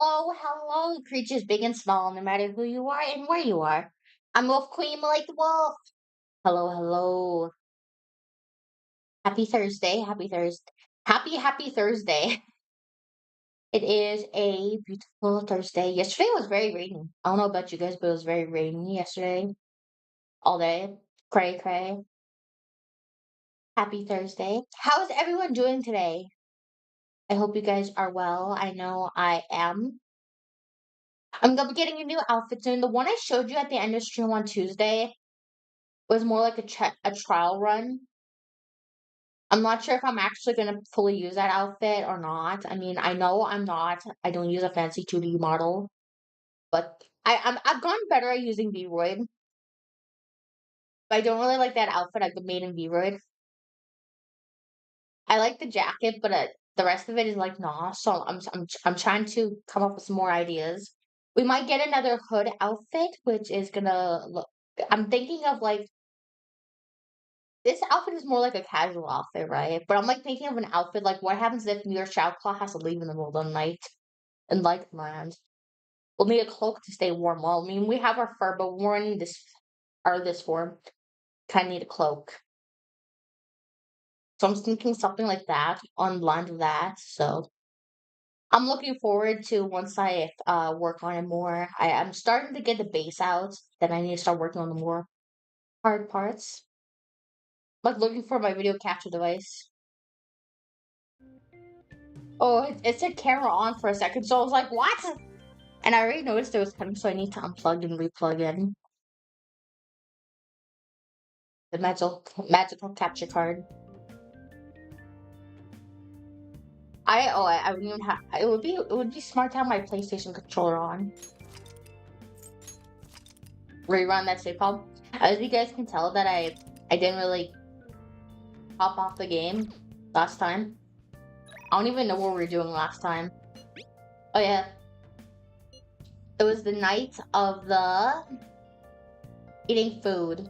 Oh, hello, creatures big and small, no matter who you are and where you are. I'm Wolf Queen Malik the Wolf. Hello, hello. Happy Thursday. Happy Thursday. Happy Thursday. It is a beautiful Thursday. Yesterday was very rainy. I don't know about you guys, but it was very rainy yesterday. All day. Cray cray. Happy Thursday. How is everyone doing today? I hope you guys are well. I know I am. I'm gonna be getting a new outfit soon. The one I showed you at the end of stream on Tuesday was more like a trial run. I'm not sure if I'm actually gonna fully use that outfit or not. I mean, I know I'm not. I don't use a fancy 2D model, but I've gotten better at using V-Roid. But I don't really like that outfit I've made in V-Roid. I like the jacket, but the rest of it is like nah. So I'm trying to come up with some more ideas. We might get another hood outfit, which is gonna look. I'm thinking of like this outfit is more like a casual outfit, right? But I'm like thinking of an outfit like what happens if your Claw has to leave in the middle of the night in like land? We'll need a cloak to stay warm. Well, I mean we have our fur, but we're in this form. Kinda need a cloak. So I'm thinking something like that on the line of that. So I'm looking forward to once I work on it more. I'm starting to get the base out, then I need to start working on the more hard parts. Like looking for my video capture device. Oh, it said camera on for a second, so I was like, what? And I already noticed it was coming, so I need to unplug and replug in the magical capture card. I wouldn't even have it would be smart to have my PlayStation controller on. Rerun that save pub. As you guys can tell that I didn't really hop off the game last time. I don't even know what we were doing last time. Oh yeah. It was the night of the eating food.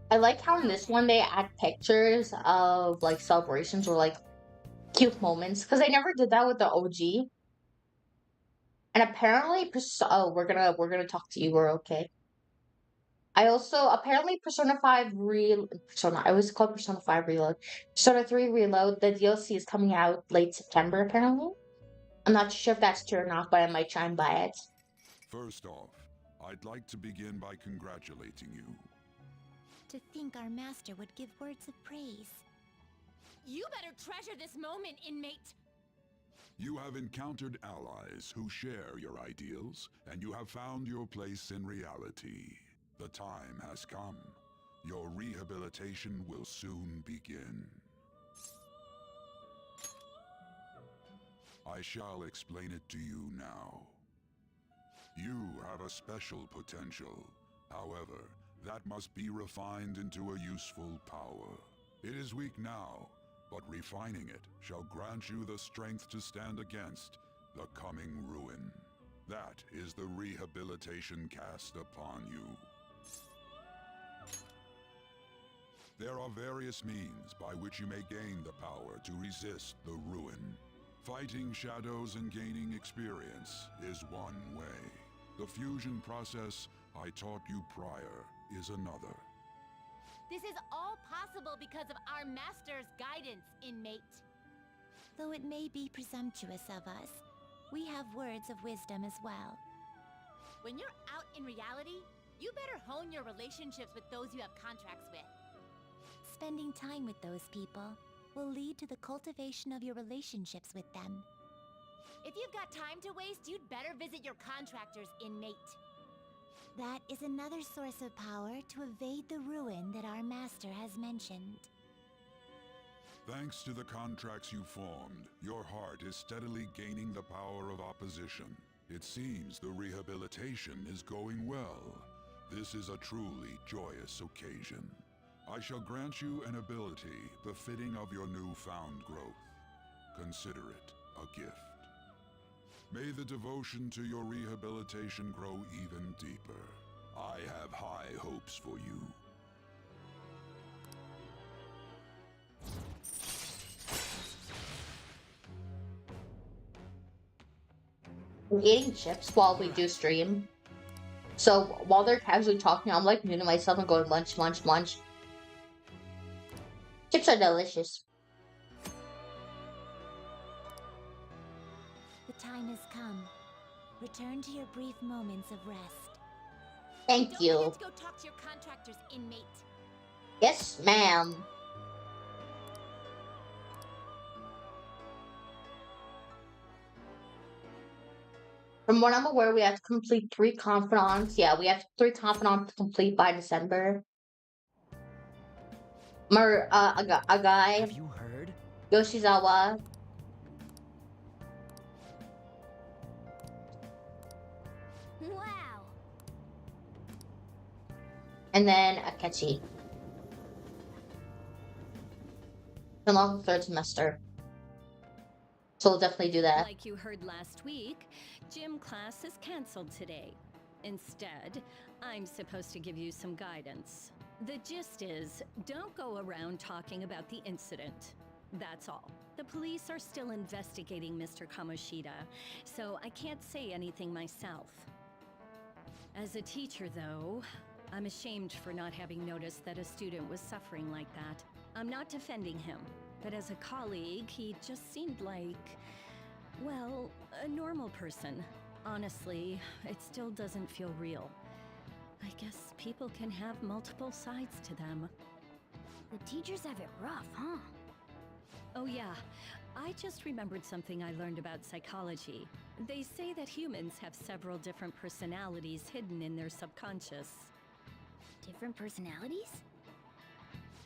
I like how in this one they add pictures of like celebrations or like cute moments because I never did that with the OG. And apparently, oh, we're gonna talk to you. We're okay. I also apparently Persona 5 Persona. I always call Persona 5 Reload. Persona 3 Reload. The DLC is coming out late September. Apparently, I'm not sure if that's true or not, but I might try and buy it. First off, I'd like to begin by congratulating you. To think our master would give words of praise. You better treasure this moment, inmate! You have encountered allies who share your ideals, and you have found your place in reality. The time has come. Your rehabilitation will soon begin. I shall explain it to you now. You have a special potential. However, that must be refined into a useful power. It is weak now, but refining it shall grant you the strength to stand against the coming ruin. That is the rehabilitation cast upon you. There are various means by which you may gain the power to resist the ruin. Fighting shadows and gaining experience is one way. The fusion process I taught you prior is another. This is all possible because of our master's guidance, inmate. Though it may be presumptuous of us, we have words of wisdom as well. When you're out in reality, you better hone your relationships with those you have contracts with. Spending time with those people will lead to the cultivation of your relationships with them. If you've got time to waste, you'd better visit your contractors, inmate. That is another source of power to evade the ruin that our master has mentioned. Thanks to the contracts you formed, your heart is steadily gaining the power of opposition. It seems the rehabilitation is going well. This is a truly joyous occasion. I shall grant you an ability befitting of your newfound growth. Consider it a gift. May the devotion to your rehabilitation grow even deeper. I have high hopes for you. We're eating chips while we do stream. So while they're casually talking, I'm like muting myself and going munch, munch, munch. Chips are delicious. The time has come. Return to your brief moments of rest. Thank Don't you. forget to go talk to your contractor's inmate. Yes, ma'am. From what I'm aware, we have to complete 3 confidants. Yeah, we have 3 confidants to complete by December. A guy, Have you heard? Yoshizawa, Wow! and then Akechi. Along the 3rd semester. So we'll definitely do that. Like you heard last week, gym class is canceled today. Instead, I'm supposed to give you some guidance. The gist is, don't go around talking about the incident. That's all. The police are still investigating Mr. Kamoshida, so I can't say anything myself. As a teacher, though, I'm ashamed for not having noticed that a student was suffering like that. I'm not defending him, but as a colleague, he just seemed like, well, a normal person. Honestly, it still doesn't feel real. I guess people can have multiple sides to them. The teachers have it rough, huh? Oh yeah, I just remembered something I learned about psychology. They say that humans have several different personalities hidden in their subconscious. Different personalities?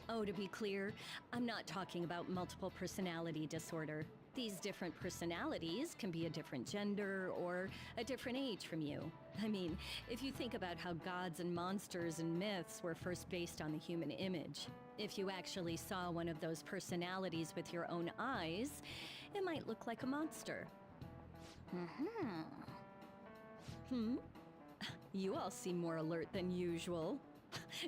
Oh, to be clear, I'm not talking about multiple personality disorder. These different personalities can be a different gender or a different age from you. I mean, if you think about how gods and monsters and myths were first based on the human image, if you actually saw one of those personalities with your own eyes, it might look like a monster. Hmm? You all seem more alert than usual.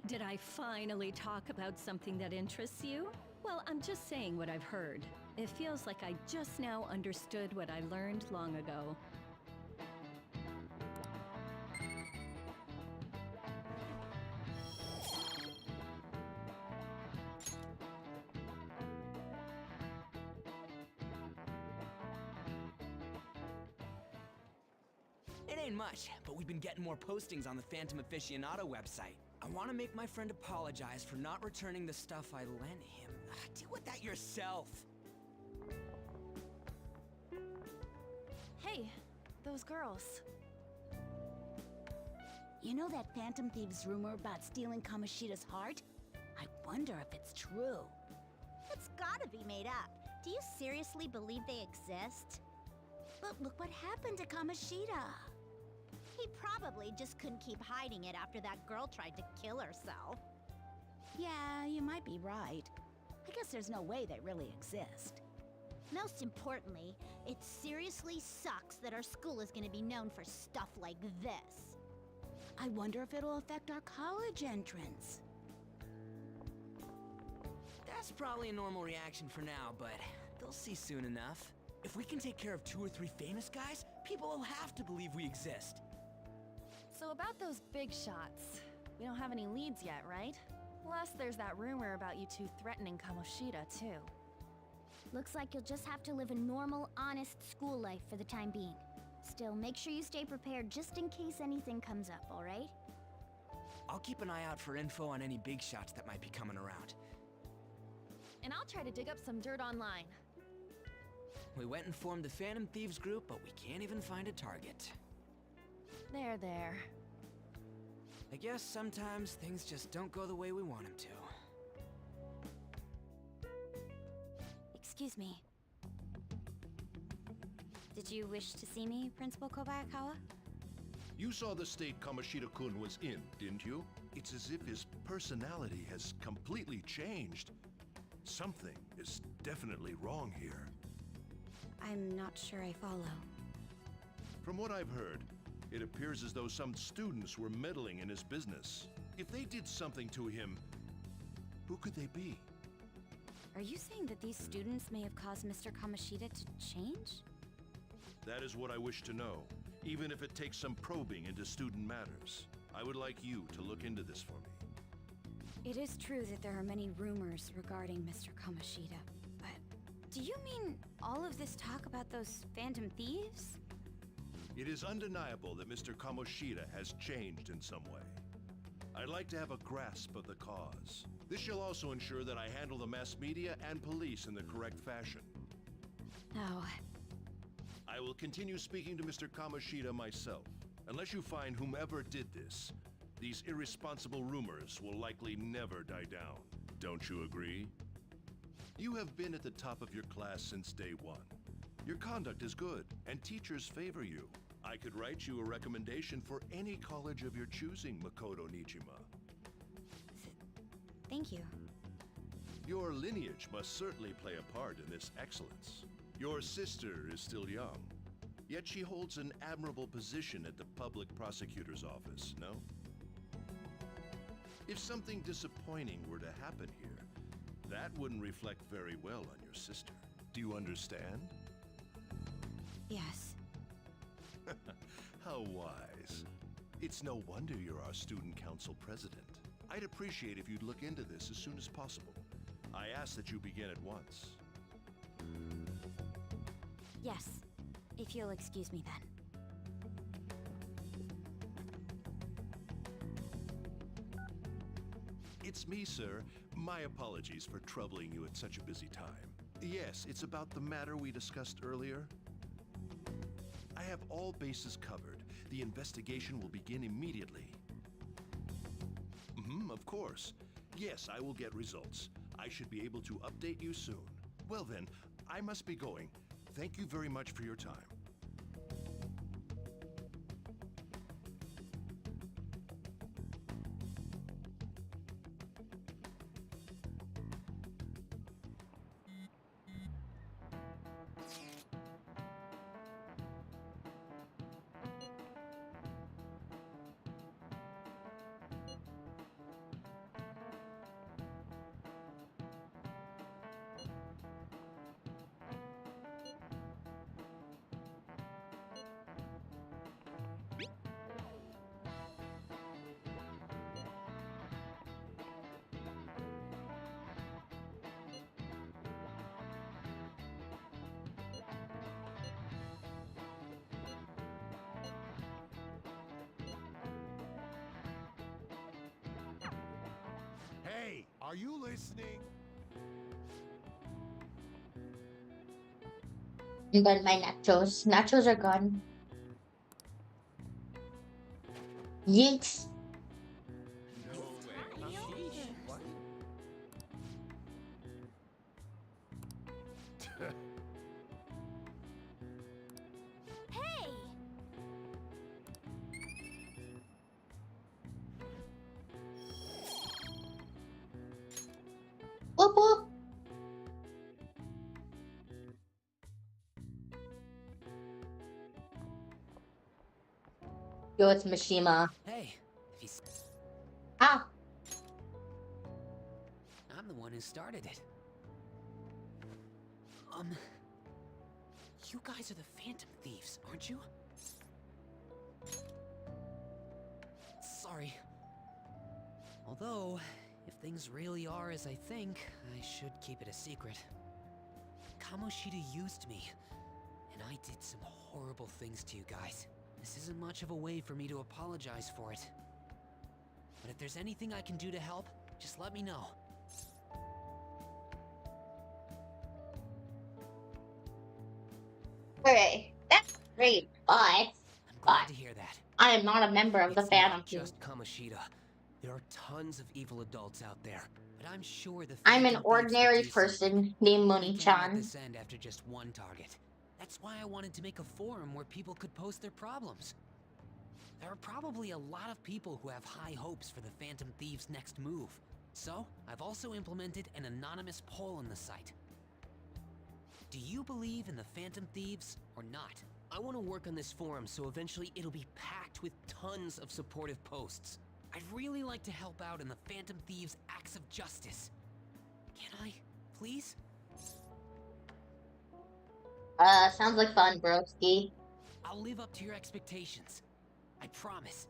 Did I finally talk about something that interests you? Well, I'm just saying what I've heard. It feels like I just now understood what I learned long ago. It ain't much, but we've been getting more postings on the Phantom Aficionado website. I want to make my friend apologize for not returning the stuff I lent him. Deal with that yourself. Hey, those girls. You know that Phantom Thieves rumor about stealing Kamoshida's heart? I wonder if it's true. It's gotta be made up. Do you seriously believe they exist? But look what happened to Kamoshida. He probably just couldn't keep hiding it after that girl tried to kill herself. Yeah, you might be right. I guess there's no way they really exist. Most importantly, it seriously sucks that our school is gonna be known for stuff like this. I wonder if it'll affect our college entrance. That's probably a normal reaction for now, but they'll see soon enough. If we can take care of 2 or 3 famous guys, people will have to believe we exist. So about those big shots, we don't have any leads yet, right? Plus, there's that rumor about you two threatening Kamoshida, too. Looks like you'll just have to live a normal, honest school life for the time being. Still, make sure you stay prepared just in case anything comes up, alright? I'll keep an eye out for info on any big shots that might be coming around. And I'll try to dig up some dirt online. We went and formed the Phantom Thieves group, but we can't even find a target. There. I guess sometimes things just don't go the way we want them to. Excuse me. Did you wish to see me, Principal Kobayakawa? You saw the state Kamoshida-kun was in, didn't you? It's as if his personality has completely changed. Something is definitely wrong here. I'm not sure I follow. From what I've heard, it appears as though some students were meddling in his business. If they did something to him, who could they be? Are you saying that these students may have caused Mr. Kamoshida to change? That is what I wish to know, even if it takes some probing into student matters. I would like you to look into this for me. It is true that there are many rumors regarding Mr. Kamoshida, but do you mean all of this talk about those phantom thieves? It is undeniable that Mr. Kamoshida has changed in some way. I'd like to have a grasp of the cause. This shall also ensure that I handle the mass media and police in the correct fashion. Oh, I will continue speaking to Mr. Kamoshida myself. Unless you find whomever did this, these irresponsible rumors will likely never die down. Don't you agree? You have been at the top of your class since day one. Your conduct is good, and teachers favor you. I could write you a recommendation for any college of your choosing, Makoto Nijima. thank you. Your lineage must certainly play a part in this excellence. Your sister is still young, yet she holds an admirable position at the public prosecutor's office, no? If something disappointing were to happen here, that wouldn't reflect very well on your sister. Do you understand? Yes. How wise. It's no wonder you're our student council president. I'd appreciate if you'd look into this as soon as possible. I ask that you begin at once. Yes. If you'll excuse me then. It's me, sir. My apologies for troubling you at such a busy time. Yes, it's about the matter we discussed earlier. I have all bases covered. The investigation will begin immediately. Of course. Yes, I will get results. I should be able to update you soon. Well then, I must be going. Thank you very much for your time. Hey, are you listening? But my nachos. Nachos are gone. Yinks. Hey! Whoop whoop. Yo, it's Mishima. Hey, if you Ah, I'm the one who started it. You guys are the Phantom Thieves, aren't you? Sorry. Although, if things really are as I think, I should keep it a secret. Kamoshida used me, and I did some horrible things to you guys. This isn't much of a way for me to apologize for it. But if there's anything I can do to help, just let me know. alright. That's great. But I'm glad to hear that. I am not a member of the It's Phantom not Team. just Kamoshida. There are tons of evil adults out there, but I'm sure the I'm an Phantom Thieves ordinary could do something. person named We can't let Moni-chan. this end after just one target. That's why I wanted to make a forum where people could post their problems. There are probably a lot of people who have high hopes for the Phantom Thieves' next move. So, I've also implemented an anonymous poll on the site. Do you believe in the Phantom Thieves or not? I want to work on this forum so eventually it'll be packed with tons of supportive posts. I'd really like to help out in the Phantom Thieves' acts of justice. Can I, please? Sounds like fun, broski. I'll live up to your expectations. I promise.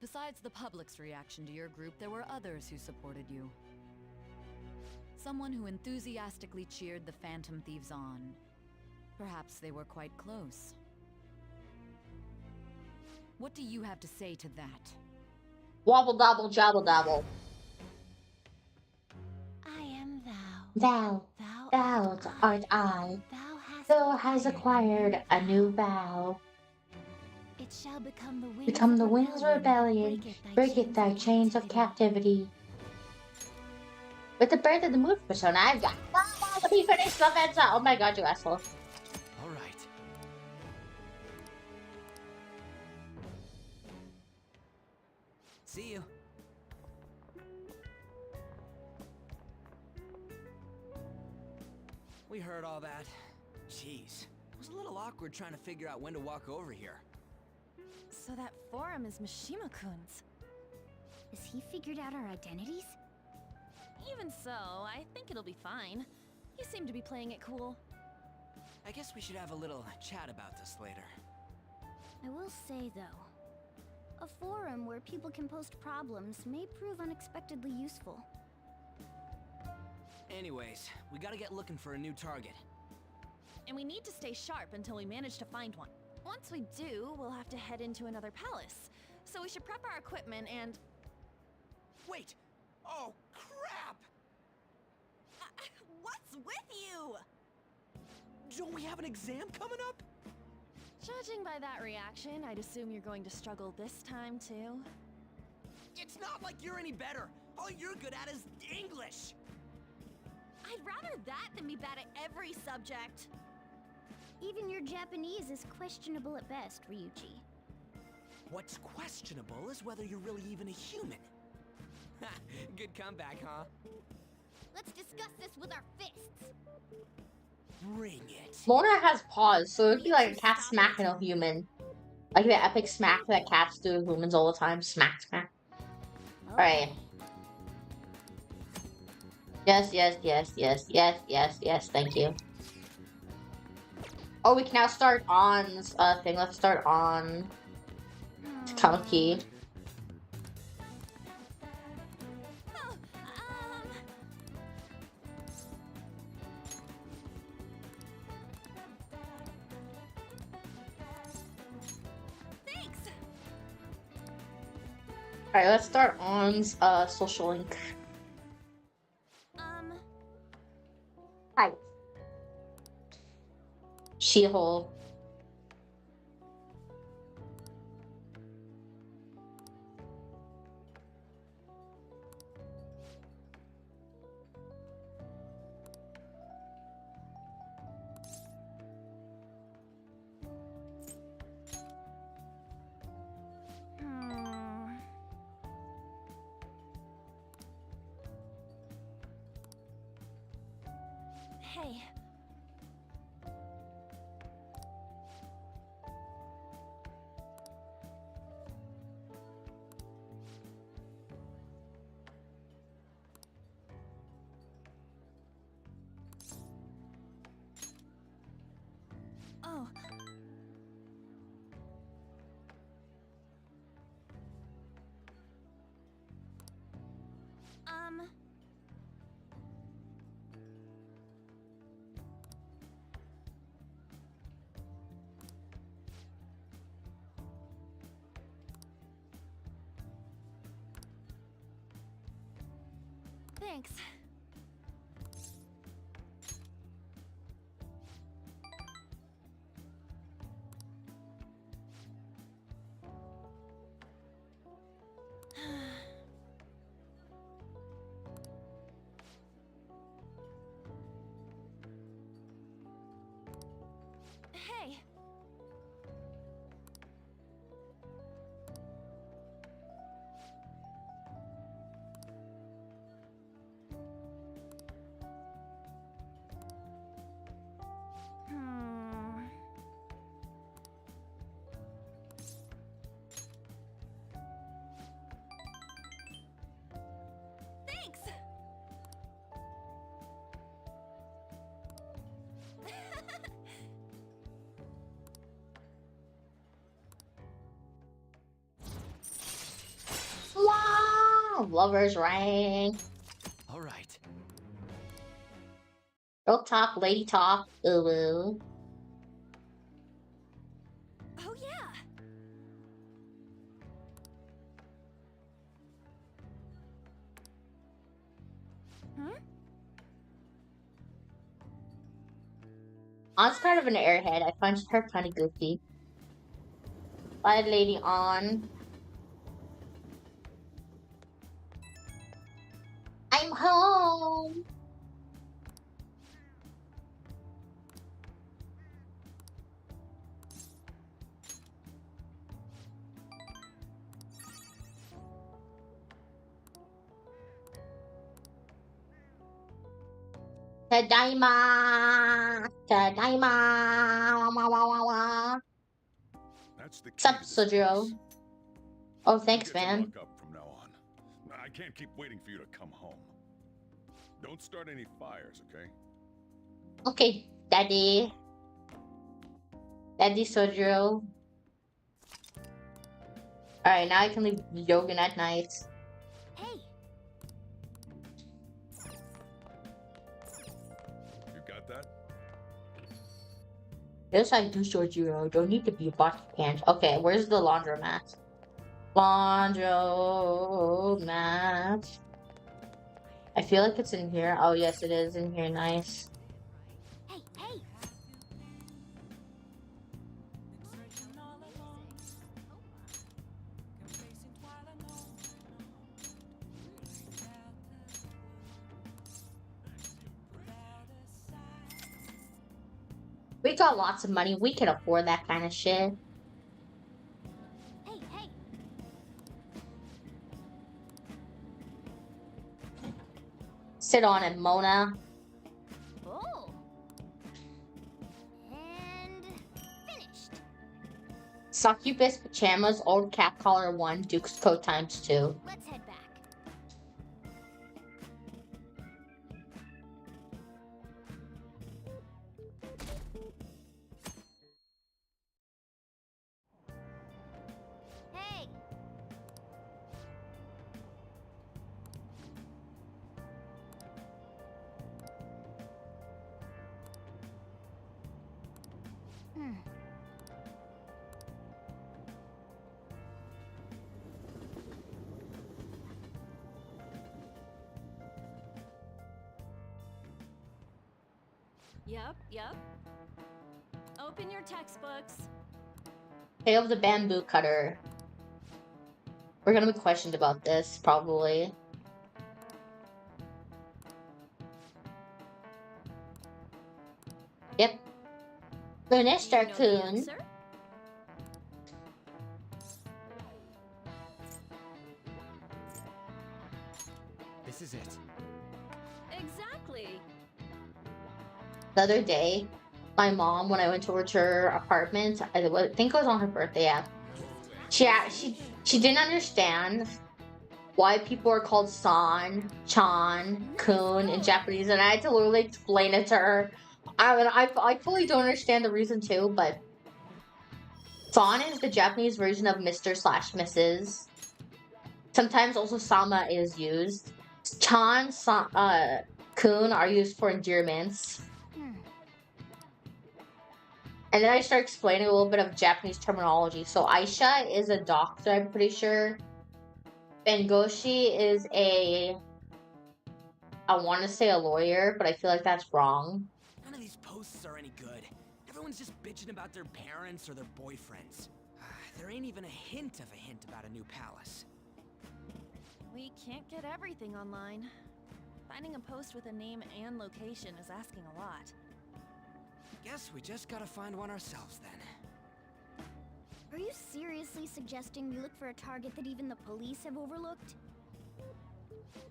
Besides the public's reaction to your group, there were others who supported you. Someone who enthusiastically cheered the Phantom Thieves on. Perhaps they were quite close. What do you have to say to that? Wobble dobble jobble dobble. I am Thou art I. Thou has acquired a new vow. It shall become The wings of rebellion, breaketh thy chains of captivity. With the birth of the moon persona, I've got let me finish the fence. Oh my god, you asshole. All right. See you. We heard all that. Jeez. It was a little awkward trying to figure out when to walk over here. So that forum is Mishima-kun's. Has he figured out our identities? Even so, I think it'll be fine. You seem to be playing it cool. I guess we should have a little chat about this later. I will say, though, a forum where people can post problems may prove unexpectedly useful. Anyways, we gotta get looking for a new target. And we need to stay sharp until we manage to find one. Once we do, we'll have to head into another palace. So we should prep our equipment and... Wait! Oh, crap! What's with you? Don't we have an exam coming up? Judging by that reaction, I'd assume you're going to struggle this time, too. It's not like you're any better. All you're good at is English. I'd rather that than be bad at every subject. Even your Japanese is questionable at best, Ryuji. What's questionable is whether you're really even a human. Good comeback, huh? Let's discuss this with our fists. Bring it. Lorna has paws, so it'd be like a cat smacking a human. Like the epic smack that cats do to humans all the time. Smack, smack. Alright. Yes, thank you. Oh, we can now start On's thing. Let's start on Kanki. Thanks. Alright, let's start On's social link. Hi. She-Hole. Hey. Oh. Thanks. Hey. Thanks. Wow! Lovers rank. All right. Girl talk, lady talk. Ooh, ooh. Oh yeah. Huh? On's kind of an airhead. I find her kind of goofy. Bye, lady on. I'm home. Tadaima! Tadaima! Wah, wah, wah, wah. That's the key Sup, to this Sojiro? place. Oh, You thanks, get to man. lock up from now on. I can't keep waiting for you to come home. Don't start any fires, okay? Okay, Daddy. Daddy Sojiro. Alright, now I can leave Yogan at night. Hey, You got that? Yes, I do, Sojiro. Don't need to be a bot pants. Okay, where's the laundromat? Laundromat. I feel like it's in here. Oh, yes, it is in here. Nice. hey, hey! We got lots of money. We can afford that kind of shit. Hey, hey! Sit on it, Mona. Oh! And finished. Succubus pajamas, old cat collar 1, Duke's coat times 2. Let's head back. Hey! Hmm. Yep. Open your textbooks. Tale of the Bamboo Cutter. We're gonna be questioned about this, probably. Yep. Finished, Do you know the Raccoon. answer? This is it. Exactly. The other day, my mom, when I went over to her apartment, I think it was on her birthday, yeah. She didn't understand why people are called San, Chan, Kun in Japanese, and I had to literally explain it to her. I mean, I fully don't understand the reason too, but San is the Japanese version of Mr. slash Mrs. Sometimes also Sama is used. Chan, Kun are used for endearments. And then I start explaining a little bit of Japanese terminology. So Aisha is a doctor, I'm pretty sure. Bengoshi is I want to say a lawyer, but I feel like that's wrong. None of these posts are any good. Everyone's just bitching about their parents or their boyfriends. There ain't even a hint about a new palace. We can't get everything online. Finding a post with a name and location is asking a lot. Guess we just gotta find one ourselves then. Are you seriously suggesting we look for a target that even the police have overlooked?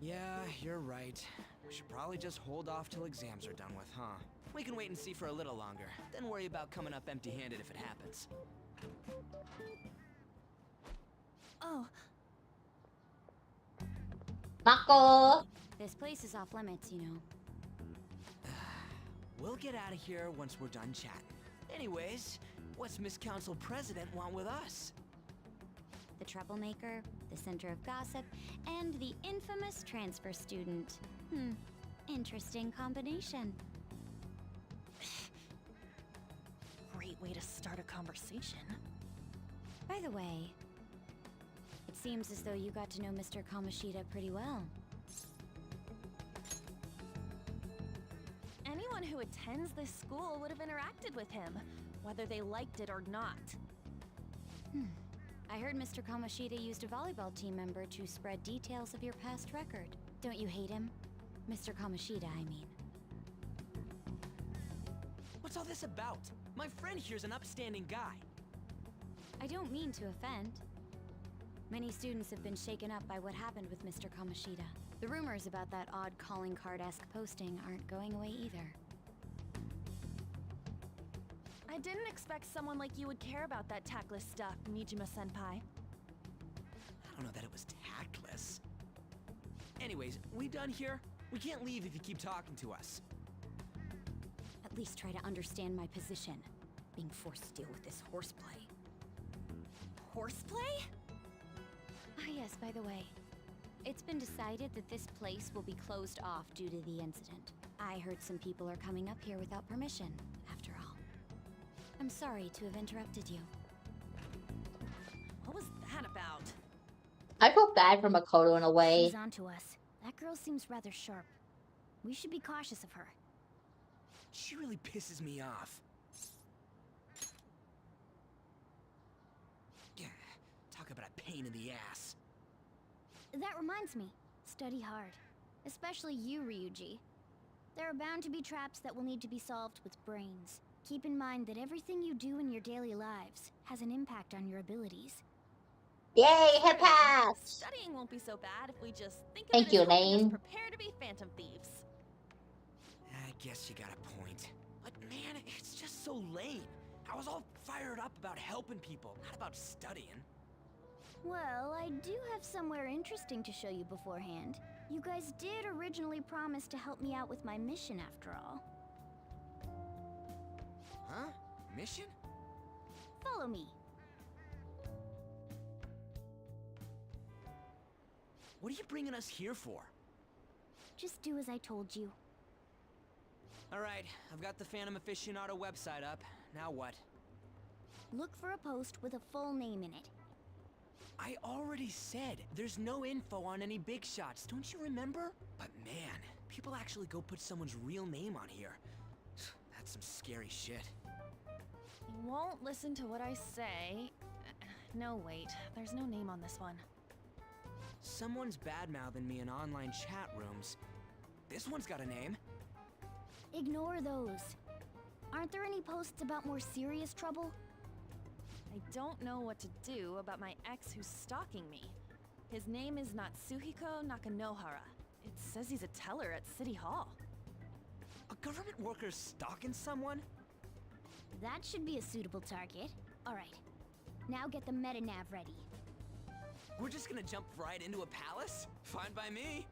Yeah, you're right. We should probably just hold off till exams are done with, huh? We can wait and see for a little longer, then worry about coming up empty-handed if it happens. Oh, Mako! this place is off limits, you know. We'll get out of here once we're done chatting. Anyways, what's Miss Council President want with us? The troublemaker, the center of gossip, and the infamous transfer student. Interesting combination. Great way to start a conversation. By the way, it seems as though you got to know Mr. Kamoshida pretty well. Anyone who attends this school would have interacted with him, whether they liked it or not. I heard Mr. Kamoshida used a volleyball team member to spread details of your past record. Don't you hate him? Mr. Kamoshida, I mean. What's all this about? My friend here's an upstanding guy. I don't mean to offend. Many students have been shaken up by what happened with Mr. Kamoshida. The rumors about that odd calling card-esque posting aren't going away either. I didn't expect someone like you would care about that tactless stuff, Nijima-senpai. I don't know that it was tactless. Anyways, we done here? We can't leave if you keep talking to us. At least try to understand my position. Being forced to deal with this horseplay. Horseplay? Ah yes, by the way. It's been decided that this place will be closed off due to the incident. I heard some people are coming up here without permission, after all. I'm sorry to have interrupted you. What was that about? I feel bad for Makoto in a way. She's onto us. That girl seems rather sharp. We should be cautious of her. She really pisses me off. Yeah, talk about a pain in the ass. That reminds me, study hard. Especially you, Ryuji. There are bound to be traps that will need to be solved with brains. Keep in mind that everything you do in your daily lives has an impact on your abilities. Yay, hip pass! Studying won't be so bad if we just think of Thank it you, as helping us Lane. prepare to be phantom thieves. I guess you got a point. But man, it's just so lame. I was all fired up about helping people, not about studying. Well, I do have somewhere interesting to show you beforehand. You guys did originally promise to help me out with my mission after all. Huh? Mission? Follow me. What are you bringing us here for? Just do as I told you. Alright, I've got the Phantom Aficionado website up. Now what? Look for a post with a full name in it. I already said, there's no info on any big shots, don't you remember? But man, people actually go put someone's real name on here. That's some scary shit. You won't listen to what I say. No, wait. There's no name on this one. Someone's bad-mouthing me in online chat rooms. This one's got a name. Ignore those. Aren't there any posts about more serious trouble? I don't know what to do about my ex who's stalking me. His name is Natsuhiko Nakanohara. It says he's a teller at City Hall. A government worker stalking someone? That should be a suitable target. Alright, now get the meta-nav ready. We're just gonna jump right into a palace? Fine by me.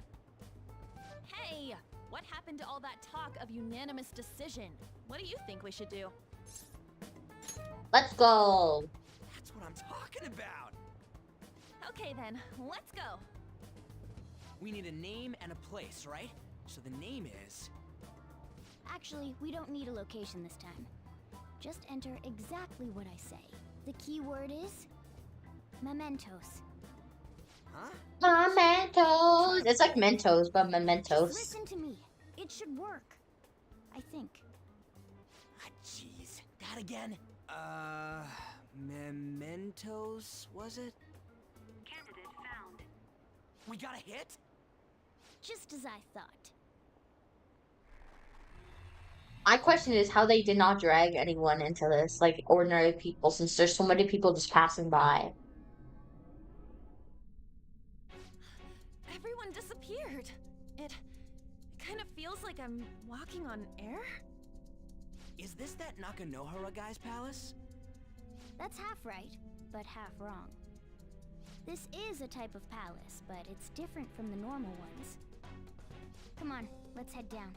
Hey! What happened to all that talk of unanimous decision? What do you think we should do? Let's go. That's what I'm talking about. Okay then, let's go. We need a name and a place, right? So the name is... Actually, we don't need a location this time. Just enter exactly what I say. The key word is... mementos. Huh? Mementos. It's like Mentos, but Mementos. Just listen to me. It should work. I think. Ah, jeez. That again? Mementos, was it? Candidate found. We got a hit? Just as I thought. My question is how they did not drag anyone into this, like ordinary people, since there's so many people just passing by. Everyone disappeared. It kind of feels like I'm walking on air. Is this that Nakanohara guy's palace? That's half right, but half wrong. This is a type of palace, but it's different from the normal ones. Come on, let's head down.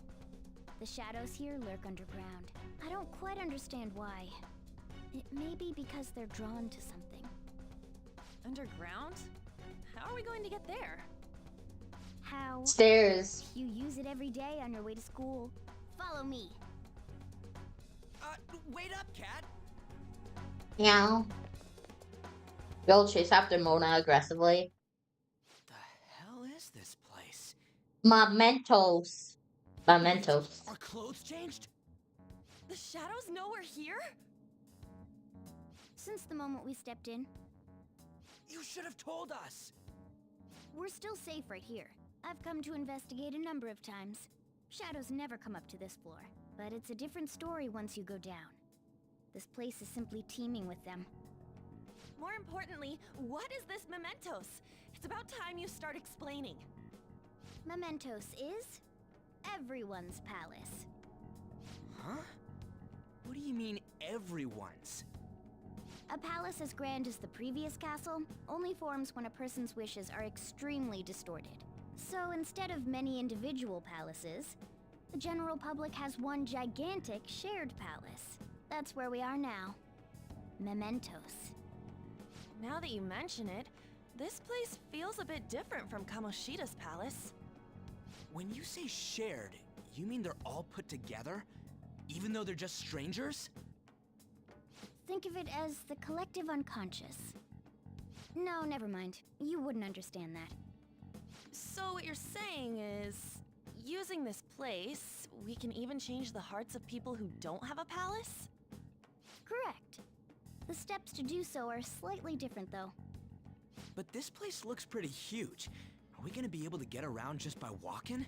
The shadows here lurk underground. I don't quite understand why. It may be because they're drawn to something. Underground? How are we going to get there? How? Stairs. You use it every day on your way to school. Follow me. Wait up, Cat! Yeah. They'll chase after Mona aggressively. The hell is this place? Mementos. Mementos. Our clothes changed? The shadows know we're here? Since the moment we stepped in, You should have told us! we're still safe right here. I've come to investigate a number of times. Shadows never come up to this floor, but it's a different story once you go down. This place is simply teeming with them. More importantly, what is this mementos? It's about time you start explaining. Mementos is everyone's palace. Huh? What do you mean, everyone's? A palace as grand as the previous castle only forms when a person's wishes are extremely distorted. So instead of many individual palaces, the general public has one gigantic shared palace. That's where we are now. Mementos. Now that you mention it, this place feels a bit different from Kamoshida's palace. When you say shared, you mean they're all put together? Even though they're just strangers? Think of it as the collective unconscious. No, never mind. You wouldn't understand that. So what you're saying is, using this place, we can even change the hearts of people who don't have a palace? Correct. The steps to do so are slightly different, though. But this place looks pretty huge. Are we gonna be able to get around just by walking?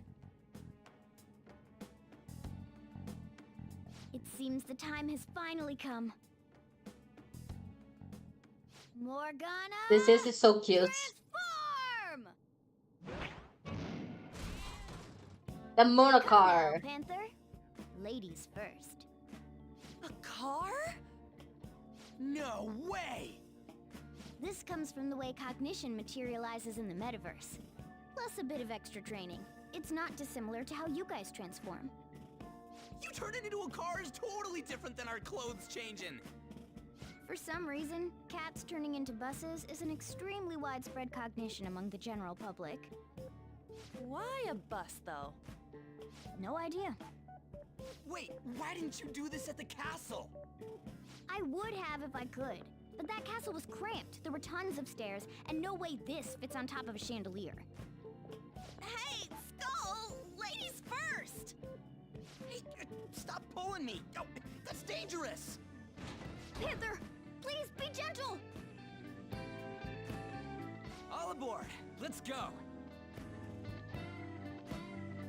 It seems the time has finally come. Morgana! This is so cute. Transform! The Mona Come car. now, Panther. Ladies first. A car? No way! This comes from the way cognition materializes in the metaverse. Plus a bit of extra training. It's not dissimilar to how you guys transform. You turning into a car is totally different than our clothes changing! For some reason, cats turning into buses is an extremely widespread cognition among the general public. Why a bus, though? No idea. Wait, why didn't you do this at the castle? I would have if I could, but that castle was cramped. There were tons of stairs, and no way this fits on top of a chandelier. Hey, Skull! Ladies first! Hey, stop pulling me! Oh, that's dangerous! Panther, please be gentle! All aboard! Let's go!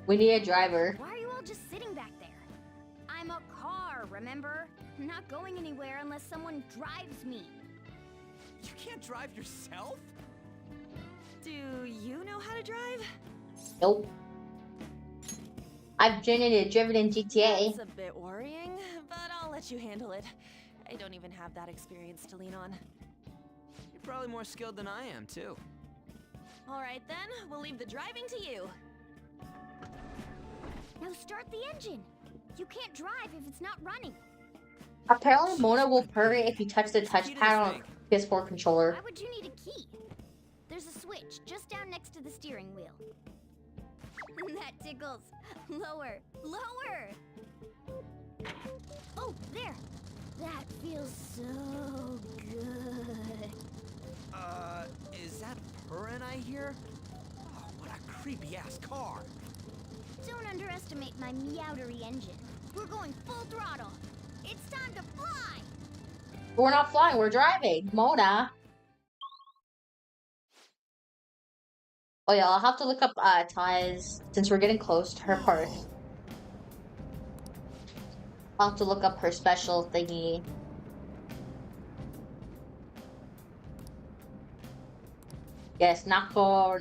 We need a driver. Why are you all just sitting back there? I'm a car, remember? I'm not going anywhere unless someone drives me. You can't drive yourself? Do you know how to drive? Nope. I've driven in GTA. That's a bit worrying, but I'll let you handle it. I don't even have that experience to lean on. You're probably more skilled than I am, too. All right then, we'll leave the driving to you. Now start the engine. You can't drive if it's not running. Apparently, Mona will purr if you touch the touchpad on PS4 controller. Why would you need a key? There's a switch just down next to the steering wheel. That tickles. Lower, lower. Oh, there. That feels so good. Is that purring I hear? Oh, what a creepy-ass car. Don't underestimate my meowdery engine. We're going full throttle. It's time to fly! We're not flying, we're driving. Mona. Oh yeah, I'll have to look up Ty's since we're getting close to her part. I'll have to look up her special thingy. Yes, Nako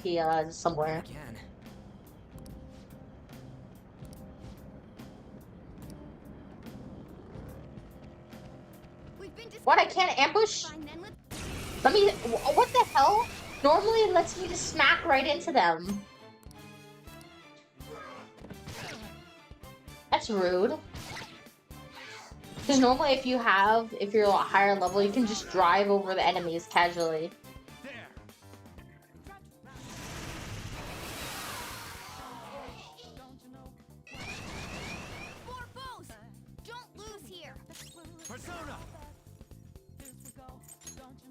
here somewhere. Again. What? I can't ambush? Let me. What the hell? Normally it lets me just smack right into them. That's rude. Because normally if you're a higher level, you can just drive over the enemies casually. More foes! Don't lose here! Persona!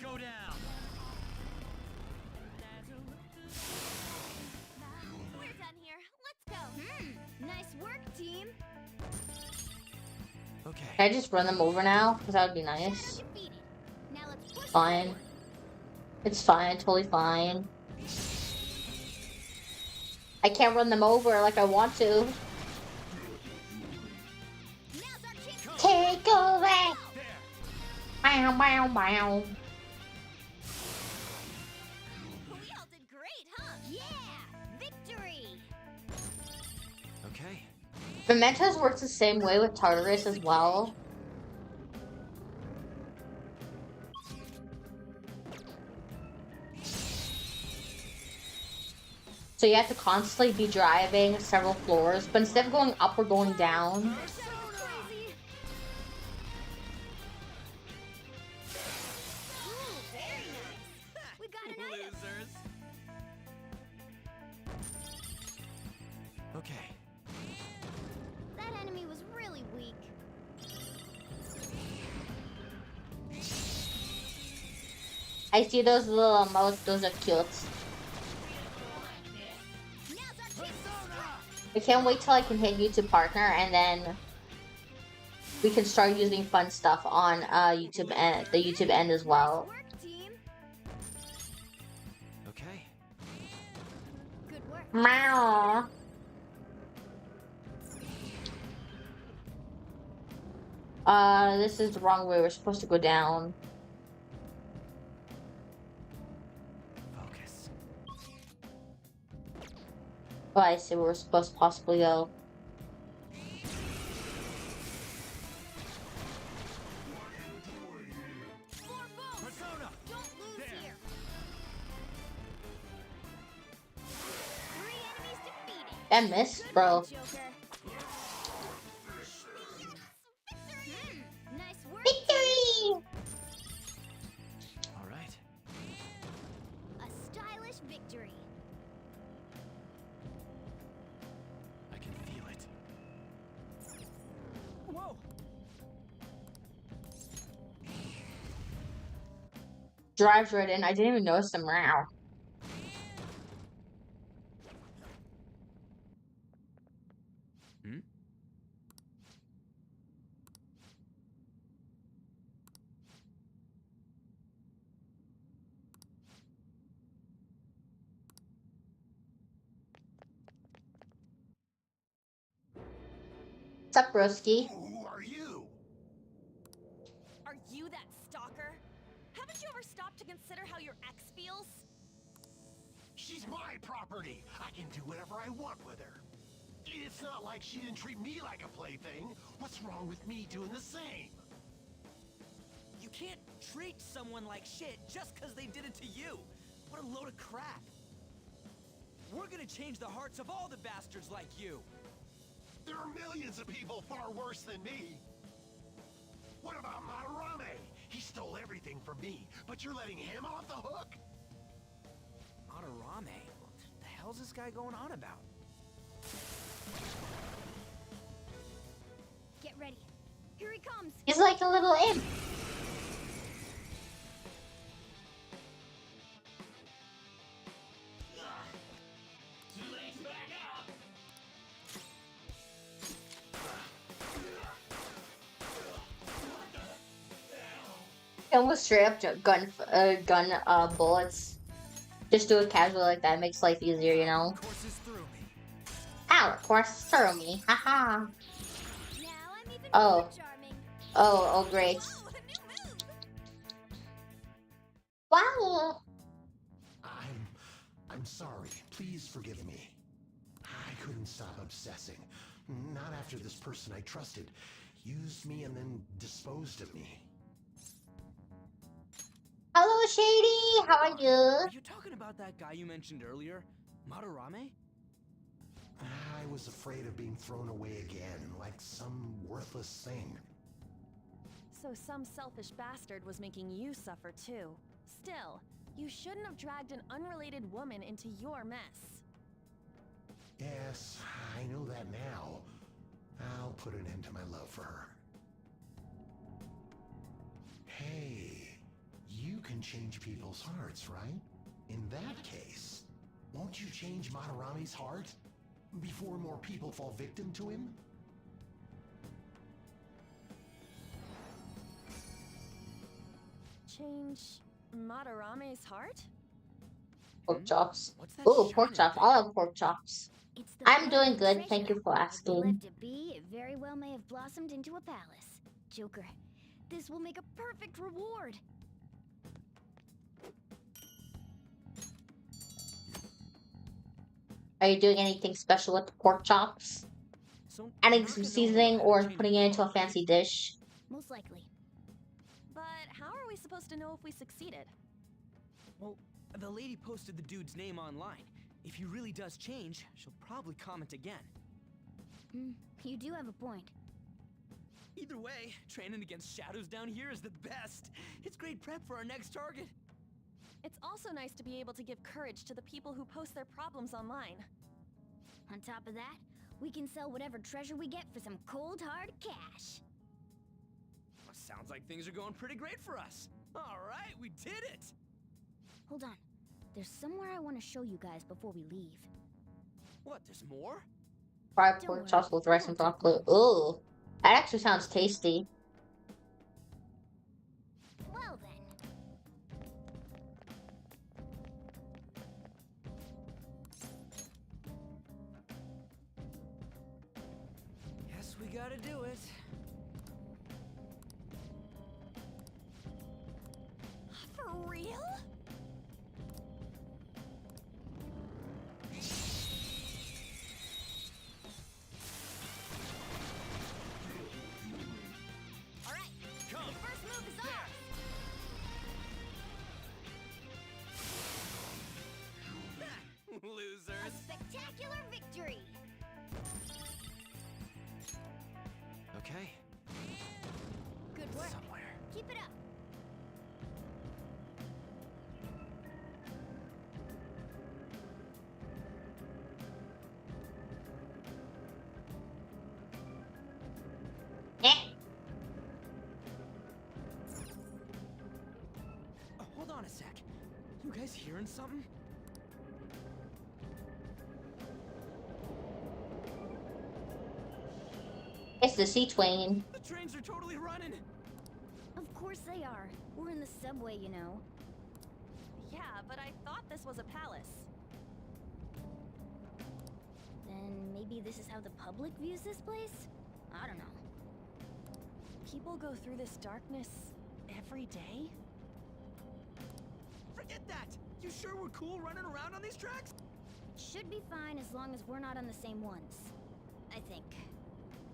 Go down! We're done here. Let's go. Nice work, team. Okay. Can I just run them over now? Because that would be nice. Now let's push Fine. forward. It's fine. Totally fine. I can't run them over like I want to. Take over! Bow, bow, bow. We all did great, huh? Yeah! Victory! Okay. Mementos works the same way with Tartarus as well. So you have to constantly be driving several floors, but instead of going up, we're going down. Okay. That enemy was really weak. I see those little emotes, those are cute. I can't wait till I can hit YouTube partner and then we can start using fun stuff on YouTube and the YouTube end as well. Okay. Good work. Meow. This is the wrong way. We're supposed to go down. Focus. Oh, I see where we're supposed to possibly go. Persona! Don't lose here. 3 enemies defeated. That missed, bro. Joker. Nice work. Victory! All right. A stylish victory. I can feel it. Whoa! Drives right in. I didn't even notice them. Meow. Hmm? What's up, broski? Who are you? Are you that stalker? Haven't you ever stopped to consider how your ex feels? She's my property. I can do whatever I want with her. It's not like she didn't treat me like a plaything. What's wrong with me doing the same? You can't treat someone like shit just because they did it to you. What a load of crap. We're gonna change the hearts of all the bastards like you. There are millions of people far worse than me. What about Madarame? He stole everything from me, but you're letting him off the hook? Madarame? What the hell's this guy going on about? Get ready. Here he comes. He's like a little imp. Almost straight up gun bullets. Just do it casually like that. It makes life easier, you know. Courses through me. Ow, of course, throw me. Haha. Now Oh. Oh, great. Wow. I'm sorry. Please forgive me. I couldn't stop obsessing. Not after this person I trusted used me and then disposed of me. Hello, Shady. How are you? Are you talking about that guy you mentioned earlier? Madarame? I was afraid of being thrown away again, like some worthless thing. So some selfish bastard was making you suffer too. Still, you shouldn't have dragged an unrelated woman into your mess. Yes, I know that now. I'll put an end to my love for her. Hey, you can change people's hearts, right? In that case, won't you change Madarame's heart before more people fall victim to him? Change Madarame's heart? Pork chops. What's that Ooh, pork shining chops. thing? I love pork chops. It's the I'm blood doing of good. treasure. Thank you for Had they asking. left it be, it very well may have blossomed into a palace. Joker, this will make a perfect reward. Are you doing anything special with the pork chops? So Adding some Naka seasoning Nohara or had to putting change it her into a thought, right? fancy dish? Most likely. But how are we supposed to know if we succeeded? Well, the lady posted the dude's name online. If he really does change, she'll probably comment again. You do have a point. Either way, training against shadows down here is the best. It's great prep for our next target. It's also nice to be able to give courage to the people who post their problems online. On top of that, we can sell whatever treasure we get for some cold hard cash. Well, sounds like things are going pretty great for us. All right, we did it. Hold on. There's somewhere I want to show you guys before we leave. What, there's more? Fried Don't pork worry, chops with rice we and won't broccoli. Ooh, that actually sounds tasty. Well then. Guess we gotta do it. For real? Alright, Come. the first move is ours! A Losers. spectacular victory! Okay, Good work. somewhere. Keep it up. Eh. Hold on a sec. You guys hearing something? It's the sea twain. The trains are totally running. Of course they are. We're in the subway, you know. Yeah, but I thought this was a palace. Then maybe this is how the public views this place? I don't know. People go through this darkness every day? Forget that. You sure we're cool running around on these tracks? Should be fine as long as we're not on the same ones. I think.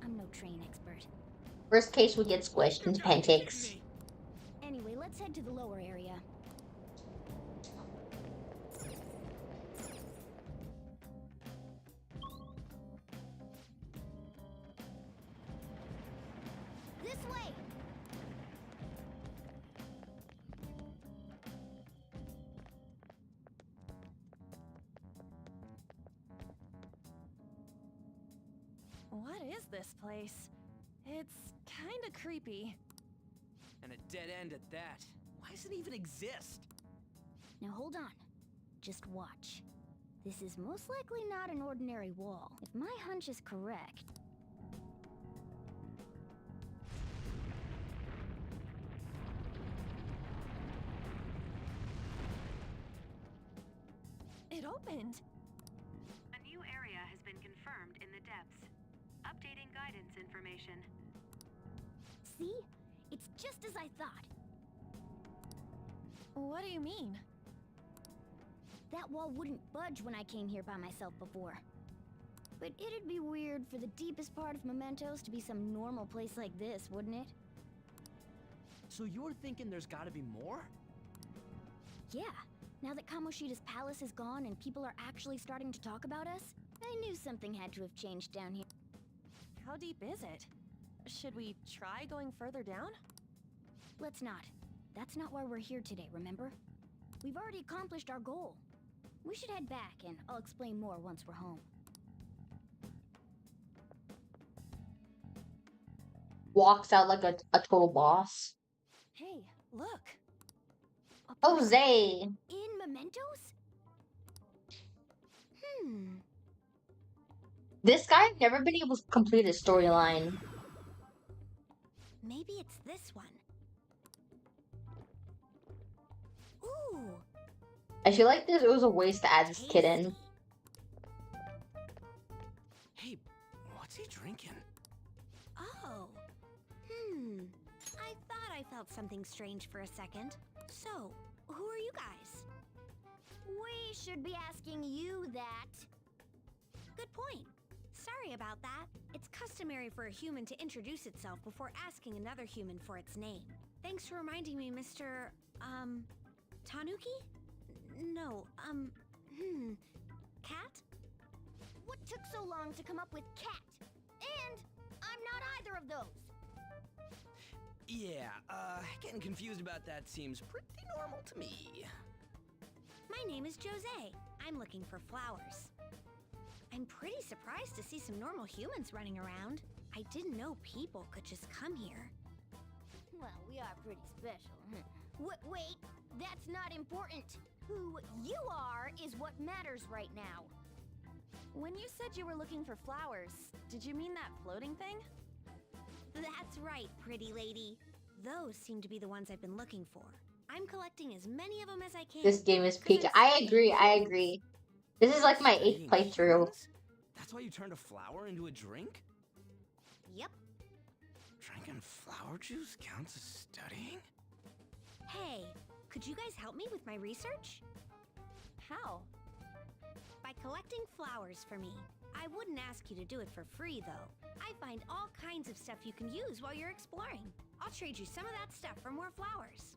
I'm no train expert. Worst case, we get squished into pancakes. Anyway, let's head to the lower area. This way! What is this place? It's kinda creepy. And a dead end at that. Why does it even exist? Now hold on. Just watch. This is most likely not an ordinary wall. If my hunch is correct... It opened! A new area has been confirmed in the depths. Updating guidance information. See? It's just as I thought. What do you mean? That wall wouldn't budge when I came here by myself before. But it'd be weird for the deepest part of Mementos to be some normal place like this, wouldn't it? So you're thinking there's gotta be more? Yeah. Now that Kamoshida's palace is gone and people are actually starting to talk about us, I knew something had to have changed down here. How deep is it? Should we try going further down? Let's not. That's not why we're here today, remember? We've already accomplished our goal. We should head back, and I'll explain more once we're home. Walks out like a total boss. Hey, look! Jose! In Mementos? This guy never been able to complete his storyline. Maybe it's this one. Ooh! I feel like it was a waste to add this kid in. Hey, what's he drinking? Oh. I thought I felt something strange for a second. So, who are you guys? We should be asking you that. Good point. Sorry about that. It's customary for a human to introduce itself before asking another human for its name. Thanks for reminding me, Mr. Tanuki? No, Cat? What took so long to come up with cat? And I'm not either of those. Yeah, getting confused about that seems pretty normal to me. My name is Jose. I'm looking for flowers. I'm pretty surprised to see some normal humans running around. I didn't know people could just come here. Well, we are pretty special. Wait, that's not important. Who you are is what matters right now. When you said you were looking for flowers, did you mean that floating thing? That's right, pretty lady. Those seem to be the ones I've been looking for. I'm collecting as many of them as I can. This game is peak. I agree. This is like my 8th playthrough. That's why you turned a flower into a drink? Yep. Drinking flower juice counts as studying? Hey, could you guys help me with my research? How? By collecting flowers for me. I wouldn't ask you to do it for free, though. I find all kinds of stuff you can use while you're exploring. I'll trade you some of that stuff for more flowers.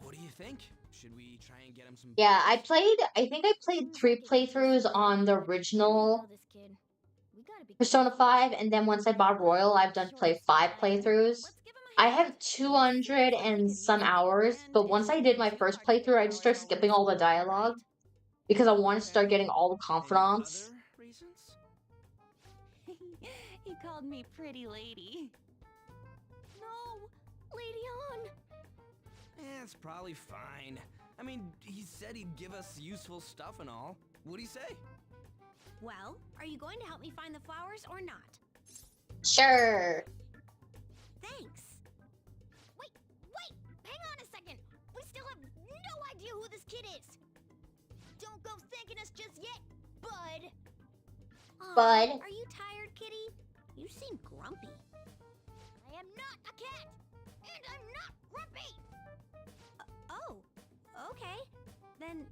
What do you think? Should we try and get him some... Yeah, I think I played 3 playthroughs on the original Persona 5, and then once I bought Royal, I've done 5 playthroughs. I have 200 and some hours, but once I did my first playthrough, I just started skipping all the dialogue because I wanted to start getting all the confidants. He called me pretty lady. No, Lady On. It's probably fine. I mean, he said he'd give us useful stuff and all. What'd he say? Well, are you going to help me find the flowers or not? Sure. Thanks. Wait, hang on a second. We still have no idea who this kid is. Don't go thanking us just yet, bud. Bud. Are you tired, kitty? You seem grumpy. I am not a cat, and I'm not grumpy. Oh, okay. Then,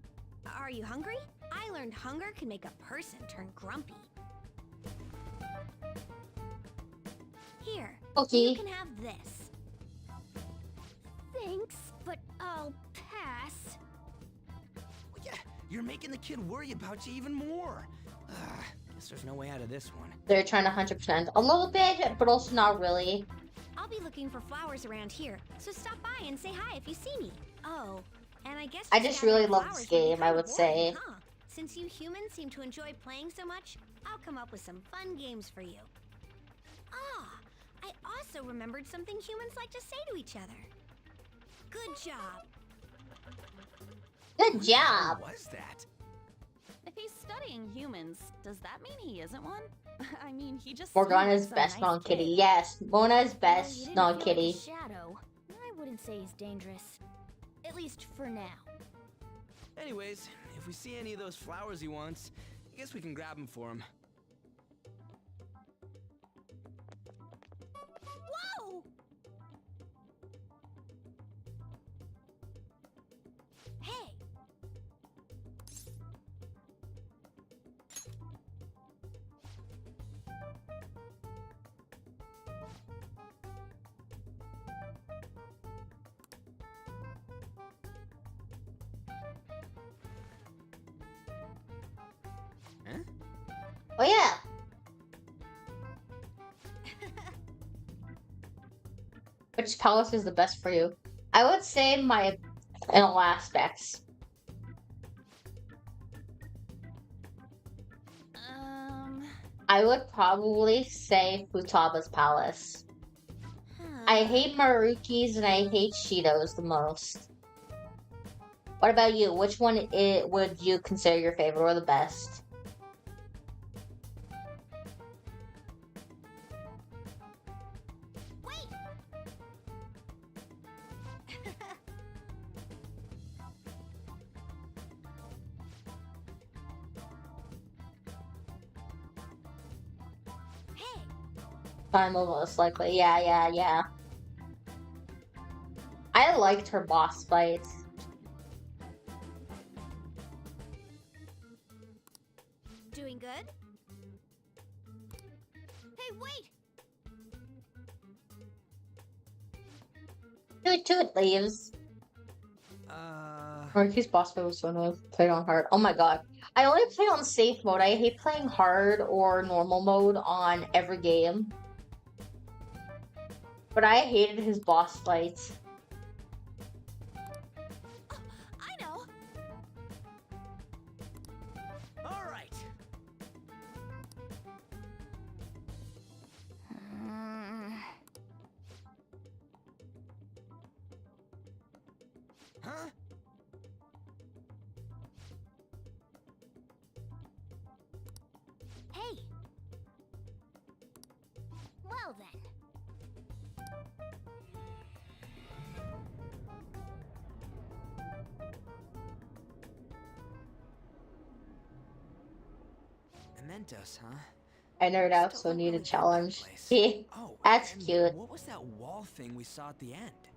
are you hungry? I learned hunger can make a person turn grumpy. Here, okay. You can have this. Thanks, but I'll pass. Well, yeah, you're making the kid worry about you even more. Guess there's no way out of this one. They're trying to 100% a little bit, but also not really. I'll be looking for flowers around here, so stop by and say hi if you see me. Oh, and I guess I just really love this game, I would say. Huh? Since you humans seem to enjoy playing so much, I'll come up with some fun games for you. Ah, I also remembered something humans like to say to each other. Good job. Good job. What was that? If he's studying humans, does that mean he isn't one? I mean, he just... Morgana's best non-kitty. Yes, Mona's best non-kitty. Shadow. I wouldn't say he's dangerous. At least for now. Anyways, if we see any of those flowers he wants, I guess we can grab them for him. Whoa! Hey! Oh yeah. Which palace is the best for you? I would say my in all aspects. I would probably say Futaba's palace. I hate Marukis and I hate Shido's the most. What about you? Which one would you consider your favorite or the best? I'm most likely. Yeah. I liked her boss fights. Doing good? Hey, wait! Toot leaves. Marquis boss fight was so annoying. Played on hard. Oh my god. I only play on safe mode. I hate playing hard or normal mode on every game. But I hated his boss fights. I know. All right. Huh? Hey! Well then. Mementos, huh? I nerd out, so need a challenge. That's cute. What was that wall thing we saw at the end?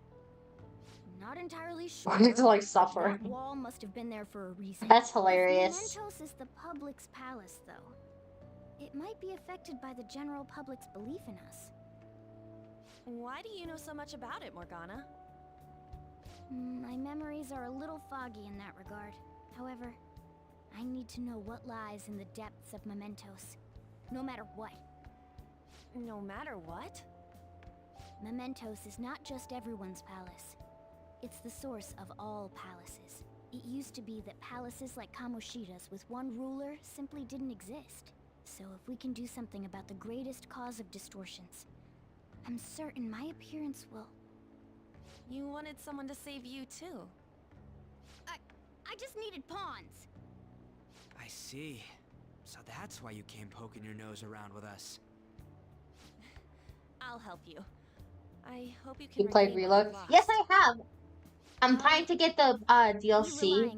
Not entirely sure. I need to like but suffer. That wall must have been there for a reason. That's hilarious. If Mementos is the public's palace, though, it might be affected by the general public's belief in us. Why do you know so much about it, Morgana? My memories are a little foggy in that regard. However, I need to know what lies in the depths of Mementos. No matter what. No matter what? Mementos is not just everyone's palace. It's the source of all palaces. It used to be that palaces like Kamoshida's with one ruler simply didn't exist. So if we can do something about the greatest cause of distortions, I'm certain my appearance will... You wanted someone to save you too. I just needed pawns. I see. So that's why you came poking your nose around with us. I'll help you. I hope you can. You played Reload? Yes, I have. I'm trying to get the DLC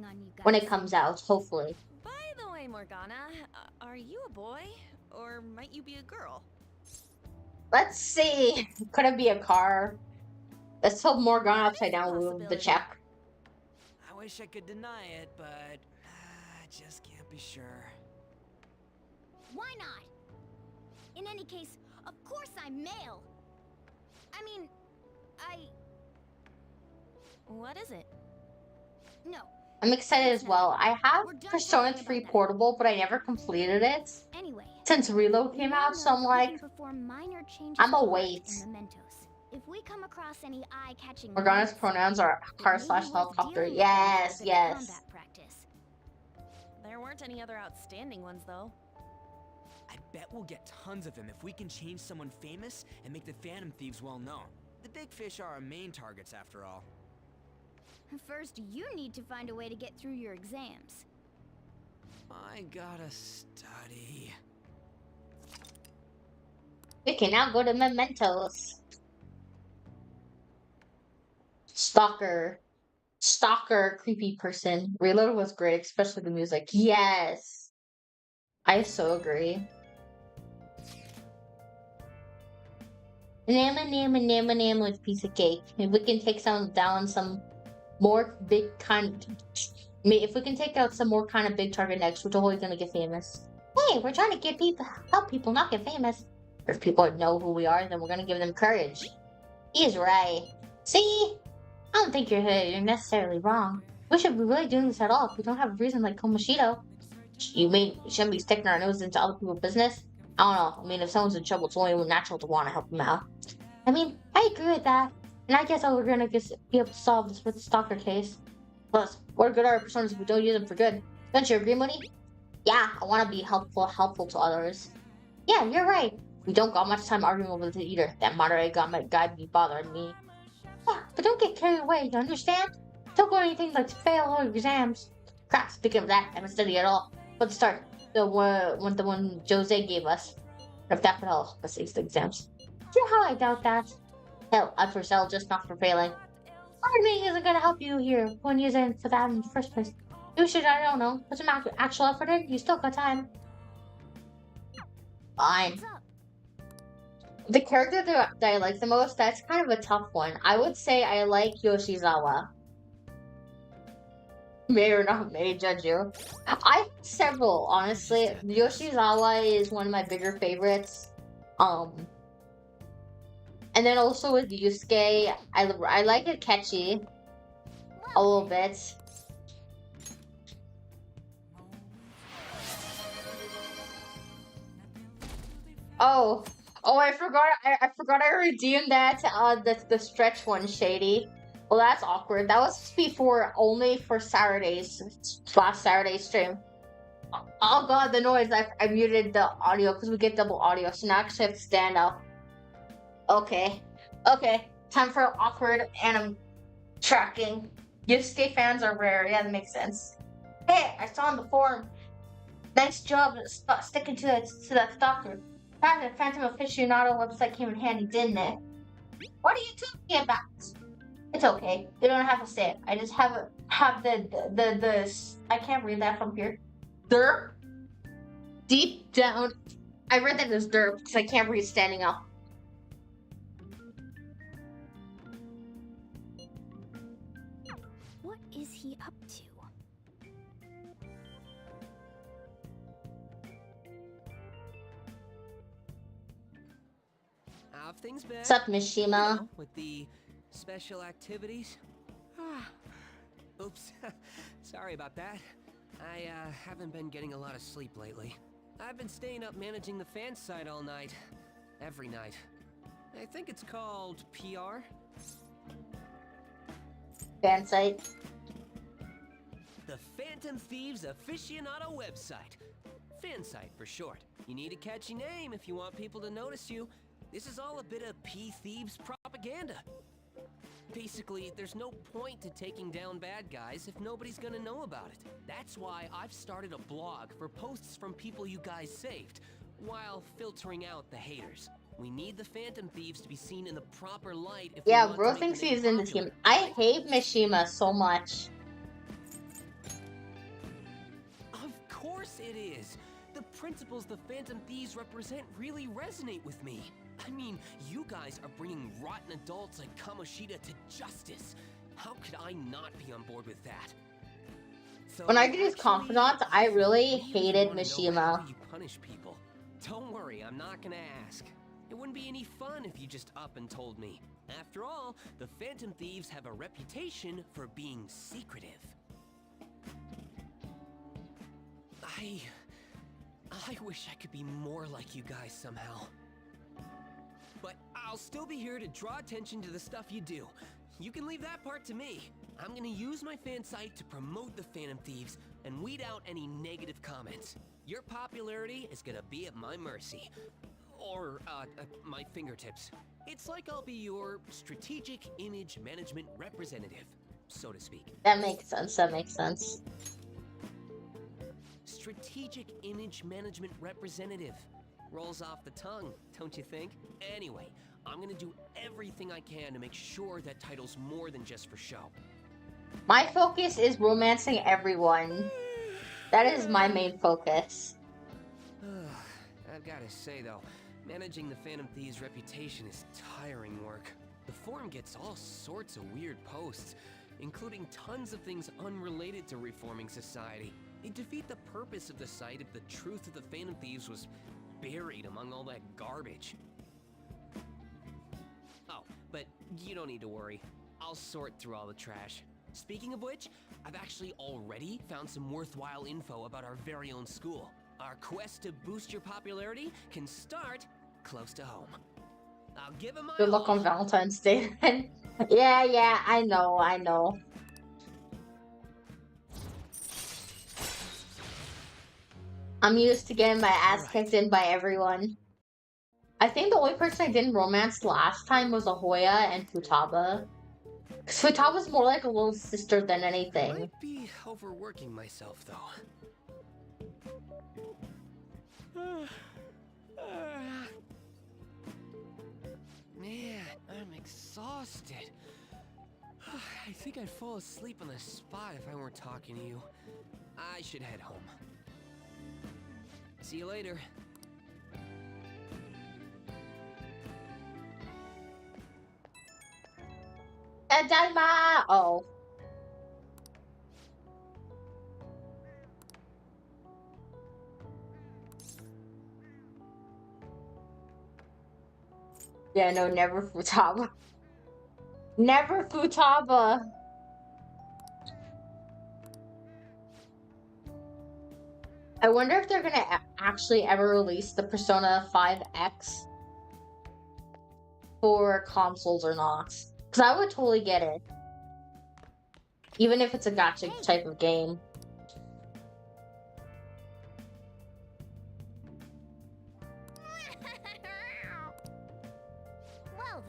when it comes out, hopefully. By the way, Morgana, are you a boy or might you be a girl? Let's see. Could it be a car? Let's hope Morgana upside down will the check. I wish I could deny it, but I just can't be sure. Why not? In any case, of course I'm male. I mean, What is it? No. I'm excited as well. I have Persona 3 Portable, but I never completed it. Anyway, since Reload came out, so I'm like, I'ma wait. If we come across any eye-catching Morgana's pronouns are car/helicopter. Yes. There weren't any other outstanding ones, though. I bet we'll get tons of them if we can change someone famous and make the Phantom Thieves well known. The big fish are our main targets, after all. First, you need to find a way to get through your exams. I gotta study. We can now go to Mementos. Stalker, creepy person. Reload was great, especially the music. Yes, I so agree. Name with piece of cake. If we can take some more big kind. If we can take out some more kind of big target next, we're totally gonna get famous. Hey, we're trying to get people, help people not get famous. If people know who we are, then we're gonna give them courage. He's right. See, I don't think you're necessarily wrong. We should be really doing this at all if we don't have a reason like Komoshido. Shouldn't be sticking our nose into other people's business. I don't know. I mean, if someone's in trouble, it's only natural to want to help them out. I mean, I agree with that. And I guess we're gonna be able to solve this with the stalker case. Plus, what good are our personas if we don't use them for good? Don't you agree, Mooney? Yeah, I want to be helpful to others. Yeah, you're right. We don't got much time arguing over this either. That Madarame guy be bothering me. Yeah, but don't get carried away, you understand? Don't go anything like to fail all your exams. Crap, speaking of that, I haven't studied at all. Let's start. The one Jose gave us. If that would help us ace the exams. Do you know how I doubt that? Hell, I for sale, just not for failing. Learning isn't gonna help you here when you're in for that in the first place. You should, I don't know, put some actual effort in. You still got time. Fine. The character that I like the most, that's kind of a tough one. I would say I like Yoshizawa. May or not may judge you. I have several, honestly. Yoshizawa is one of my bigger favorites. And then also with Yusuke, I like Akechi a little bit. Oh, I forgot. I forgot I redeemed that. The stretch one, Shady. Well, that's awkward. That was before only for Saturdays, last Saturday's stream. Oh god, the noise! I muted the audio because we get double audio, so now I actually have to stand up. Okay, time for awkward anime tracking. Yusuke fans are rare. Yeah, that makes sense. Hey, I saw on the forum. Nice job sticking to that stalker. The Phantom Aficionado website came in handy, didn't it? What are you talking about? It's okay. You don't have to say it. I just have the I can't read that from here. Derp. Deep down, I read that as derp because I can't read standing up. What is he up to? How've things been? What's up, Mishima? You know, with the special activities? Oops. Sorry about that. I haven't been getting a lot of sleep lately. I've been staying up managing the fan site all night. Every night. I think it's called PR. Fan site. The Phantom Thieves Aficionado website. Fan site for short. You need a catchy name if you want people to notice you. This is all a bit of P-Thieves propaganda. Basically, there's no point to taking down bad guys if nobody's gonna know about it. That's why I've started a blog for posts from people you guys saved, while filtering out the haters. We need the Phantom Thieves to be seen in the proper light if yeah, we want bro to thinks make he's in the team. I hate Mishima so much. Of course it is! The principles the Phantom Thieves represent really resonate with me. I mean, you guys are bringing rotten adults like Kamoshida to justice. How could I not be on board with that? So when I did his confidant, I really hated Mishima. How you punish people? Don't worry, I'm not gonna ask. It wouldn't be any fun if you just up and told me. After all, the Phantom Thieves have a reputation for being secretive. I wish I could be more like you guys somehow. But I'll still be here to draw attention to the stuff you do. You can leave that part to me. I'm gonna use my fan site to promote the Phantom Thieves and weed out any negative comments. Your popularity is gonna be at my mercy. Or, my fingertips. It's like I'll be your strategic image management representative, so to speak. That makes sense. Strategic image management representative. Rolls off the tongue, don't you think? Anyway, I'm gonna do everything I can to make sure that title's more than just for show. My focus is romancing everyone. That is my main focus. I've gotta say though, Managing the Phantom Thieves' reputation is tiring work. The forum gets all sorts of weird posts, including tons of things unrelated to reforming society. They defeat the purpose of the site if the truth of the Phantom Thieves was buried among all that garbage. Oh, but you don't need to worry. I'll sort through all the trash. Speaking of which, I've actually already found some worthwhile info about our very own school. Our quest to boost your popularity can start close to home. I'll give him my Good luck all. on Valentine's Day then. Yeah, I know. I'm used to getting my ass kicked in by everyone. I think the only person I didn't romance last time was Ahoya and Futaba. Because Futaba's more like a little sister than anything. Might be overworking myself, though. Man, I'm exhausted. I think I'd fall asleep on the spot if I weren't talking to you. I should head home. See you later. Tadaima! Oh. Yeah, no, never Futaba. Never Futaba! I wonder if they're gonna actually ever release the Persona 5X for consoles or not. Because I would totally get it. Even if it's a gacha type of game.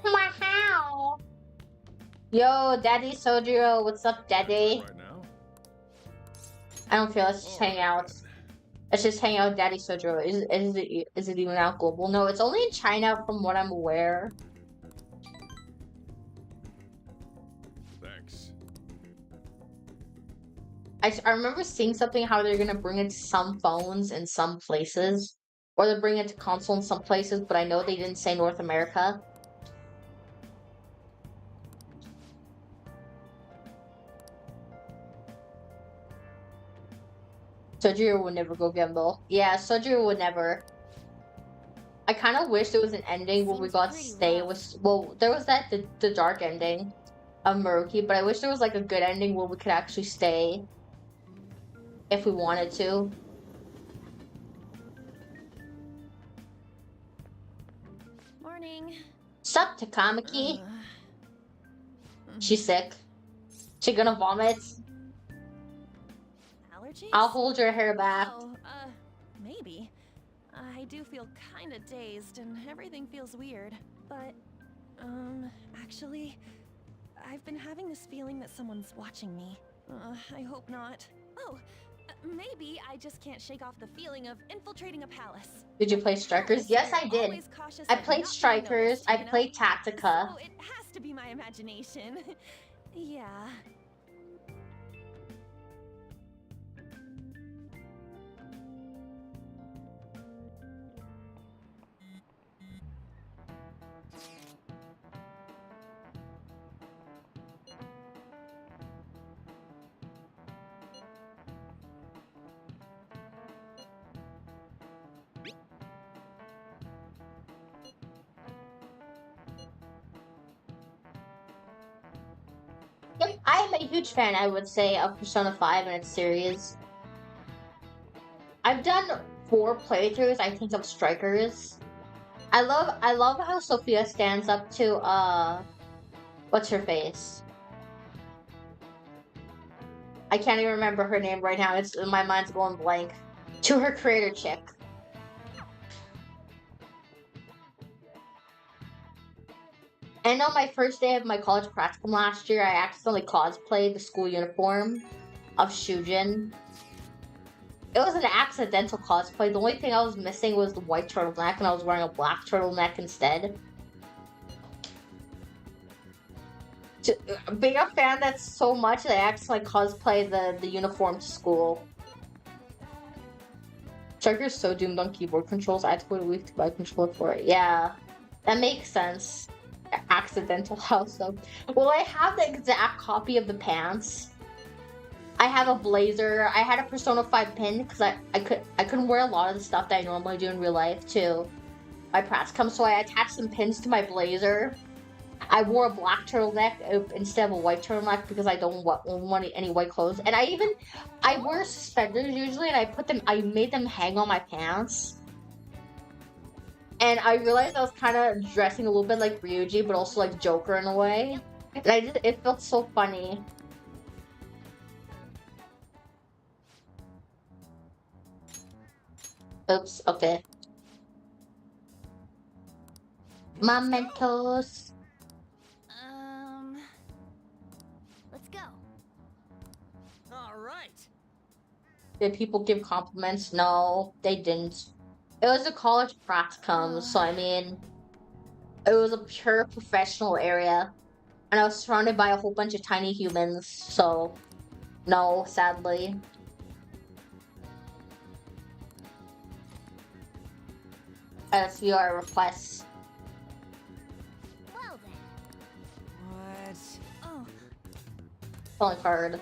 Wow. Yo, Daddy Sojiro, what's up, Daddy? Right now? I don't feel let's just hang out. Let's just hang out with Daddy Sojiro. Is it even out global? No, it's only in China from what I'm aware. Thanks. I remember seeing something how they're gonna bring it to some phones in some places. Or they're bringing it to console in some places, but I know they didn't say North America. Sojiro would never go Gembo. Yeah, Sojiro would never. I kind of wish there was an ending where we got to stay with. Well, there was that the dark ending of Maruki, but I wish there was like a good ending where we could actually stay if we wanted to. Morning. Sup, Takamaki? She's sick. She gonna vomit. Allergies? I'll hold your hair back. Oh, maybe. I do feel kinda dazed and everything feels weird. But, actually, I've been having this feeling that someone's watching me. I hope not. Oh, maybe I just can't shake off the feeling of infiltrating a palace. Did you play Strikers? Yes, I did. I played Strikers. I played Tactica. So it has to be my imagination. Yeah. Yep, I am a huge fan, I would say, of Persona 5 and its series. I've done 4 playthroughs, I think, of Strikers. I love how Sophia stands up to, what's her face? I can't even remember her name right now, my mind's going blank. To her creator chick. And on my first day of my college practicum last year, I accidentally cosplayed the school uniform of Shujin. It was an accidental cosplay. The only thing I was missing was the white turtleneck, and I was wearing a black turtleneck instead. Being a fan that's so much that I accidentally cosplay the uniform to school. Striker's so doomed on keyboard controls. I had to go to week to buy a controller for it. Yeah, that makes sense. Accidental house though. Well, I have the exact copy of the pants. I have a blazer. I had a Persona 5 pin because I couldn't wear a lot of the stuff that I normally do in real life to my practicum, so I attached some pins to my blazer. I wore a black turtleneck instead of a white turtleneck because I don't want any white clothes. And I wear suspenders usually, and I made them hang on my pants. And I realized I was kind of dressing a little bit like Ryuji, but also like Joker in a way. And it felt so funny. Oops, okay. Mementos. Let's go. All right. Did people give compliments? No, they didn't. It was a college practicum, so I mean, it was a pure professional area. And I was surrounded by a whole bunch of tiny humans, so no, sadly. As view our requests. Well then. What? Oh, Calling card.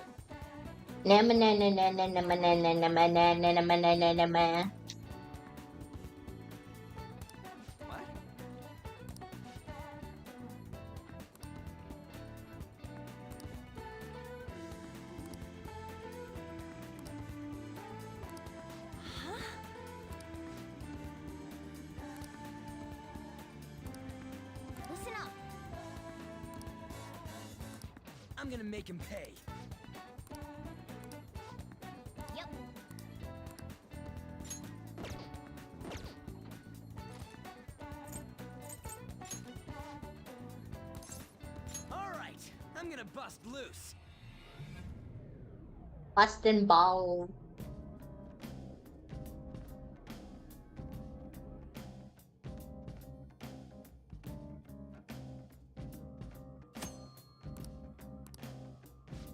What? listen up. I'm gonna make him pay. Yep. All right, I'm gonna bust loose. Bustin' ball.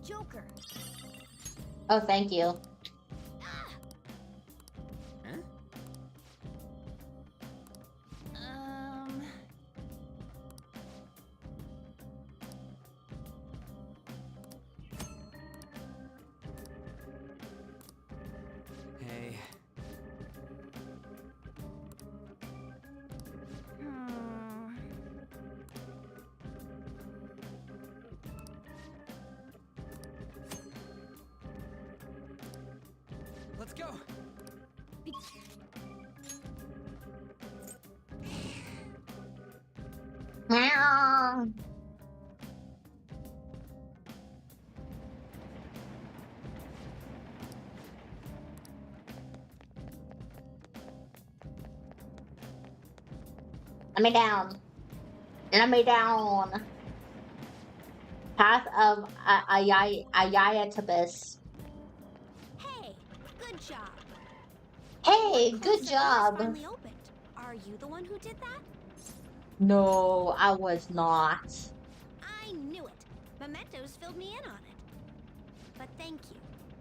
Joker. Oh, thank you. Huh? Hey. Let's go. Meow. Let me down. Let me down. Path of Ayatabis. Hey, good job. Hey, Close good the doors job. finally opened. Are you the one who did that? No, I was not. I knew it. Mementos filled me in on it. But thank you.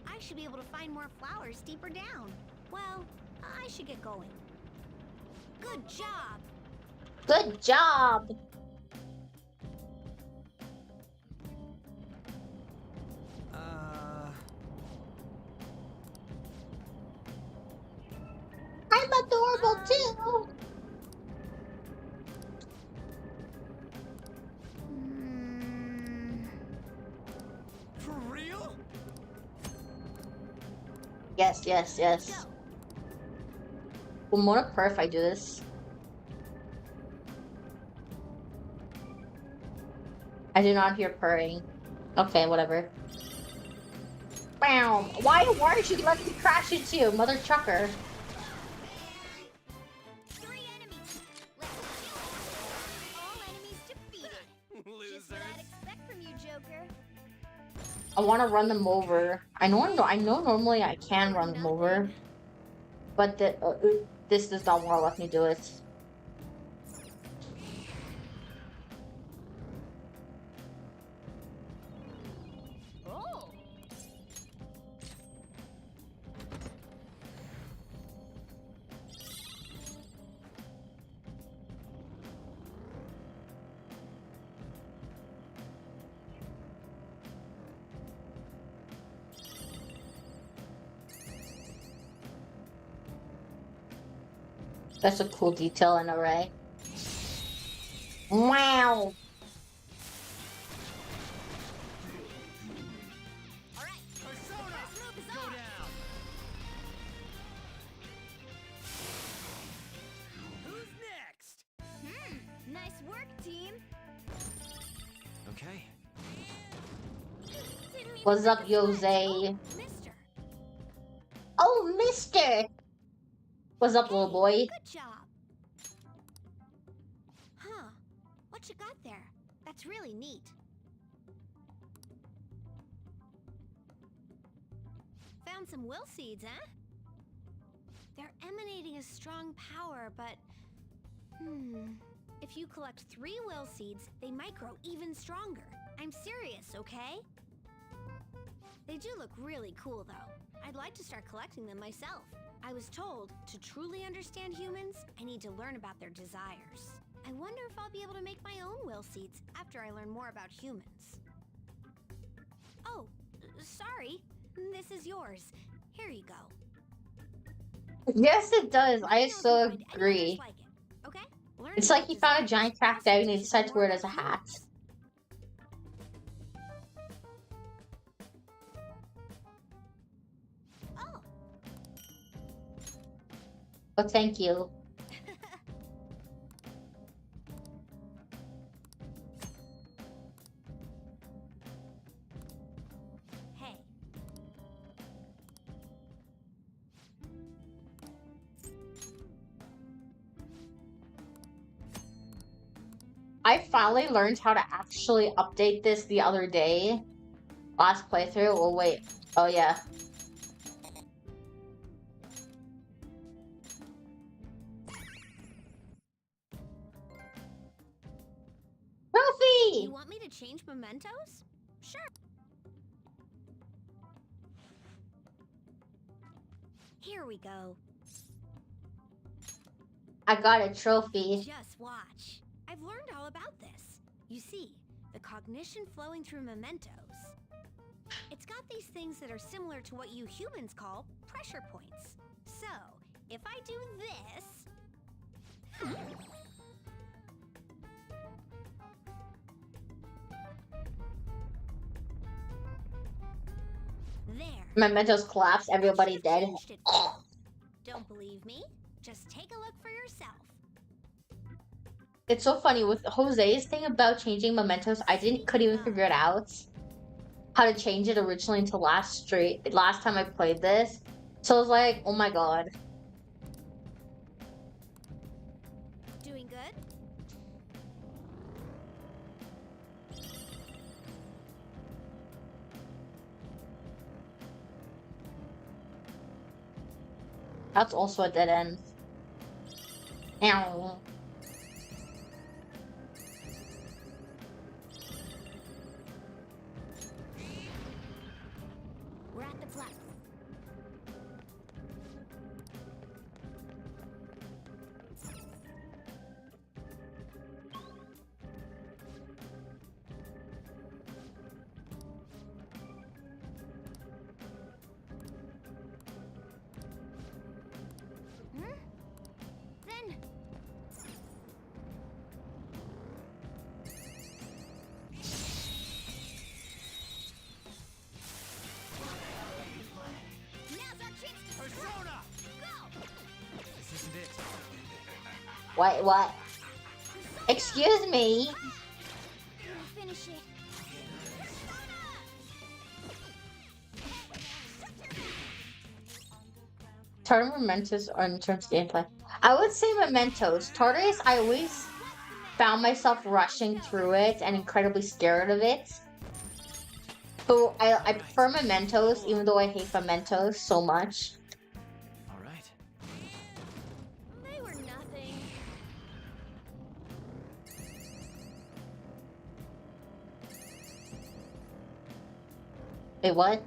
I should be able to find more flowers deeper down. Well, I should get going. Good job. Good job. I'm adorable too. For real? Yes, yes, yes. Well, more per if I do this. I do not hear purring. Okay, whatever. Bam! Why aren't you letting me crash into you, mother trucker? 3 enemies. Let's do it. All enemies defeated. Just what I'd expect from you, Joker. I want to run them over. I know normally I can run them over, but this does not want to let me do it. Oh. That's a cool detail in array. Wow. Who's next? Nice work, team. Okay. Didn't mean What's to up, break a sweat. Jose? Mister. Oh, mister! What's up, little boy? Good job. Huh. What you got there? That's really neat. Found some will seeds, huh? They're emanating a strong power, but... If you collect 3 will seeds, they might grow even stronger. I'm serious, okay? They do look really cool, though. I'd like to start collecting them myself. I was told, to truly understand humans, I need to learn about their desires. I wonder if I'll be able to make my own will seeds after I learn more about humans. Oh, sorry. This is yours. Here you go. Yes, it does. I Let me know if so you find any others agree. like it, okay? Learning It's like about he found a desires giant cracked also egg and he teaches decided you to wear it more as a about hat. humans. Oh, But thank you. hey. I finally learned how to actually update this the other day. Last playthrough. Oh, wait. Oh, yeah. Trophy! You want me to change mementos? Sure. Here we go. I got a trophy. Just watch. I've learned all about this. You see, the cognition flowing through mementos. It's got these things that are similar to what you humans call pressure points. So, if I do this... There. Mementos collapsed. Everybody Should've dead. changed it. Don't believe me? Just take a look for yourself. It's so funny with Jose's thing about changing mementos. I couldn't even figure it out how to change it originally until last time I played this. So I was like, oh my god. Doing good? That's also a dead end. Ow. We're at the platform. Then... Now's our chance to Persona! go! This isn't it. What? Excuse me? Finish it. Tartar Mementos or in terms of gameplay. I would say Mementos. Tartarus, I always found myself rushing through it and incredibly scared of it. But I prefer Mementos, even though I hate Mementos so much. All right. They were nothing. Wait, what?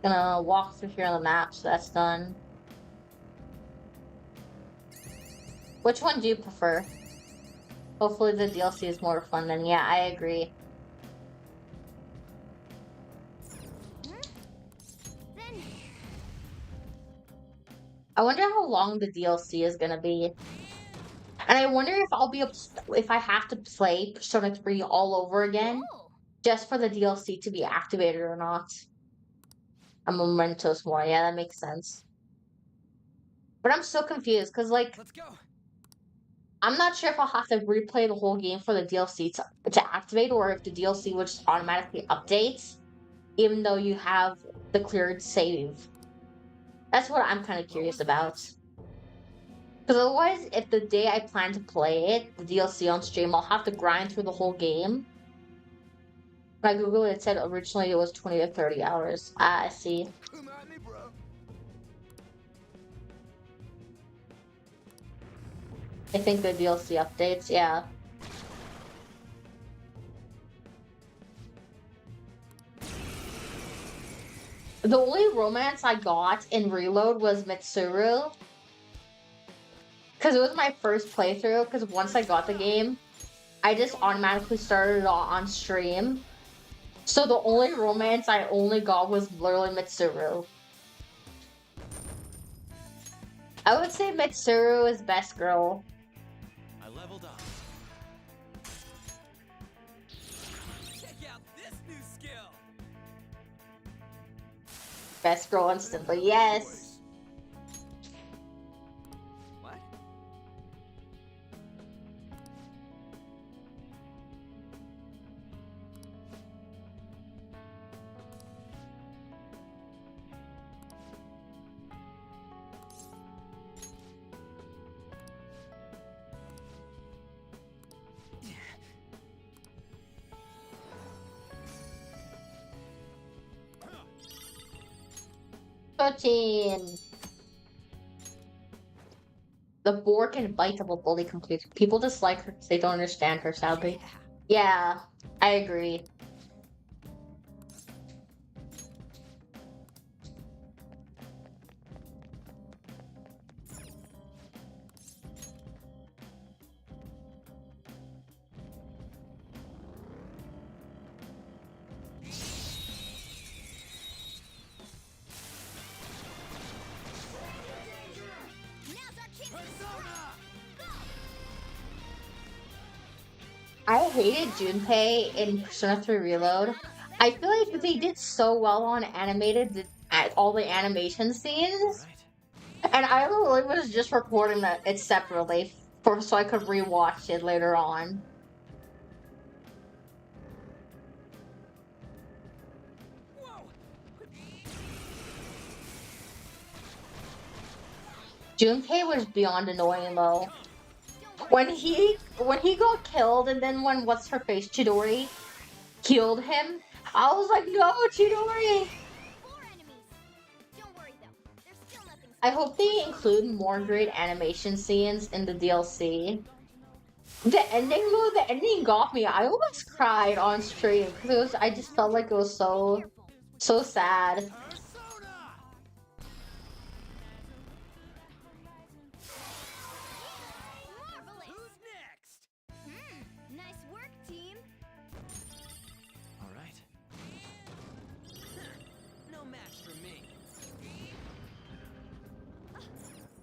Gonna walk through here on the map, so that's done. Which one do you prefer? Hopefully the DLC is more fun than, yeah, I agree. I wonder how long the DLC is gonna be. And I wonder if I'll be able to, if I have to play Persona 3 all over again just for the DLC to be activated or not. A Mementos more, yeah, that makes sense. But I'm so confused because, like, Let's go. I'm not sure if I'll have to replay the whole game for the DLC to activate, or if the DLC will just automatically update, even though you have the cleared save. That's what I'm kind of curious about. Because otherwise, if the day I plan to play it, the DLC on stream, I'll have to grind through the whole game. When I Googled it, it said originally it was 20 to 30 hours. Ah, I see. Come at me, bro. I think the DLC updates, yeah. The only romance I got in Reload was Mitsuru. Because it was my first playthrough, because once I got the game, I just automatically started it on stream. So the only romance I only got was literally Mitsuru. I would say Mitsuru is best girl. I leveled up. Check out this new skill. Best girl instantly, yes. What? Protein. The Bork and Biteable bully complete. People dislike her because they don't understand her, sadly. Yeah, I agree. I hated Junpei in Persona 3 Reload. I feel like they did so well on animated at all the animation scenes, and I literally was just recording it separately so I could rewatch it later on. Junpei was beyond annoying though. When he got killed, and then when what's her face Chidori killed him, I was like, no, Chidori. I hope they include more great animation scenes in the DLC. The ending got me. I almost cried on stream because I just felt like it was so sad. Nice work, team. All right. No match for me.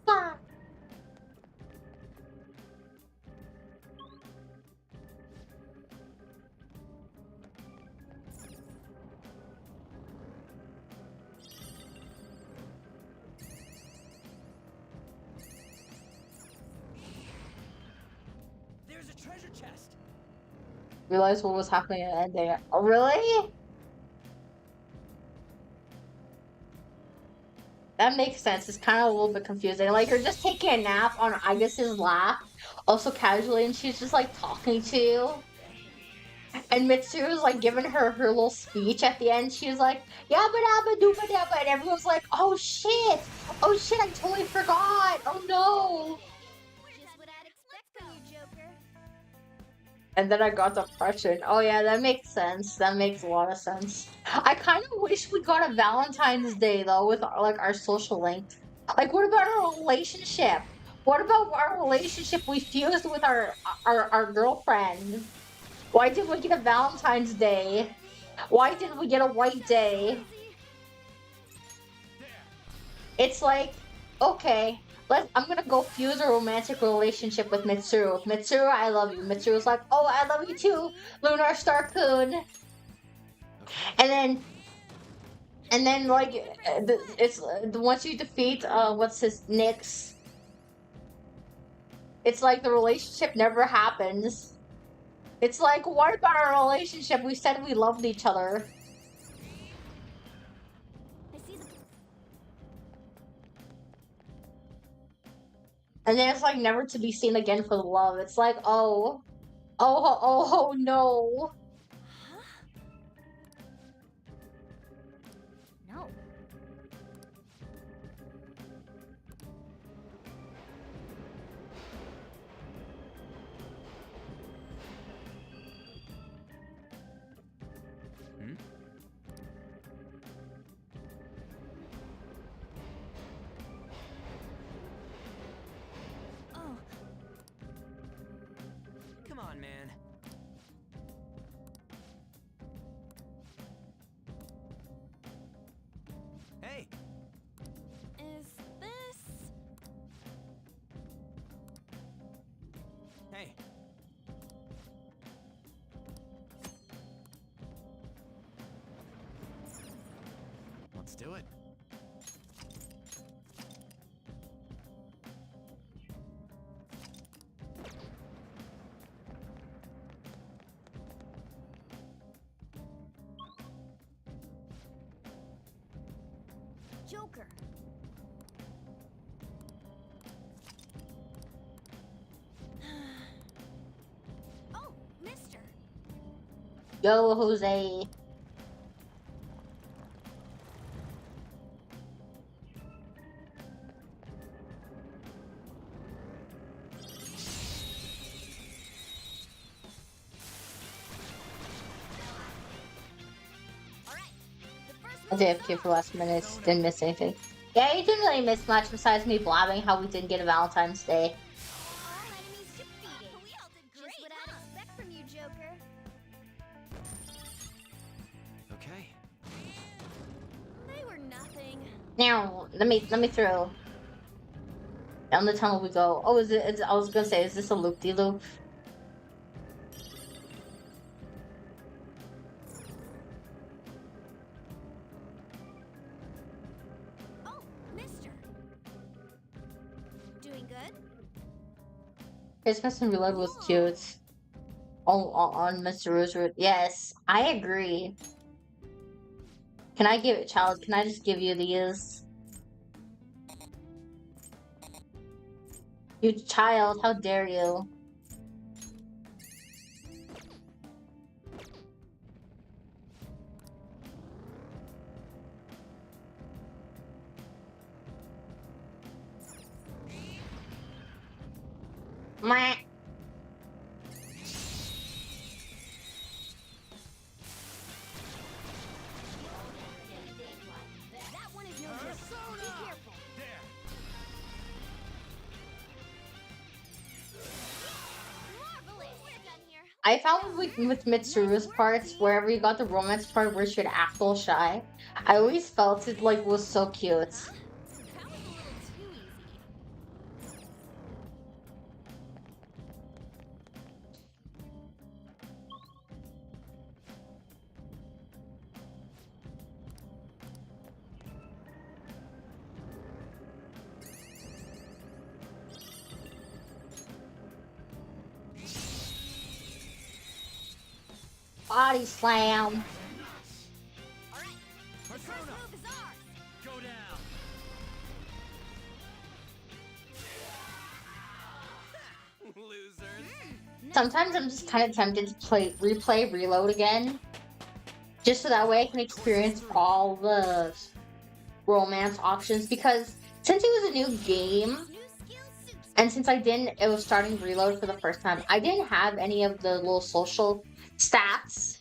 Ah. There's a treasure chest. Realized what was happening at the end there. Oh, really? That makes sense. It's kind of a little bit confusing. Like, you're just taking a nap on Agus's lap, also casually, and she's just like talking to you. And Mitsuru's like giving her little speech at the end. She's like, yabba dabba dooba dabba, and everyone's like, oh shit, I totally forgot. Oh no. Just what I'd expect from you, Joker. And then I got depression. Oh yeah, that makes sense. That makes a lot of sense. I kind of wish we got a Valentine's Day though with like our social link. Like, what about our relationship? What about our relationship we fused with our girlfriend? Why did we get a Valentine's Day? Why didn't we get a white day? It's like, okay, I'm gonna go fuse a romantic relationship with Mitsuru. Mitsuru, I love you. Mitsuru's like, oh, I love you too, Lunar Star-kun. And then like it's once you defeat what's his Nyx, it's like the relationship never happens. It's like, what about our relationship? We said we loved each other. And then it's like never to be seen again for the love. It's like, oh no. No. Oh. Come on, man. Hey. Is this... Hey. Let's do it. Joker. Oh, mister. Yo, Jose. I did AFK for the last minutes, didn't miss anything. Yeah, you didn't really miss much besides me blabbing how we didn't get a Valentine's Day. All enemies defeated. We all did great. Just what I'd expect from you, Joker. Okay. They were nothing. Now, let me through. Down the tunnel we go. Oh, I was gonna say, is this a loop-de-loop? Oh, mister. Doing good? Christmas and Reload was cute. On Mr. Rosewood. Yes, I agree. Can I give it, child? Can I just give you these? You child, how dare you? Meh. That one is no joke. Be careful. Marvelous. We're done here. I found with Mitsuru's parts, wherever you got the romance part where she'd act all shy, I always felt it like was so cute. That was a little too easy. Body slam. All right. The first move is ours. Go down. Losers. Sometimes I'm just kind of tempted to replay Reload again, just so that way I can experience all the romance options. Because since it was a new game, and since it was starting Reload for the first time, I didn't have any of the little social stats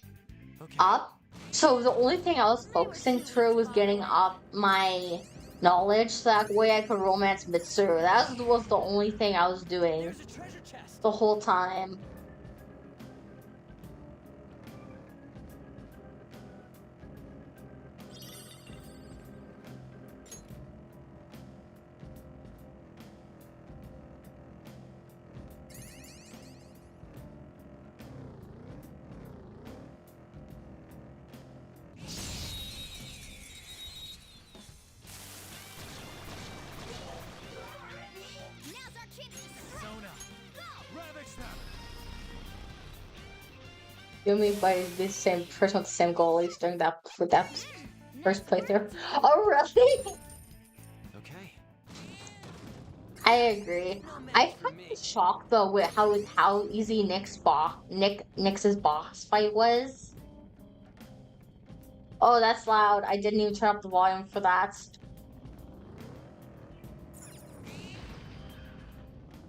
up. So the only thing I was focusing through was getting up my knowledge, so that way I could romance Mitsuru. That was the only thing I was doing the whole time. You and me by the same person with the same goalies during that for that first playthrough. Oh really? Okay. I agree. I kind of shocked though with how easy Nick's boss fight was. Oh, that's loud. I didn't even turn up the volume for that.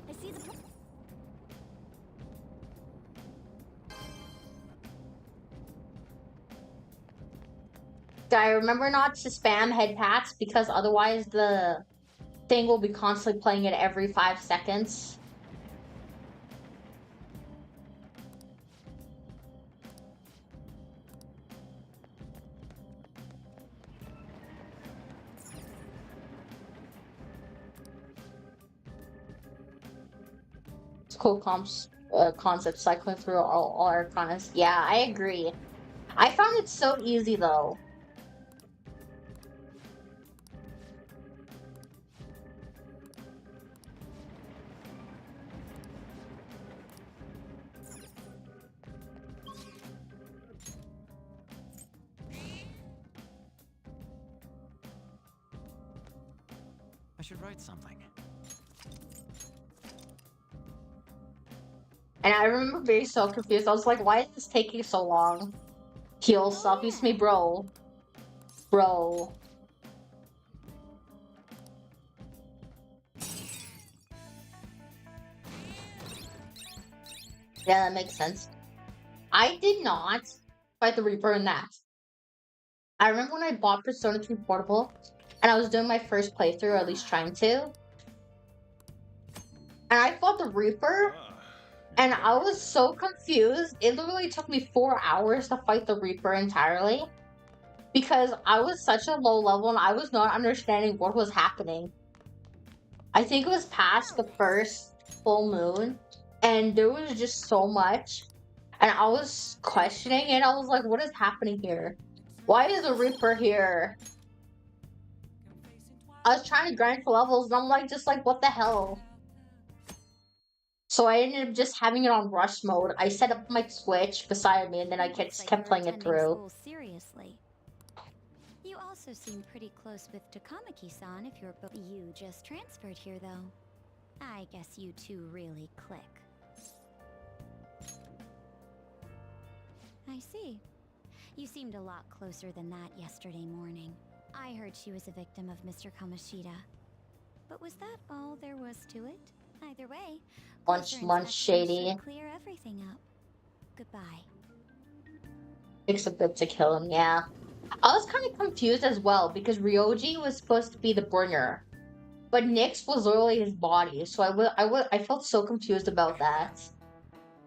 I see the. I remember not to spam head pats because otherwise the thing will be constantly playing it every 5 seconds. It's cool concept cycling through all arcanas. Yeah, I agree. I found it so easy though. I should write something. And I remember being so confused. I was like, why is this taking so long? Heal stuff. Use me, bro. Bro. Yeah, that makes sense. I did not fight the Reaper in that. I remember when I bought Persona 3 Portable, and I was doing my first playthrough, or at least trying to, and I fought the Reaper, and I was so confused. It literally took me 4 hours to fight the Reaper entirely, because I was such a low level, and I was not understanding what was happening. I think it was past the first full moon, and there was just so much, and I was questioning it. I was like, what is happening here? Why is the Reaper here? I was trying to grind for levels, and I'm like, just like, what the hell? So I ended up just having it on rush mode. I set up my Switch beside me, and then I just kept playing it through. School seriously. You also seem pretty close with Takamaki-san if you're both. You just transferred here, though. I guess you two really click. I see. You seemed a lot closer than that yesterday morning. I heard she was a victim of Mr. Kamoshida. But was that all there was to it? Either way, closer Lunch inspection shady. should clear everything up. Goodbye. Takes a bit to kill him, yeah. I was kind of confused as well because Ryoji was supposed to be the bringer, but Nyx was literally his body. So I felt so confused about that.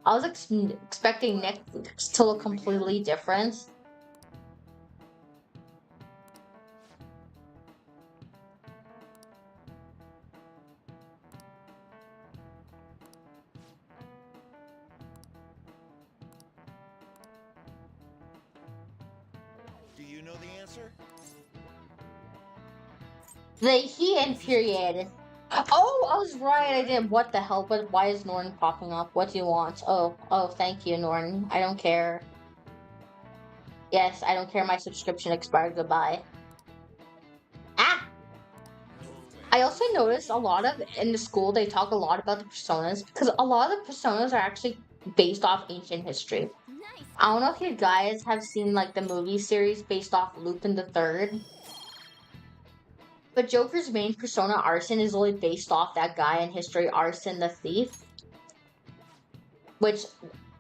I was expecting Nyx to look completely different. Do you know the answer? He infuriated. Oh, I was right. I did. What the hell? But why is Norton popping up? What do you want? Oh, thank you, Norton. I don't care. Yes, I don't care. My subscription expired. Goodbye. Ah! I also noticed a lot of in the school they talk a lot about the personas because a lot of the personas are actually based off ancient history. I don't know if you guys have seen like the movie series based off Lupin the Third. But Joker's main persona, Arson, is only based off that guy in history, Arson the Thief. Which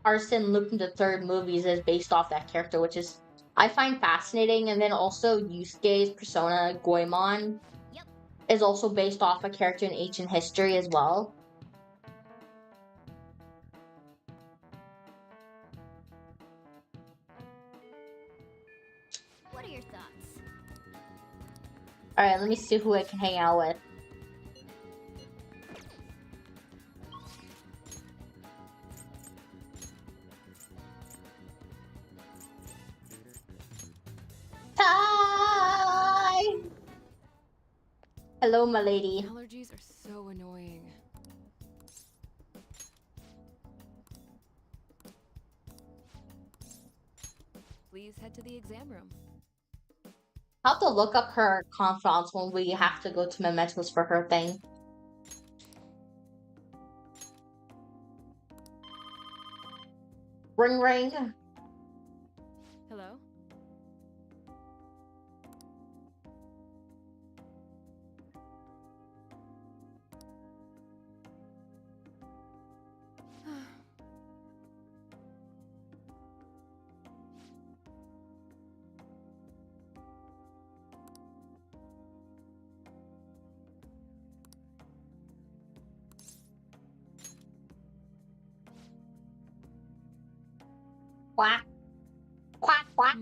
Arson Lupin the Third movies is based off that character, which is I find fascinating. And then also Yusuke's persona, Goemon, is also based off a character in ancient history as well. What are your thoughts? Alright, let me see who I can hang out with. Hi! Hello, my lady. Allergies are so annoying. please head to the exam room. I'll have to look up her confidants when we have to go to Mementos for her thing. Ring ring. Hello? Quack. Quack quack.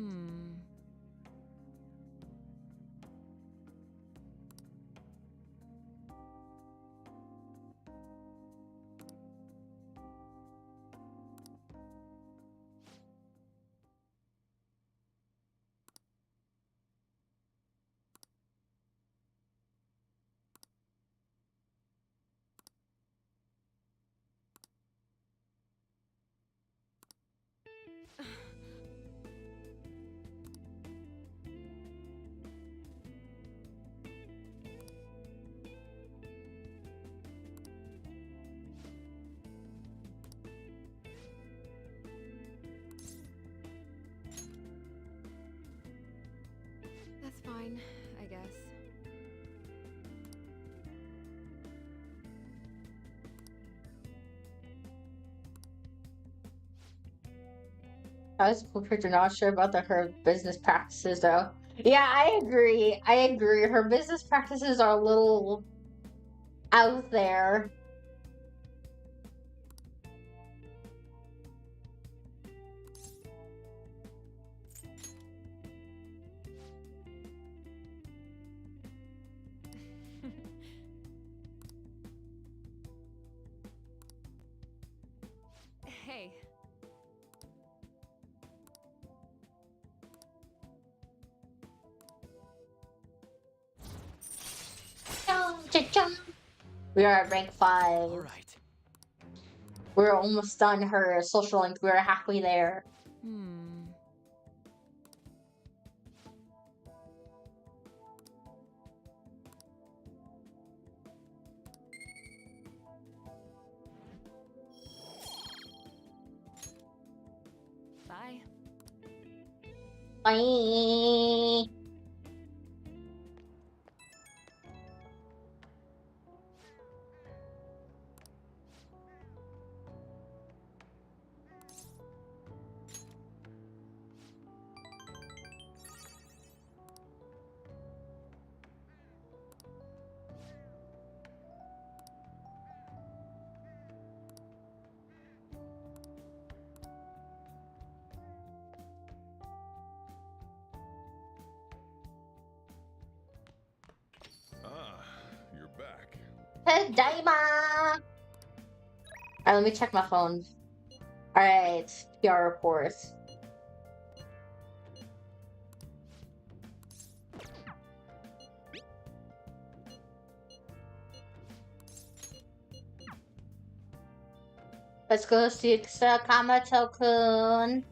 That's fine, I guess. I was prepared, not sure about her business practices though. Yeah, I agree. I agree. Her business practices are a little out there. Hey. We are at rank 5. All right. We're almost done her social link. We're halfway there. Bye. Bye. You're back. Hey, Daima! Alright, let me check my phone. Alright, PR report. Let's go see Sakamoto-kun.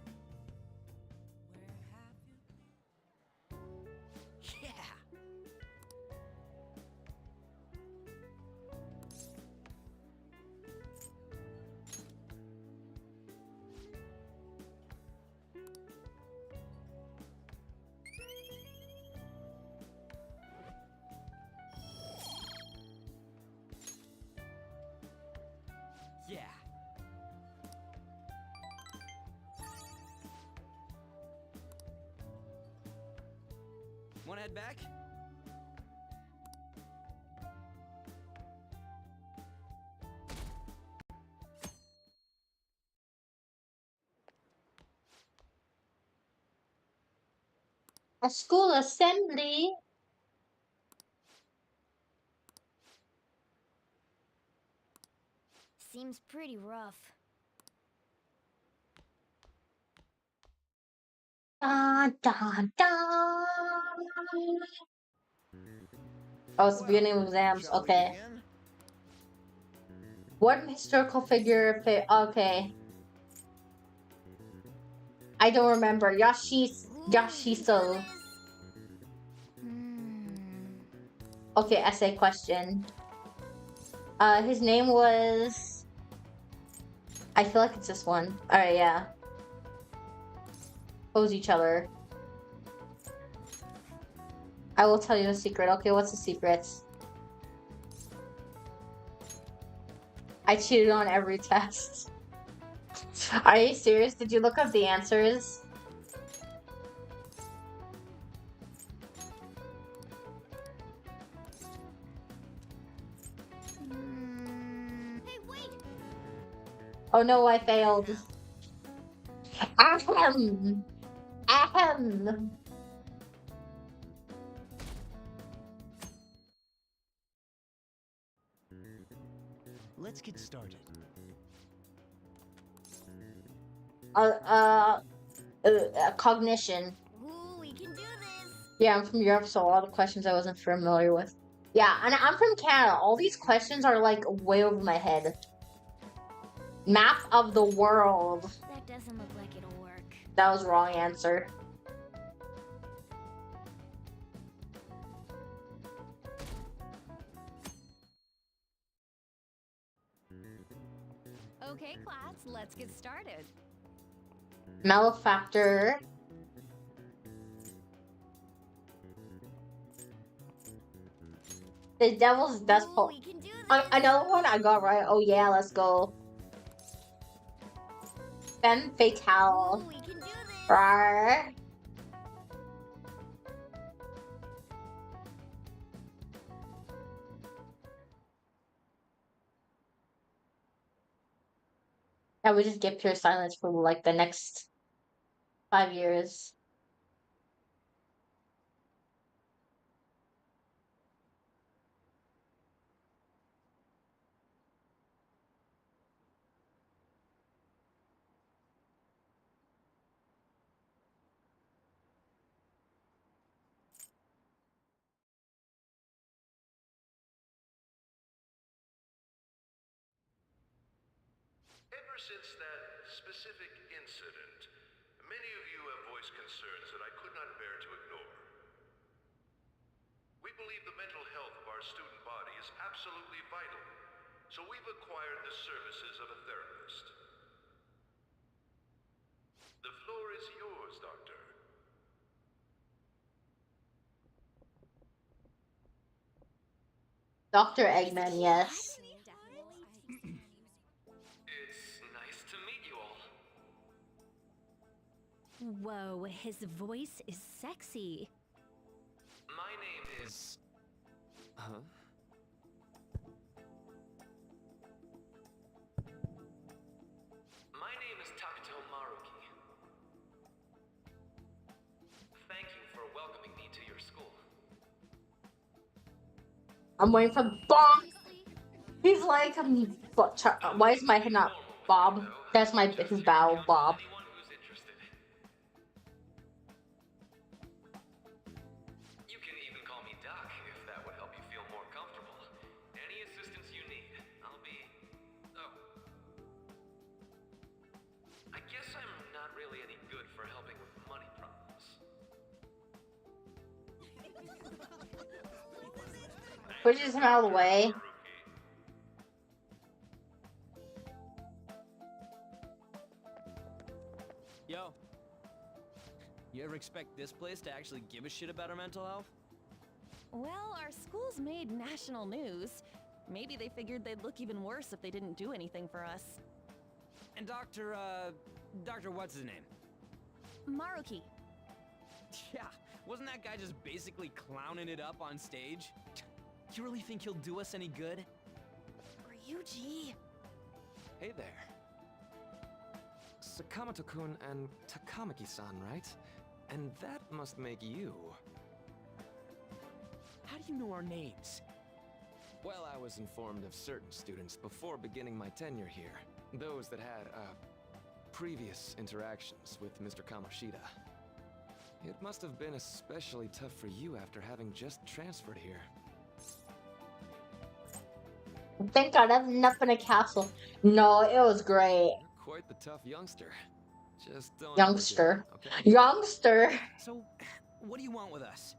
Yeah. Wanna head back? A school assembly? Seems pretty rough. Dun, dun, dun. Oh, it's the beginning of exams. Okay. What historical figure fit? Okay. I don't remember. Yashiso. Okay, essay question. His name was... I feel like it's this one. Alright, yeah. Pose each other. I will tell you a secret. Okay, what's the secret? I cheated on every test. Are you serious? Did you look up the answers? Hey, wait! Oh no, I failed. Ahem! Ahem! Let's get started. Cognition. Ooh, we can do this! Yeah, I'm from Europe, so a lot of questions I wasn't familiar with. Yeah, and I'm from Canada. All these questions are like way over my head. Map of the world. That doesn't look like it'll work. That was wrong answer. Okay, class, let's get started. Malefactor. The Devil's Death Pole. Another one I got right. Oh yeah, let's go. Femme Fatale. Rawr. Yeah, we just get pure silence for like the next 5 years. Ever since that specific incident, many of you have voiced concerns that I could not bear to ignore. We believe the mental health of our student body is absolutely vital, so we've acquired the services of a therapist. The floor is yours, Doctor. Dr. Eggman, yes. It's nice to meet you all. Whoa, his voice is sexy. My name is... Huh? My name is Takuto Maruki. Thank you for welcoming me to your school. I'm waiting for Bob. He's like, why is my head not Bob? That's his bow, Bob. You can even call me Doc if that would help you feel more comfortable. Any assistance you need, I'll be... Oh. I guess I'm not really any good for helping with money problems. Pushes him out of the way. Yo. You ever expect this place to actually give a shit about our mental health? Well, our school's made national news. Maybe they figured they'd look even worse if they didn't do anything for us. And Dr. what's his name? Maruki. Yeah, wasn't that guy just basically clowning it up on stage? You really think he'll do us any good? Ryuji. Hey there. Sakamoto-kun and Takamaki-san, right? And that must make you. How do you know our names? Well, I was informed of certain students before beginning my tenure here. Those that had, previous interactions with Mr. Kamoshida. It must have been especially tough for you after having just transferred here. Thank God, I've enough in a castle. No, it was great. Quite the tough youngster. Just don't Youngster. overdo it, okay? Youngster. So, what do you want with us?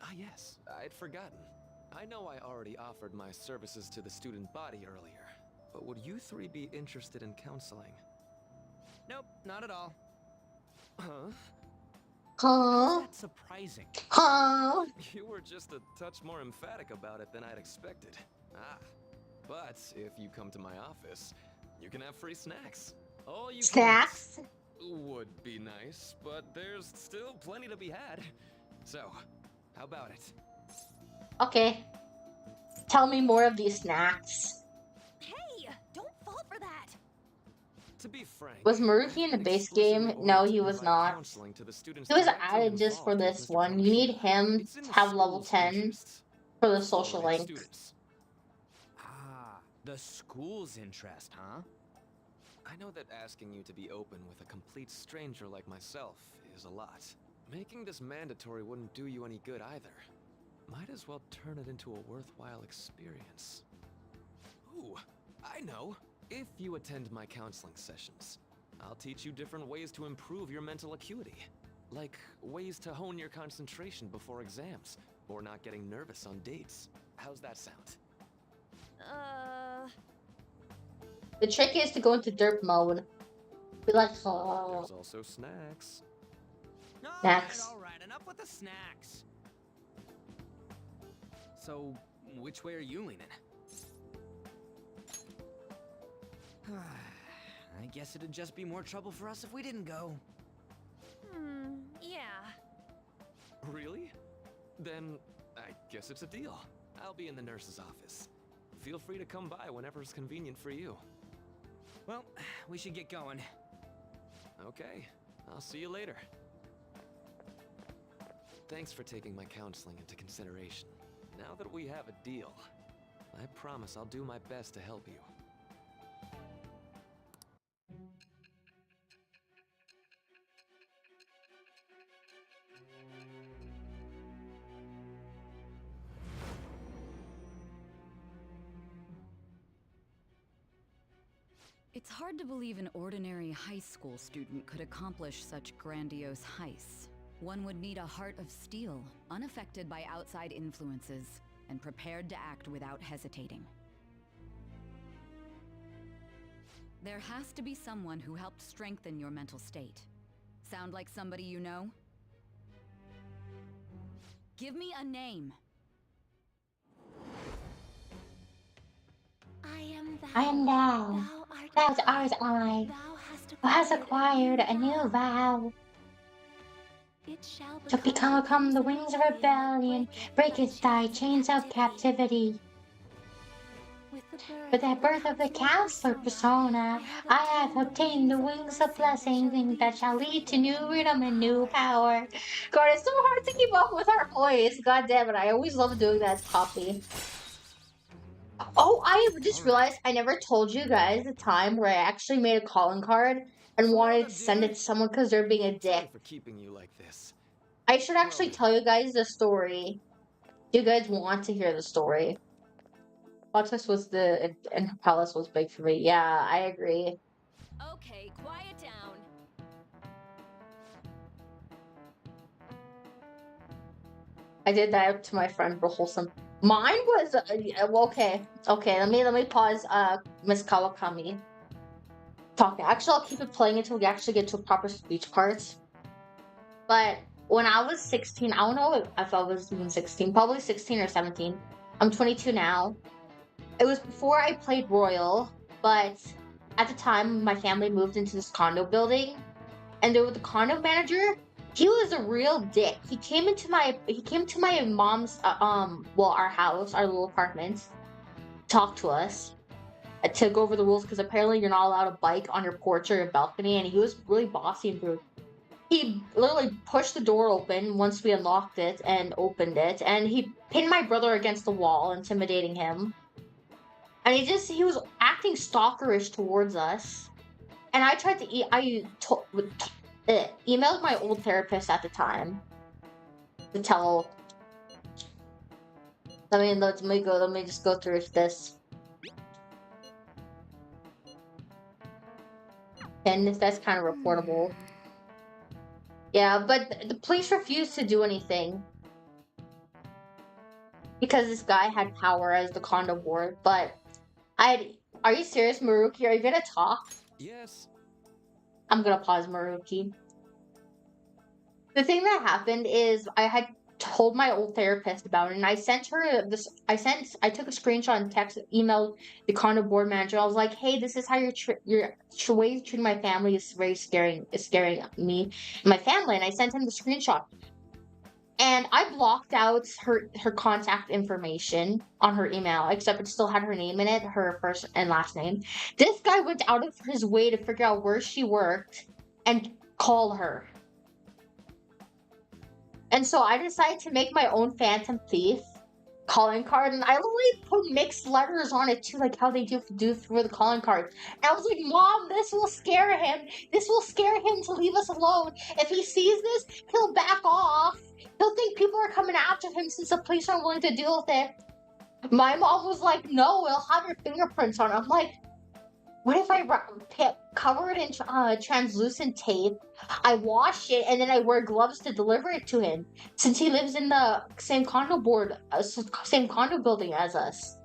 Ah, yes, I'd forgotten. I know I already offered my services to the student body earlier, but would you three be interested in counseling? Nope, not at all. Huh? Huh? That's surprising. Huh? You were just a touch more emphatic about it than I'd expected. Ah, but if you come to my office, you can have free snacks. All you Snacks? would be nice, but there's still plenty to be had. So, how about it? Okay. Tell me more of these snacks. Hey, don't fall for that. To be frank, Was Maruki I've in the been base explicitly game? No, ordered he to was provide not. counseling to the students He was directly added just for involved with this Mr. one. You need Kamoshida. him It's in to the have level school's 10 interests. for the For social its link. students. Ah, the school's interest, huh? I know that asking you to be open with a complete stranger like myself is a lot. Making this mandatory wouldn't do you any good either. Might as well turn it into a worthwhile experience. Ooh, I know. If you attend my counseling sessions, I'll teach you different ways to improve your mental acuity. Like ways to hone your concentration before exams, or not getting nervous on dates. How's that sound? The trick is to go into derp mode. Be like, oh. There's also snacks. Snacks. All right, enough with the snacks. So, which way are you leaning? I guess it'd just be more trouble for us if we didn't go. Yeah. Really? Then I guess it's a deal. I'll be in the nurse's office. Feel free to come by whenever it's convenient for you. Well, we should get going. Okay, I'll see you later. Thanks for taking my counseling into consideration. Now that we have a deal, I promise I'll do my best to help you. It's hard to believe an ordinary high school student could accomplish such grandiose heists. One would need a heart of steel, unaffected by outside influences, and prepared to act without hesitating. There has to be someone who helped strengthen your mental state. Sound like somebody you know? Give me a name. I am thou. Thou art I. Who has acquired a new vow. To become the wings of rebellion, breaketh thy chains of captivity. With the birth of the counselor persona, I have obtained the wings of blessing that shall lead to new rhythm and new power. God, it's so hard to keep up with her voice. God damn it, I always love doing that copy. Oh, I just realized I never told you guys the time where I actually made a calling card and wanted to send it to someone because they're being a dick. Sorry for keeping you like this. I should actually tell you guys the story. Do you guys want to hear the story? Plot was and Palace was big for me. Yeah, I agree. Okay, quiet down. I did that to my friend for wholesome. Mine was okay. Okay, let me pause. Miss Kawakami talking. Actually, I'll keep it playing until we actually get to proper speech parts. But when I was 16, I don't know if I was even 16, probably 16 or 17. I'm 22 now. It was before I played Royal, but at the time, my family moved into this condo building, and there was the condo manager. He was a real dick. He came to my mom's our house, our little apartment, talk to us, to go over the rules because apparently you're not allowed to bike on your porch or your balcony, and he was really bossy and rude. He literally pushed the door open once we unlocked it and opened it, and he pinned my brother against the wall, intimidating him. And he was acting stalkerish towards us. And I tried to emailed my old therapist at the time to tell. Let me just go through this. happen. That's kind of reportable. Yeah, but the police refused to do anything because this guy had power as the condo board. But are you serious, Maruki? Are you gonna talk? Yes. I'm gonna pause, Maruki. The thing that happened is I had told my old therapist about it, and I sent her this. I took a screenshot and text, emailed the condo board manager. I was like, "Hey, this is how your way you treat my family is very scaring. Is scaring me and my family." And I sent him the screenshot, and I blocked out her contact information on her email, except it still had her name in it, her first and last name. This guy went out of his way to figure out where she worked and call her. And so I decided to make my own Phantom Thief calling card, and I literally put mixed letters on it too, like how they do for the calling cards. And I was like, "Mom, this will scare him. This will scare him to leave us alone. If he sees this, he'll back off. He'll think people are coming after him since the police aren't willing to deal with it." My mom was like, "No, it'll have your fingerprints on it." I'm like, what if I cover it in translucent tape, I wash it, and then I wear gloves to deliver it to him, since he lives in the same condo building as us?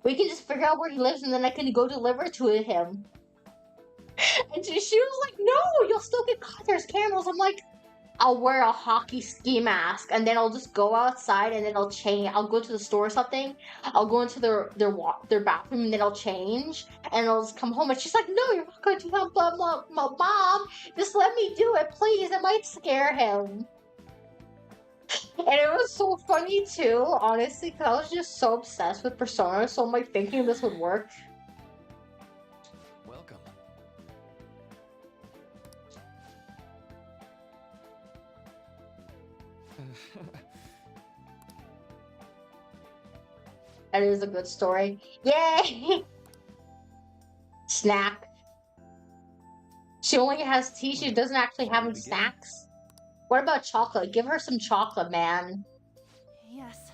We can just figure out where he lives, and then I can go deliver it to him. And she was like, "No, you'll still get caught. There's cameras." I'm like, "I'll wear a hockey ski mask, and then I'll just go outside, and then I'll change. I'll go to the store or something. I'll go into their bathroom, and then I'll change, and I'll just come home." And she's like, "No, you're not going to help, Mom. Just let me do it, please. It might scare him." And it was so funny too, honestly, because I was just so obsessed with Persona, so I'm like thinking this would work. Welcome. That is a good story. Yay! Snack. She only has tea. She doesn't actually have any snacks. What about chocolate? Give her some chocolate, man. Yes.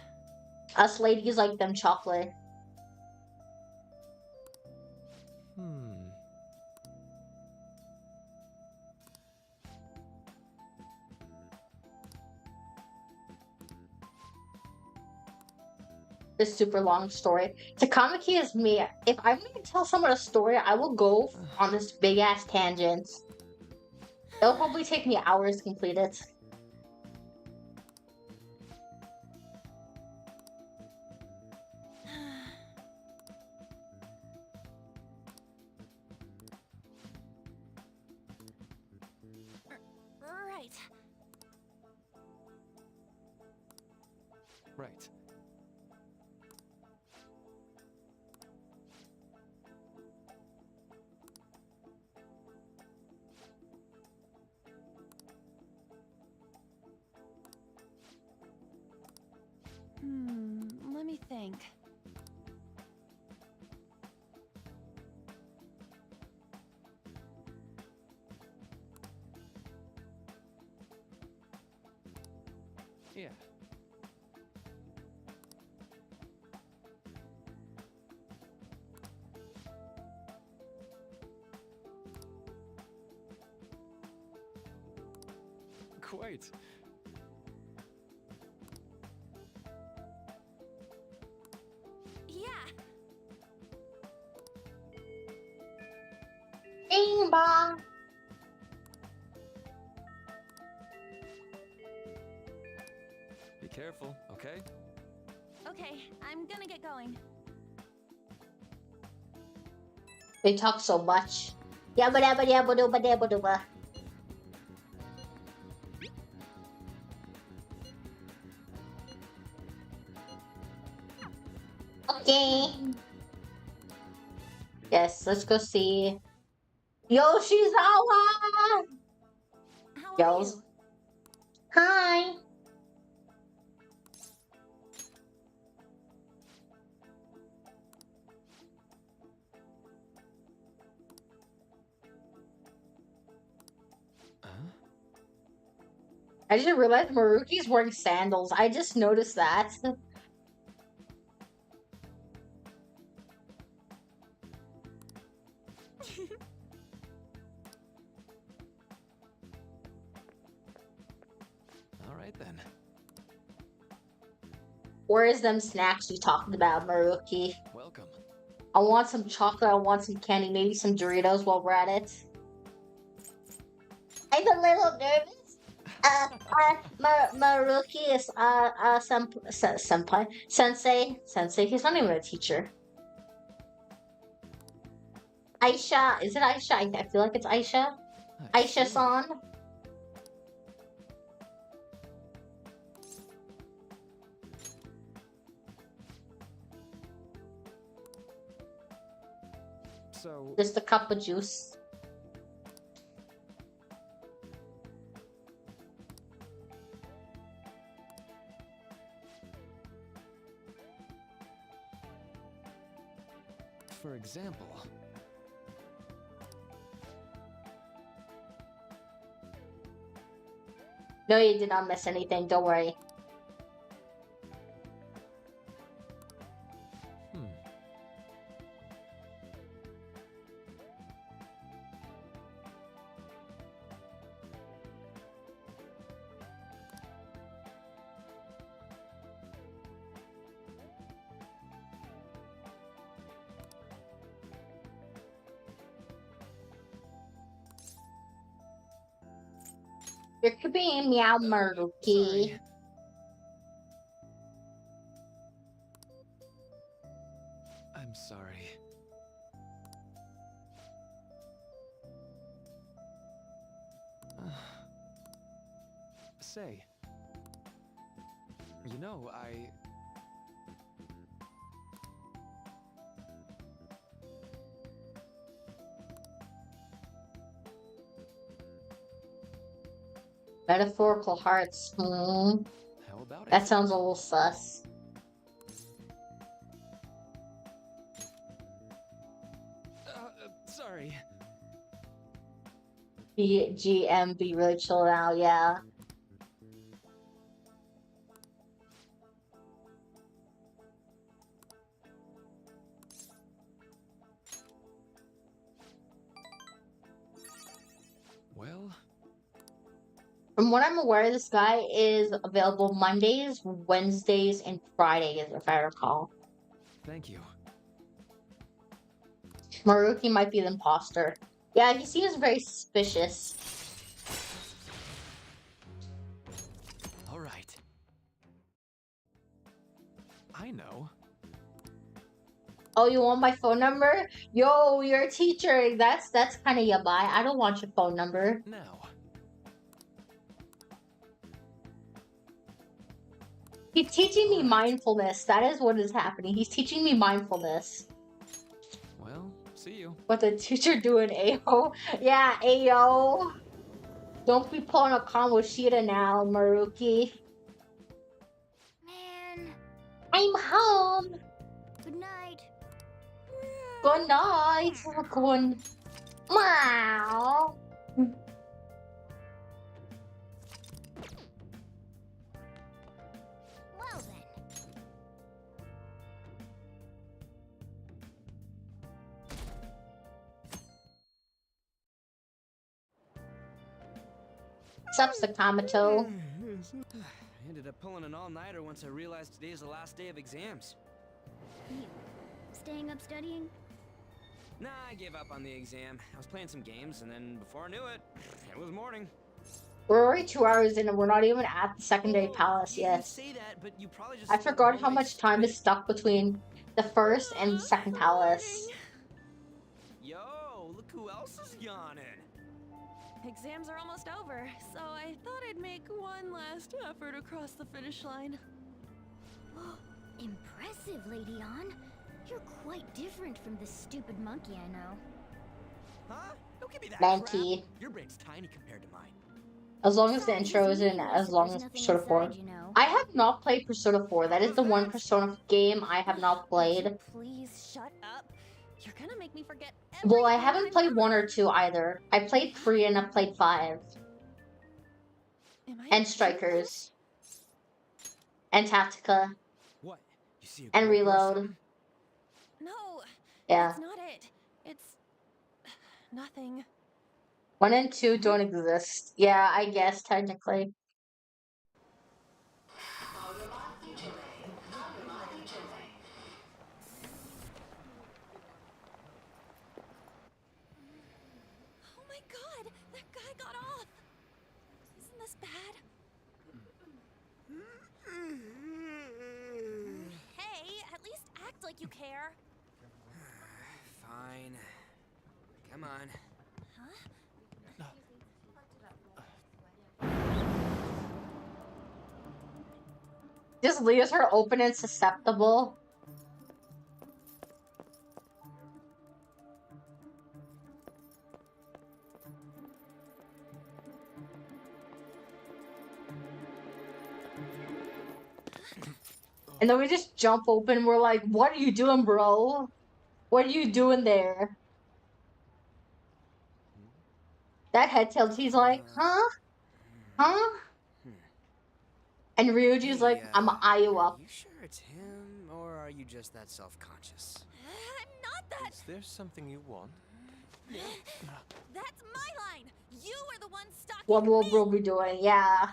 Us ladies like them chocolate. This super long story. Takamaki is me. If I'm going to tell someone a story, I will go on this big ass tangent. It'll probably take me hours to complete it. Right. Right. Let me think. Yeah. Quite. Yeah. Bing bong. Be careful, okay? Okay, I'm gonna get going. They talk so much. Yabba dabba dabba dooba dabba dooba. Okay. Yes, let's go see Yoshizawa. Yells. Hi. I just realized Maruki's wearing sandals. I just noticed that. Where's them snacks you talking about, Maruki? Welcome. I want some chocolate, I want some candy, maybe some Doritos while we're at it. I'm a little nervous. Maruki is senpai, sensei. He's not even a teacher. Aisha, is it Aisha? I feel like it's Aisha. Aisha-san. So Just a cup of juice. for example, No, you did not miss anything. Don't worry. You're being meow, Maruki. sorry. I'm sorry. Say, you know, Metaphorical hearts. how about it? That sounds a little sus. Sorry. GM, be really chill out, yeah. Well, From what I'm aware, this guy is available Mondays, Wednesdays, and Fridays, if I recall. thank you. Maruki might be the imposter. Yeah, he seems very suspicious. All right. I know. Oh, you want my phone number? Yo, you're a teacher. That's kind of yabai. I don't want your phone number. Now. He's teaching me mindfulness. That is what is happening. He's teaching me mindfulness. Well, see you. What the teacher doing, Ayo? Yeah, Ayo. Don't be pulling a Kamoshida now, Maruki. Man, I'm home. good night. Good night. Good. Wow. Well then. Sup, Sakamoto? I ended up pulling an all-nighter once I realized today's the last day of exams. You staying up studying? Nah, I gave up on the exam. I was playing some games, and then before I knew it, it was morning. We're already 2 hours in and we're not even at the secondary palace You yet. say that, but you probably just I spent forgot the how whole much night time is studying. stuck between the first and the second palace. Yo, look who else is yawning. Exams are almost over, so I thought I'd make one last effort across the finish line. Impressive, Lady Ann. You're quite different from the stupid monkey I know. Huh? Don't give me that Monkey. crap. Your brain's tiny compared to mine. As long as the Besides, intro it's is in, meaningless as if long there's as nothing Persona 4. inside, you know. I have not played Persona 4. That is the one that? Persona game I have not Would you played. please shut up? You're gonna make me forget everything. Well, I haven't played 1 or 2 either. I played 3 and I played 5. Am I And Strikers. And Tactica. What? You see a And group or Reload. something? No, Yeah. that's not it. It's nothing. 1 and 2 don't exist. Yeah, I guess, technically. act like you care. Fine. Come on. Huh? Just leaves her open and susceptible. And then we just jump open. We're like, what are you doing, bro? What are you doing there? That head tilt, he's like, huh? Huh? And Ryuji's like, I'm gonna eye you up. Are you sure it's him, or are you just that self-conscious? I'm not that. Is there something you want? That's my line. You are the one stalking What will me. we'll be doing? Yeah.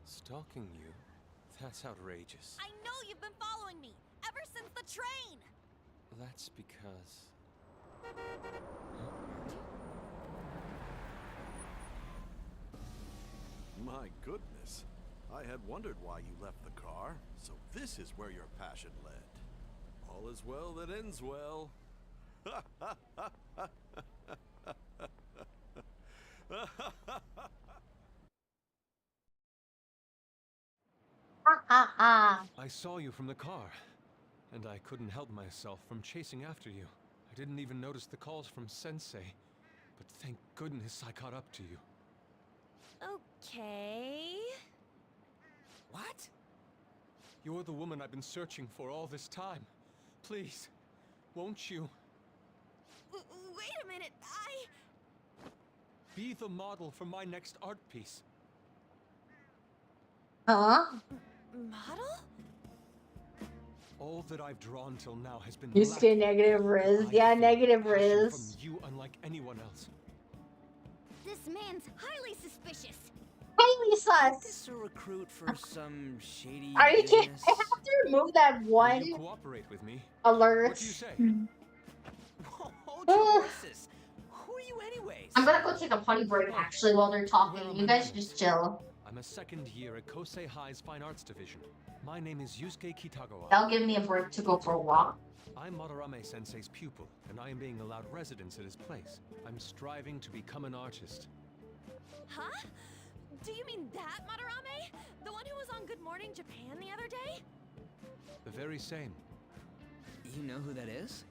Stalking you? That's outrageous. I know you've been following me ever since the train. That's because... My goodness. I had wondered why you left the car, so this is where your passion led. All is well that ends well. I saw you from the car, and I couldn't help myself from chasing after you. I didn't even notice the calls from Sensei, but thank goodness I caught up to you. Okay. What? You're the woman I've been searching for all this time. Please, won't you? Wait a minute, Be the model for my next art piece. Huh? Model? All that I've drawn till now has been You say negative Riz. Yeah, negative Riz. from you unlike anyone else. This man's highly suspicious. Highly sus. Is a recruit for some shady Are you kidding? business? I have to remove that one Will you cooperate with me? alert. What do you say? Hold your horses. Who are you anyways? I'm gonna go take a potty break actually while they're talking. You guys just chill. I'm a second year at Kosei High's Fine Arts Division. My name is Yusuke Kitagawa. That'll give me a break to go for a walk. I'm Madarame Sensei's pupil, and I am being allowed residence at his place. I'm striving to become an artist. Huh? Do you mean that Madarame? The one who was on Good Morning Japan the other day? The very same. You know who that is?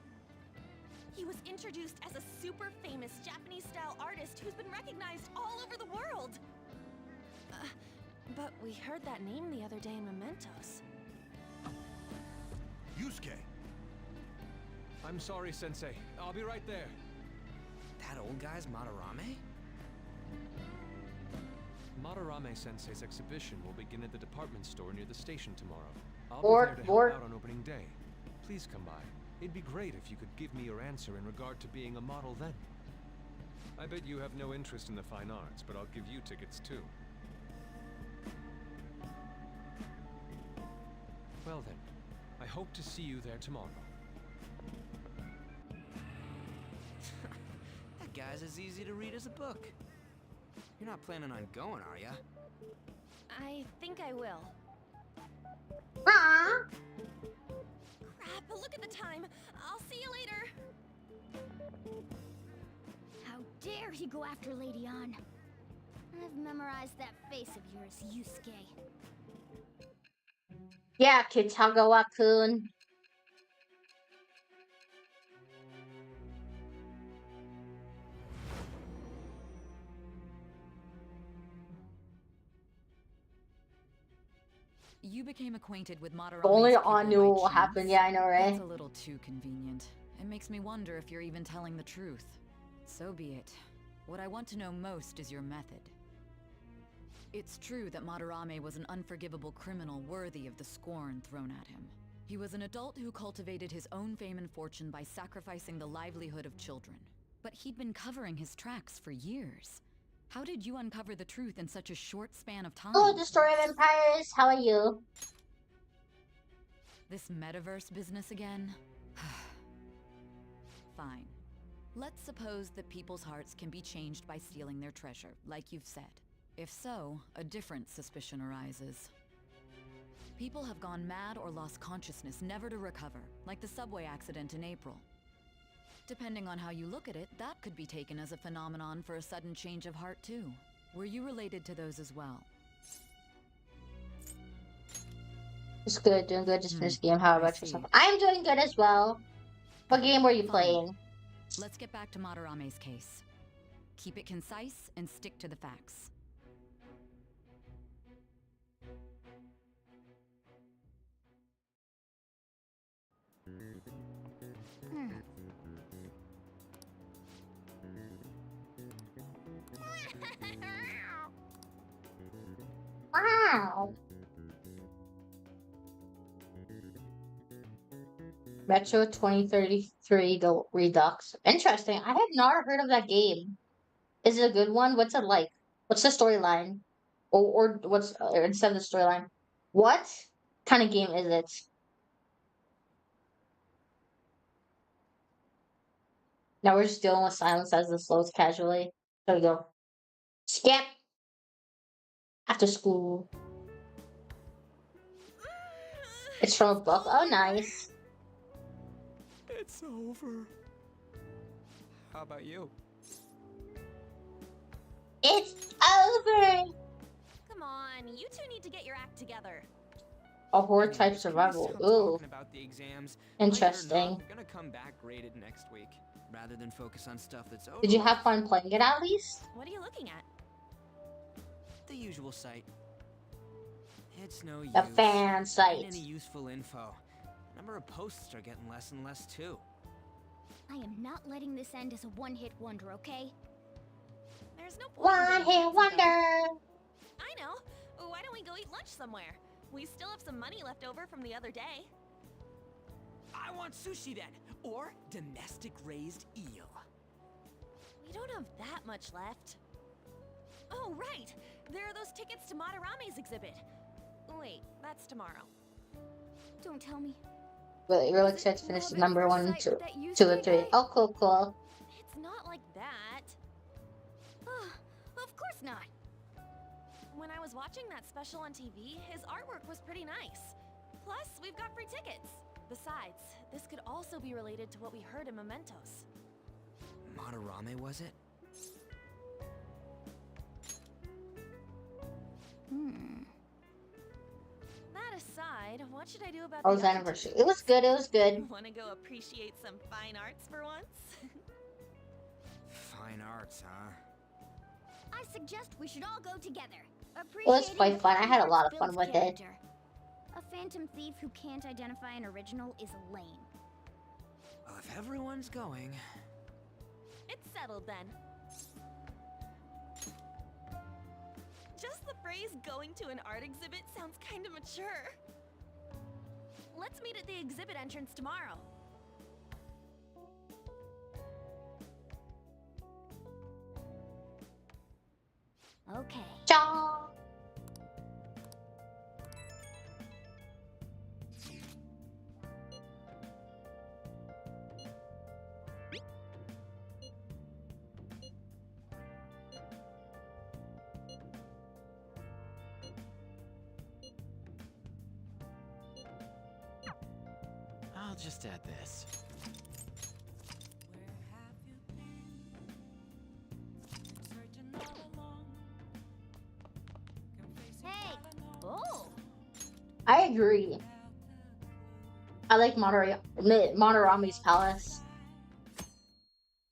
He was introduced as a super famous Japanese-style artist who's been recognized all over the world. But we heard that name the other day in Mementos. Yusuke! I'm sorry, Sensei. I'll be right there. That old guy's Madarame? Madarame Sensei's exhibition will begin at the department store near the station tomorrow. I'll Or- be there to help out on opening day. Please come by. It'd be great if you could give me your answer in regard to being a model then. I bet you have no interest in the fine arts, but I'll give you tickets too. Well then, I hope to see you there tomorrow. That guy's as easy to read as a book. You're not planning on going, are ya? I think I will. Huh? Crap, look at the time. I'll see you later. How dare he go after Lady Ann? I've memorized that face of yours, Yusuke. Yeah, Kitagawa-kun. You became acquainted with Madarame's Only people Ann knew by what will chance? happen. Yeah, I know, right? That's a little too convenient. It makes me wonder if you're even telling the truth. So be it. What I want to know most is your method. It's true that Madarame was an unforgivable criminal worthy of the scorn thrown at him. He was an adult who cultivated his own fame and fortune by sacrificing the livelihood of children. But he'd been covering his tracks for years. How did you uncover the truth in such a short span of time? Oh, the story of empires. How are you? This metaverse business again? Fine. Let's suppose that people's hearts can be changed by stealing their treasure, like you've said. If so, a different suspicion arises. People have gone mad or lost consciousness, never to recover, like the subway accident in April. Depending on how you look at it, that could be taken as a phenomenon for a sudden change of heart too. Were you related to those as well? It's good, doing good. Just finished the game. How about yourself? I'm doing good as well. What game were you playing? Let's get back to Madarame's case. Keep it concise and stick to the facts. Wow. Metro 2033 Redux. Interesting. I have not heard of that game. Is it a good one? What's it like? What's the storyline? Or what's instead of the storyline? What kind of game is it? Now we're just dealing with silence as this loads casually. There we go. Skip. After school. It's from a book. Oh, nice. It's over. How about you? It's over. Come on, you two need to get your act together. A horror type survival. Ooh. About the exams. Interesting. They're gonna come back graded next week. Rather than focus on stuff that's over. Did you have fun playing it at least? What are you looking at? The usual site. It's no use. The fan site. Any useful info. The number of posts are getting less and less too. I am not letting this end as a one-hit wonder, okay? There's no point. One-hit wonder. I know. Why don't we go eat lunch somewhere? We still have some money left over from the other day. I want sushi then, or domestic raised eel. We don't have that much left. Oh, right! There are those tickets to Madarame's exhibit. Wait, that's tomorrow. Don't tell me. But you're like set to finish the number 1 and 2 and 3. Oh, cool, cool. It's not like that. Of course not. When I was watching that special on TV, his artwork was pretty nice. Plus, we've got free tickets. Besides, this could also be related to what we heard in Mementos. Madarame, was it? That aside, what should I do about Oh, the his anniversary. It was good, it was good. Want to go appreciate some fine arts for once? Fine arts, huh? I suggest we should all go together. It was quite fun. I had a lot of fun with it. A phantom thief who can't identify an original is lame. Well, if everyone's going... It's settled then. Just the phrase going to an art exhibit sounds kind of mature. Let's meet at the exhibit entrance tomorrow. Okay. Ciao. I'll just add this. Hey! Oh! I agree. I like Madarame's palace.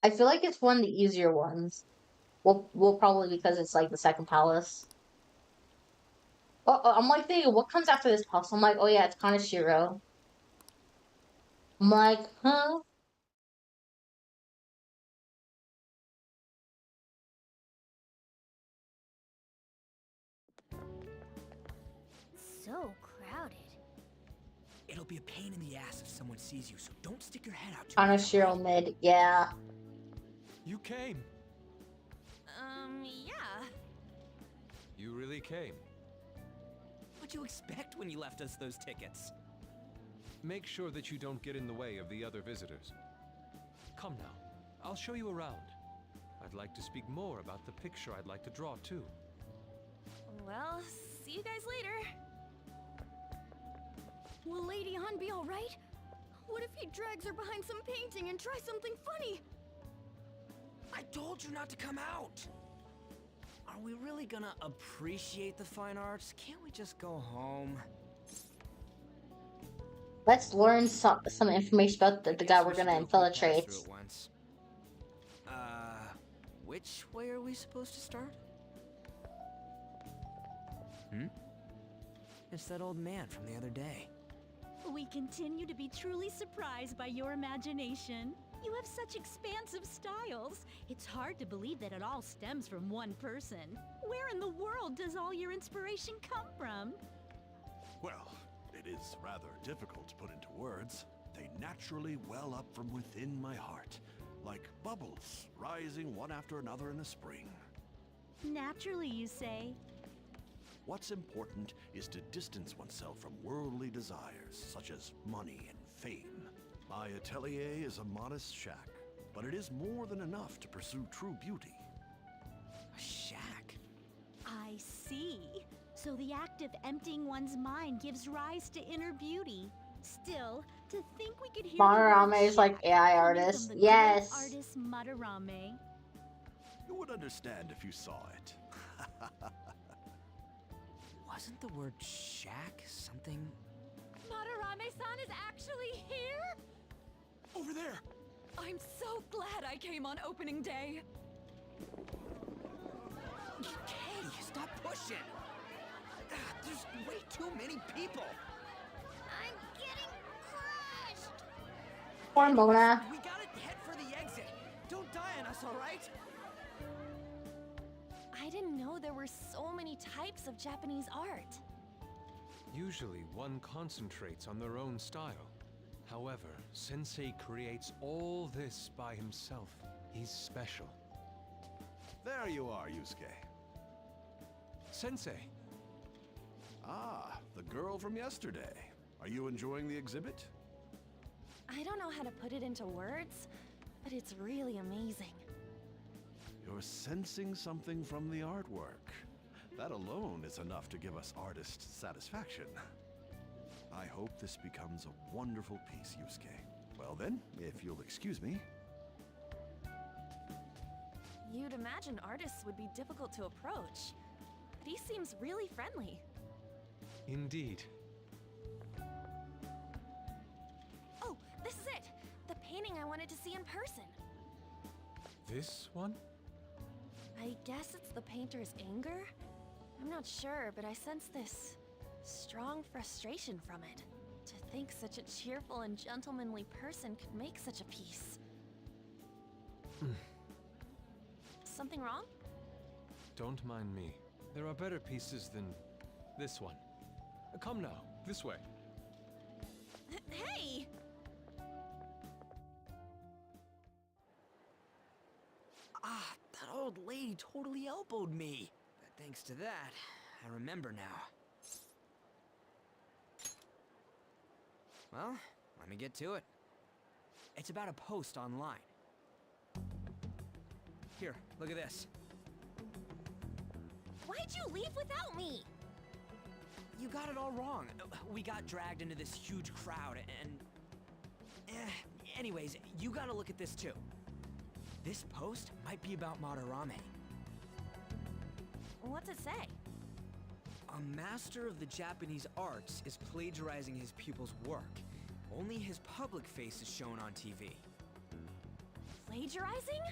I feel like it's one of the easier ones. Well, probably because it's like the second palace. I'm like thinking, what comes after this palace? I'm like, oh yeah, it's Kaneshiro. I'm like, huh? So crowded. It'll be a pain in the ass if someone sees you, so don't stick your head out too Kaneshiro mid, yeah. You came. Yeah. You really came. What'd you expect when you left us those tickets? Make sure that you don't get in the way of the other visitors. Come now, I'll show you around. I'd like to speak more about the picture I'd like to draw too. Well, see you guys later. Will Lady Han be alright? What if he drags her behind some painting and tries something funny? I told you not to come out! Are we really gonna appreciate the fine arts? Can't we just go home? Let's learn some information about the guy we're gonna infiltrate. At once. Which way are we supposed to start? It's that old man from the other day. We continue to be truly surprised by your imagination. You have such expansive styles. It's hard to believe that it all stems from one person. Where in the world does all your inspiration come from? Well, it is rather difficult to put into words. They naturally well up from within my heart, like bubbles rising one after another in the spring. Naturally, you say? What's important is to distance oneself from worldly desires, such as money and fame. My atelier is a modest shack, but it is more than enough to pursue true beauty. A shack? I see. So the act of emptying one's mind gives rise to inner beauty. Still, to think we could hear Madarame is like AI artist. Yes. Artist Madarame. You would understand if you saw it. Wasn't the word shack something? Madarame-san is actually here? Over there! I'm so glad I came on opening day. Katie, stop pushing! There's way too many people! I'm getting crushed! Poor Mona. We gotta head for the exit. Don't die on us, alright? I didn't know there were so many types of Japanese art. Usually, one concentrates on their own style. However, Sensei creates all this by himself. He's special. There you are, Yusuke. Sensei! Ah, the girl from yesterday. Are you enjoying the exhibit? I don't know how to put it into words, but it's really amazing. You're sensing something from the artwork. That alone is enough to give us artist satisfaction. I hope this becomes a wonderful piece, Yusuke. Well then, if you'll excuse me. You'd imagine artists would be difficult to approach, but he seems really friendly. Indeed. Oh, this is it! The painting I wanted to see in person. This one? I guess it's the painter's anger? I'm not sure, but I sense this strong frustration from it. To think such a cheerful and gentlemanly person could make such a piece. Something wrong? Don't mind me. There are better pieces than this one. Come now, this way. Hey! Ah, that old lady totally elbowed me. But thanks to that, I remember now. Well, let me get to it. It's about a post online. Here, look at this. Why'd you leave without me? You got it all wrong. We got dragged into this huge crowd and... anyways, you gotta look at this too. This post might be about Madarame. What's it say? A master of the Japanese arts is plagiarizing his pupil's work. Only his public face is shown on TV. Plagiarizing?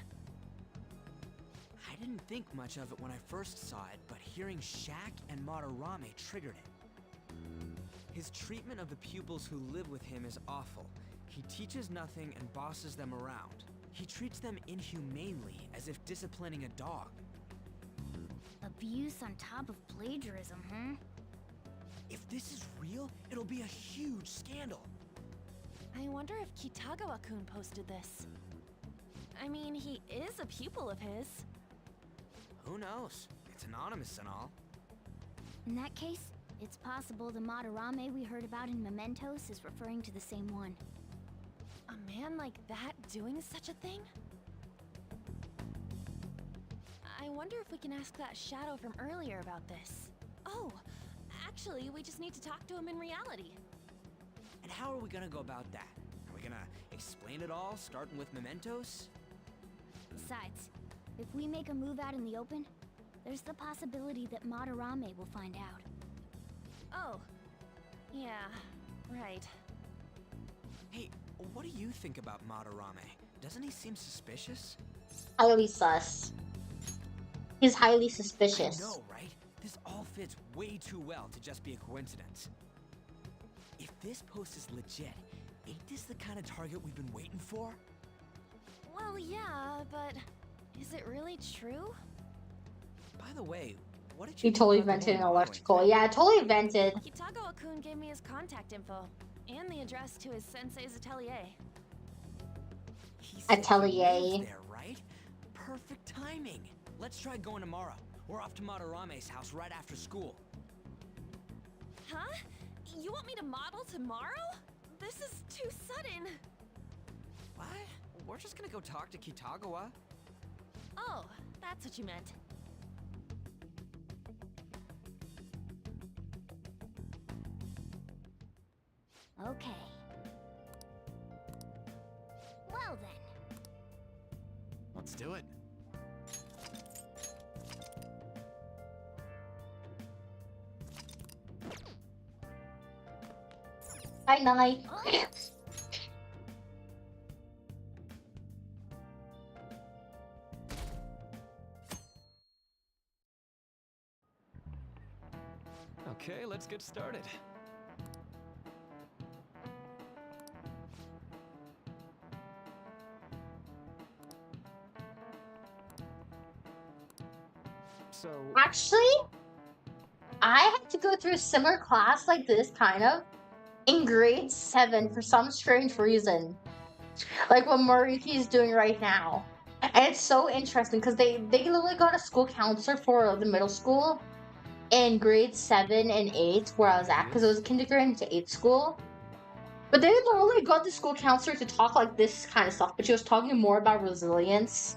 I didn't think much of it when I first saw it, but hearing Shaq and Madarame triggered it. His treatment of the pupils who live with him is awful. He teaches nothing and bosses them around. He treats them inhumanely, as if disciplining a dog. Abuse on top of plagiarism, huh? If this is real, it'll be a huge scandal. I wonder if Kitagawa-kun posted this. I mean, he is a pupil of his. Who knows? It's anonymous and all. In that case, it's possible the Madarame we heard about in Mementos is referring to the same one. A man like that doing such a thing? I wonder if we can ask that shadow from earlier about this. Oh, actually, we just need to talk to him in reality. how are we gonna go about that? Are we gonna explain it all, starting with mementos? Besides, if we make a move out in the open, there's the possibility that Madarame will find out. Oh. Yeah, right. Hey, what do you think about Madarame? Doesn't he seem suspicious? Highly sus. He's highly I suspicious. know, right? This all fits way too well to just be a coincidence. If this post is legit, ain't this the kind of target we've been waiting for? Well, yeah, but is it really true? By the way, what did you He do totally about the vented an whole modeling electrical. thing? Yeah, totally vented. Kitagawa-kun gave me his contact info and the address to his sensei's atelier. He said he Atelier. lives there, right? Perfect timing. Let's try going tomorrow. We're off to Madarame's house right after school. Huh? You want me to model tomorrow? This is too sudden. What? We're just gonna go talk to Kitagawa. Oh, that's what you meant. Okay. Well then. Let's do it. Night night. Okay, let's get started. So, Actually, I had to go through a similar class like this, kind of, in grade 7 for some strange reason. Like what Mariki is doing right now. And it's so interesting because they literally got a school counselor for the middle school in grade 7 and 8 where I was at because it was a kindergarten to 8th school. But they literally got the school counselor to talk like this kind of stuff, but she was talking more about resilience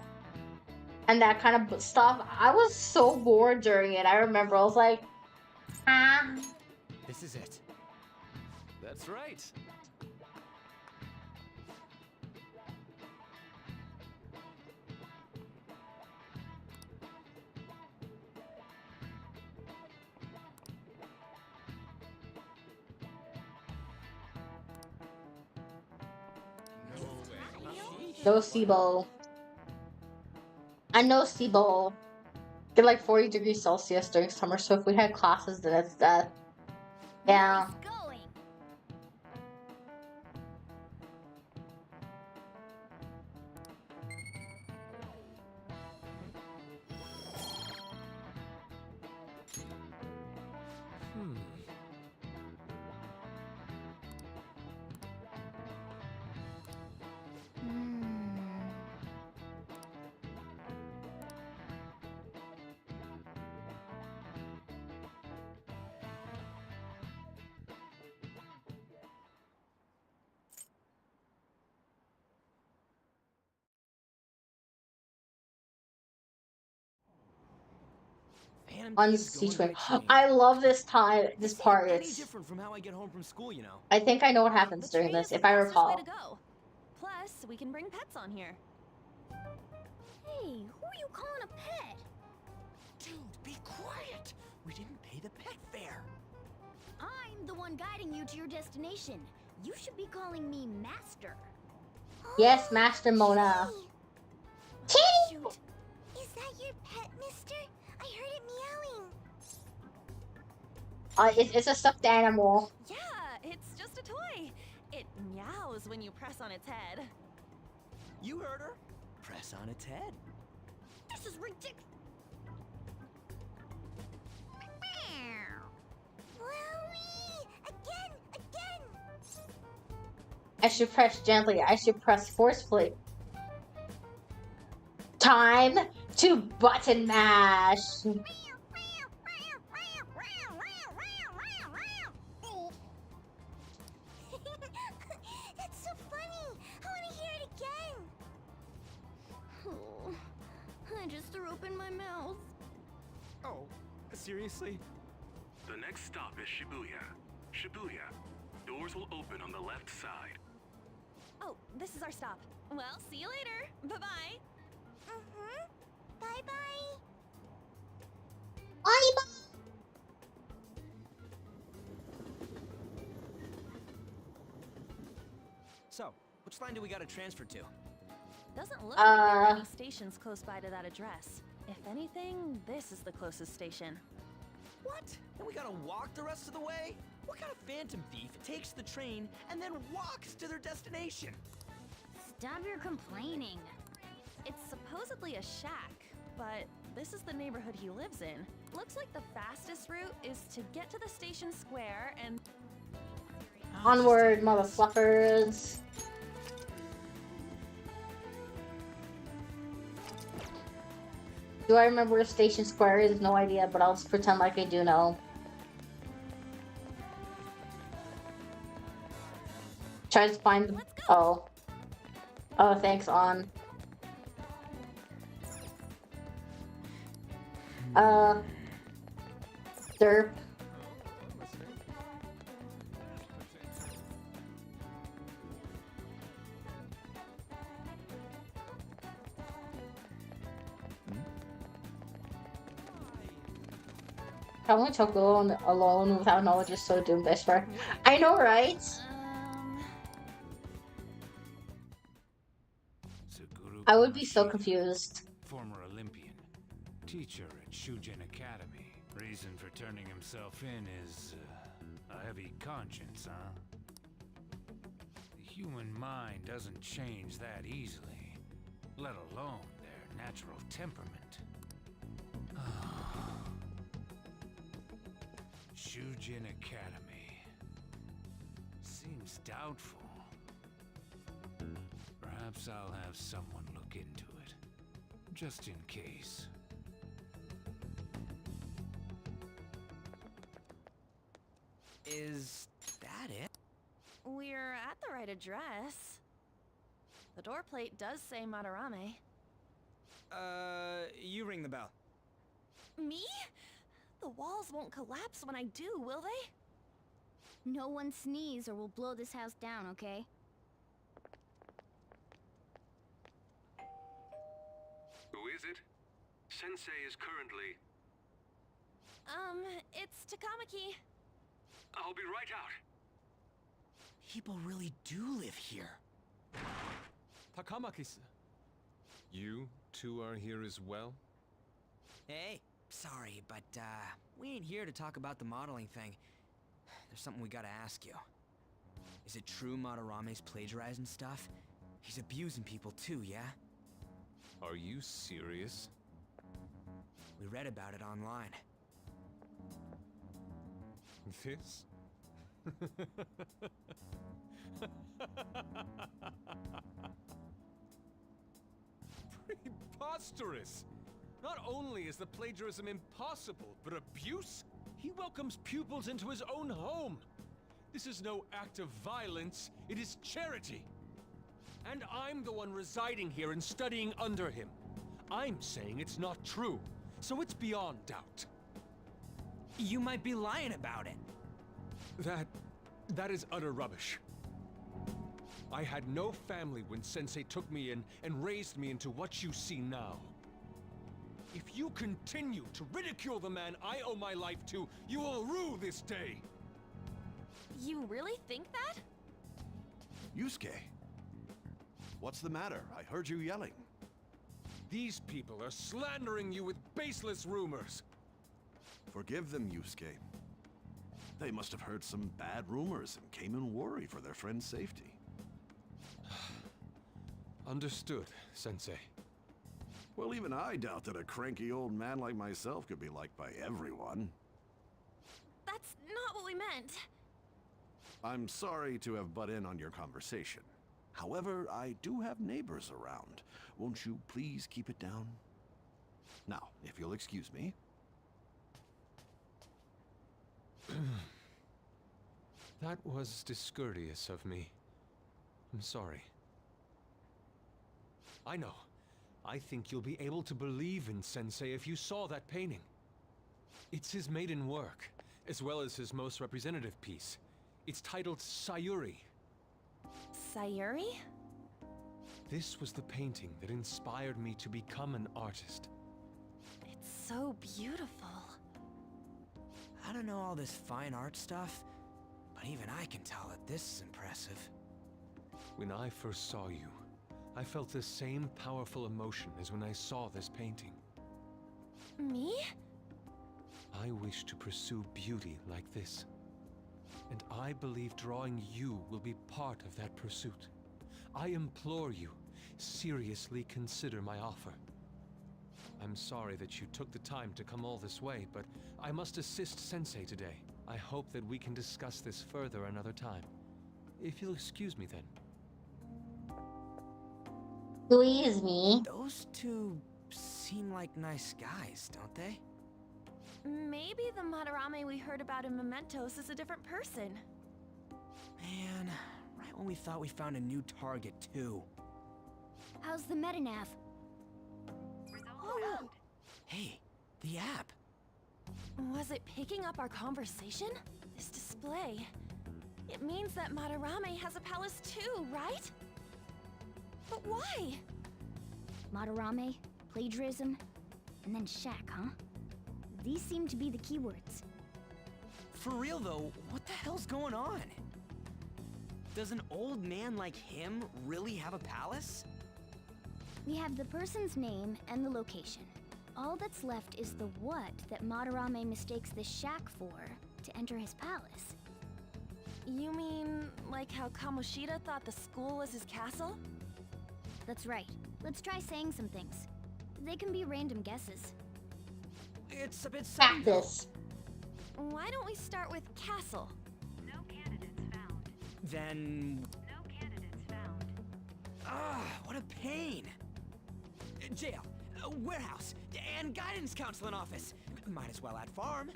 and that kind of stuff. I was so bored during it. I remember I was like, ah. This is it. that's right. No Sibo. I know Sibo. Get like 40 degrees Celsius during summer, so if we had classes, then it's death. Yeah. Going. On C-Twin. I love this time, this part. Any It's. different from how I get home from school, you know. I think I know what happens during train this, is the if I fastest way recall. to go. Plus, we can bring pets on here. Hey, who are you calling a pet? Dude, be quiet. We didn't pay the pet fare. I'm the one guiding you to your destination. You should be calling me Master. Yes, Master Mona. Shoot. Is that your pet, mister? I heard it meowing. It's a stuffed animal. Yeah, it's just a toy. It meows when you press on its head. You heard her. Press on its head. This is ridiculous. Again. I should press gently. I should press forcefully. Time to button mash. That's so funny. I want to hear it again. Oh, I just threw open my mouth. Oh, seriously? The next stop is Shibuya. Shibuya. Doors will open on the left side. Oh, this is our stop. Well, see you later. Bye-bye. Bye-bye. Bye bye. So, which line do we gotta transfer to? Doesn't look like there are Uh. any stations close by to that address. If anything, this is the closest station. What? And we gotta walk the rest of the way? What kind of phantom thief takes the train and then walks to their destination? Stop your complaining. It's supposedly a shack, but this is the neighborhood he lives in. Looks like the fastest route is to get to the station square and... Onward, motherfuckers. Do I remember where Station Square is? No idea, but I'll just pretend like I do know. Try to find the... Oh. Oh, thanks, On. Derp. Traveling Choco alone without knowledge is so doomed, I swear. I know, right? I would be so confused. Former Olympian, teacher at Shujin Academy. Reason for turning himself in is a heavy conscience, huh? The human mind doesn't change that easily, let alone their natural temperament. Shujin Academy. Seems doubtful. Perhaps I'll have someone look into it, just in case. Is that it? We're at the right address. The door plate does say Madarame. You ring the bell. Me? The walls won't collapse when I do, will they? No one sneeze or we'll blow this house down, okay? Who is it? Sensei is currently... It's Takamaki. I'll be right out. People really do live here. Takamaki-san. You two are here as well? Hey, sorry, but we ain't here to talk about the modeling thing. There's something we gotta ask you. Is it true Madarame's plagiarizing stuff? He's abusing people too, yeah? Are you serious? We read about it online. This? Preposterous! Not only is the plagiarism impossible, but abuse? He welcomes pupils into his own home! This is no act of violence, it is charity! And I'm the one residing here and studying under him. I'm saying it's not true, so it's beyond doubt. You might be lying about it. That is utter rubbish. I had no family when Sensei took me in and raised me into what you see now. If you continue to ridicule the man I owe my life to, you will rue this day! You really think that? Yusuke, what's the matter? I heard you yelling. These people are slandering you with baseless rumors. Forgive them, Yusuke. They must have heard some bad rumors and came in worry for their friend's safety. Understood, Sensei. Well, even I doubt that a cranky old man like myself could be liked by everyone. That's not what we meant. I'm sorry to have butt in on your conversation. However, I do have neighbors around. Won't you please keep it down? Now, if you'll excuse me. That was discourteous of me. I'm sorry. I know. I think you'll be able to believe in Sensei if you saw that painting. It's his maiden work, as well as his most representative piece. It's titled Sayuri. Sayuri? This was the painting that inspired me to become an artist. It's so beautiful. I don't know all this fine art stuff, but even I can tell that this is impressive. When I first saw you, I felt the same powerful emotion as when I saw this painting. Me? I wish to pursue beauty like this. And I believe drawing you will be part of that pursuit. I implore you, seriously consider my offer. I'm sorry that you took the time to come all this way, but I must assist Sensei today. I hope that we can discuss this further another time. If you'll excuse me then. Squeeze me. Those two seem like nice guys, don't they? Maybe the Madarame we heard about in Mementos is a different person. Man, right when we thought we found a new target, too. How's the Metanav? Oh, Hey, the app. was it picking up our conversation? This display. It means that Madarame has a palace too, right? But why? Madarame, plagiarism, and then shack, huh? These seem to be the keywords. For real though, what the hell's going on? Does an old man like him really have a palace? We have the person's name and the location. All that's left is the what that Madarame mistakes the shack for to enter his palace. You mean like how Kamoshida thought the school was his castle? That's right. Let's try saying some things. They can be random guesses. It's a bit Practice. Why don't we start with castle? No candidates found. Then... No candidates found. What a pain! Jail, warehouse, and guidance counseling office. Might as well add farm.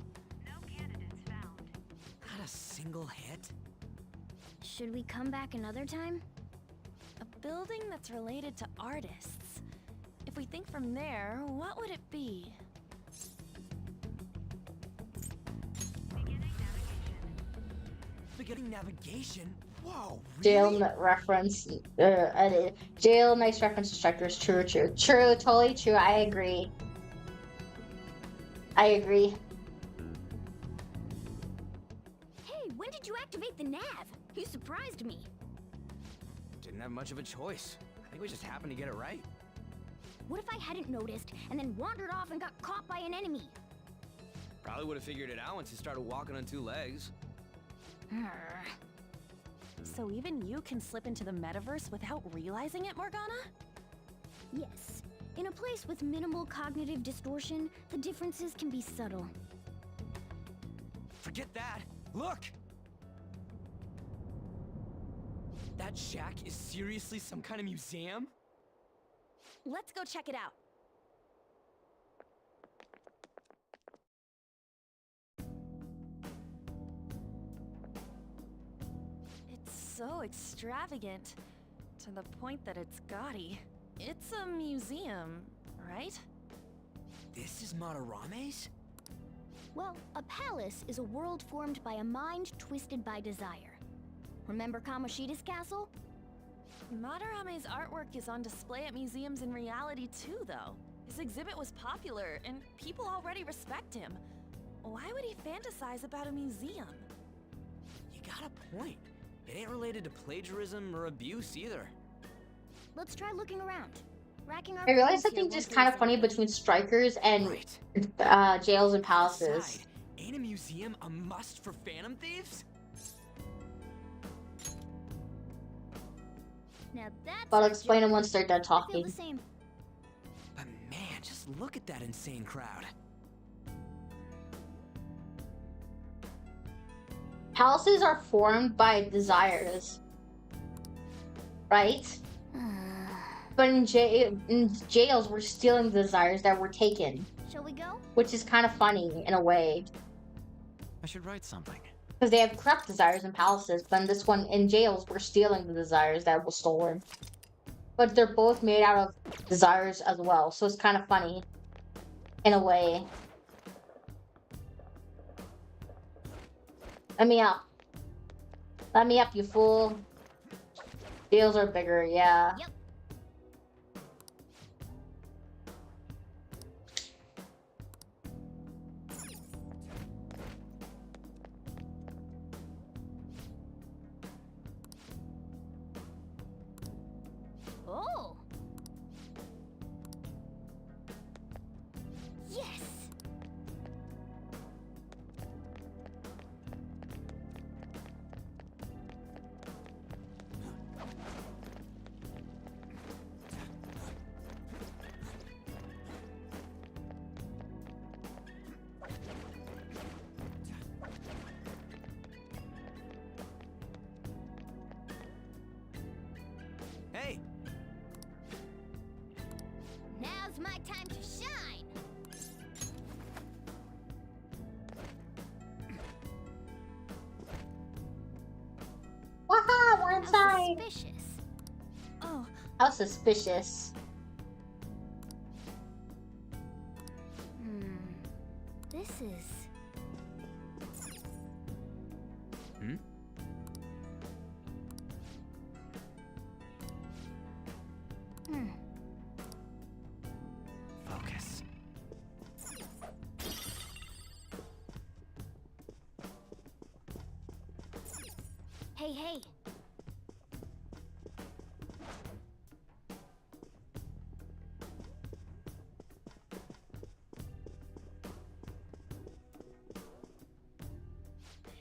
No candidates found. Not a single hit? Should we come back another time? A building that's related to artists. If we think from there, what would it be? Beginning navigation? Whoa, really? Jail reference. Jail nice reference to strikers. True, true. True, totally true. I agree. I agree. Hey, when did you activate the nav? You surprised me. Didn't have much of a choice. I think we just happened to get it right. What if I hadn't noticed and then wandered off and got caught by an enemy? Probably would have figured it out once you started walking on two legs. So even you can slip into the metaverse without realizing it, Morgana? Yes. In a place with minimal cognitive distortion, the differences can be subtle. Forget that! Look! That shack is seriously some kind of museum? Let's go check it out. It's so extravagant, to the point that it's gaudy. It's a museum, right? This is Madarames? Well, a palace is a world formed by a mind twisted by desire. Remember Kamoshida's castle? Madarame's artwork is on display at museums in reality too, though. His exhibit was popular, and people already respect him. Why would he fantasize about a museum? You got a point. It ain't related to plagiarism or abuse either. Let's try looking around. Racking our I realized brains something here just won't kind do of funny anything. between strikers and jails and palaces. Aside, ain't a museum a must for phantom thieves? Now that's But I'll a explain it joke. once they're done I feel talking. the same. But man, just look at that insane crowd. Palaces are formed by desires, right? But in jails, we're stealing the desires that were taken, Shall we go? which is kind of funny in a way. I should write something. Because they have corrupt desires in palaces, but in this one, in jails, we're stealing the desires that were stolen. But they're both made out of desires as well, so it's kind of funny in a way. Let me out. Let me up, you fool. Deals are bigger, yeah. Yep. Oh. Yes. Hey! Now's my time to shine. Waha, we're How inside. suspicious. Oh, How suspicious. this is... Hmm? Focus. Hey, hey.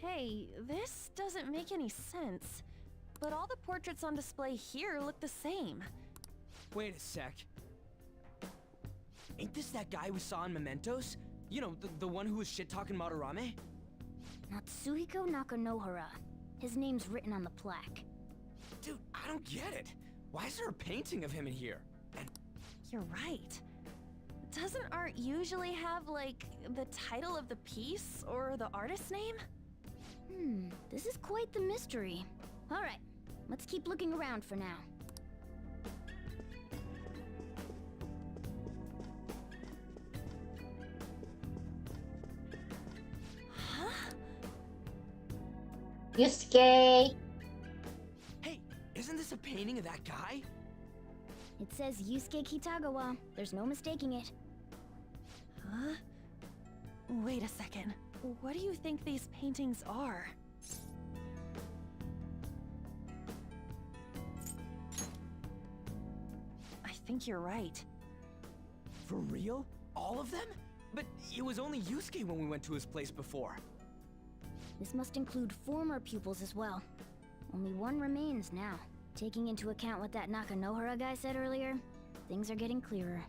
Hey, this doesn't make any sense. But all the portraits on display here look the same. Wait a sec. Ain't this that guy we saw in Mementos? You know, the one who was shit-talking Madarame? Natsuhiko Nakanohara. His name's written on the plaque. Dude, I don't get it. Why is there a painting of him in here? And You're right. Doesn't art usually have, like, the title of the piece or the artist's name? This is quite the mystery. Alright, let's keep looking around for now. Huh? Yusuke. hey, isn't this a painting of that guy? It says Yusuke Kitagawa. There's no mistaking it. Huh? Wait a second. What do you think these paintings are? I think you're right. For real? All of them? But it was only Yusuke when we went to his place before. This must include former pupils as well. Only one remains now. Taking into account what that Nakanohara guy said earlier, things are getting clearer.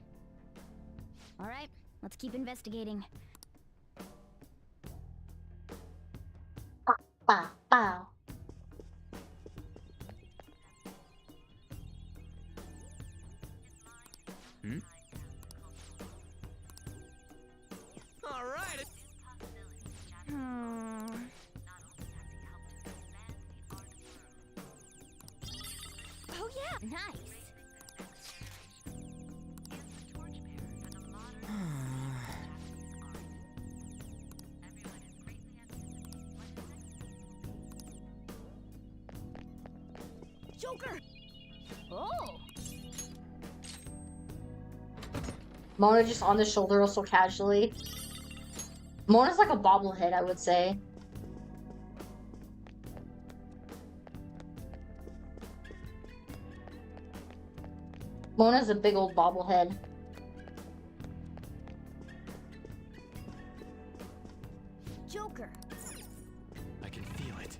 Alright, let's keep investigating. Bow, bow. Hmm? Alright! Oh yeah! Nice! Joker! Oh! Mona just on the shoulder so casually. Mona's like a bobblehead, I would say. Mona's a big old bobblehead. Joker! I can feel it.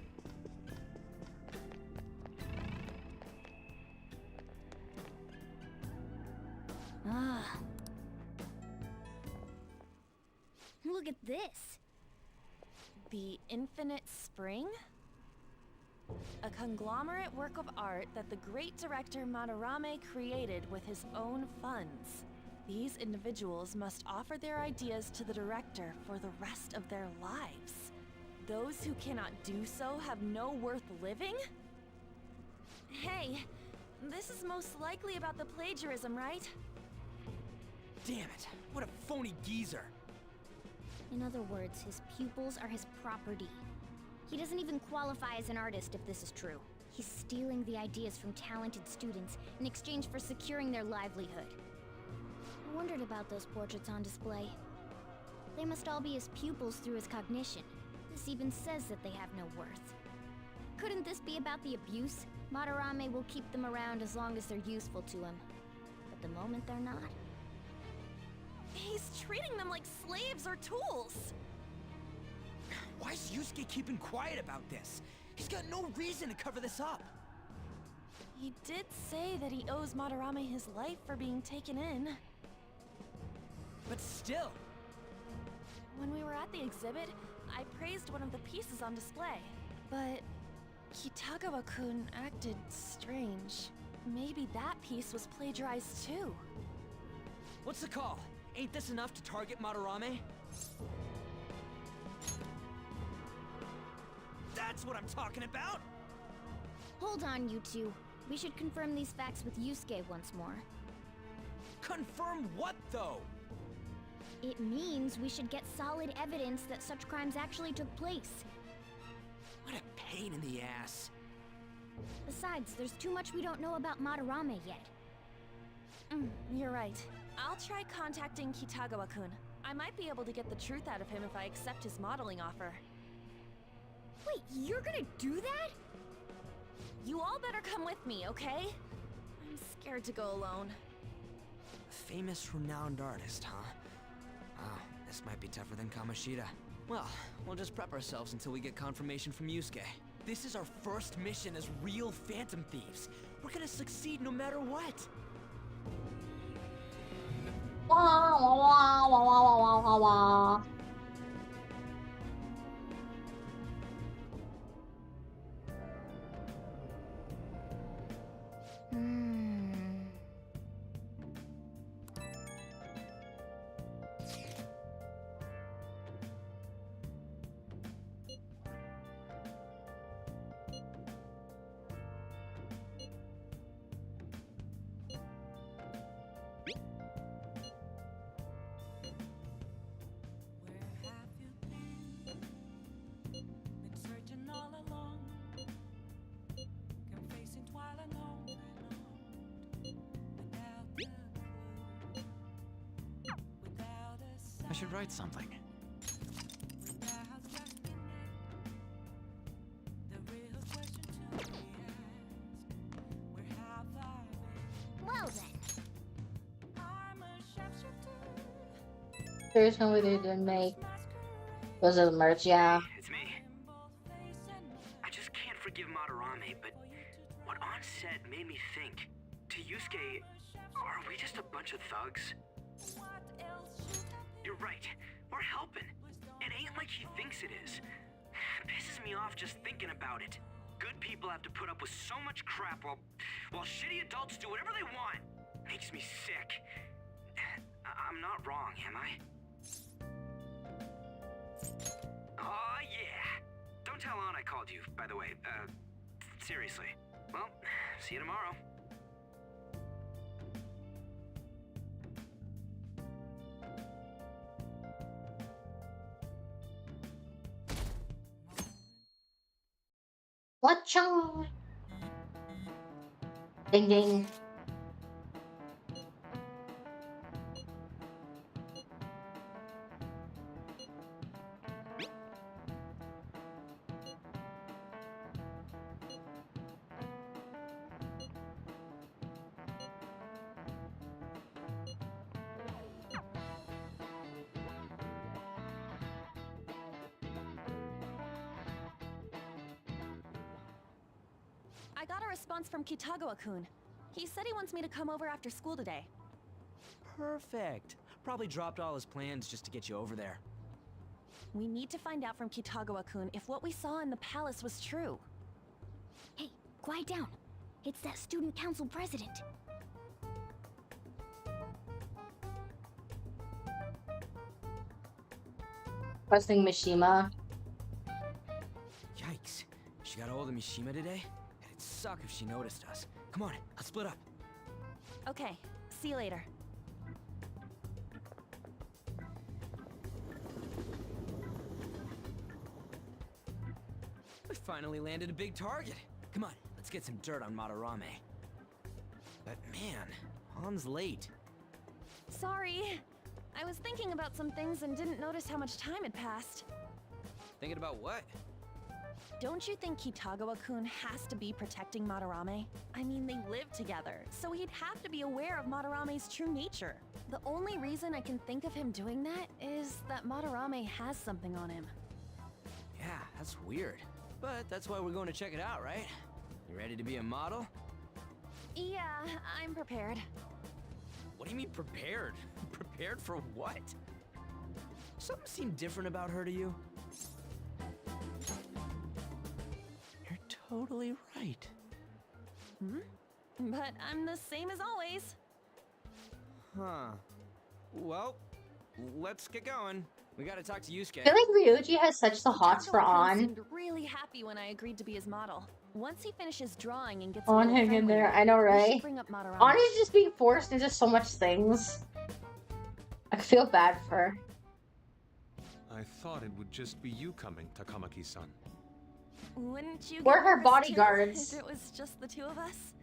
Ah. Look at this! The Infinite Spring? A conglomerate work of art that the great director Madarame created with his own funds. These individuals must offer their ideas to the director for the rest of their lives. Those who cannot do so have no worth living? Hey, this is most likely about the plagiarism, right? Damn it, what a phony geezer. In other words, his pupils are his property. He doesn't even qualify as an artist if this is true. He's stealing the ideas from talented students in exchange for securing their livelihood. I wondered about those portraits on display. They must all be his pupils through his cognition. This even says that they have no worth. Couldn't this be about the abuse? Madarame will keep them around as long as they're useful to him. But the moment they're not... He's treating them like slaves or tools! Why is Yusuke keeping quiet about this? He's got no reason to cover this up. He did say that he owes Madarame his life for being taken in. But still... When we were at the exhibit, I praised one of the pieces on display. But Kitagawa-kun acted strange. Maybe that piece was plagiarized too. What's the call? Ain't this enough to target Madarame? That's what I'm talking about! Hold on, you two. We should confirm these facts with Yusuke once more. Confirm what, though? It means we should get solid evidence that such crimes actually took place. What a pain in the ass. Besides, there's too much we don't know about Madarame yet. You're right. I'll try contacting Kitagawa-kun. I might be able to get the truth out of him if I accept his modeling offer. Wait, you're gonna do that? You all better come with me, okay? I'm scared to go alone. Famous, renowned artist, huh? Oh, this might be tougher than Kamoshida. Well, we'll just prep ourselves until we get confirmation from Yusuke. This is our first mission as real Phantom Thieves. We're gonna succeed no matter what. Wah, wah, wah, wah, wah, wah, wah, wah. I should write something. Well then. There's no way they didn't make. Those are the merch, yeah. It's me. I just can't forgive Madarame, but what Ann said made me think. To Yusuke, are we just a bunch of thugs? You're right. We're helping. It ain't like he thinks it is. Pisses me off just thinking about it. Good people have to put up with so much crap while shitty adults do whatever they want. Makes me sick. I'm not wrong, am I? Aw, yeah. Don't tell Ann I called you, by the way. Seriously. Well, see you tomorrow. Watcha! Ding ding. I got a response from Kitagawa-kun. He said he wants me to come over after school today. Perfect. Probably dropped all his plans just to get you over there. We need to find out from Kitagawa-kun if what we saw in the palace was true. Hey, quiet down. It's that student council president. Pressing Mishima. Yikes. She got a hold of Mishima today? It'd suck if she noticed us. Come on, let's split up. Okay, see you later. Finally landed a big target. Come on, let's get some dirt on Madarame. But man, Han's late. Sorry. I was thinking about some things and didn't notice how much time had passed. Thinking about what? Don't you think Kitagawa-kun has to be protecting Madarame? I mean, they live together, so he'd have to be aware of Madarame's true nature. The only reason I can think of him doing that is that Madarame has something on him. Yeah, that's weird. But that's why we're going to check it out, right? You ready to be a model? Yeah, I'm prepared. What do you mean prepared? Prepared for what? Something seemed different about her to you? You're totally right. Hmm? But I'm the same as always. Huh. Well, let's get going. We gotta talk to Yusuke. I feel like Ryuji has such the hots for Kitagawa-kun On. seemed really happy when I agreed to be his model. Once he finishes drawing and gets a On little hang in friendlier, there, I know, we right? should bring up Madarame. On is just being forced into so much things. I feel bad for her. I thought it would just be you coming, Takamaki-san. Wouldn't you We're get her nervous, too, bodyguards. if it was just the two of us?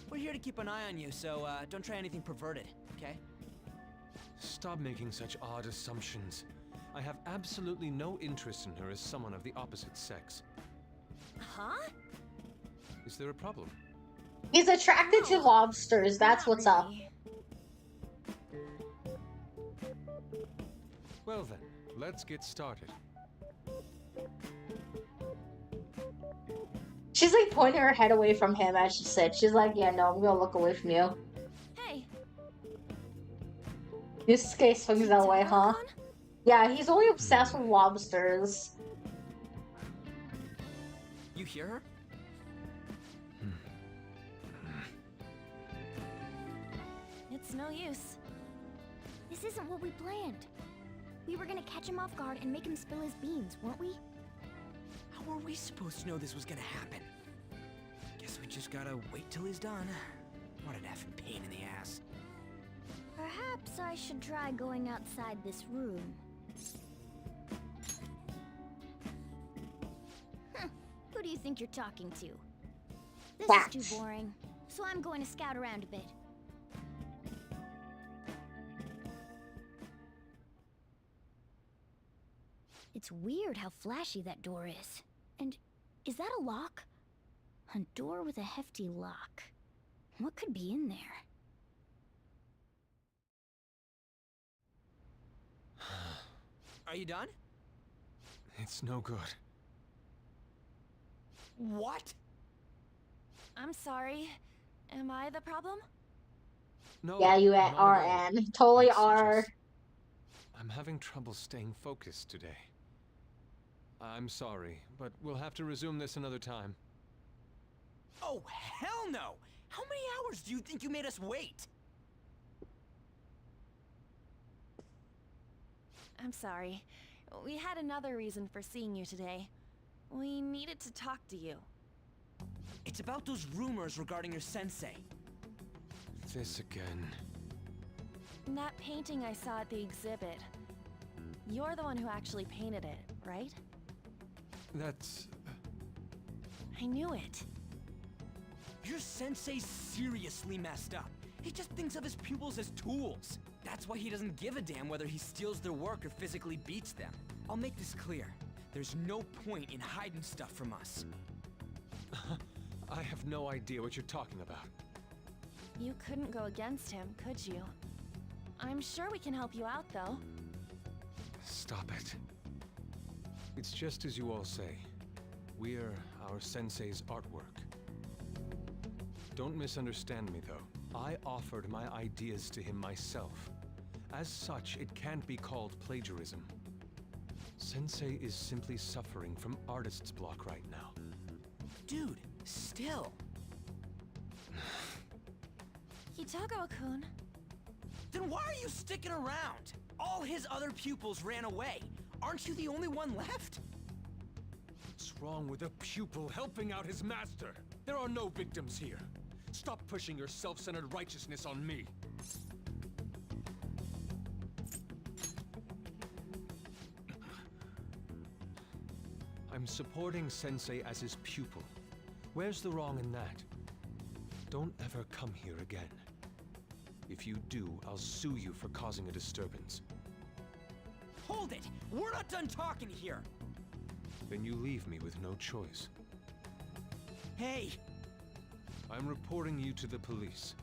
We're here to keep an eye on you, so don't try anything perverted, okay? Stop making such odd assumptions. I have absolutely no interest in her as someone of the opposite sex. Huh? Is there a problem? He's attracted to lobsters, that's what's up. Well then, let's get started. She's like pointing her head away from him as she said. She's like, yeah, no, I'm gonna look away from you. Hey. Yusuke swings that way, huh? Yeah, he's only obsessed with lobsters. You hear her? It's no use. This isn't what we planned. We were gonna catch him off guard and make him spill his beans, weren't we? How were we supposed to know this was gonna happen? Guess we just gotta wait till he's done. What an effing pain in the ass. Perhaps I should try going outside this room. Who do you think you're talking to? This is too boring, so I'm going to scout around a bit. It's weird how flashy that door is. And is that a lock? A door with a hefty lock. What could be in there? Are you done? It's no good. What? I'm sorry. Am I the problem? No. Yeah, you not at are, all. Anne. Totally It's are. just- I'm having trouble staying focused today. I'm sorry, but we'll have to resume this another time. Oh, hell no! How many hours do you think you made us wait? I'm sorry. We had another reason for seeing you today. We needed to talk to you. It's about those rumors regarding your sensei. This again. That painting I saw at the exhibit. You're the one who actually painted it, right? That's... I knew it. Your sensei's seriously messed up. He just thinks of his pupils as tools. That's why he doesn't give a damn whether he steals their work or physically beats them. I'll make this clear. There's no point in hiding stuff from us. I have no idea what you're talking about. You couldn't go against him, could you? I'm sure we can help you out, though. Stop it. It's just as you all say. We're our sensei's artwork. Don't misunderstand me, though. I offered my ideas to him myself. As such, it can't be called plagiarism. Sensei is simply suffering from artist's block right now. Dude, still. Kitagawa-kun. Then why are you sticking around? All his other pupils ran away. Aren't you the only one left? What's wrong with a pupil helping out his master? There are no victims here. Stop pushing your self-centered righteousness on me. I'm I'm supporting Sensei as his pupil. Where's the wrong in that? Don't ever come here again. If you do, I'll sue you for causing a disturbance. Hold it! We're not done talking here! Then you leave me with no choice. Hey! I'm reporting you to the police.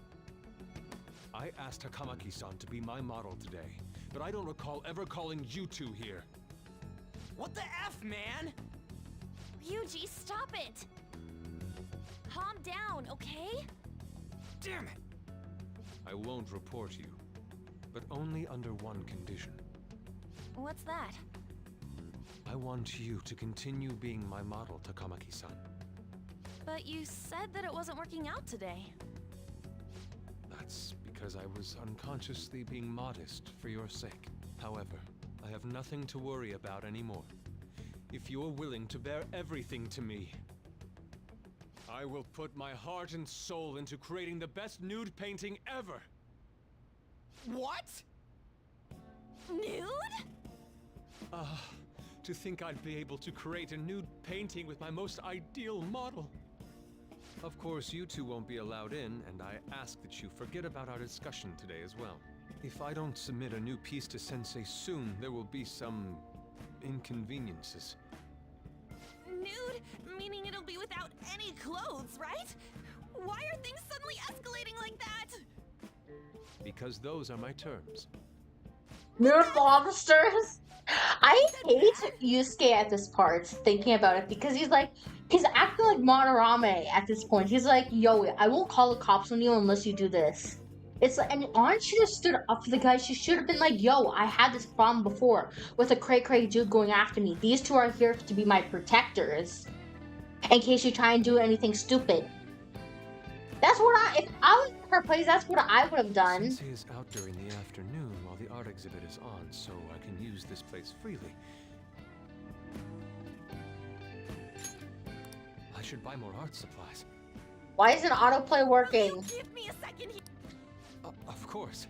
I asked Takamaki-san to be my model today, but I don't recall ever calling you two here. What the F, man? Ryuji, stop it! Calm down, okay? Damn it! I won't report you, but only under one condition. What's that? I want you to continue being my model, Takamaki-san. But you said that it wasn't working out today. That's because I was unconsciously being modest for your sake. However, I have nothing to worry about anymore. If you're willing to bear everything to me, I will put my heart and soul into creating the best nude painting ever! What? Nude? To think I'd be able to create a nude painting with my most ideal model. Of course, you two won't be allowed in, and I ask that you forget about our discussion today as well. If I don't submit a new piece to Sensei soon, there will be some inconveniences. Nude? Meaning it'll be without any clothes, right? Why are things suddenly escalating like that? Because those are my terms. Nude lobsters. I hate Yusuke at this part, thinking about it, because he's acting like Madarame at this point. He's like, yo, I won't call the cops on you unless you do this. It's like, and Ann should have stood up for the guy. She should have been like, yo, I had this problem before with a cray-cray dude going after me. These two are here to be my protectors in case you try and do anything stupid. That's what if I was in her place, that's what I would have done. Sensei is out during the afternoon while the art exhibit is on, so I can use this place freely. I should buy more art supplies. Why isn't autoplay working? Give me a second here. Of course.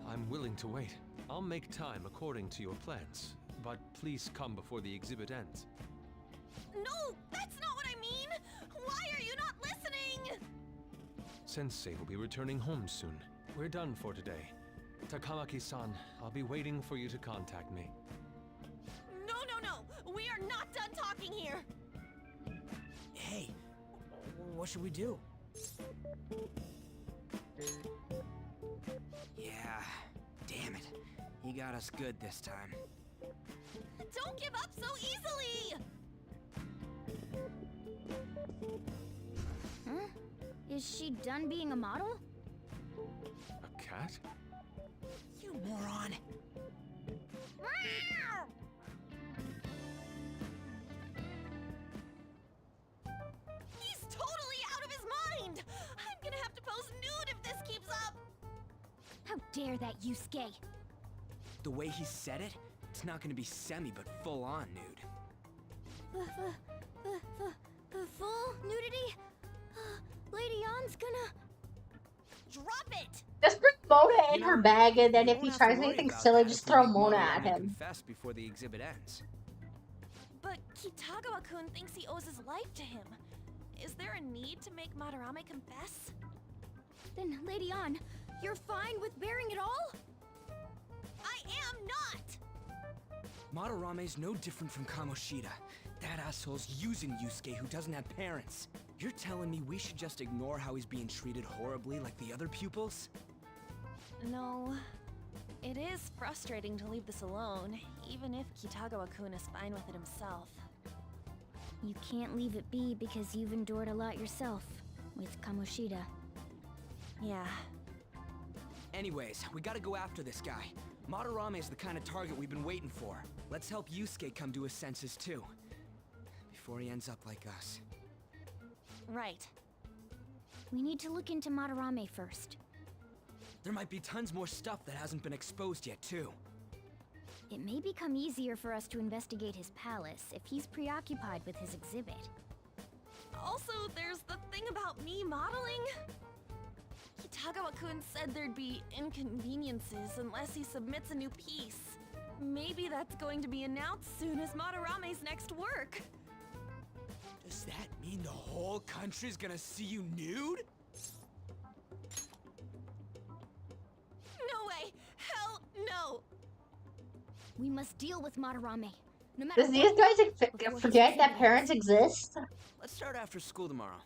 I'm willing to wait. I'll make time according to your plans, but please come before the exhibit ends. No, that's not what I mean! Why are you not listening? Sensei will be returning home soon. We're done for today. Takamaki-san, I'll be waiting for you to contact me. No, no, no! We are not done talking here! Hey, what should we do? Yeah, damn it. He got us good this time. Don't give up so easily! Huh? Is she done being a model? A cat? You moron! He's totally out of his mind! I'm gonna have to pose nude if this keeps up! How dare that, Yusuke? The way he said it, it's not gonna be semi, but full-on nude. Full nudity? Lady Ann's gonna... Drop it! Just bring Mona in her bag, and then if he tries anything silly, just throw Mona at him. Confess before the exhibit ends. But Kitagawa-kun thinks he owes his life to him. Is there a need to make Madarame confess? Then, Lady Ann, you're fine with bearing it all? I am not! Madarame's no different from Kamoshida. That asshole's using Yusuke who doesn't have parents. You're telling me we should just ignore how he's being treated horribly like the other pupils? No. It is frustrating to leave this alone, even if Kitagawa-kun is fine with it himself. You can't leave it be because you've endured a lot yourself, with Kamoshida. Yeah. Anyways, we gotta go after this guy. Madarame is the kind of target we've been waiting for. Let's help Yusuke come to his senses too. Before he ends up like us. Right. We need to look into Madarame first. There might be tons more stuff that hasn't been exposed yet too. It may become easier for us to investigate his palace if he's preoccupied with his exhibit. Also, there's the thing about me modeling. Kitagawa-kun said there'd be inconveniences unless he submits a new piece. Maybe that's going to be announced soon as Madarame's next work. Does that mean the whole country's gonna see you nude? No way! Hell no! We must deal with Madarame. No matter Does these guys forget that parents exist? Let's start after school tomorrow.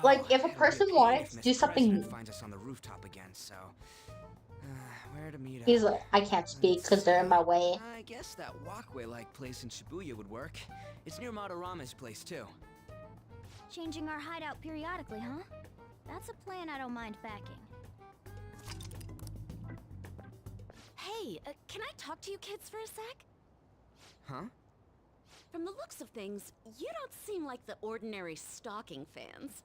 Like, if a it'll be person pain wanted if to Miss do something, President finds us on the rooftop again, so where to meet up? he's like, I can't speak because they're in my way. I guess that walkway-like place in Shibuya would work. It's near Madarame's place too. Changing our hideout periodically, huh? That's a plan I don't mind backing. Hey, can I talk to you kids for a sec? Huh? From the looks of things, you don't seem like the ordinary stalking fans.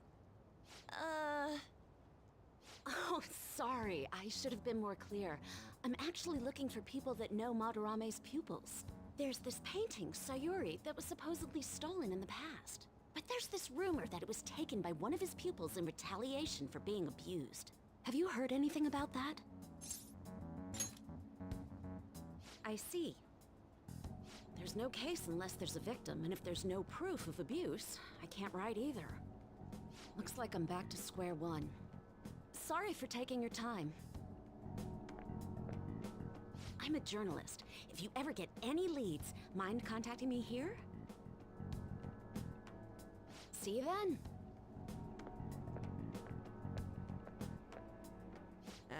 Oh, sorry. I should have been more clear. I'm actually looking for people that know Madarame's pupils. There's this painting, Sayuri, that was supposedly stolen in the past. But there's this rumor that it was taken by one of his pupils in retaliation for being abused. Have you heard anything about that? I see. There's no case unless there's a victim, and if there's no proof of abuse, I can't write either. Looks like I'm back to square one. Sorry for taking your time. I'm a journalist. If you ever get any leads, mind contacting me here? See you then.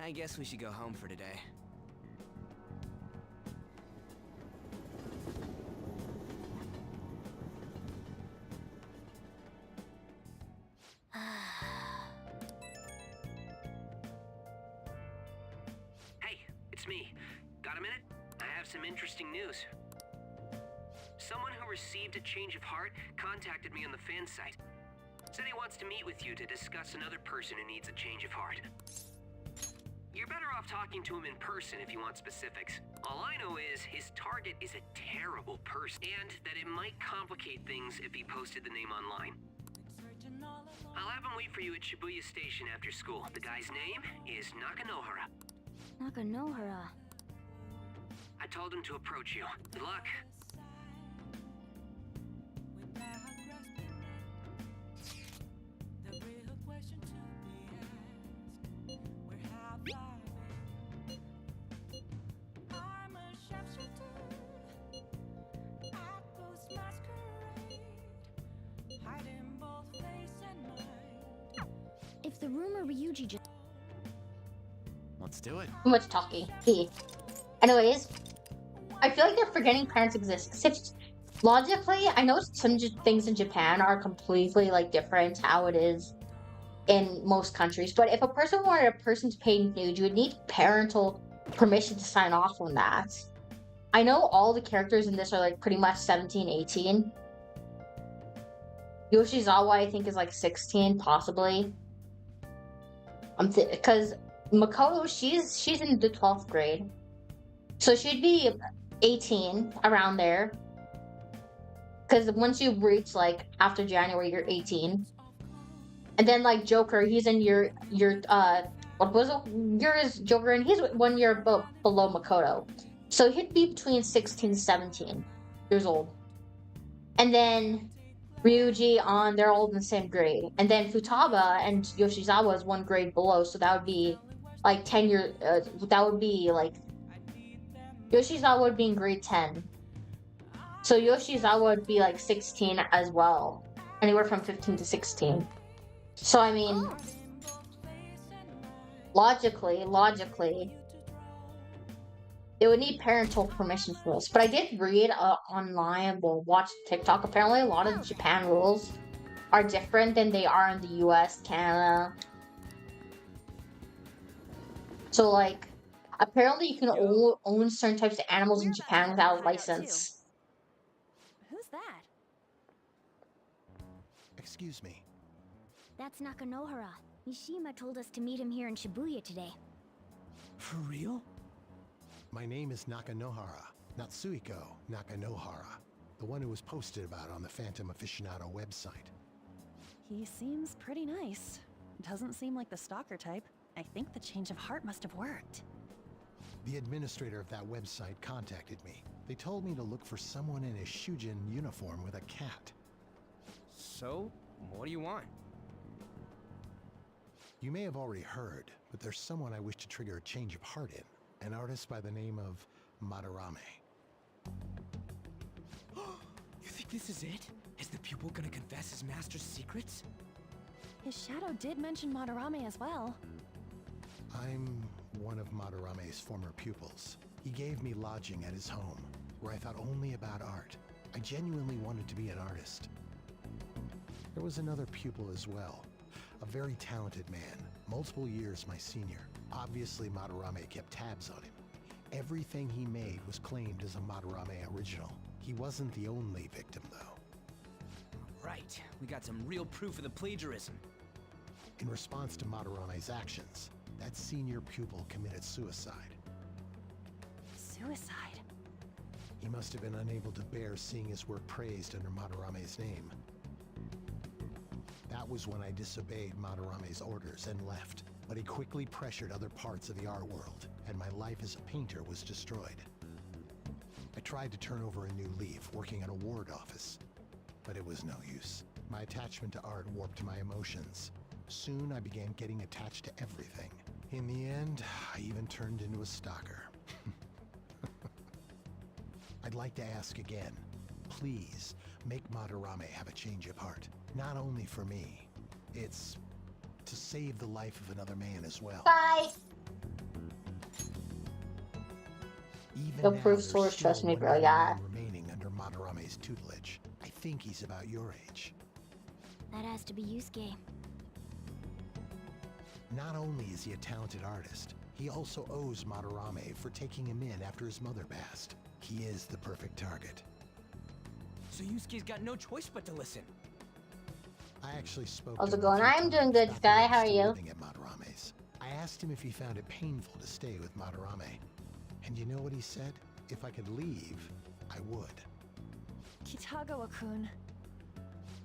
I guess we should go home for today. Hey, it's me. Got a minute? I have some interesting news. Someone who received a change of heart contacted me on the fan site. Said he wants to meet with you to discuss another person who needs a change of heart. You're better off talking to him in person if you want specifics. All I know is his target is a terrible person, and that it might complicate things if he posted the name online. I'll have him wait for you at Shibuya Station after school. The guy's name is Nakanohara. Nakanohara. I told him to approach you. Good luck. If the rumor Ryuji just... Let's do it. Too much talking. Anyways, I feel like they're forgetting parents exist. Except logically, I know some things in Japan are completely like different how it is in most countries. But if a person wanted a person to pay nude, you would need parental permission to sign off on that. I know all the characters in this are like pretty much 17, 18. Yoshizawa, I think, is like 16, possibly. Because Makoto, she's in the 12th grade, so she'd be 18 around there. Because once you reach like after January, you're 18. And then like Joker, he's in your what was it? Yours Joker, and he's 1 year below Makoto, so he'd be between 16 and 17 years old. And then Ryuji they're all in the same grade. And then Futaba and Yoshizawa is 1 grade below, so that would be like 10 years, that would be like, Yoshizawa would be in grade 10. So Yoshizawa would be like 16 as well. Anywhere from 15 to 16. So I mean, logically, they would need parental permission for this. But I did read online, watch TikTok. Apparently, a lot of the Japan rules are different than they are in the US, Canada. So, like, apparently you can own certain types of animals in Japan without a license. Who's that? Excuse me. That's Nakanohara. Mishima told us to meet him here in Shibuya today. For real? My name is Nakanohara, Natsuhiko Nakanohara, the one who was posted about on the Phantom Aficionado website. He seems pretty nice. Doesn't seem like the stalker type. I think the change of heart must have worked. The administrator of that website contacted me. They told me to look for someone in a Shujin uniform with a cat. So, what do you want? You may have already heard, but there's someone I wish to trigger a change of heart in. An artist by the name of Madarame. You think this is it? Is the pupil gonna confess his master's secrets? His shadow did mention Madarame as well. I'm one of Madarame's former pupils. He gave me lodging at his home, where I thought only about art. I genuinely wanted to be an artist. There was another pupil as well, a very talented man, multiple years my senior. Obviously, Madarame kept tabs on him. Everything he made was claimed as a Madarame original. He wasn't the only victim, though. Right, we got some real proof of the plagiarism. In response to Madarame's actions, that senior pupil committed suicide. Suicide? He must have been unable to bear seeing his work praised under Madarame's name. That was when I disobeyed Madarame's orders and left, but he quickly pressured other parts of the art world, and my life as a painter was destroyed. I tried to turn over a new leaf, working at a ward office, but it was no use. My attachment to art warped my emotions. Soon I began getting attached to everything. In the end, I even turned into a stalker. I'd like to ask again, please make Madarame have a change of heart. Not only for me, it's to save the life of another man as well. Bye. Even The now, proof there's source, still trust me, one bro, young yeah. man remaining under Madarame's tutelage. I think he's about your age. That has to be Yusuke. Not only is he a talented artist, he also owes Madarame for taking him in after his mother passed. He is the perfect target. So Yusuke's got no choice but to listen. I actually spoke How's to it him a going? few I'm doing times good, back Sky. when I was How are still you? living at Madarame's. I asked him if he found it painful to stay with Madarame. And you know what he said? If I could leave, I would. Kitagawa-kun.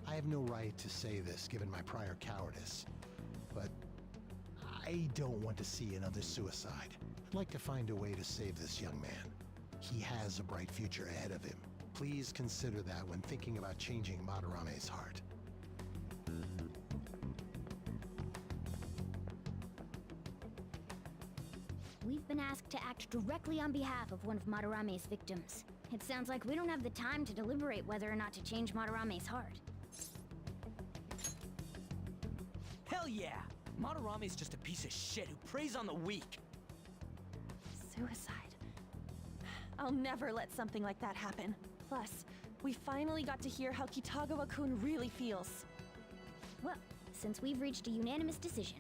I have no right to say this given my prior cowardice, but I don't want to see another suicide. I'd like to find a way to save this young man. He has a bright future ahead of him. Please consider that when thinking about changing Madarame's heart. We've been asked to act directly on behalf of one of Madarame's victims. It sounds like we don't have the time to deliberate whether or not to change Madarame's heart. Hell yeah! Madarame's just a piece of shit who preys on the weak. Suicide. I'll never let something like that happen. Plus, we finally got to hear how Kitagawa-kun really feels. Well, since we've reached a unanimous decision,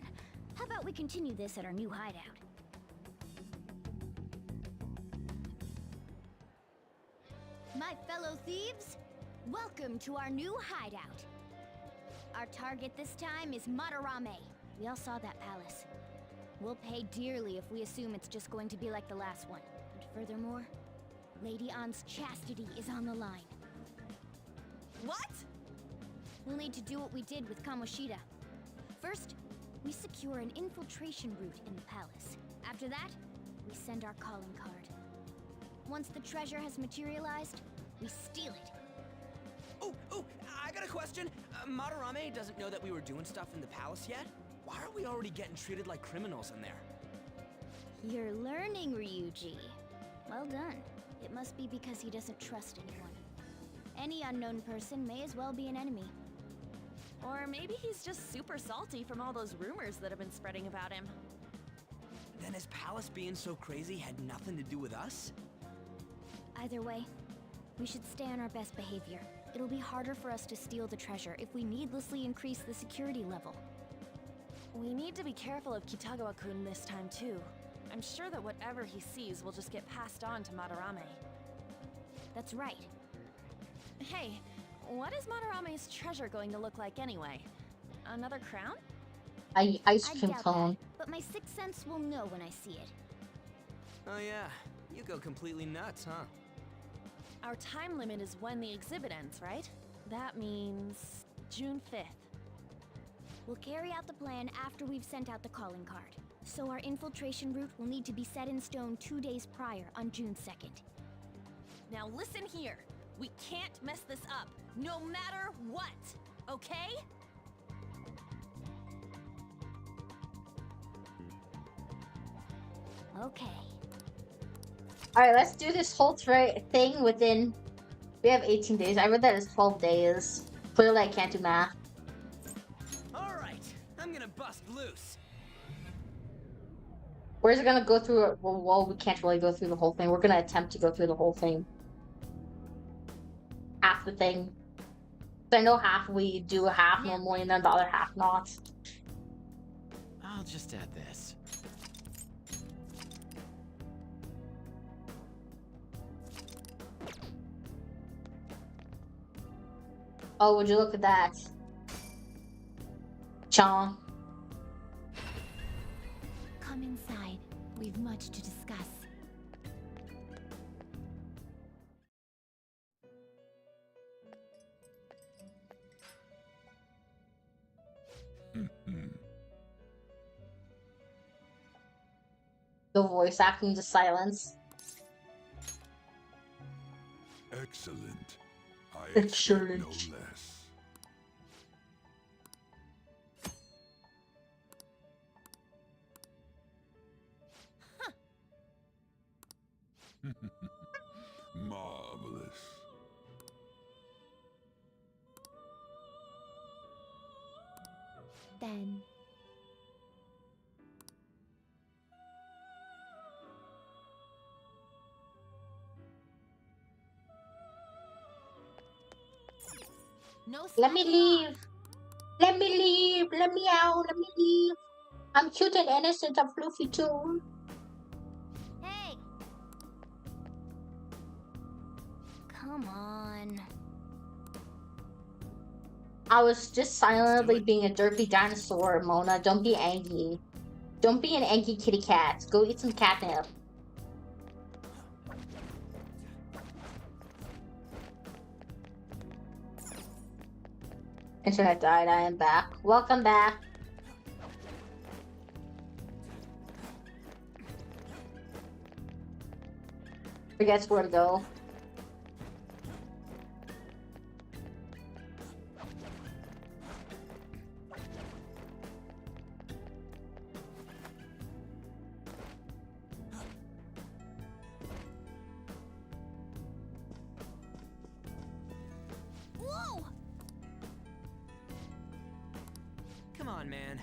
how about we continue this at our new hideout? My fellow thieves, welcome to our new hideout. Our target this time is Madarame. We all saw that palace. We'll pay dearly if we assume it's just going to be like the last one. And furthermore, Lady Ann's chastity is on the line. What? We'll need to do what we did with Kamoshida. First, we secure an infiltration route in the palace. After that, we send our calling card. Once the treasure has materialized, we steal it. Oh, I got a question. Madarame doesn't know that we were doing stuff in the palace yet? Why are we already getting treated like criminals in there? You're learning, Ryuji. Well done. It must be because he doesn't trust anyone. Any unknown person may as well be an enemy. Or maybe he's just super salty from all those rumors that have been spreading about him. Then his palace being so crazy had nothing to do with us? Either way, we should stay on our best behavior. It'll be harder for us to steal the treasure if we needlessly increase the security level. We need to be careful of Kitagawa-kun this time too. I'm sure that whatever he sees will just get passed on to Madarame. That's right. Hey, what is Madarame's treasure going to look like anyway? Another crown? Ice I cream doubt cone. that, but my sixth sense will know when I see it. Oh yeah, you go completely nuts, huh? Our time limit is when the exhibit ends, right? That means June 5th. We'll carry out the plan after we've sent out the calling card. So our infiltration route will need to be set in stone 2 days prior on June 2nd. Now listen here. We can't mess this up, no matter what. okay? Okay. Alright, let's do this whole thing within... We have 18 days. I read that it's 12 days. Clearly I can't do math. Alright, I'm gonna bust loose. We're just gonna go through it. Well, we can't really go through the whole thing. We're gonna attempt to go through the whole thing. Half the thing. So I know half we do a half normally and then the other half not. I'll just add this. Oh, would you look at that? Chong. Come inside. We've much to discuss. The voice acting to silence. Excellent. I Excellent. expect no less. Marvelous. Then... No Let me slacking leave. off. Let me leave. Let me out. Let me leave. I'm cute and innocent. I'm fluffy too. Hey! Come on. I was just silently being a derpy dinosaur, Mona. Don't be angry. Don't be an angry kitty cat. Go eat some catnip. Internet died. I am back. Welcome back. Forgets where to go. Whoa! Come on, man.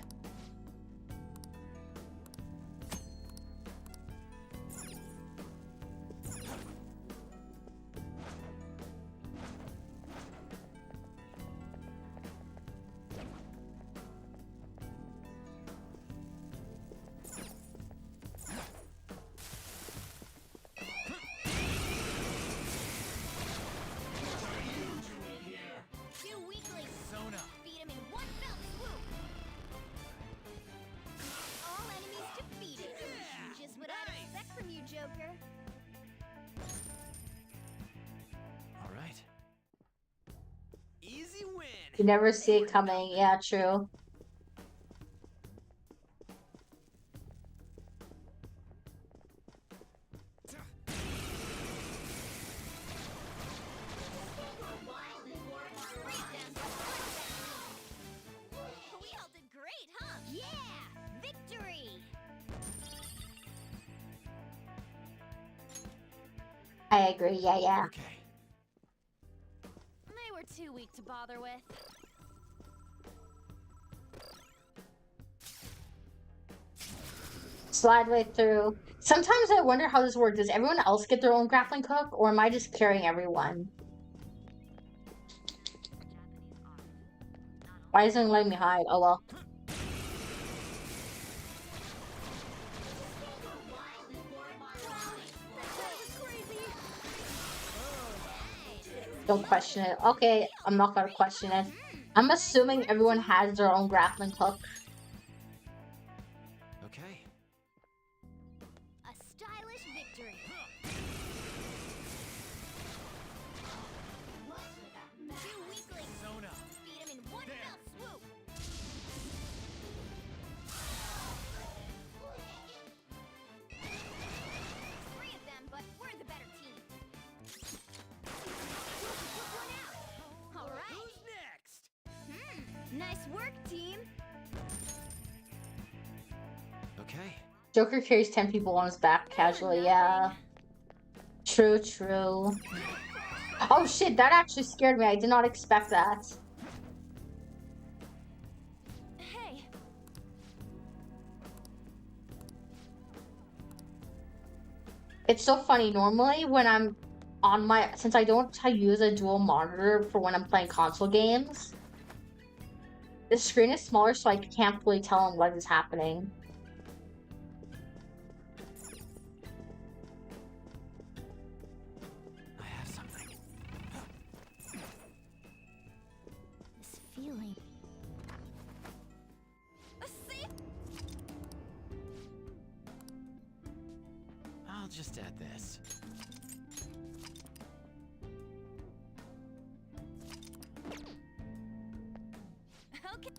Two weaklings! Zona. Beat him in one fell swoop! All enemies defeated! Just what I'd expect from you, Joker. All right. Easy win. You never see it coming. Yeah, true. We all did great, huh? Yeah! Victory! I agree. Yeah, yeah. Okay. They were too weak to bother with. Slide right through. Sometimes I wonder how this works. Does everyone else get their own grappling hook, or am I just carrying everyone? Why isn't it letting me hide? Oh well. Don't question it. Okay, I'm not gonna question it. I'm assuming everyone has their own grappling hook. Okay. A stylish victory! Two weaklings! Zona. Beat him in one fell swoop! Three of them, but we're the better team. Took one out. All right. Who's next? work, team. Okay. Joker carries 10 people on his back casually, yeah. True, true. Oh shit, that actually scared me. I did not expect that. Hey. It's so funny. Normally, when I'm on my, since I don't use a dual monitor for when I'm playing console games, the screen is smaller, so I can't fully tell what is happening. I have something. This feeling. I'll just add this. Okay.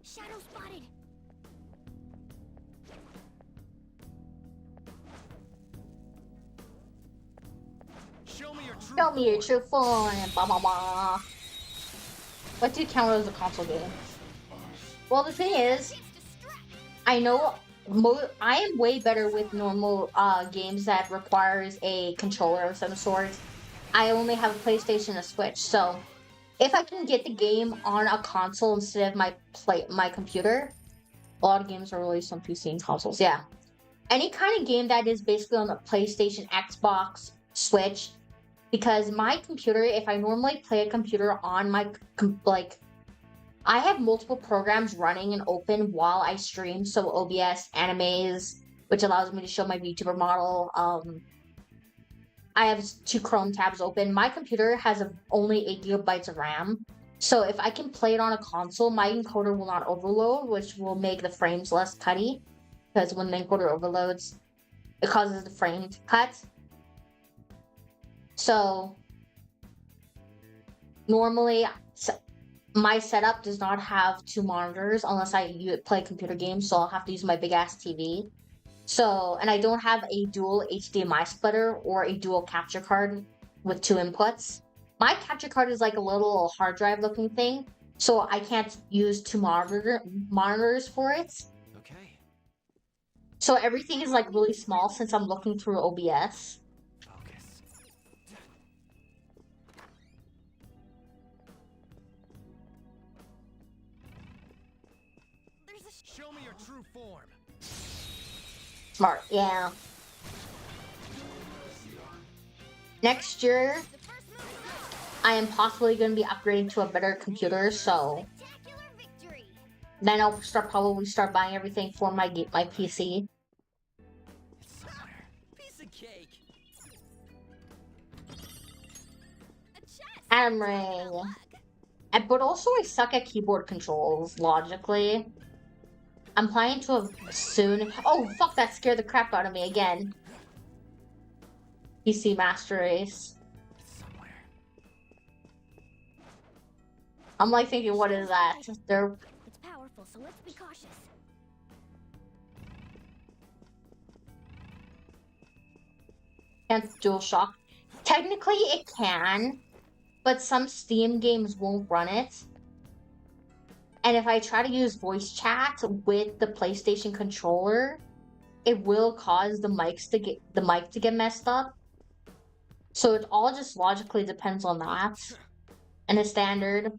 Shadow spotted. Show me your true Show me your true form. Blah blah blah. What do you count as a console game? Well, the thing is, I know I am way better with normal games that requires a controller of some sort. I only have a PlayStation and a Switch, so if I can get the game on a console instead of my computer, a lot of games are released on PC and consoles. Yeah, any kind of game that is basically on the PlayStation, Xbox, Switch, because my computer, if I normally play a computer on my I have multiple programs running and open while I stream. So OBS, Animes, which allows me to show my VTuber model. I have 2 Chrome tabs open. My computer has only 8 gigabytes of RAM. So if I can play it on a console, my encoder will not overload, which will make the frames less cutty. Because when the encoder overloads, it causes the frame to cut. So normally, my setup does not have 2 monitors unless I play computer games, so I'll have to use my big ass TV. So, and I don't have a dual HDMI splitter or a dual capture card with 2 inputs. My capture card is like a little hard drive looking thing, so I can't use 2 monitors for it. Okay. So everything is like really small since I'm looking through OBS. Show me your true form. Smart, yeah. Next year, I am possibly going to be upgrading to a better computer, so then I'll probably start buying everything for my PC. Piece of cake. Adam ring. But also I suck at keyboard controls, logically. I'm planning to soon. Oh, fuck, that scared the crap out of me again. PC Master Race. I'm like thinking, what is that? They're... It's powerful, so let's be cautious. Can't DualShock. Technically, it can, but some Steam games won't run it. And if I try to use voice chat with the PlayStation controller, it will cause the mic to get messed up. So it all just logically depends on that. And a standard,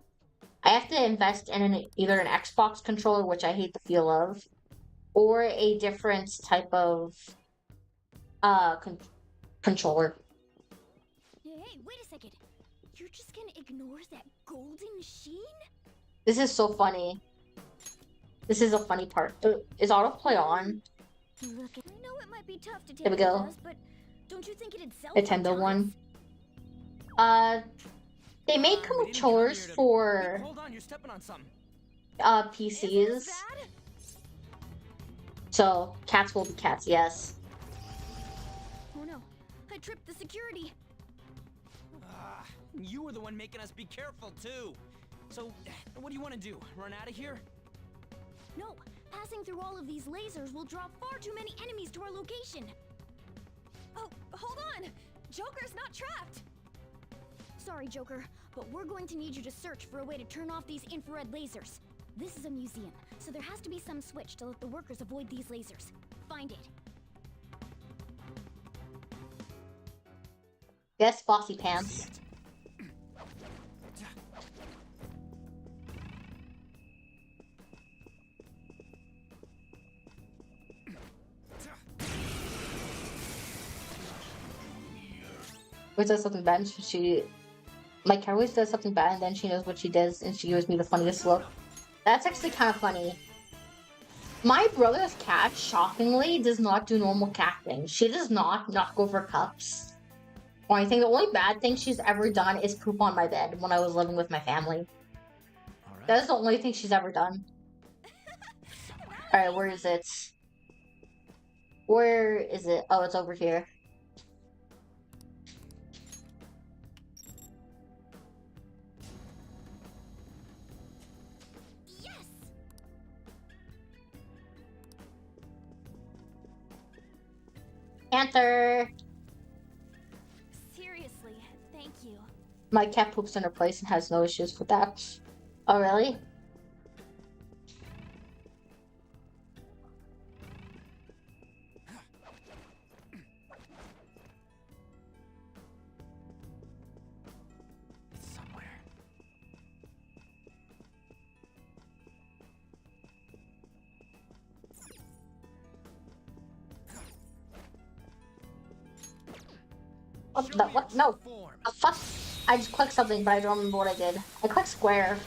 I have to invest in either an Xbox controller, which I hate the feel of, or a different type of controller. Hey, wait a second. You're just gonna ignore that golden sheen? This is so funny. This is a funny part. Is autoplay on? Look, I know it might be tough to take There we go. us, but don't you think it'd sell Nintendo one. They make controllers for Hold on, you're stepping on something. PCs. So cats will be cats, yes. Oh no, I tripped the security. You were the one making us be careful too. So, what do you want to do? Run out of here? No, passing through all of these lasers will draw far too many enemies to our location. Oh, hold on! Joker's not trapped! So sorry, Joker, but we're going to need you to search for a way to turn off these infrared lasers. This is a museum, so there has to be some switch to let the workers avoid these lasers. Find it. Yes, bossy pants. Always does something bad and she like always does something bad and then she knows what she does and she gives me the funniest look. That's actually kind of funny. My brother's cat, shockingly, does not do normal cat things. She does not knock over cups or anything. The only bad thing she's ever done is poop on my bed when I was living with my family. That is the only thing she's ever done. Alright, where is it? Where is it? Oh, it's over here. Panther! Seriously, thank you. My cat poops in her place and has no issues with that. Oh, really? It's somewhere. What the? What? No. The fuck? I just clicked something, but I don't remember what I did. I clicked square.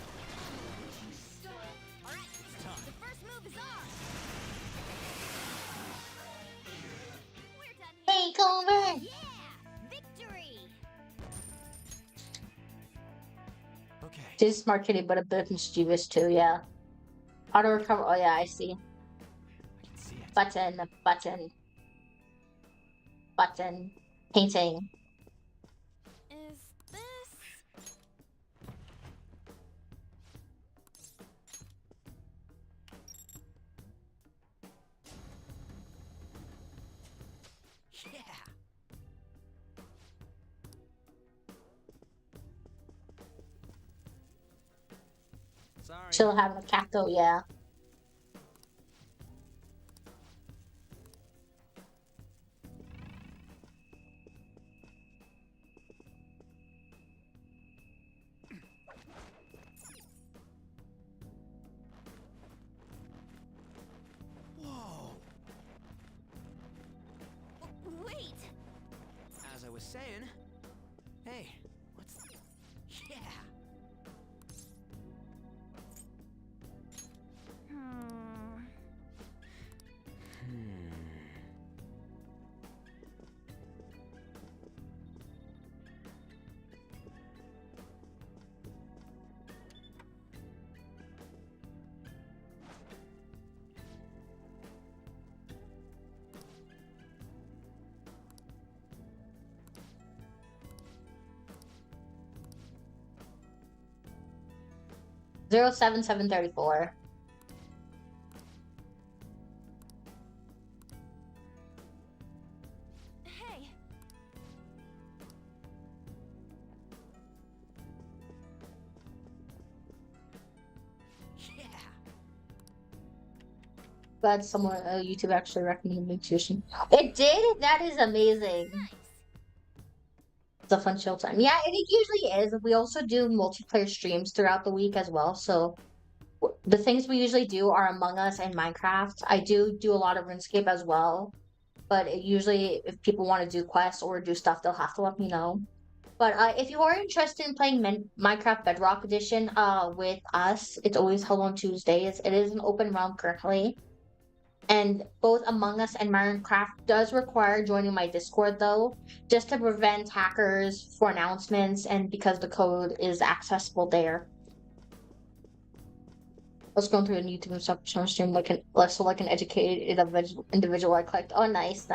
Take over! Okay. She's a smart kitty, but a bit mischievous too, yeah. Auto recover. Oh, yeah, I see. Button, button. Button. Painting. Is this... Yeah. Sorry. Still having a cat though, yeah. Whoa. Wait! As I was saying, hey, what's... Yeah. Zero 07734. Hey! Yeah. Glad someone YouTube actually recommended nutrition. It did? That is amazing. It's a fun chill time. Yeah, it usually is. We also do multiplayer streams throughout the week as well. So the things we usually do are Among Us and Minecraft. I do a lot of RuneScape as well. But usually if people want to do quests or do stuff, they'll have to let me know. But if you are interested in playing Minecraft Bedrock Edition with us, it's always held on Tuesdays. It is an open realm currently. And both Among Us and Minecraft does require joining my Discord though, just to prevent hackers for announcements and because the code is accessible there. I was going through a YouTube stream like an educated individual. I clicked. Oh, nice.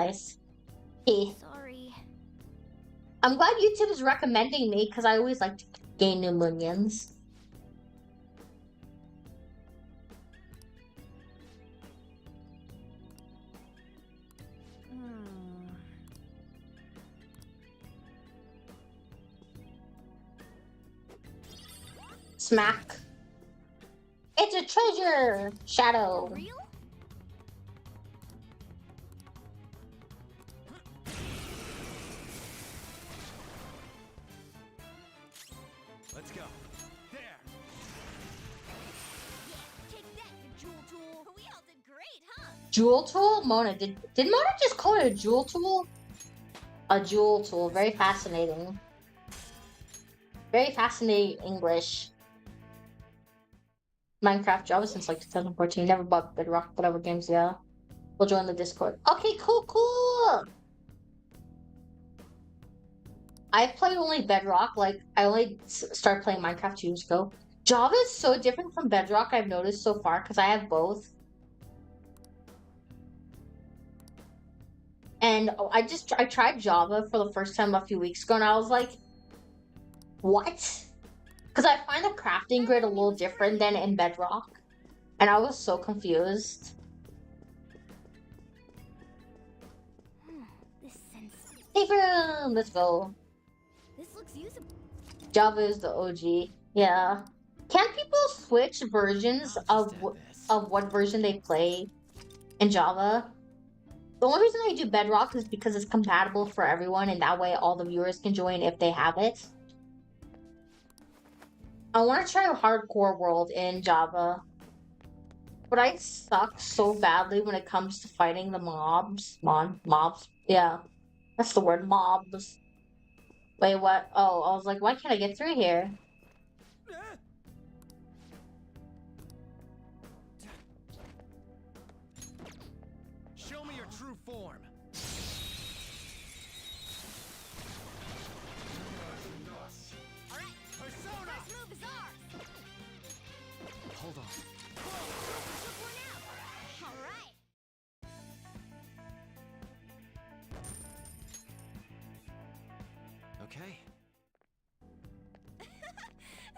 Hey. Sorry. I'm glad YouTube is recommending me because I always like to gain new minions. Smack. It's a treasure! Shadow. Real? Let's go. There. Take that, you jewel tool. We all did great, huh? Jewel tool? Mona, did Mona just call it a jewel tool? A jewel tool. Very fascinating. Very fascinating English. Minecraft Java since like 2014. Never bought Bedrock, whatever games, yeah. We'll join the Discord. Okay, cool. I've played only Bedrock. Like, I only started playing Minecraft 2 years ago. Java is so different from Bedrock, I've noticed so far, because I have both. And I tried Java for the first time a few weeks ago, and I was like, what? Because I find the crafting grid a little different than in Bedrock. And I was so confused. This sense. Safe room! Let's go. This looks usable. Java is the OG. Yeah. Can people switch versions of what version they play in Java? The only reason I do Bedrock is because it's compatible for everyone, and that way all the viewers can join if they have it. I want to try a hardcore world in Java, but I suck so badly when it comes to fighting the mobs. Mobs? Yeah, that's the word, mobs. Wait, what? Oh, I was like, why can't I get through here? Show me your true form. Alright, Persona! first move is ours. Hold on. Took one out. Alright. Okay.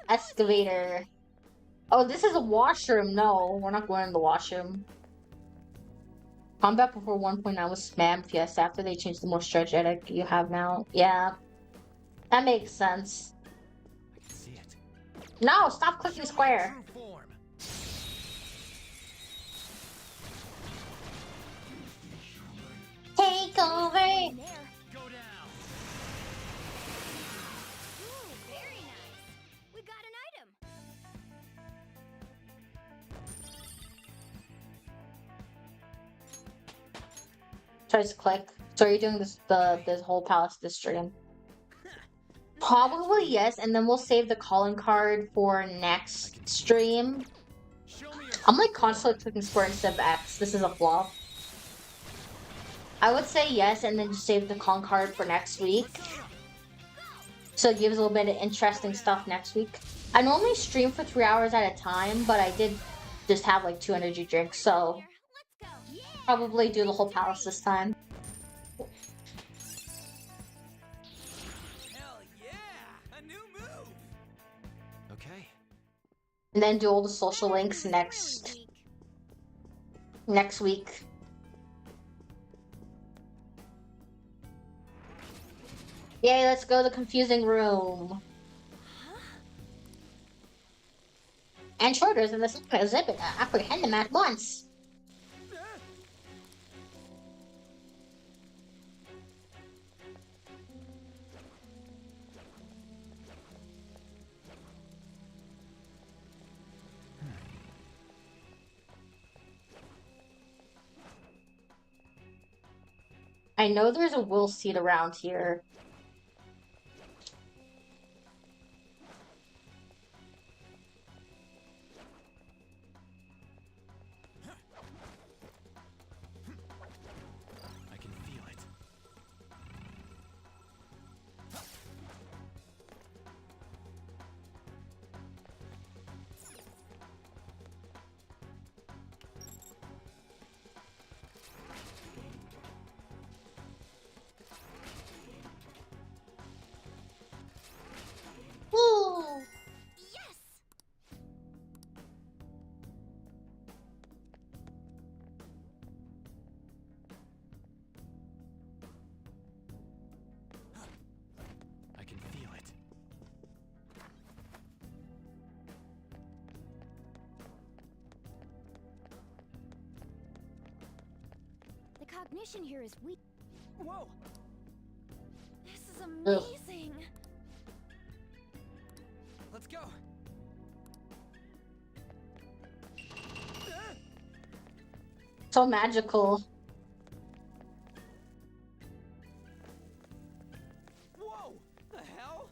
Excavator. Oh, this is a washroom. No, we're not going in the washroom. Combat before 1.9 was spam. Yes, after they changed the more stretch edit you have now. Yeah, that makes sense. I can see it. No, stop clicking square. True form. Take over. There. Go down. Ooh, very nice. We got an item. Tries to click. So are you doing this whole palace this stream? Probably yes, and then we'll save the calling card for next stream. I'm like constantly clicking square instead of X. This is a flaw. I would say yes, and then just save the calling card for next week. So it gives a little bit of interesting stuff next week. I normally stream for 3 hours at a time, but I did just have like 2 energy drinks, so probably do the whole palace this time. Hell yeah! A new move! Okay. And then do all the social links next week. Yay, let's go to the confusing room. Intruders in the secret exhibit. Apprehend them at once. I know there's a will seat around here. I can feel it. cognition here is weak. Whoa! This is Ugh. amazing! Let's go. So magical. Whoa! The hell?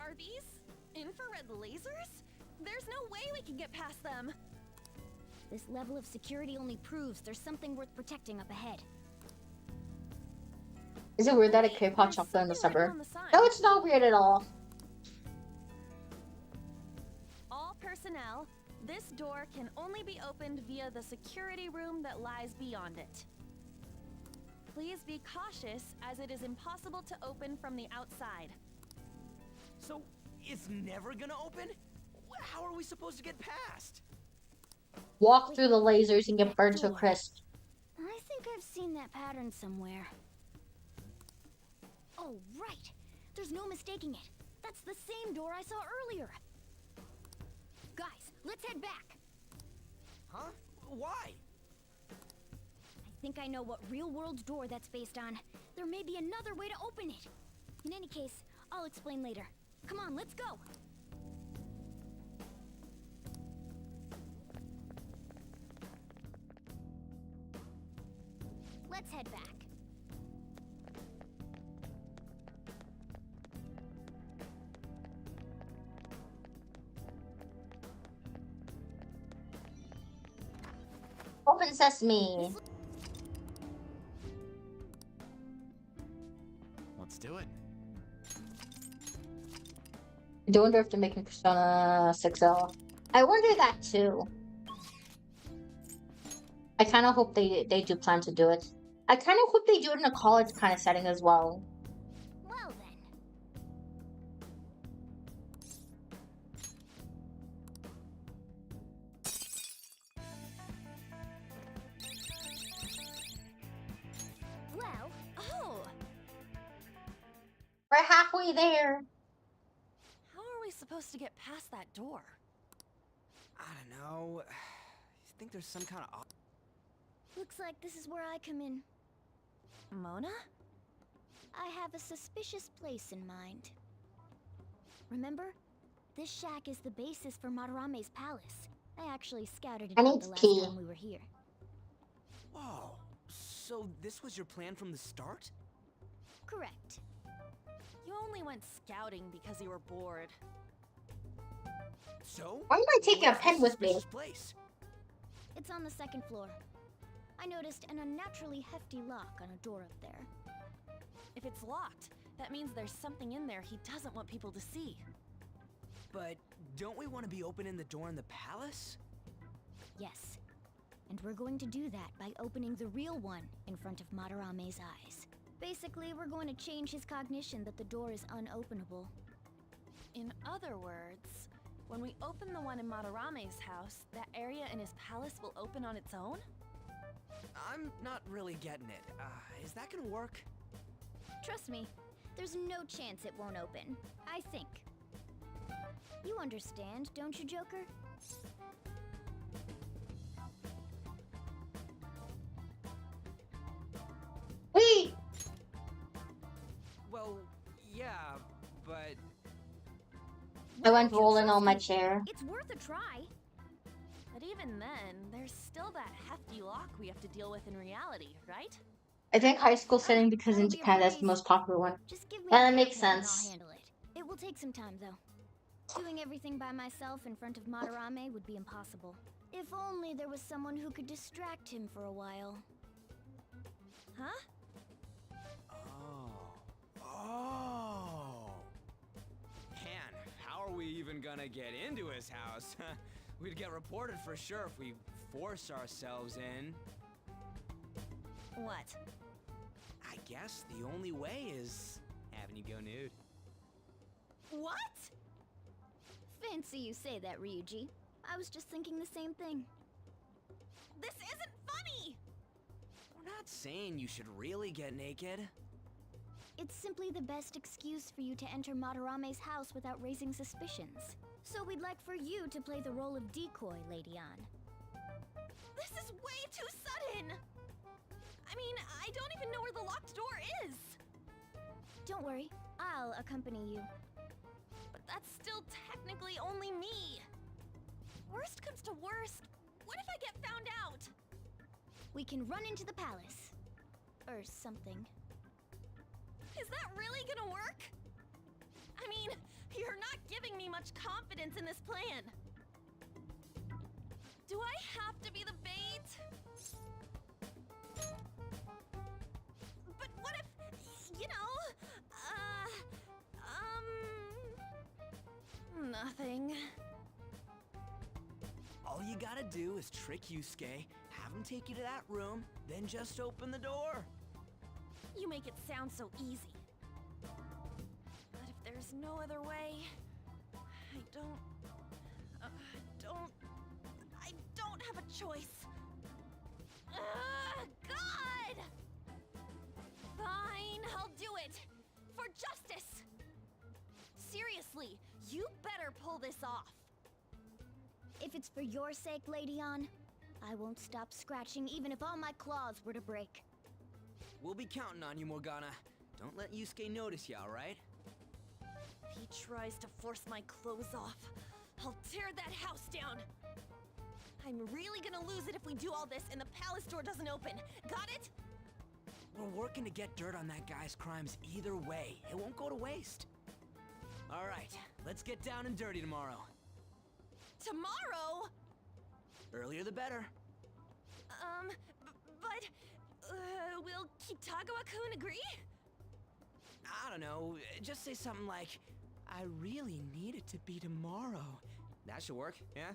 Are these infrared lasers? There's no way we can get past them. This level of security only proves there's something worth protecting up ahead. Is it weird that a K-pop chocolate in the suburb? No, it's not weird at all. All personnel, this door can only be opened via the security room that lies beyond it. Please be cautious, as it is impossible to open from the outside. So, it's never gonna open? How are we supposed to get past? Walk through the lasers and get burned to a crisp. I think I've seen that pattern somewhere. Oh, right! There's no mistaking it. That's the same door I saw earlier. Guys, let's head back. Huh? Why? I think I know what real-world door that's based on. There may be another way to open it. In any case, I'll explain later. Come on, let's go! Let's head back. Open sesame. Let's do it. I do wonder if they're making Persona 6L. I wonder that too. I kind of hope they do plan to do it. I kind of hope they do it in a college kind of setting as well. Well then. Well, oh! We're halfway there. How are we supposed to get past that door? I don't know. I think there's some kind of... Looks like this is where I come in. Mona? I have a suspicious place in mind. Remember? This shack is the basis for Madarame's palace. I actually scouted it I out need the to last pee. time we were here. Whoa. So this was your plan from the start? Correct. You only went scouting because you were bored. So? Why am I taking a where's pen this with me? suspicious place? It's on the second floor. I noticed an unnaturally hefty lock on a door up there. If it's locked, that means there's something in there he doesn't want people to see. But don't we want to be opening the door in the palace? Yes. And we're going to do that by opening the real one in front of Madarame's eyes. Basically, we're going to change his cognition that the door is unopenable. In other words, when we open the one in Madarame's house, that area in his palace will open on its own? I'm not really getting it. Is that gonna work? Trust me, there's no chance it won't open. I think. You understand, don't you, Joker? Wait! Well, yeah, but... I went rolling on my chair. It's worth a try. But even then, there's still that hefty lock we have to deal with in reality, right? I think high school setting because in That'll be a Japan that's breeze. the most popular one. Just give me Yeah, a that makes half minute and sense. I'll handle it. It will take some time, though. Doing everything by myself in front of Madarame would be impossible. If only there was someone who could distract him for a while. Huh? Oh. Man, how are we even gonna get into his house? We'd get reported for sure if we force ourselves in. What? I guess the only way is having you go nude. What? Fancy you say that, Ryuji. I was just thinking the same thing. This isn't funny! We're not saying you should really get naked. It's simply the best excuse for you to enter Madarame's house without raising suspicions. So we'd like for you to play the role of decoy, Lady Ann. This is way too sudden! I mean, I don't even know where the locked door is. Don't worry, I'll accompany you. But that's still technically only me. Worst comes to worst, what if I get found out? We can run into the palace. Or something. Is that really gonna work? I mean, you're not giving me much confidence in this plan. Do I have to be the bait? But what if, you know, nothing. All you gotta do is trick Yusuke, have him take you to that room, then just open the door. You make it sound so easy. But if there's no other way, I don't have a choice. God! Fine, I'll do it. For justice. Seriously, you better pull this off. If it's for your sake, Lady On, I won't stop scratching even if all my claws were to break. We'll be counting on you, Morgana. Don't let Yusuke notice you, alright? If he tries to force my clothes off, I'll tear that house down. I'm really gonna lose it if we do all this and the palace door doesn't open. Got it? We're working to get dirt on that guy's crimes either way. It won't go to waste. Alright, let's get down and dirty tomorrow. Tomorrow? Earlier the better. Will Kitagawa-kun agree? I don't know, just say something like, I really need it to be tomorrow. That should work, yeah?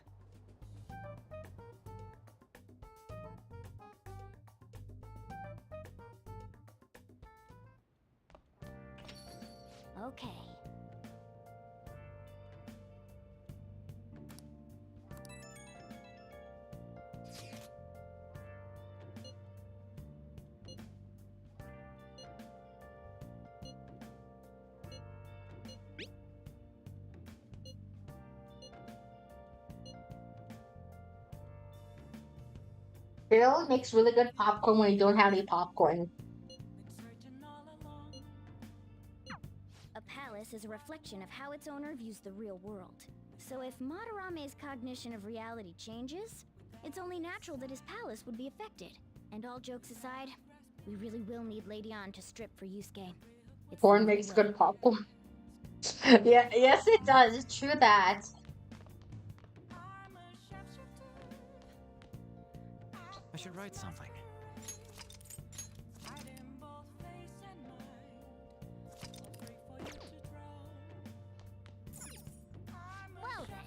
Okay. Bill makes really good popcorn when you don't have any popcorn. A palace is a reflection of how its owner views the real world. So if Madarame's cognition of reality changes, it's only natural that his palace would be affected. And all jokes aside, we really will need Lady On to strip for Yusuke. It's Corn the only makes way. good popcorn. Yeah, yes it does. It's true that. I should write something. Well then.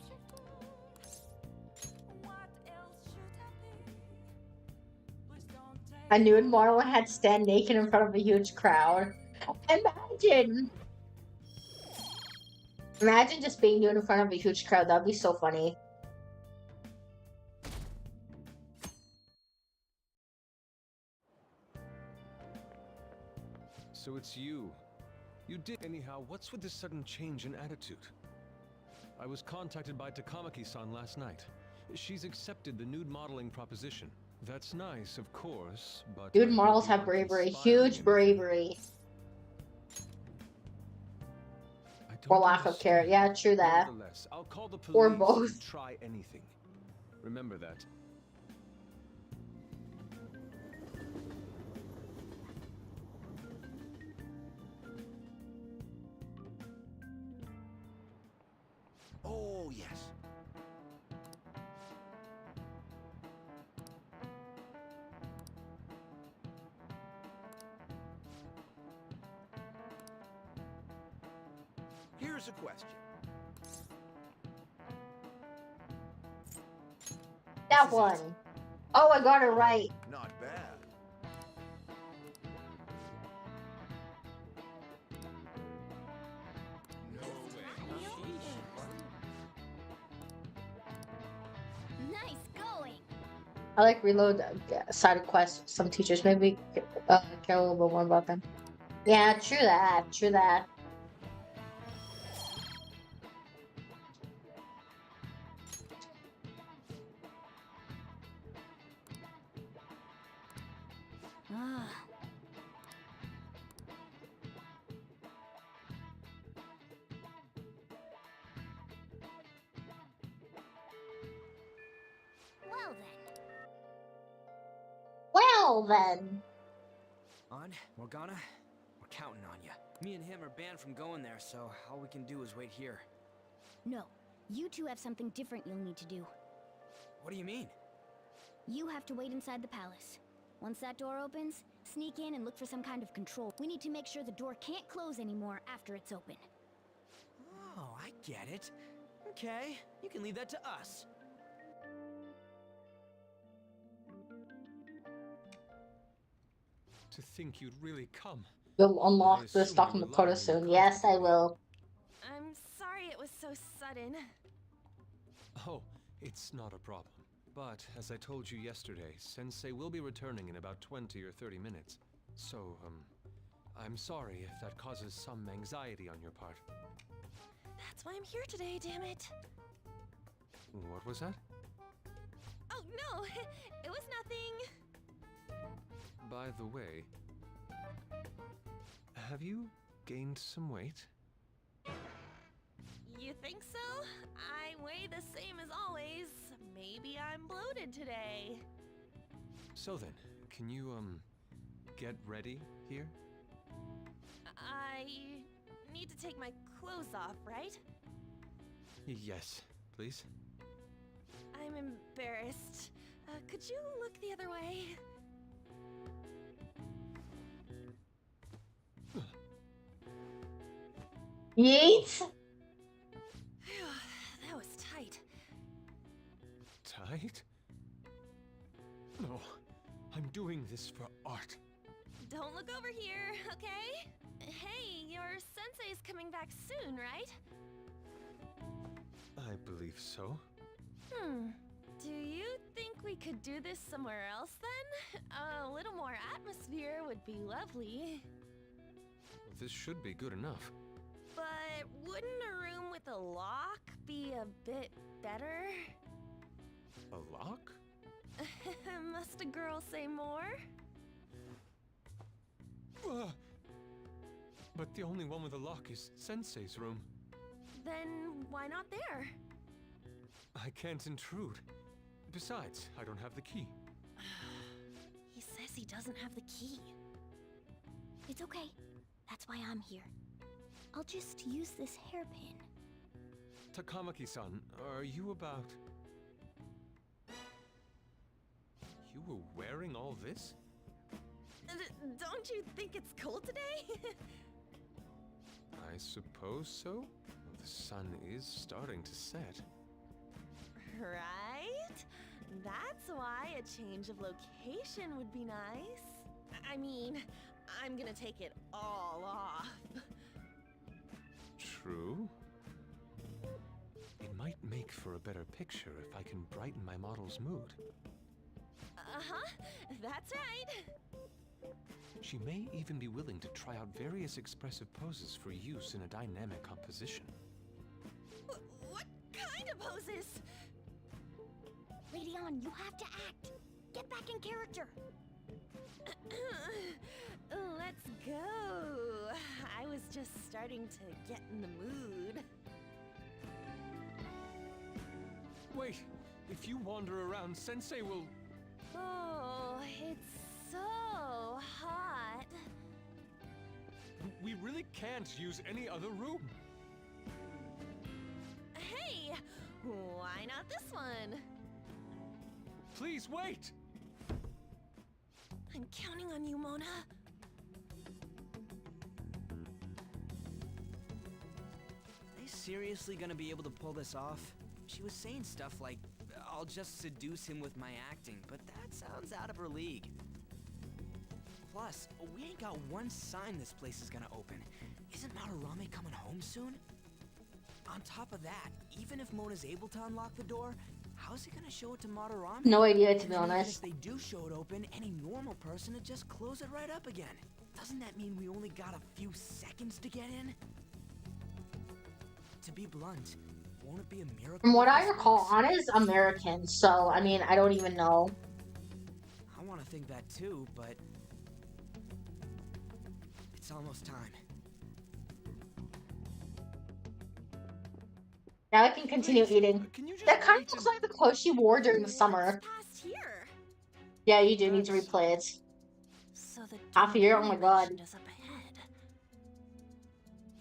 A nude model had to stand naked in front of a huge crowd. Imagine! Imagine just being nude in front of a huge crowd. That'd be so funny. So it's you. You did anyhow. What's with this sudden change in attitude? I was contacted by Takamaki-san last night. She's accepted the nude modeling proposition. That's nice, of course, but... Nude I models hope you have aren't bravery. inspiring Huge anything. bravery. Or lack of care. Yeah, true that. Nevertheless, I'll call the police Or if both. you try anything. Remember that. Oh, yes. Here's a question. That one. Oh, I got it right. Not bad. Nice going. I like reload side quests. Some teachers maybe care a little bit more about them. Yeah, true that. True that. Ah. Well then. Well then. On, Morgana, we're counting on you. Me and him are banned from going there, so all we can do is wait here. No, you two have something different you'll need to do. What do you mean? You have to wait inside the palace. Once that door opens, sneak in and look for some kind of control. We need to make sure the door can't close anymore after it's open. Oh, I get it. Okay, you can leave that to us. To think you'd really come. You'll unlock the assumed stock you in the were quota lying in your soon. Yes, I contract. will. I'm sorry it was so sudden. Oh, it's not a problem. But, as I told you yesterday, Sensei will be returning in about 20 or 30 minutes. So, I'm sorry if that causes some anxiety on your part. That's why I'm here today, damn it. What was that? Oh, no, it was nothing. By the way, have you gained some weight? You think so? I weigh the same as always. Maybe I'm bloated today. So then, can you, get ready here? I need to take my clothes off, right? Yes, please. I'm embarrassed. Could you look the other way? Yeet! That was tight. Tight? No, I'm doing this for art. Don't look over here, okay? Hey, your sensei's coming back soon, right? I believe so. Do you think we could do this somewhere else then? A little more atmosphere would be lovely. This should be good enough. But wouldn't a room with a lock be a bit better? A lock? Must a girl say more? But the only one with a lock is Sensei's room. Then why not there? I can't intrude. Besides, I don't have the key. He says he doesn't have the key. It's okay. That's why I'm here. I'll just use this hairpin. Takamaki-san, are you about... You were wearing all this? Don't you think it's cold today? I suppose so. The sun is starting to set. Right? That's why a change of location would be nice. I mean, I'm gonna take it all off. True. It might make for a better picture if I can brighten my model's mood. Uh-huh, that's right. She may even be willing to try out various expressive poses for use in a dynamic composition. What kind of poses? Lady On, you have to act. Get back in character. Let's go. I was just starting to get in the mood. Wait, if you wander around, Sensei will... Oh, it's so hot. We really can't use any other room. Hey, why not this one? Please wait! I'm counting on you, Mona. Are they seriously gonna be able to pull this off? She was saying stuff like, I'll just seduce him with my acting, but that sounds out of her league. Plus, we ain't got one sign this place is gonna open. Isn't Madarame coming home soon? On top of that, even if Mona's able to unlock the door, how's he gonna show it to Madarame? No idea, to be And even honest. if they do show it open, any normal person would just close it right up again. Doesn't that mean we only got a few seconds to get in? To be blunt, won't it be a miracle? From what if I this recall, works? Anna is American, so I mean, I don't even know. I want to think that too, but It's almost time. Now I can continue eating. That kind of looks like the clothes she wore during the summer. Past here. Yeah, you do need to replay it. So the Half a year? Oh my god. is up ahead.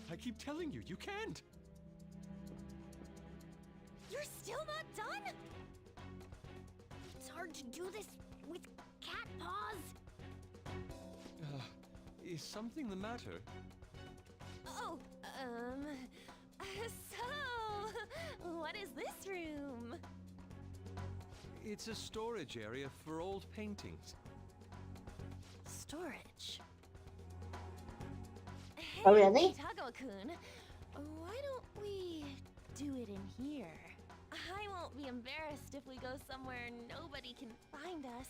I keep telling you, you can't. You're still not done? It's hard to do this with cat paws. Is something the matter? Oh, so, what is this room? It's a storage area for old paintings. Storage. Hey, Oh, really? Tago-kun, why don't we do it in here? I won't be embarrassed if we go somewhere nobody can find us.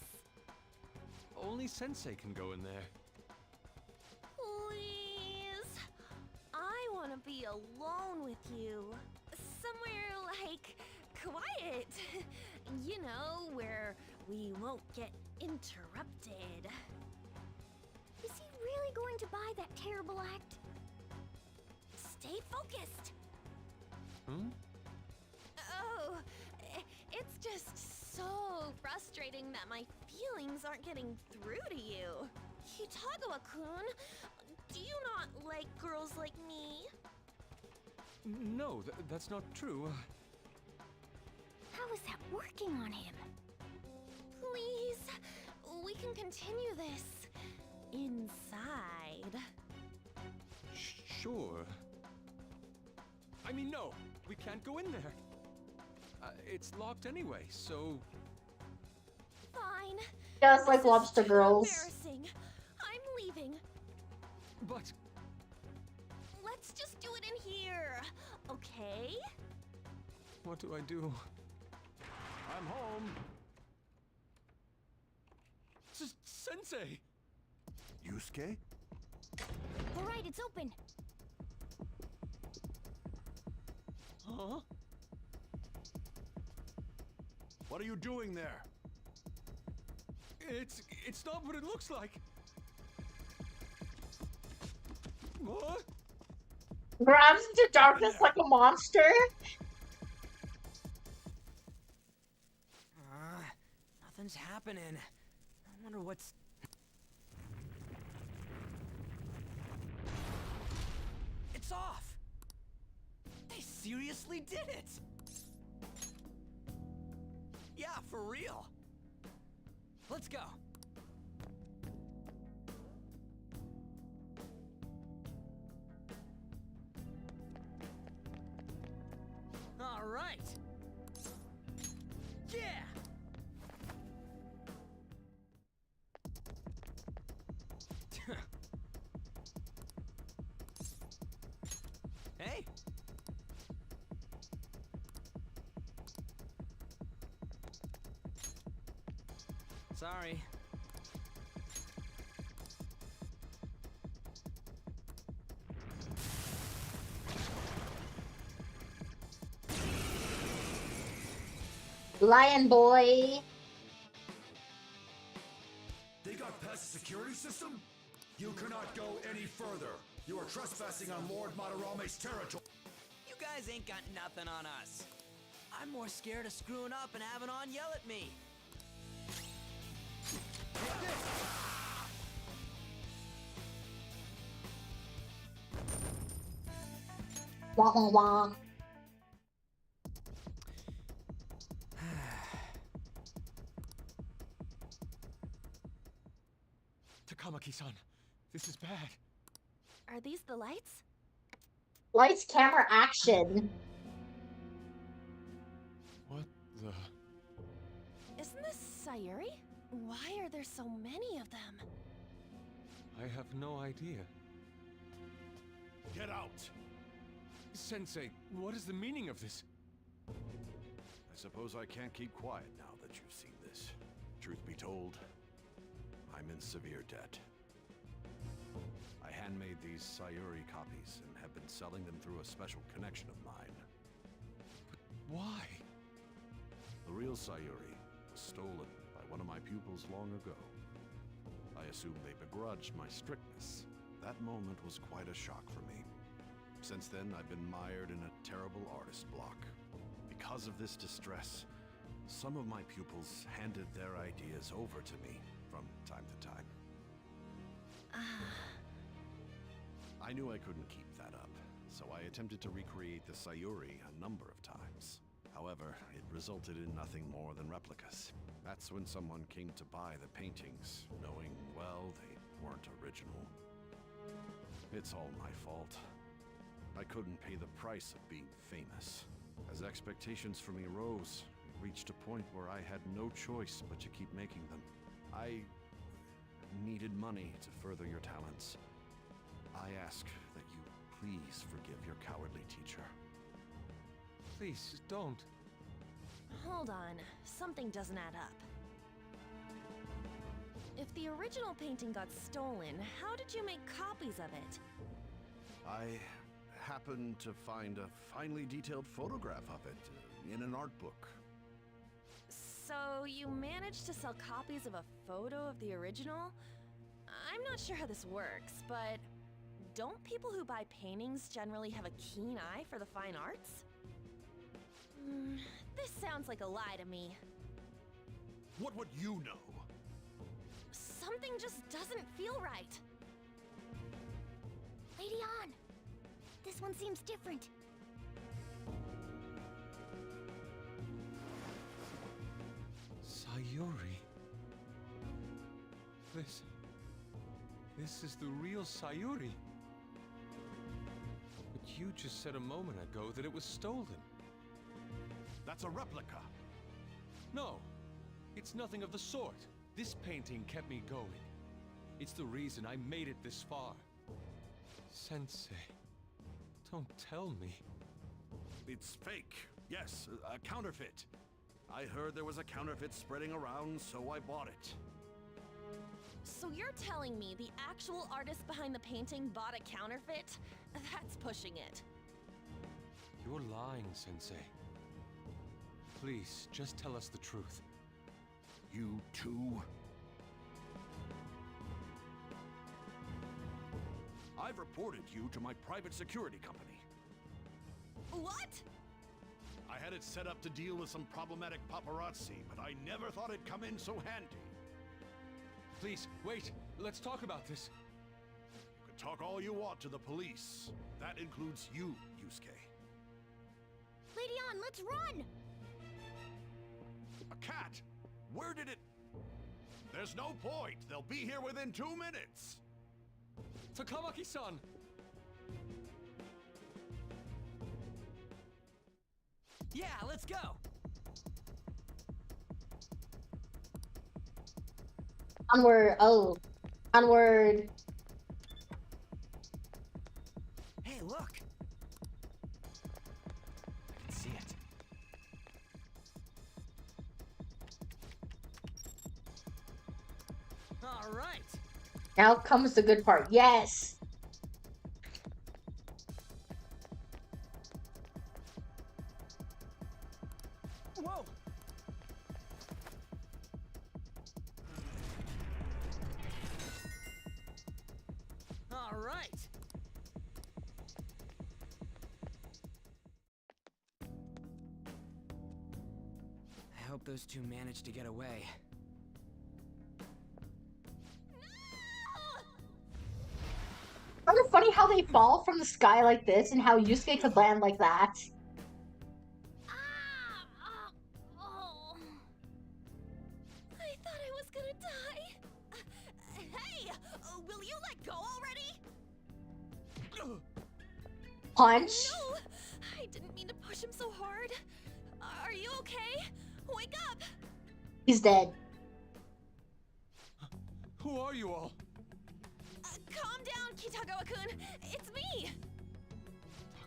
Only Sensei can go in there. Please. I want to be alone with you. Somewhere like quiet. You know, where we won't get interrupted. Is he really going to buy that terrible act? Stay focused. Hmm? Oh, it's just so frustrating that my feelings aren't getting through to you. Hitagawa-kun, do you not like girls like me? No, that's not true. How is that working on him? Please, we can continue this inside. Sure. I mean, no, we can't go in there. It's locked anyway, so... Fine. Just like This is lobster too girls. Embarrassing. I'm leaving. But... Let's just do it in here, okay? What do I do? I'm home. Sensei! Yusuke? All right, it's open. Huh? What are you doing there? It's not what it looks like. What? Grabs into darkness like a monster. Nothing's happening. I wonder what's... It's off! They seriously did it! Yeah, for real. Let's go. All right. Yeah. Hey. Sorry. Lion boy. They got past the security system? You cannot go any further. You are trespassing on Lord Madarame's territory. You guys ain't got nothing on us. I'm more scared of screwing up and having On yell at me. Wah wah wah. Takamaki-san, this is bad. Are these the lights? Lights, camera, action. What the... Isn't this Sayuri? Why are there so many of them? I have no idea. Get out! Sensei, what is the meaning of this? I suppose I can't keep quiet now that you've seen this. Truth be told, I'm in severe debt. I handmade these Sayuri copies and have been selling them through a special connection of mine. But why? The real Sayuri was stolen by one of my pupils long ago. I assume they begrudged my strictness. That moment was quite a shock for me. Since then, I've been mired in a terrible artist block. Because of this distress, some of my pupils handed their ideas over to me from time to time. I knew I couldn't keep that up, so I attempted to recreate the Sayuri a number of times. However, it resulted in nothing more than replicas. That's when someone came to buy the paintings, knowing, well, they weren't original. It's all my fault. I couldn't pay the price of being famous. As expectations for me rose, it reached a point where I had no choice but to keep making them. I needed money to further your talents. I ask that you please forgive your cowardly teacher. Please, don't. Hold on, something doesn't add up. If the original painting got stolen, how did you make copies of it? I happened to find a finely detailed photograph of it in an art book. So you managed to sell copies of a photo of the original? I'm not sure how this works, but don't people who buy paintings generally have a keen eye for the fine arts? This sounds like a lie to me. What would you know? Something just doesn't feel right. Lady On! This one seems different. Sayuri. This is the real Sayuri. But you just said a moment ago that it was stolen. That's a replica. No, it's nothing of the sort. This painting kept me going. It's the reason I made it this far. Sensei, don't tell me. It's fake. Yes, a counterfeit. I heard there was a counterfeit spreading around, so I bought it. So you're telling me the actual artist behind the painting bought a counterfeit? That's pushing it. You're lying, Sensei. Please, just tell us the truth. You too? I've reported you to my private security company. What? I had it set up to deal with some problematic paparazzi, but I never thought it'd come in so handy. Please, wait. Let's talk about this. You can talk all you want to the police. That includes you, Yusuke. Lady On, let's run! A cat? Where did it... There's no point. They'll be here within 2 minutes. Takamaki-san! Yeah, let's go! Onward. Oh. Onward. Hey, look! I can see it. All right. Now comes the good part. Yes. Whoa! All right. I hope those two managed to get away. Kind of funny how they fall from the sky like this and how Yusuke could land like that. Oh. I thought I was gonna die. Hey, will you let go already? Punch. No, I didn't mean to push him so hard. Are you okay? Wake up. He's dead. Who are you all? Calm down, Kitagawa-kun. It's me.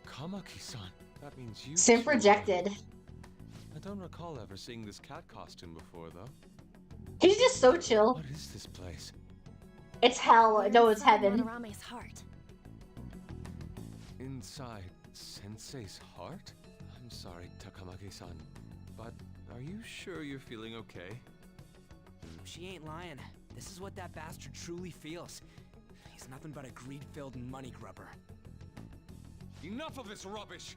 Takamaki-san. That means you. Simp rejected. I don't recall ever seeing this cat costume before, though. He's just so chill. What is this place? It's hell. No, it's heaven. Madarame's heart. Inside Sensei's heart? I'm sorry, Takamaki-san, but are you sure you're feeling okay? She ain't lying. This is what that bastard truly feels. He's nothing but a greed-filled money grubber. Enough of this rubbish!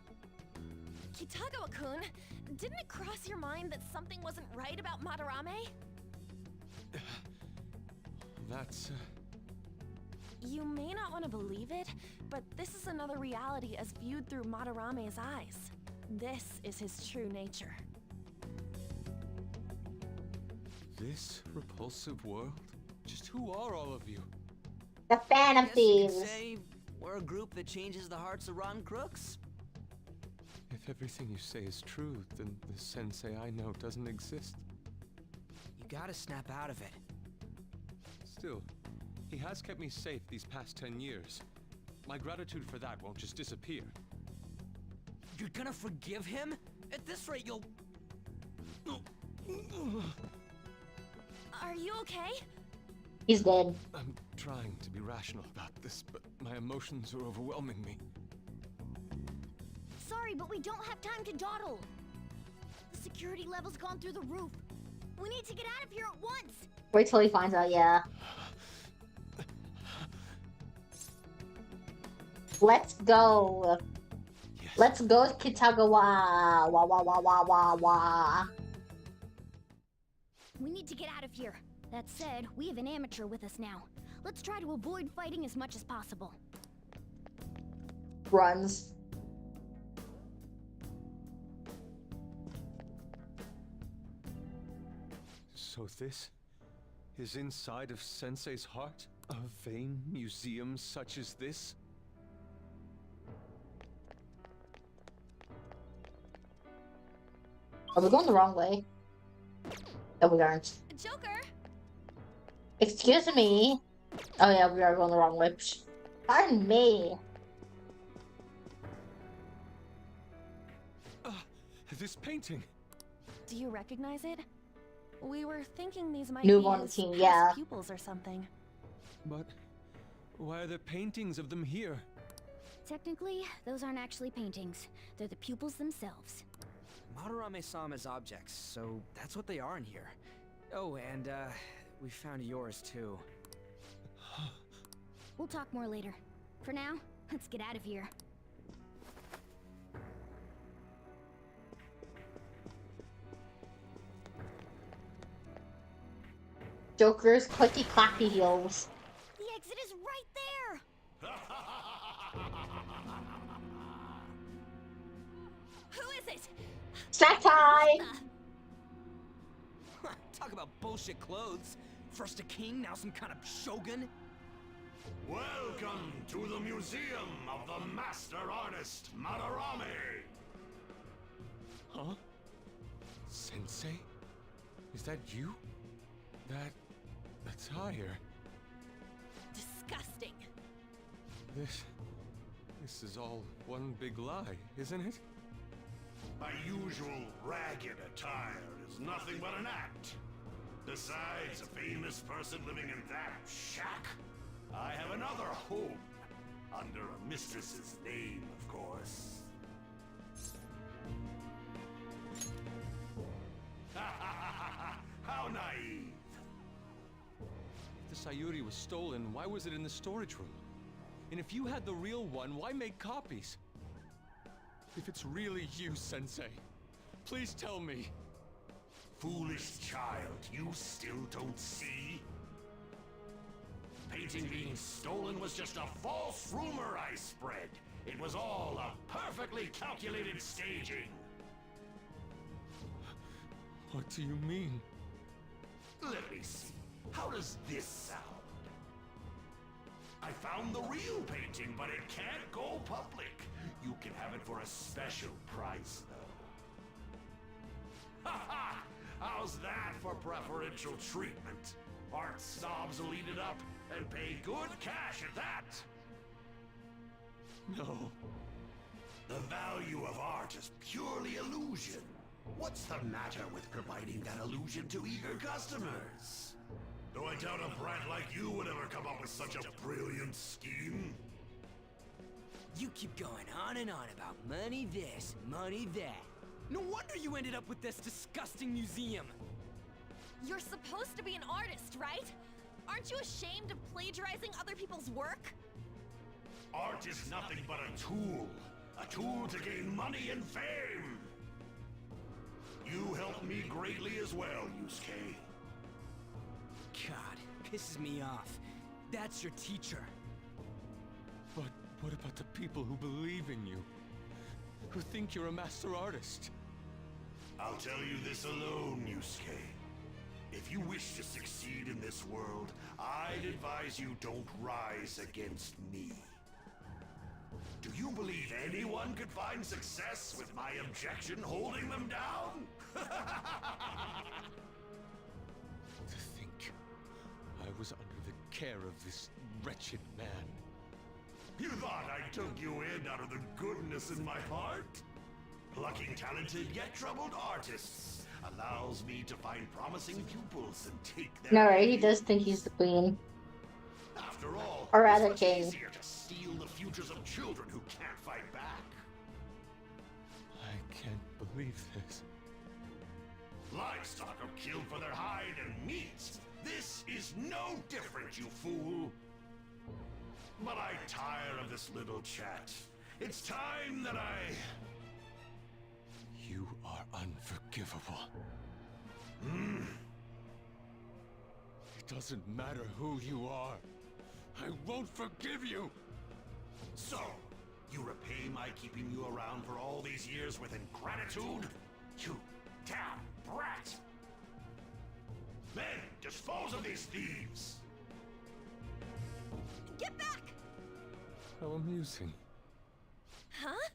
Kitagawa-kun, didn't it cross your mind that something wasn't right about Madarame? That's... You may not want to believe it, but this is another reality as viewed through Madarame's eyes. This is his true nature. This repulsive world? Just who are all of you? The Phantom Guess you could Thieves. say we're a group that changes the hearts of rotten crooks. If everything you say is true, then the sensei I know doesn't exist. You gotta snap out of it. Still, he has kept me safe these past 10 years. My gratitude for that won't just disappear. You're gonna forgive him? At this rate, you'll... Are you okay? He's dead. I'm trying to be rational about this, but my emotions are overwhelming me. Sorry, but we don't have time to dawdle. The security level's gone through the roof. We need to get out of here at once. Wait till he finds out, yeah. Let's go. Yes. Let's go, Kitagawa. Wah, wah, wah, wah, wah, wah. We need to get out of here. That said, we have an amateur with us now. Let's try to avoid fighting as much as possible. Runs. So this is inside of Sensei's heart? A vain museum such as this? Are we going the wrong way? No, we aren't. Joker! Excuse me. Oh yeah, we are going the wrong way. Psh. Pardon me. This painting. Do you recognize it? We were thinking these might New be on his team, past yeah. pupils or something. But why are there paintings of them here? Technically, those aren't actually paintings. They're the pupils themselves. Madarame saw them as objects, so that's what they are in here. Oh, and we found yours too. We'll talk more later. For now, let's get out of here. Joker's clicky clacky heels. The exit is right there! Who is it? Snack time! Talk about bullshit clothes. First a king, now some kind of shogun. Welcome to the Museum of the Master Artist, Madarame! Huh? Sensei? Is that you? That attire? Disgusting. This is all one big lie, isn't it? My usual ragged attire is nothing but an act. Besides a famous person living in that shack, I have another home. Under a mistress's name, of course. How naive. If the Sayuri was stolen, why was it in the storage room? And if you had the real one, why make copies? If it's really you, Sensei, please tell me. Foolish child, you still don't see? Painting being stolen was just a false rumor I spread. It was all a perfectly calculated staging. What do you mean? Let me see. How does this sound? I found the real painting, but it can't go public. You can have it for a special price, though. Ha ha! How's that for preferential treatment? Art snobs will eat it up and pay good cash at that. No. The value of art is purely illusion. What's the matter with providing that illusion to eager customers? Though I doubt a brat like you would ever come up with such a brilliant scheme. You keep going on and on about money this, money that. No wonder you ended up with this disgusting museum. You're supposed to be an artist, right? Aren't you ashamed of plagiarizing other people's work? Art is nothing but a tool. A tool to gain money and fame. You helped me greatly as well, Yusuke. God, pisses me off. That's your teacher. But what about the people who believe in you? Who think you're a master artist? I'll tell you this alone, Yusuke. If you wish to succeed in this world, I'd advise you don't rise against me. Do you believe anyone could find success with my objection holding them down? To think I was under the care of this wretched man. You thought I took you in out of the goodness in my heart? Plucking talented yet troubled artists allows me to find promising pupils and take their No, right? He does think he's the queen. After all, Or rather, it's much king. easier to steal the futures of children who can't fight back. I can't believe this. Livestock are killed for their hide and meat. This is no different, you fool. But I tire of this little chat. It's time that I... You are unforgivable. It doesn't matter who you are. I won't forgive you! So, you repay my keeping you around for all these years with ingratitude? You damn brat! Then, dispose of these thieves! Get back! How amusing. Huh?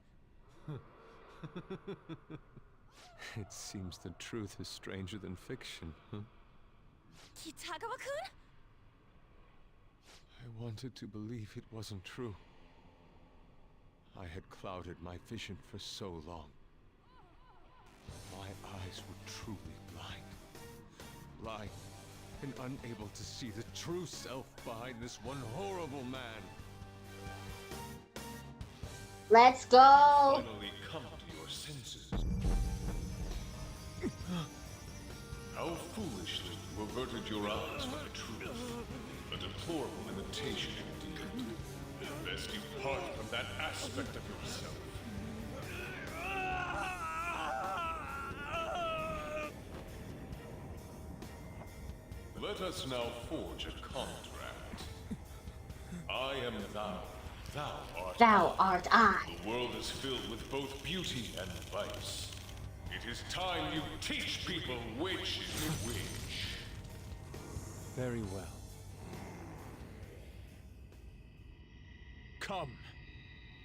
It seems the truth is stranger than fiction, huh? Kitagawa-kun? I wanted to believe it wasn't true. I had clouded my vision for so long. My eyes were truly blind. Blind and unable to see the true self behind this one horrible man. Let's go! Finally come to your senses. How foolishly you averted your eyes from the truth. A deplorable imitation indeed. Best you part from that aspect of yourself. Let us now forge a contract. I am thou. Thou art Thou art I. The world is filled with both beauty and vice. It is time you teach people which is which. Very well. Come.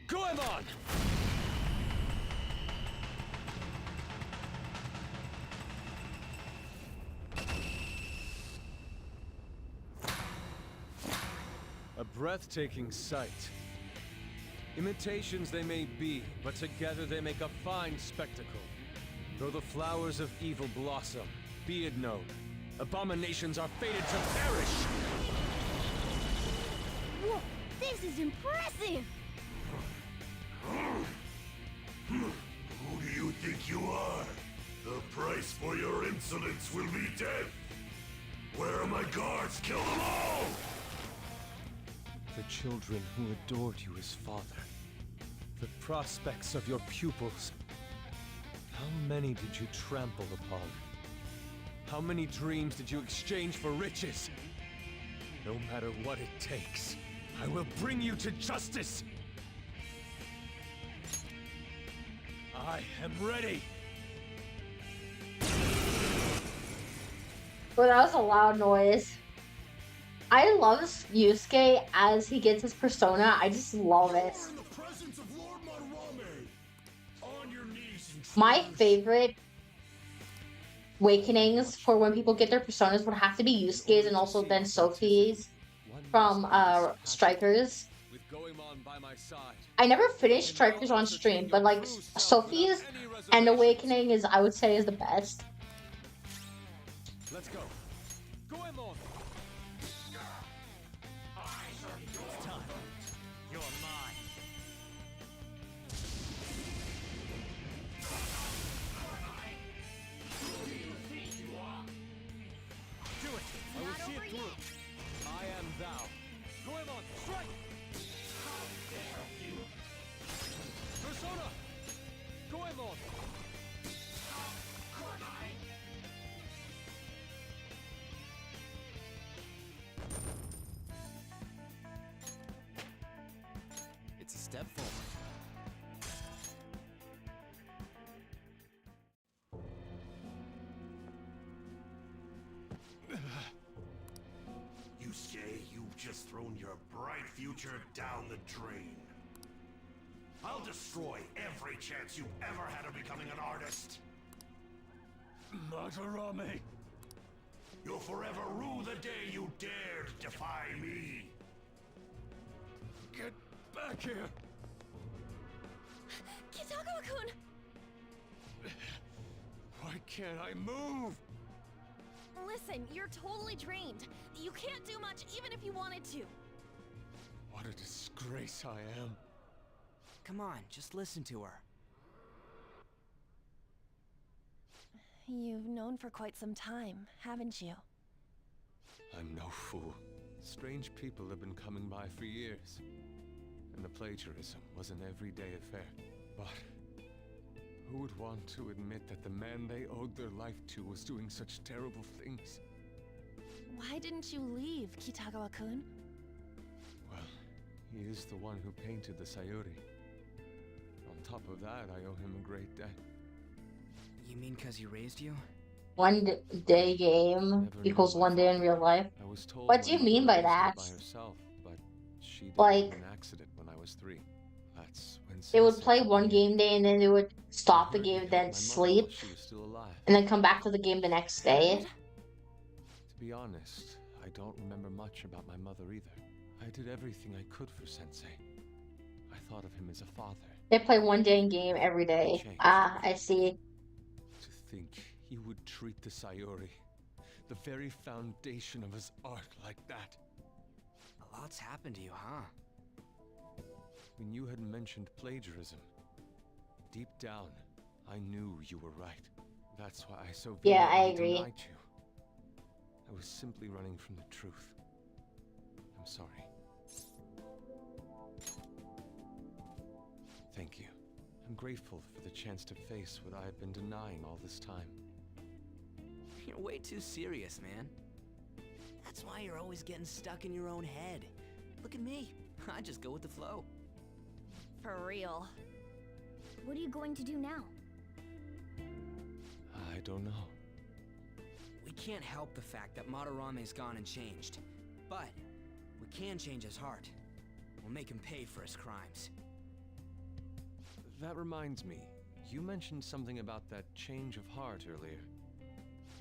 Goemon! A breathtaking sight. Imitations they may be, but together they make a fine spectacle. Though the flowers of evil blossom, be it known, abominations are fated to perish! Whoa, this is impressive! Who do you think you are? The price for your insolence will be death! Where are my guards? Kill them all! The children who adored you as father. The prospects of your pupils. How many did you trample upon? How many dreams did you exchange for riches? No matter what it takes, I will bring you to justice! I am ready! Well, that was a loud noise. I love Yusuke as he gets his persona. I just love it. In the presence of Lord Madarame. On your knees and My favorite awakenings for when people get their personas would have to be Yusuke's and also then Sophie's from Strikers. With Goemon by my side. I never finished Strikers on stream, but like Sophie's and Awakening is, I would say, is the best. Let's go. Goemon! It's time. You're mine. Do it. I will see it through. step forward. Yusuke, you've just thrown your bright future down the drain. I'll destroy every chance you ever had of becoming an artist. Madarame! You'll forever rue the day you dared defy me. Get back here! Kitagawa-kun! Why can't I move? Listen, you're totally drained. You can't do much even if you wanted to. What a disgrace I am. Come on, just listen to her. You've known for quite some time, haven't you? I'm no fool. Strange people have been coming by for years. And the plagiarism was an everyday affair. But who would want to admit that the man they owed their life to was doing such terrible things? Why didn't you leave, Kitagawa-kun? Well, he is the one who painted the Sayuri. On top of that, I owe him a great debt. You mean because he raised you? Day game equals one day in real life. What do you mean by that? By herself, but she died Like, in an accident when I was 3. That's when they would Sensei play told one me game day and then they would stop the hurt me game, helped then my mother sleep, while she was still alive. and then come back to the game the next day. To be honest, I don't remember much about my mother either. I did everything I could for Sensei. I thought of him as a father. They play one day in game every day. Ah, I see. To think he would treat the Sayuri, the very foundation of his art, like that. A lot's happened to you, huh? When you had mentioned plagiarism, deep down, I knew you were right. That's why I so Yeah, I vehemently agree. denied you. I was simply running from the truth. I'm sorry. Thank you. I'm grateful for the chance to face what I have been denying all this time. You're way too serious, man. That's why you're always getting stuck in your own head. Look at me. I just go with the flow. For real. What are you going to do now? I don't know. We can't help the fact that Madarame's gone and changed. But we can change his heart. We'll make him pay for his crimes. That reminds me, you mentioned something about that change of heart earlier.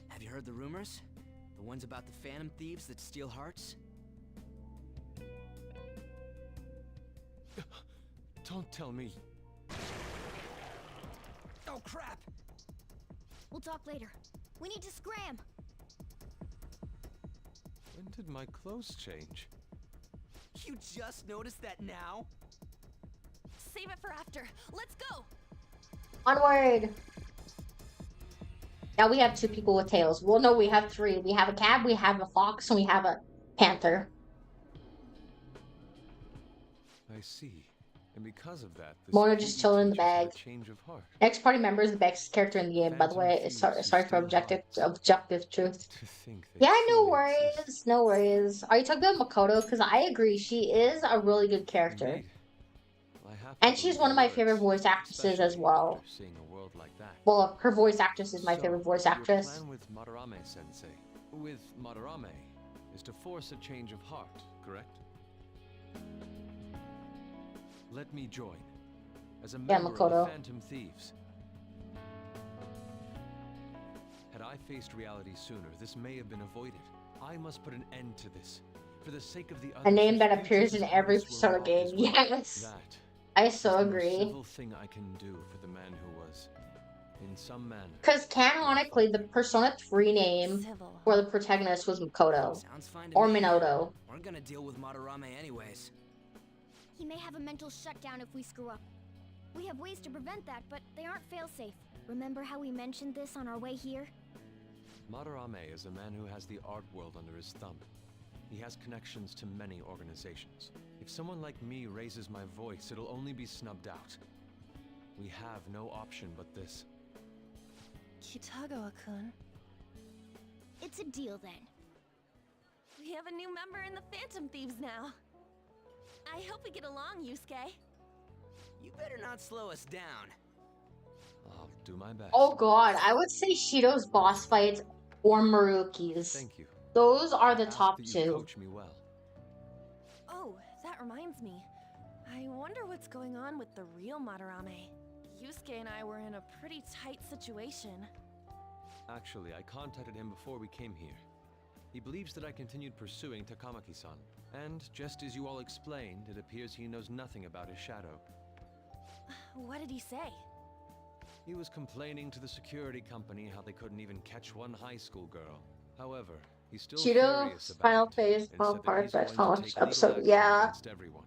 Have you heard the rumors? The ones about the phantom thieves that steal hearts? Don't tell me. Oh, crap! We'll talk later. We need to scram! When did my clothes change? You just noticed that now? Save it for after. Let's go! Onward! Now we have 2 people with tails. Well, no, we have 3. We have a cat, we have a fox, and we have a panther. I see. And because of that, this Mona just chilling in the teaches her a bag. change of heart. Next party member is the best character in the game, by the way. Sorry for objective truth. To think that Yeah, no worries. No worries. Are you talking about Makoto? Because I agree, she is a really good character. Indeed. I have to And she's believe one of my your favorite words, voice actresses as especially well. after seeing a world like that. Well, her voice actress is my So, favorite voice your actress. plan with Madarame Sensei, with Madarame, is to force a change of heart, correct? Let me join. As a Yeah, member of Makoto. the Phantom Thieves. Had I faced reality sooner, this may have been avoided. I must put an end to this. For the sake of the others. A name whose that futures appears in as every artists were Persona robbed game. as well. Yes. That I is so the most agree. civil thing I can do for the man who was, in some manner. Because canonically, the Persona 3 name Civil. for the protagonist was Makoto. Sounds fine to Or me. Minato. We're gonna deal with Madarame anyways. He may have a mental shutdown if we screw up. We have ways to prevent that, but they aren't fail-safe. Remember how we mentioned this on our way here? Madarame is a man who has the art world under his thumb. He has connections to many organizations. If someone like me raises my voice, it'll only be snubbed out. We have no option but this. Kitagawa-kun. It's a deal then. We have a new member in the Phantom Thieves now. I hope we get along, Yusuke. You better not slow us down. I'll do my best. Oh god, I would say Shido's boss fights or Maruki's. Thank you. Those are the Ask top that you two. coach me well. Oh, that reminds me. I wonder what's going on with the real Madarame. Yusuke and I were in a pretty tight situation. Actually, I contacted him before we came here. He believes that I continued pursuing Takamaki-san. And just as you all explained, it appears he knows nothing about his shadow. What did he say? He was complaining to the security company how they couldn't even catch one high school girl. However, he's still furious Shido's about final it, phase, and final said that part, he's that going final to take legal episode. action Yeah. against everyone.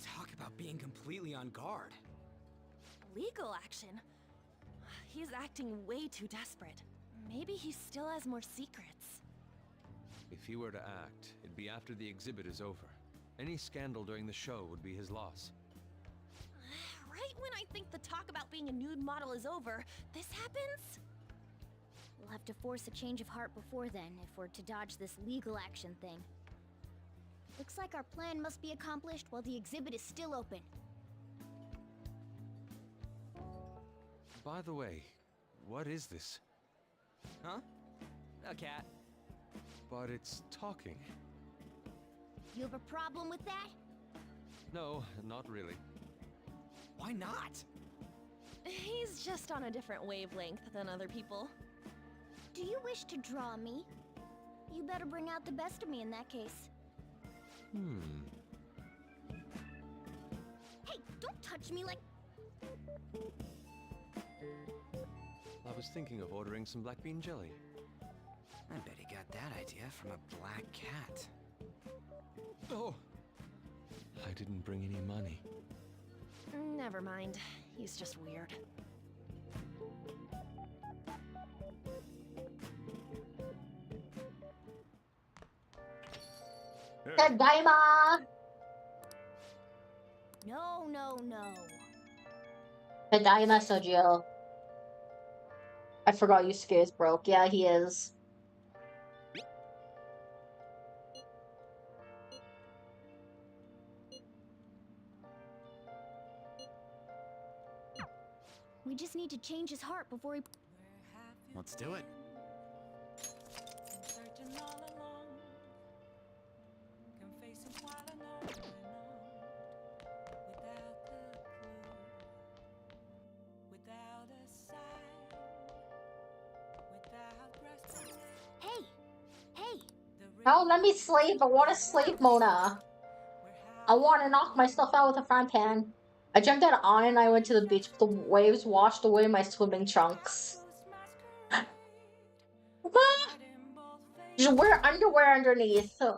Talk about being completely on guard. Legal action? He's acting way too desperate. Maybe he still has more secrets. If he were to act, it'd be after the exhibit is over. Any scandal during the show would be his loss. Right when I think the talk about being a nude model is over, this happens? We'll have to force a change of heart before then if we're to dodge this legal action thing. Looks like our plan must be accomplished while the exhibit is still open. By the way, what is this? Huh? A cat. But it's talking. You have a problem with that? No, not really. Why not? He's just on a different wavelength than other people. Do you wish to draw me? You better bring out the best of me in that case. Hey, don't touch me like... I was thinking of ordering some black bean jelly. I bet he got that idea from a black cat. Oh! I didn't bring any money. Never mind. He's just weird. Tadaima! No, no, no. Tadaima, Sojiro. I forgot Yusuke is broke. Yeah, he is. We just need to change his heart before he... Let's do it. Hey! Hey! No, let me sleep. I want to sleep, Mona. I want to knock myself out with a frying pan. I jumped out on and I went to the beach, but the waves washed away my swimming trunks. Just wear underwear underneath. I'm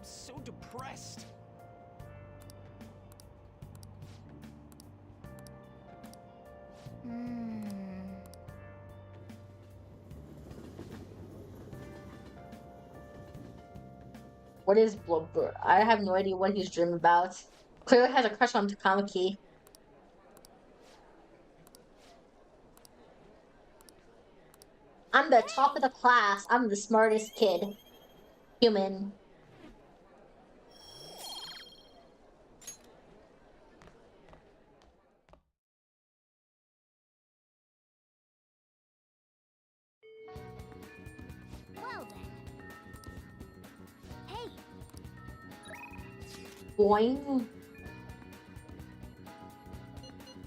so depressed. What is Blubber? I have no idea what he's dreaming about. Clearly has a crush on Takamaki. I'm the top of the class. I'm the smartest kid. Human. Well then. Hey! Boing.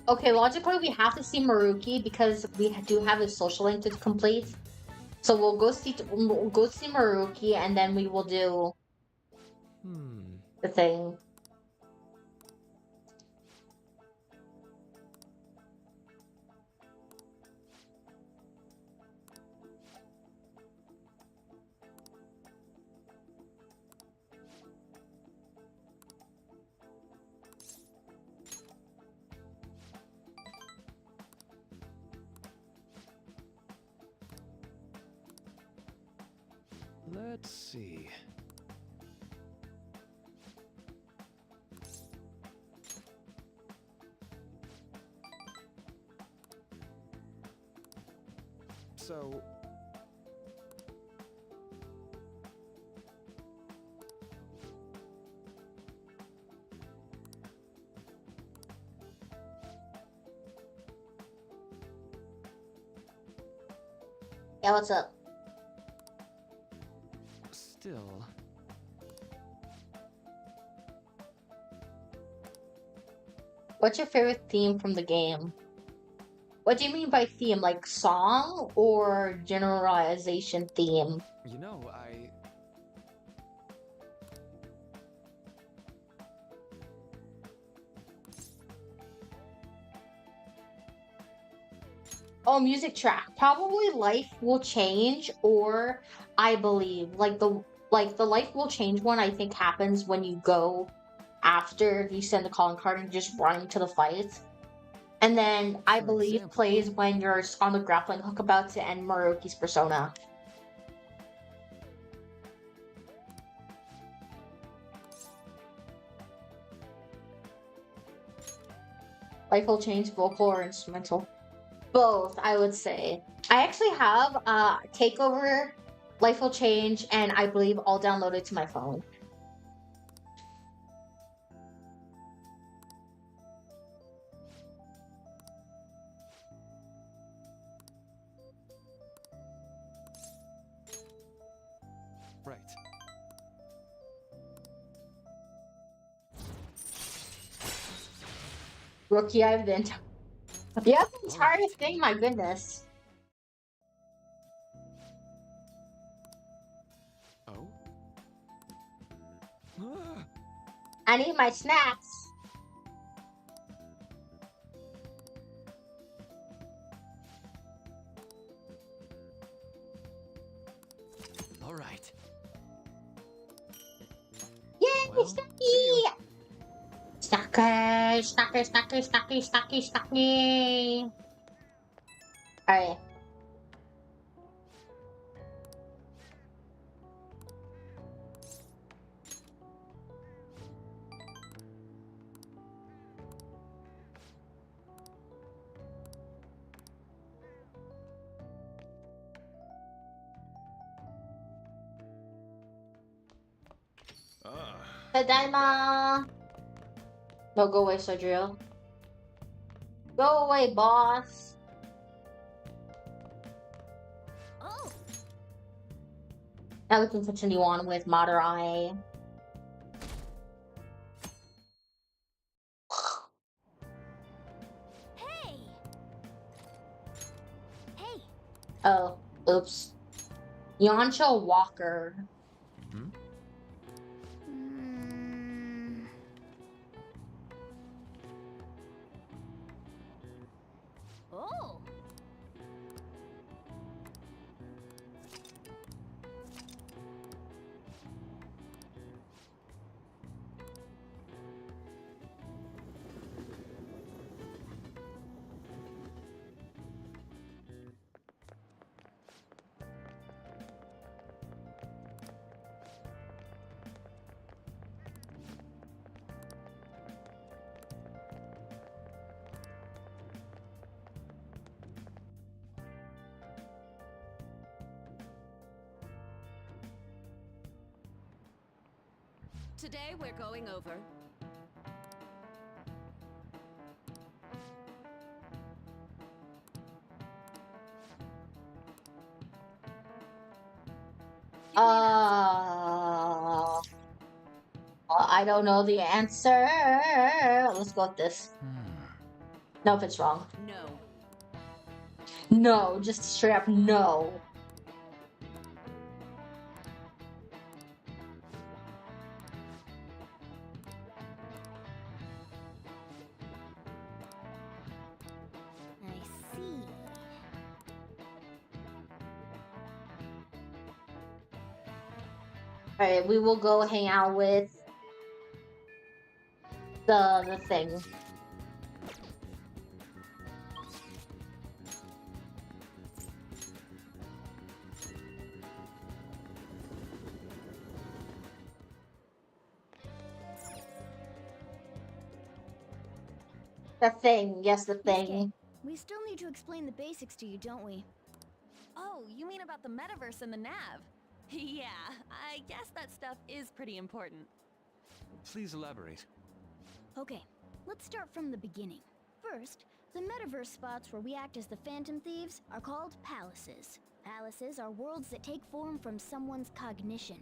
Okay, logically we have to see Maruki because we do have his social link to complete. So we'll go see Maruki and then we will do the thing. Let's see. So... Yeah, what's up? Still... What's your favorite theme from the game? What do you mean by theme? Like song or generalization theme? You know, I... Oh, music track. Probably Life Will Change or I Believe. Like the Life Will Change one I think happens when you go after you send the calling card and just run to the fight. And then I For Believe example. plays when you're on the grappling hook about to end Maruki's persona. Life Will Change, vocal or instrumental? Both, I would say. I actually have Takeover, Life Will Change, and I Believe all downloaded to my phone. Right. Rookie, I have the entire... Yeah, the entire thing, my goodness. Oh? I need my snacks. All right. Yay, Well, see you. Snacky! Snacky! Alright. Tadaima! No, go away, Sodrio. Go away, boss. Oh, Now we can continue on with Madarame. hey! Hey! Oh, oops. Yoncha Walker. Hmm? Mm. Oh! Today we're going over I don't know the answer. Let's go with this. No, if it's wrong. no. No, just straight up no. I see. Alright, we will go hang out with the thing. The thing, yes, the thing. We still need to explain the basics to you, don't we? Oh, you mean about the metaverse and the nav? Yeah, I guess that stuff is pretty important. Please elaborate. Okay, let's start from the beginning. First, The metaverse spots where we act as the Phantom Thieves are called palaces. Palaces are worlds that take form from someone's cognition,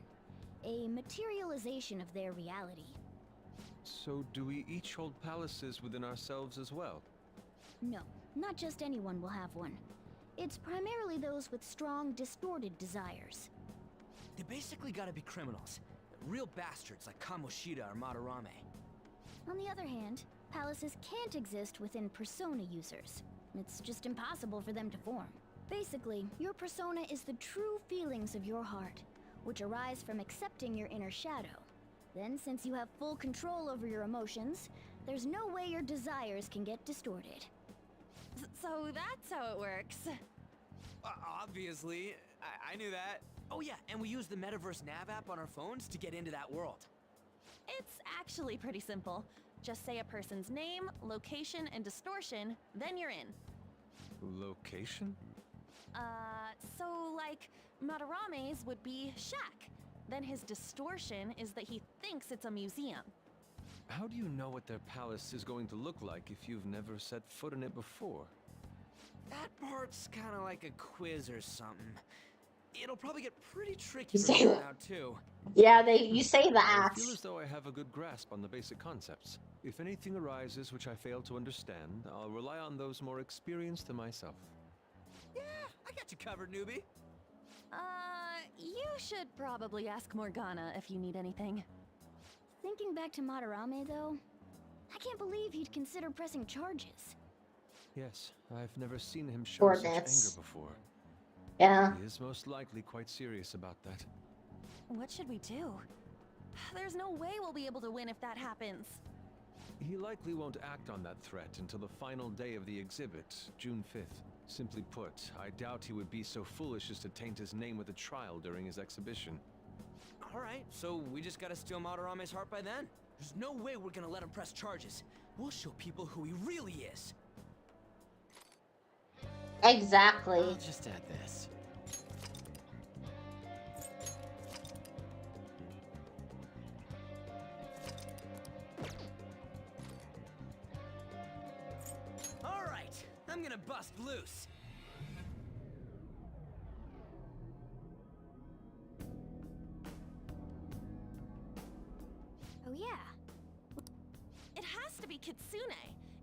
a materialization of their reality. So do we each hold palaces within ourselves as well? No, not just anyone will have one. It's primarily those with strong, distorted desires. They basically gotta be criminals. Real bastards like Kamoshida or Madarame. On the other hand, palaces can't exist within persona users. It's just impossible for them to form. Basically, your persona is the true feelings of your heart, which arise from accepting your inner shadow. Then, since you have full control over your emotions, there's no way your desires can get distorted. So that's how it works. Obviously, I knew that. Oh yeah, and we use the Metaverse Nav app on our phones to get into that world. It's actually pretty simple. Just say a person's name, location, and distortion, then you're in. Location? So like, Madarame's would be Shaq. Then his distortion is that he thinks it's a museum. How do you know what their palace is going to look like if you've never set foot in it before? That part's kinda like a quiz or something. It'll probably get pretty tricky You for say me that. now too. Yeah, you say I that. feel as though I have a good grasp on the basic concepts. If anything arises which I fail to understand, I'll rely on those more experienced than myself. Yeah, I got you covered, newbie. You should probably ask Morgana if you need anything. Thinking back to Madarame, though, I can't believe he'd consider pressing charges. Yes, I've never seen him show such Coordinates. anger before. Yeah. He is most likely quite serious about that. What should we do? There's no way we'll be able to win if that happens. He likely won't act on that threat until the final day of the exhibit, June 5th. Simply put, I doubt he would be so foolish as to taint his name with a trial during his exhibition. Alright, so we just gotta steal Madarame's heart by then? There's no way we're gonna let him press charges. We'll show people who he really is. Exactly. I'll just add this. Alright, I'm gonna bust loose. Oh yeah, It has to be Kitsune.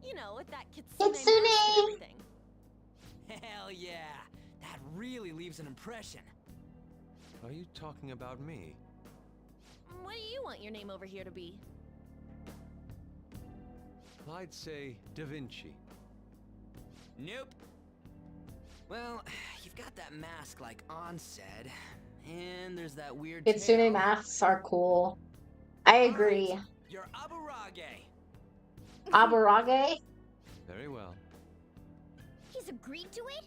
You know, with that Kitsune mask Kitsune! and everything. Hell yeah, that really leaves an impression. Are you talking about me? What do you want your name over here to be? I'd say Da Vinci. Nope. Well, you've got that mask like On said, and there's that weird Kitsune tail. masks are cool. I agree. You're Aburage. Aburage? Very well. he's agreed to it?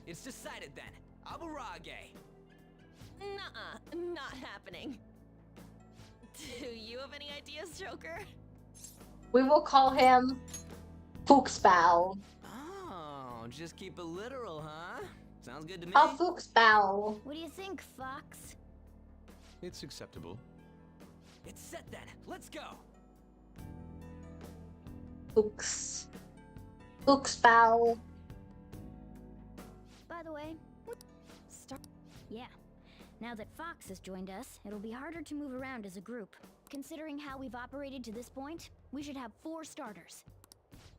It's decided then. Aburage. Nuh-uh, not happening. Do you have any ideas, Joker? We will call him Fuchsbau. Oh, just keep it literal, huh? Sounds good to me. A Fuchsbau. What do you think, Fox? It's acceptable. It's set then. Let's go. Fuchsbau. By the way, yeah. Now that Fox has joined us, it'll be harder to move around as a group. Considering how we've operated to this point, we should have 4 starters.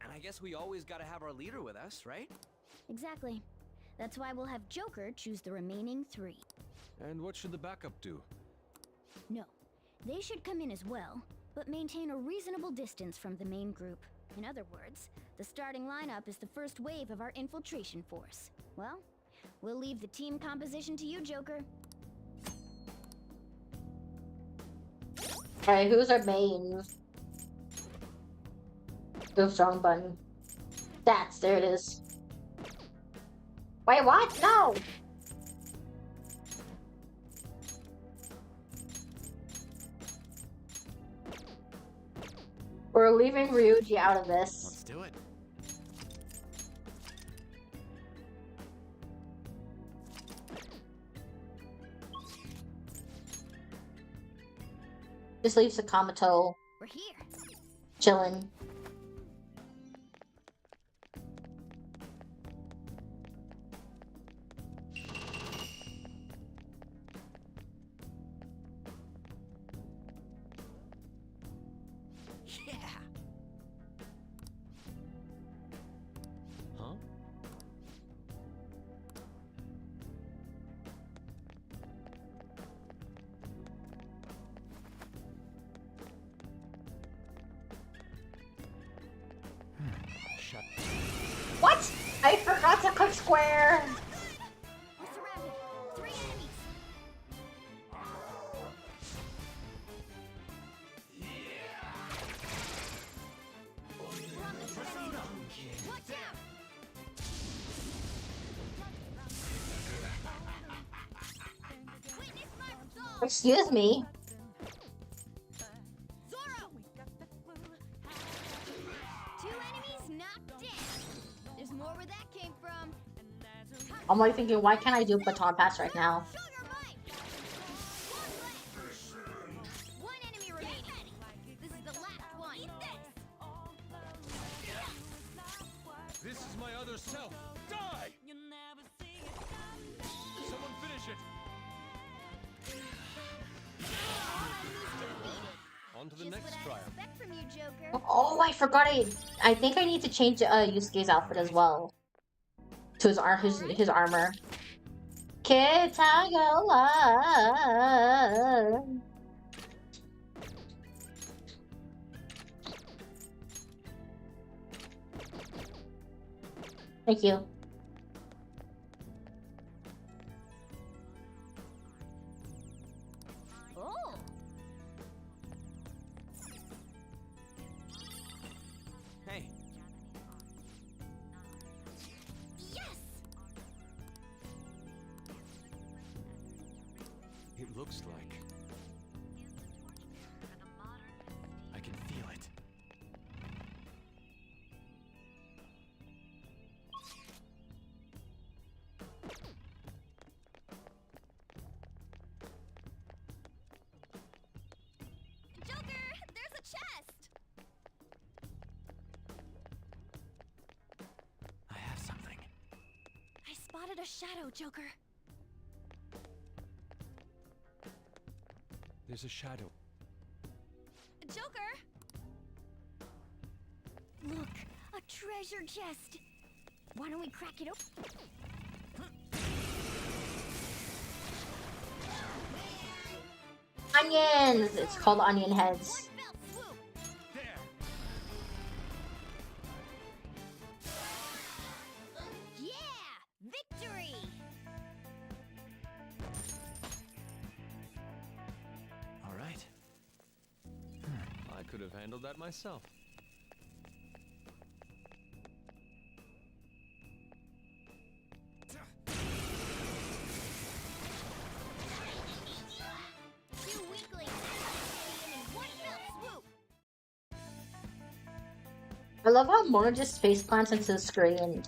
And I guess we always gotta have our leader with us, right? Exactly. That's why we'll have Joker choose the remaining 3. And what should the backup do? No, they should come in as well, but maintain a reasonable distance from the main group. In other words, the starting lineup is the first wave of our infiltration force. Well, we'll leave the team composition to you, Joker. Alright, who's our mains? The strong button. There it is. Wait, what? No! We're leaving Ryuji out of this. Let's do it. Just leave Sakamoto We're here. chilling. Yeah! Huh? Shut. What? I forgot to click square. We're surrounded. 3 enemies. We're on the persona. Watch out! Witness my resolve. Excuse me. Zoro! 2 enemies knocked dead. There's more where that came from. I'm like thinking, why can't I do baton pass right now? Sugar Mike! One enemy remaining. This is the last one. Eat this! This is my other self. Die! Someone finish it. On to the Just next what I trial. expect from you, Joker. Oh, I forgot. I think I need to change Yusuke's outfit as well to his armor. Kitagawa. Thank you. Oh! Hey, Yes! It looks like I can feel it. Joker, there's a chest! I have something. I spotted a shadow, Joker. There's a shadow. Joker! Look, a treasure chest. Why don't we crack it open? Onions! It's called onion heads. Yeah! Victory! All right. I could have handled that myself. Two weaklings in one fell swoop. I love how Mona just face plants into the screen.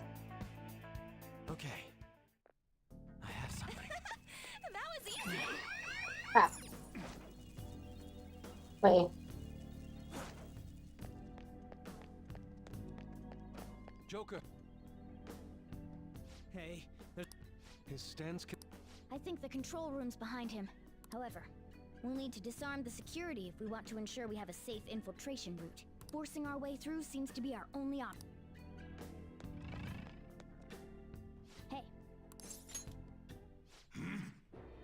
Okay. I have something. That was easy. Crap. Wait. Joker. hey, His stance can. I think the control room's behind him. However, we'll need to disarm the security if we want to ensure we have a safe infiltration route. Forcing our way through seems to be our only option. Hey,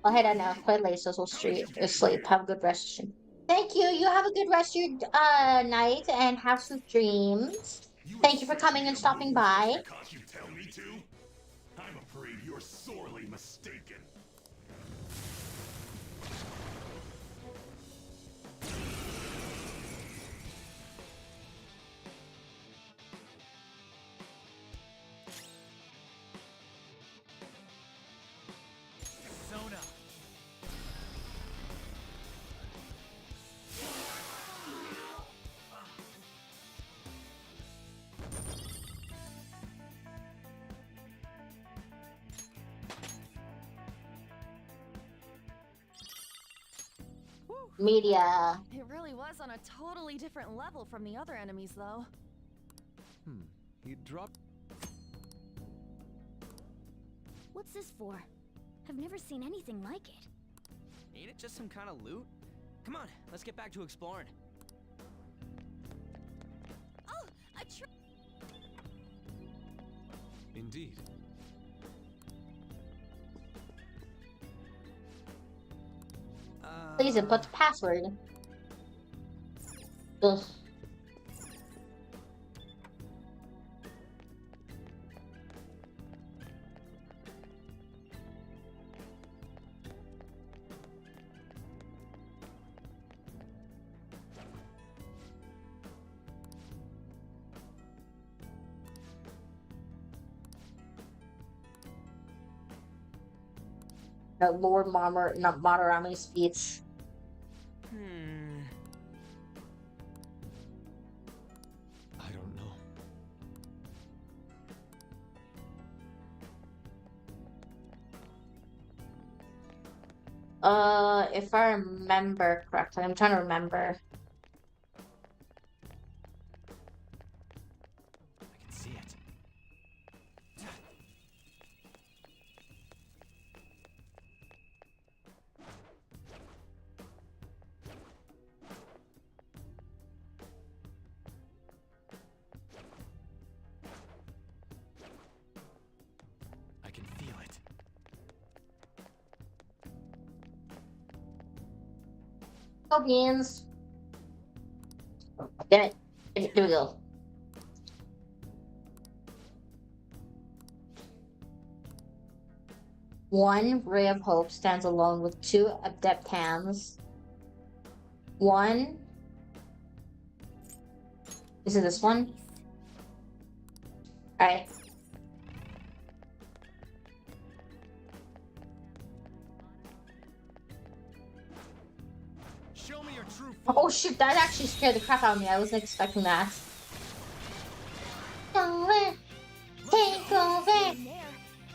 I'll head out now. Quite late, so we'll sleep. Have a good rest. Thank you. You have a good rest of your night and have sweet dreams. Thank you for coming and stopping by. Because you tell me to? I'm afraid you're sorely mistaken. Sona. Media. It really was on a totally different level from the other enemies, though. He dropped. what's this for? I've never seen anything like it. Ain't it just some kind of loot? Come on, let's get back to exploring. Indeed. Please input the password. Ugh. Lord Madarame speech. I don't know. If I remember correctly, I'm trying to remember. I can see it. I can feel it. Go beans. Damn it. Here we go. One ray of hope stands alone with two adept hands. One. Is it this one? Alright. Show me your true Oh shoot, that actually scared the crap out of me. I wasn't expecting that. Take over!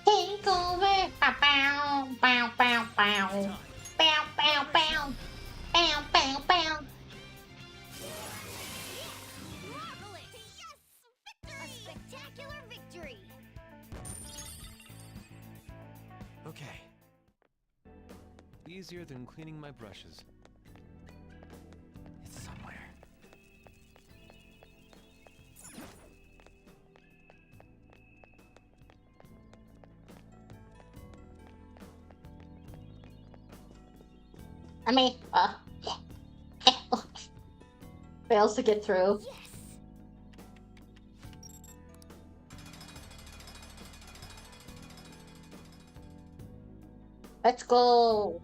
Take over! Bow, bow, bow, bow, bow. Bow, bow, bow. Bow, bow, bow. A spectacular victory! Okay. Easier than cleaning my brushes. It's somewhere. I mean, fails to get through. Let's go.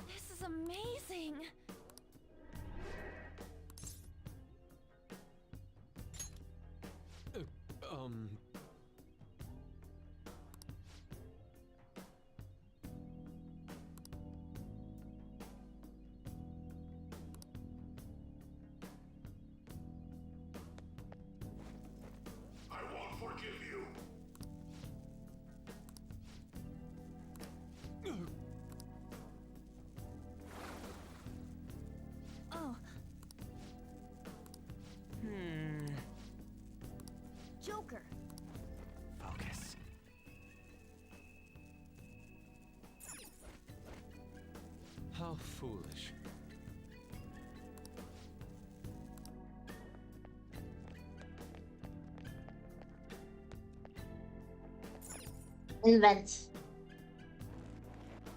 This is amazing! I won't forgive you. Oh. Joker. Focus. How foolish. Invent.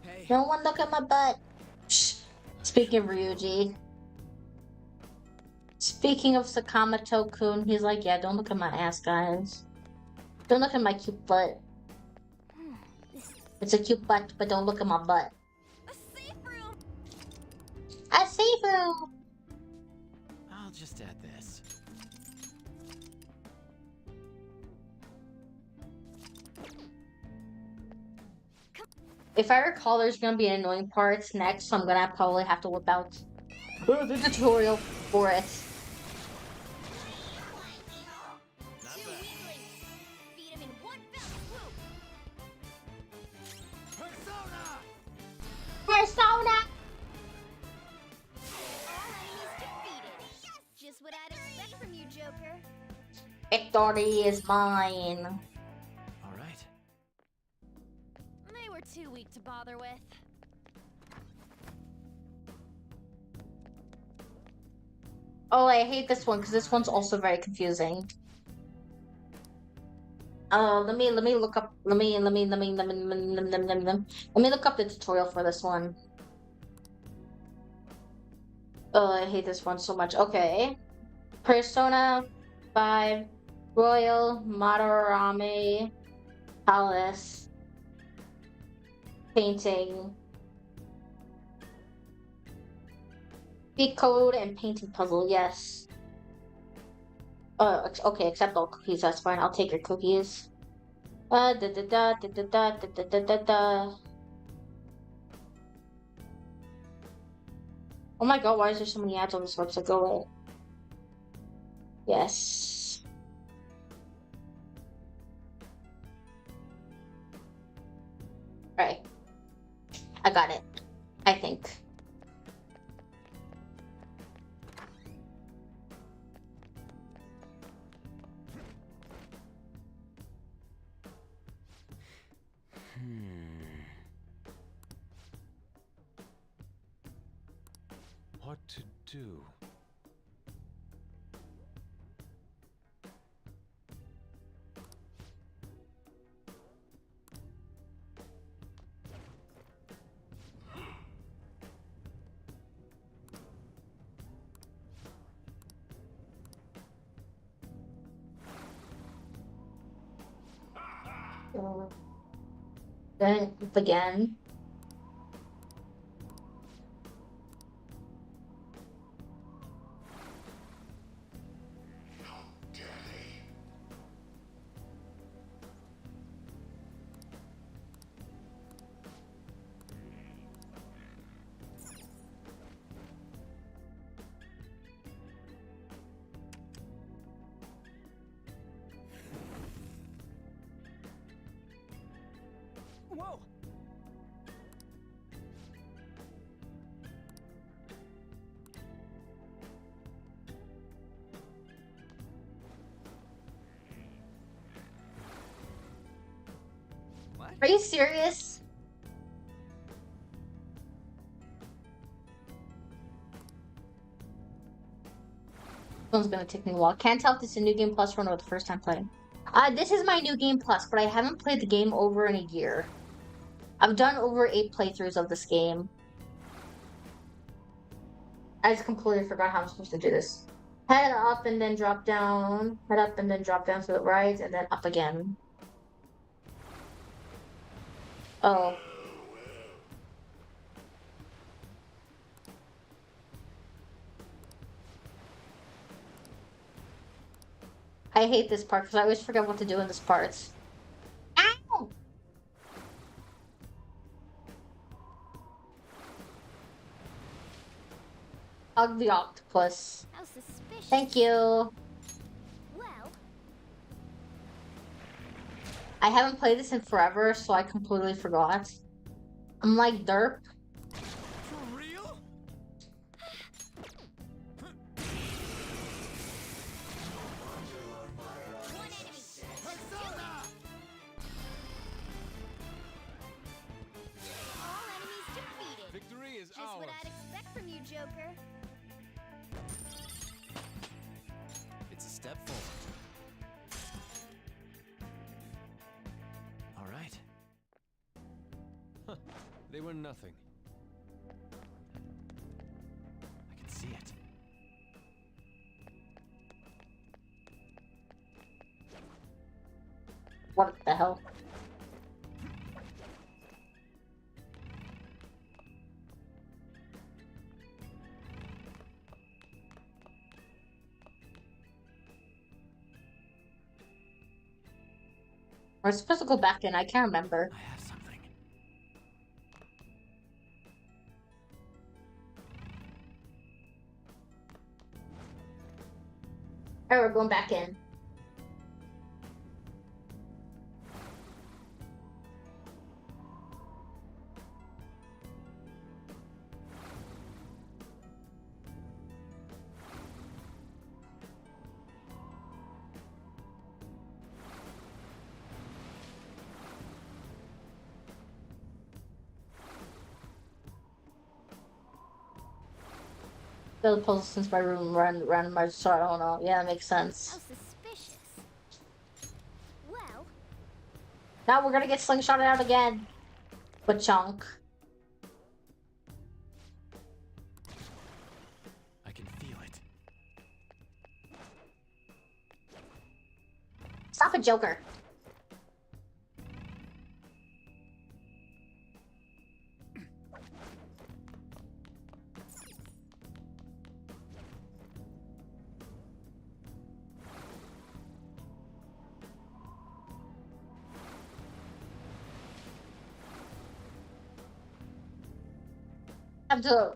Hey. No one look at my butt. Shh. Speaking of Ryuji. Speaking of Sakamoto-kun, he's like, yeah, don't look at my ass, guys. Don't look at my cute butt. It's a cute butt, but don't look at my butt. A safe room! A safe room! I'll just add this. If I recall, there's gonna be annoying parts next, so I'm gonna probably have to whip out the tutorial for it. Beat him in one fell swoop! Persona! Victory is mine. All right. They were too weak to bother with. Oh, I hate this one because this one's also very confusing. Let me look up. Let me look up the tutorial for this one. Oh, I hate this one so much. Okay, Persona 5 Royal Madarame Palace painting. Speak code and painting puzzle. Yes. Okay, accept all cookies. That's fine. I'll take your cookies. Da da da da da da da da da da. Oh my god, why is there so many ads on this website? Go away. Yes. Right. I got it. I think. What to do? Then again. Whoa! What? Are you serious? This one's gonna take me a while. Can't tell if this is a new game plus run or the first time playing. This is my new game plus, but I haven't played the game over in a year. I've done over 8 playthroughs of this game. I just completely forgot how I'm supposed to do this. Head up and then drop down. Head up and then drop down to the right and then up again. Oh. I hate this part because I always forget what to do in this part. Ow! Hug the octopus. How suspicious. Thank you. Well, I haven't played this in forever, so I completely forgot. I'm like derp. For real? all enemies defeated. Victory is Just ours. what I'd expect from you, Joker. It's a step forward. All right. Huh. They were nothing. I can see it. What the hell? We're supposed to go back in. I can't remember. I have something. Alright, we're going back in. The puzzle since my room randomized, so I don't know. Yeah, that makes sense. How suspicious. Well, Now we're gonna get slingshotted out again. But chunk. I can feel it. Stop it, Joker.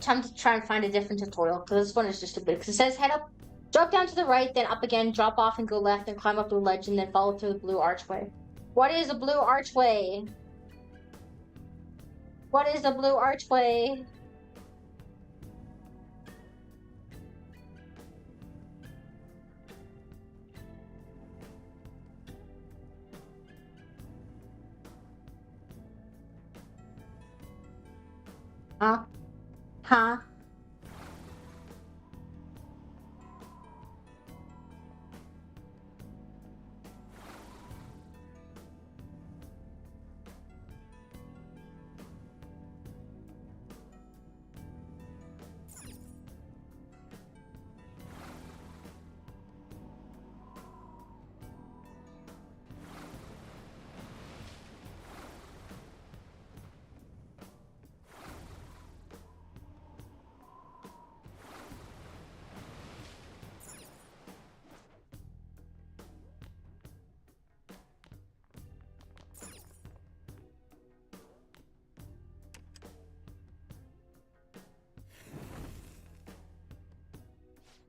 Time to try and find a different tutorial because this one is just a bit. Because it says head up, drop down to the right, then up again, drop off and go left, and climb up the ledge, and then follow through the blue archway. What is a blue archway? What is a blue archway? Huh? Huh?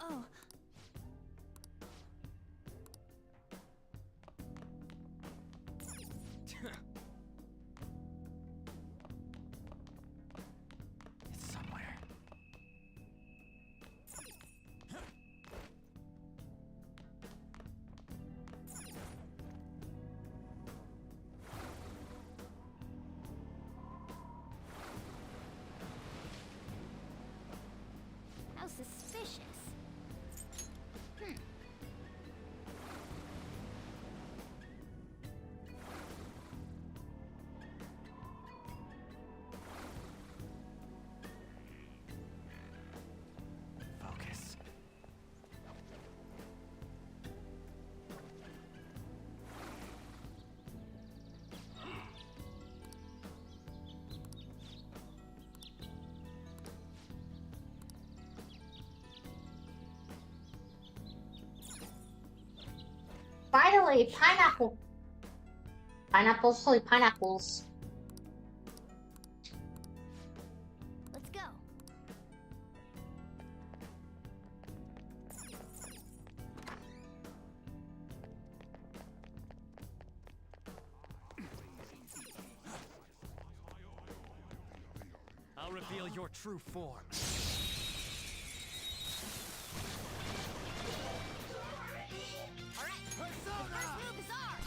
oh, It's somewhere. how suspicious. Hmm. Focus. Finally, pineapple. Pineapples, holy pineapples. Let's go. I'll reveal your true form. Alright, the first move is ours.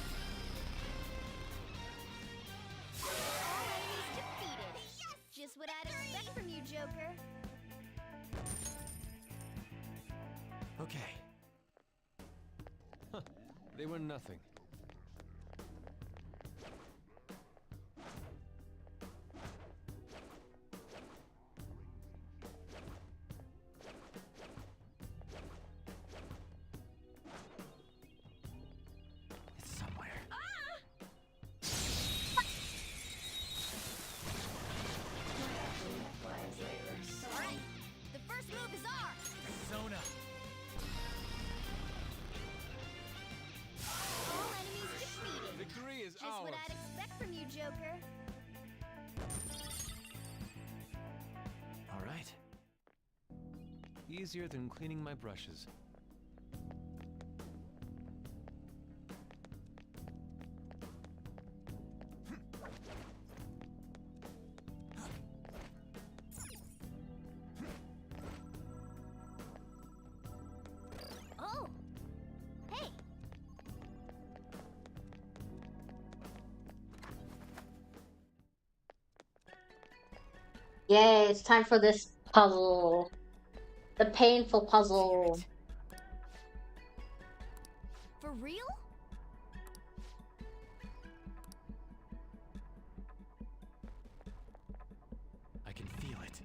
All enemies defeated. Yes! Just what I'd expect from you, Joker. Okay. Huh. They were nothing. It's somewhere. Alright, the first move is ours. Zona. All enemies defeated. Victory is Just ours. what I'd expect from you, Joker. All right. Easier than cleaning my brushes. Oh! Hey! Yay, it's time for this puzzle. The painful puzzle. For real? I can feel it.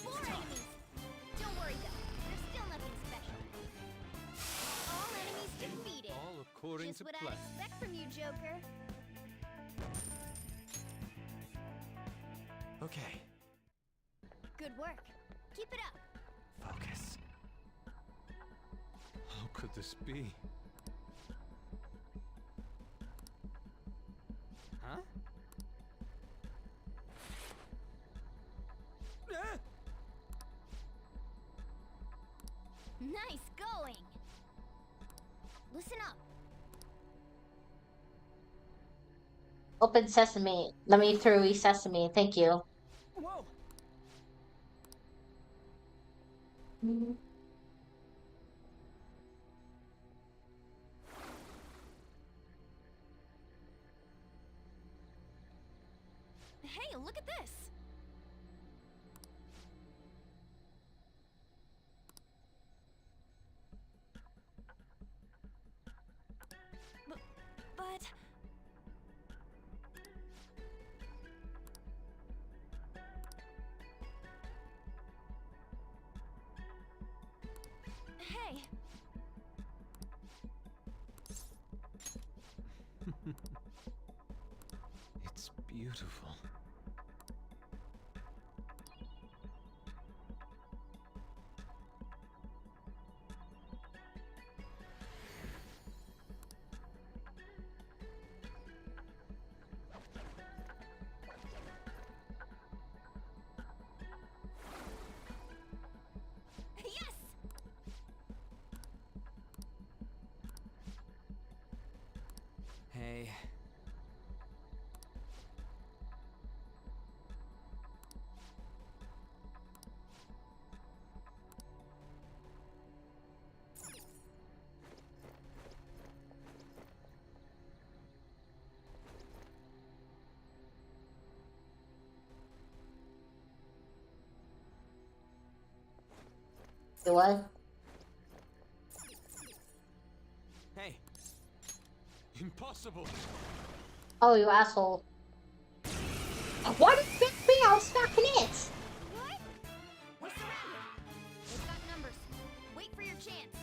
Four enemies. Don't worry though. There's still nothing special. All enemies defeated. All according Just to what I plan. expect from you, Joker. Okay, Good work. Keep it up. focus. How could this be? Huh? Nice going. Listen up. Open sesame. Let me through sesame. Thank you. Whoa! Hey, look at this. But hey, It's beautiful. yes. Hey. You what? Hey. Impossible. Oh, you asshole. Why did you pick me? I was smacking it. What? We're surrounded. They've got numbers. Wait for your chance.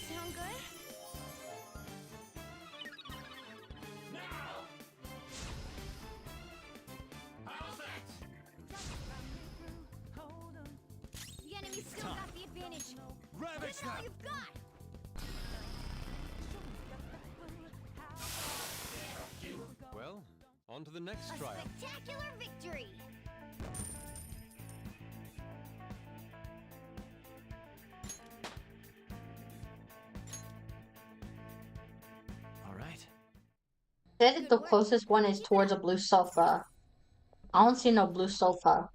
Sound good? How's that? The enemy's still got the advantage. Ravage That's all them. you've got. Well, on to the next A trial. spectacular victory. All right. I think the closest one is towards a blue sofa. I don't see no blue sofa.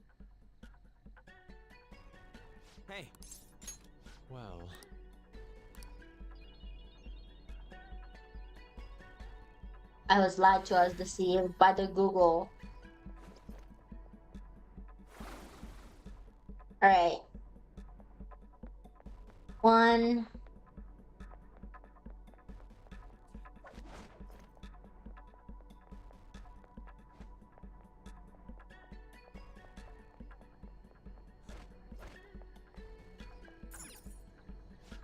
Hey. Well, I was lied to. I was deceived by the Google. Alright. One.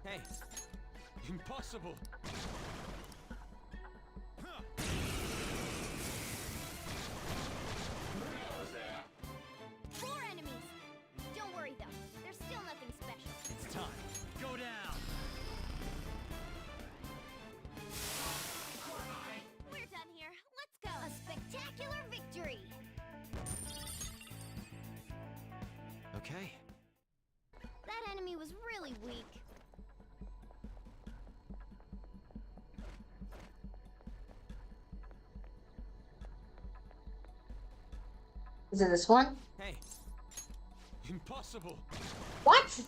Hey. Impossible. Four enemies. Don't worry though. There's still nothing special. It's time. Go down. We're done here. Let's go. A spectacular victory. Okay. That enemy was really weak. Is it this one? Hey. Impossible. What?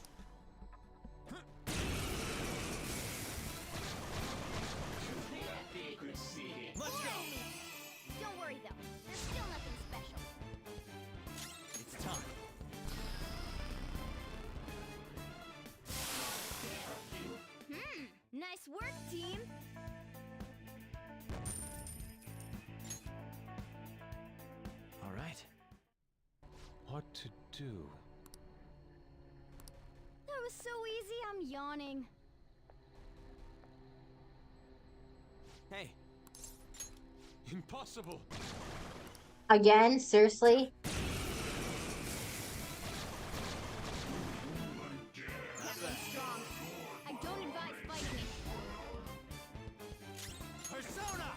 Let's go. Don't worry though, there's still nothing special. It's time. Nice work, team. All right. What to do? That was so easy, I'm yawning. Hey. Impossible. Again? Seriously? Strong. I don't advise fighting it. Persona.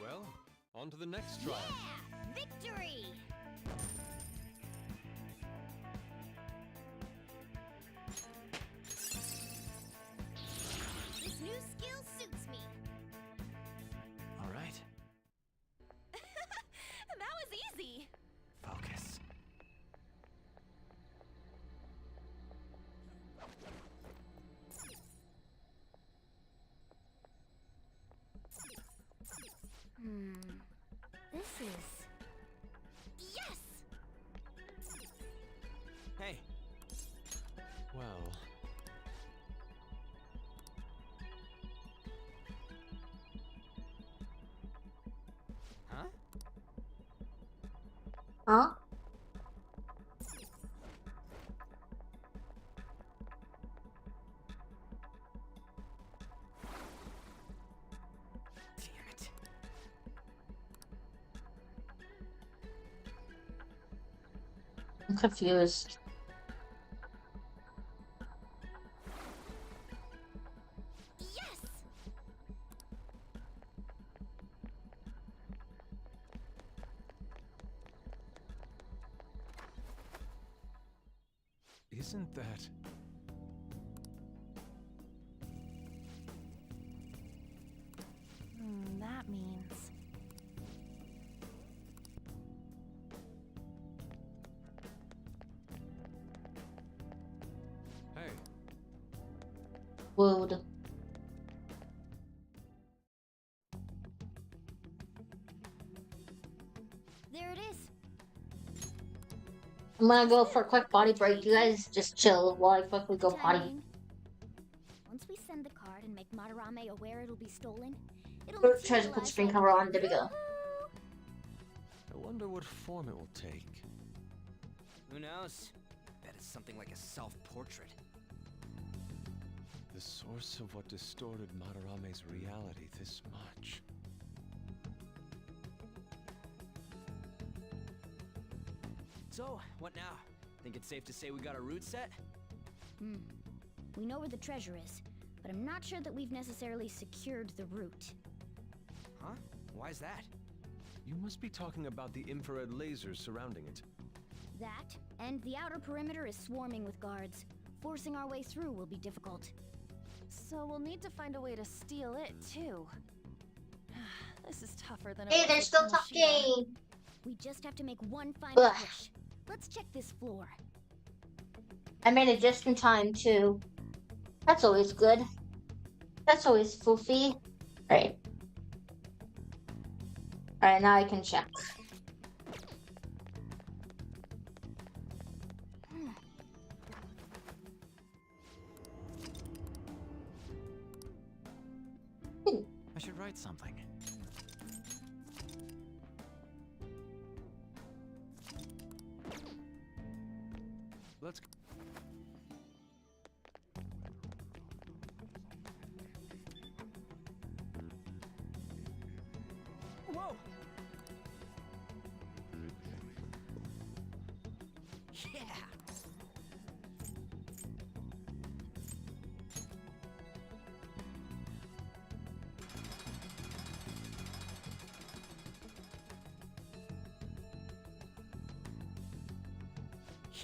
Well, on to the next trial. Yeah! Victory! This new skill suits me. All right. That was easy. Focus. This is... Yes! Hey. Well, Huh? Huh? Damn it. I'm confused. Yes! isn't that... That means... Hey, Wooed. There it is. I'm gonna go for a quick potty break. You guys just chill while I quickly go potty. Timing. Once we send the card and make Madarame aware it'll be stolen, it'll Tries to put materialize screen like- cover on. There we go. I wonder what form it will take. Who knows? Bet it's something like a self-portrait. The source of what distorted Madarame's reality this much. So, what now? Think it's safe to say we got a route set? We know where the treasure is, but I'm not sure that we've necessarily secured the route. Huh? Why's that? You must be talking about the infrared lasers surrounding it. That, and the outer perimeter is swarming with guards. Forcing our way through will be difficult. So we'll need to find a way to steal it, too. This is tougher than it Hey, was they're with still Kamoshida. talking. We just have to make one final Ugh. push. Let's check this floor. I made it just in time too. That's always good. That's always foofy. Right. Alright, now I can check. I should write something. Let's... Whoa! Yeah!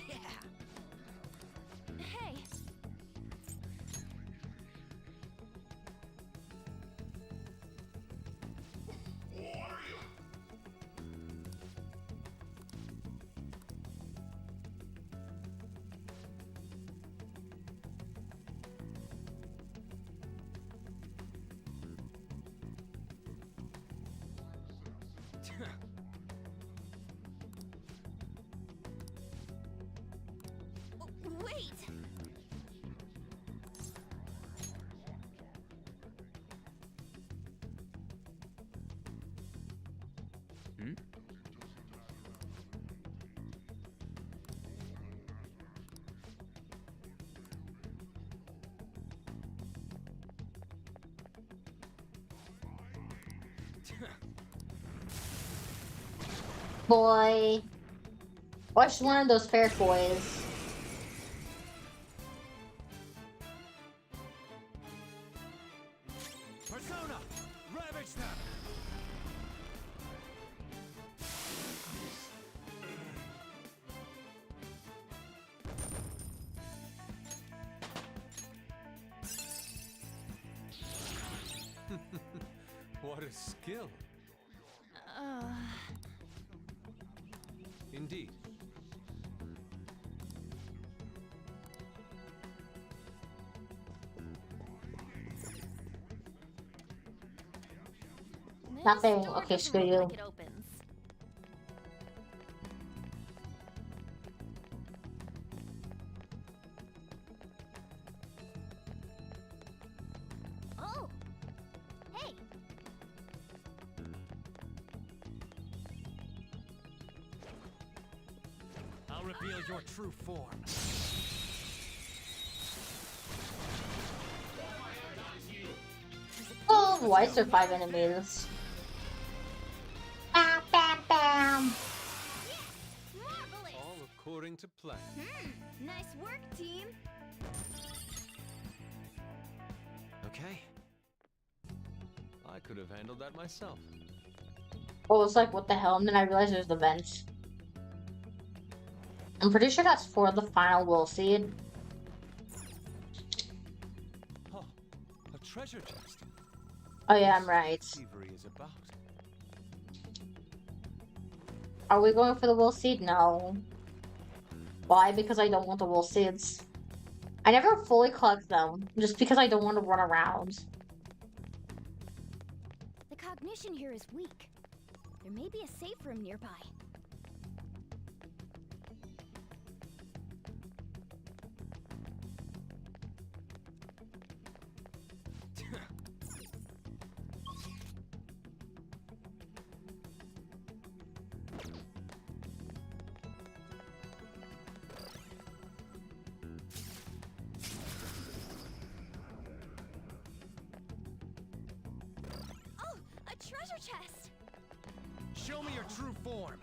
Yeah! Hey! Hmm? Boy. Watch one of those fair boys. Persona! Ravage them! What a skill. Indeed. Nothing. This door Okay, doesn't screw look you. like it opens. Oh! Hey! I'll reveal your true form. Oh, why is there 5 enemies? Bam, bam, bam. Marvelous! All according to plan. Nice work, team! Okay. I could have handled that myself. I was like, what the hell? And then I realized there's the vent. I'm pretty sure that's for the final will seed. Oh, a treasure chest. Oh yeah, I'm right. Thievery is about. Are we going for the will seed? No. Why? Because I don't want the will seeds. I never fully collect them, just because I don't want to run around. The cognition here is weak. There may be a safe room nearby. Oh, a treasure chest! Show me your true form.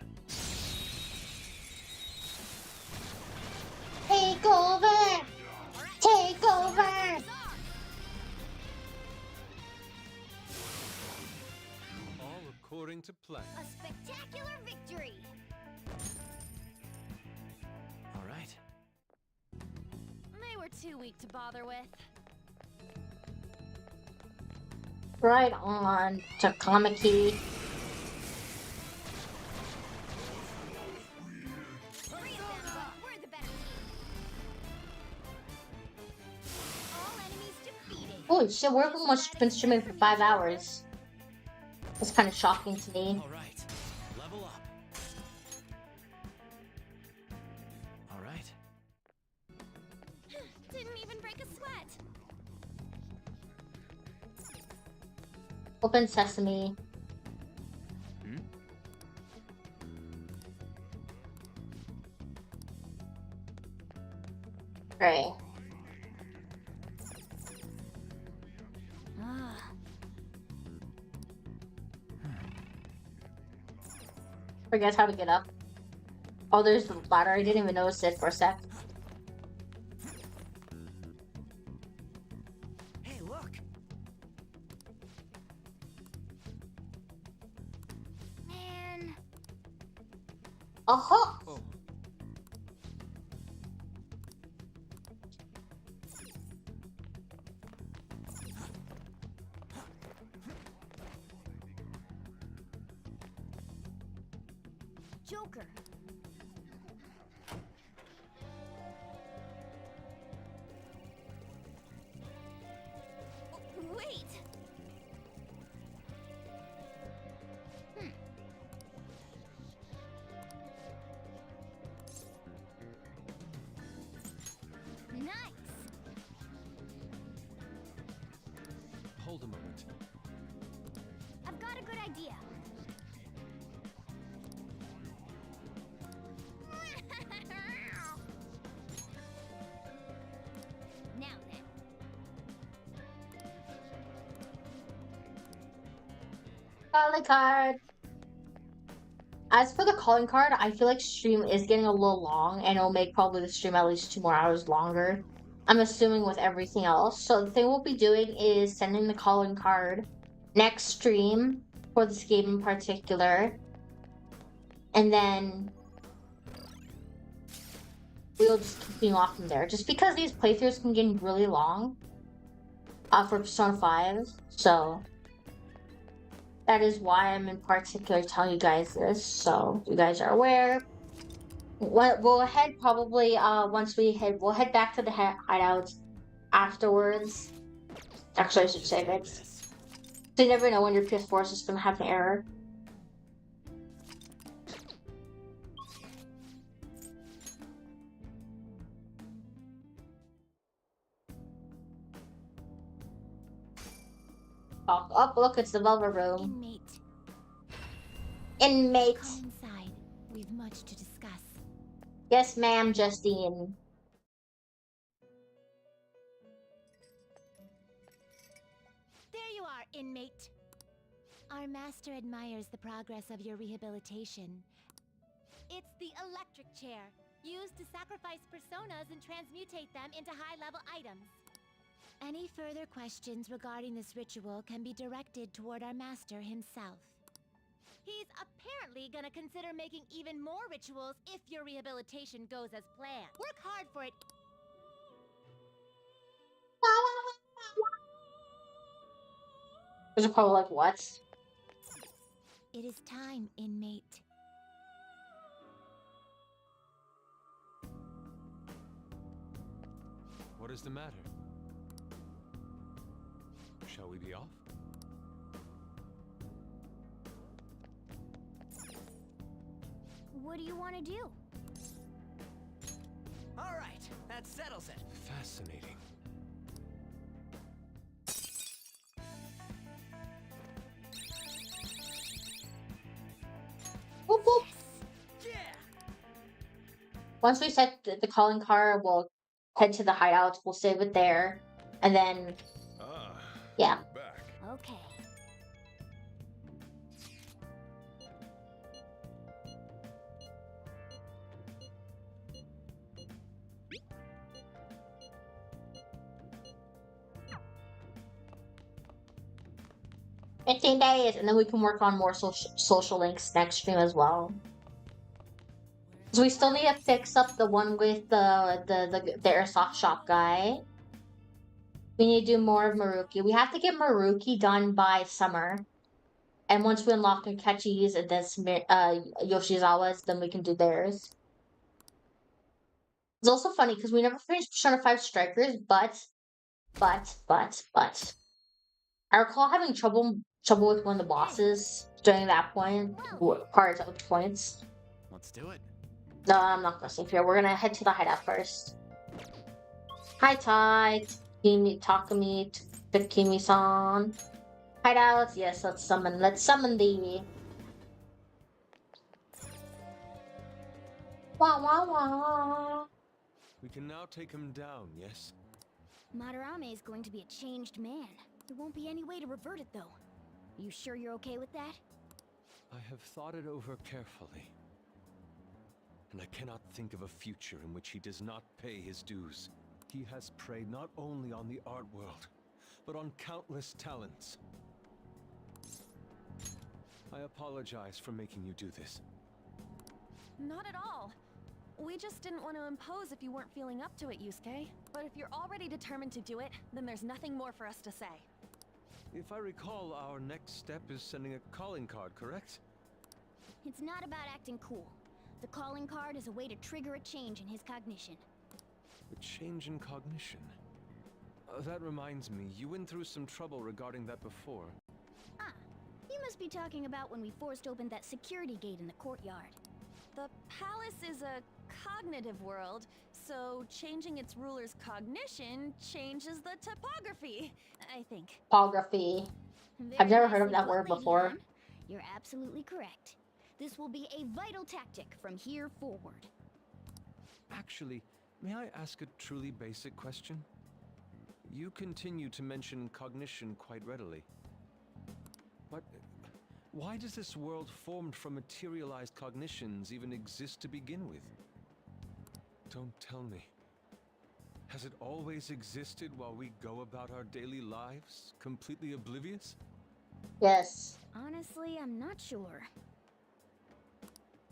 Take over! Take over! All according to plan. A spectacular victory! All right. They were too weak to bother with. Right on, Takamaki. Three of them, but we're the better team. All enemies defeated. Holy shit, we're almost been streaming for 5 hours. That's kind of shocking to me. All right. Level up. All right. Didn't even break a sweat. Open sesame. Hmm? Great. Ah, Forget how to get up. Oh, there's the ladder. I didn't even notice it for a sec. Hey, look! man. Oh, Oh, Joker. Wait. Nice. Hold a moment. I've got a good idea. Calling card. As for the calling card, I feel like stream is getting a little long, and it'll make probably the stream at least 2 more hours longer. I'm assuming with everything else. So the thing we'll be doing is sending the calling card next stream for this game in particular, and then we'll just continue off from there. Just because these playthroughs can get really long for Persona 5, so that is why I'm in particular telling you guys this, so you guys are aware. We'll head probably once we'll head back to the hideouts afterwards. Actually, I should save it. So you never know when your PS4 is just gonna have an error. Oh, look, it's the Velvet Room. Inmate. Come inside. We've much to discuss. Yes, ma'am, Justine. There you are, inmate. Our master admires the progress of your rehabilitation. It's the electric chair, used to sacrifice personas and transmutate them into high-level items. Any further questions regarding this ritual can be directed toward our master himself. He's apparently gonna consider making even more rituals if your rehabilitation goes as planned. Work hard for it. There's probably like, what? It is time, inmate. What is the matter? Shall we be off? What do you want to do? All right, that settles it. Fascinating. Boop, boop. Once we set the calling card, we'll head to the hideouts. We'll save it there, and then yeah. Okay. "15 days, and then we can work on more social links next stream as well. So we still need to fix up the one with the airsoft shop guy. We need to do more of Maruki. We have to get Maruki done by summer. And once we unlock Akechi's and then Yoshizawa's, then we can do theirs. It's also funny because we never finished Persona 5 Strikers, but I recall having trouble with one of the bosses during that point, parts of the points. Let's do it. No, I'm not gonna stay here. We're gonna head to the hideout first. Hi, Tai, Takumi, Takumi-san. Hideouts, yes, let's summon thee. Wah wah wah. We can now take him down, yes? Madarame is going to be a changed man. There won't be any way to revert it, though. You sure you're okay with that? I have thought it over carefully. And I cannot think of a future in which he does not pay his dues. He has preyed not only on the art world, but on countless talents. I apologize for making you do this. Not at all. We just didn't want to impose if you weren't feeling up to it, Yusuke. But if you're already determined to do it, then there's nothing more for us to say. If I recall, our next step is sending a calling card, correct? It's not about acting cool. The calling card is a way to trigger a change in his cognition. A change in cognition. That reminds me, you went through some trouble regarding that before. Ah, you must be talking about when we forced open that security gate in the courtyard. The palace is a cognitive world, so changing its ruler's cognition changes the topography, I think. Topography. I've never heard of that word before. You're absolutely correct. This will be a vital tactic from here forward. Actually, may I ask a truly basic question? You continue to mention cognition quite readily. Why does this world formed from materialized cognitions even exist to begin with? Don't tell me. Has it always existed while we go about our daily lives, completely oblivious? Yes. Honestly, I'm not sure.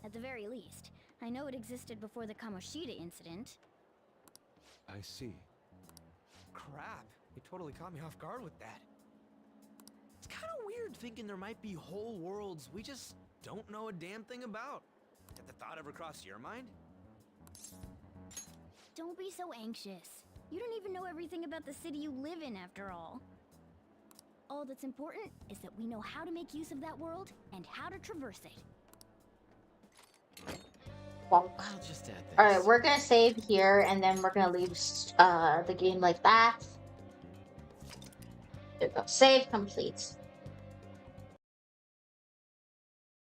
At the very least, I know it existed before the Kamoshida incident. I see. Crap, you totally caught me off guard with that. It's kind of weird thinking there might be whole worlds we just don't know a damn thing about. Did the thought ever cross your mind? Don't be so anxious. You don't even know everything about the city you live in, after all. All that's important is that we know how to make use of that world and how to traverse it. Bonk. I'll just add this. Alright, we're gonna save here, and then we're gonna leave the game like that. There we go. Save complete.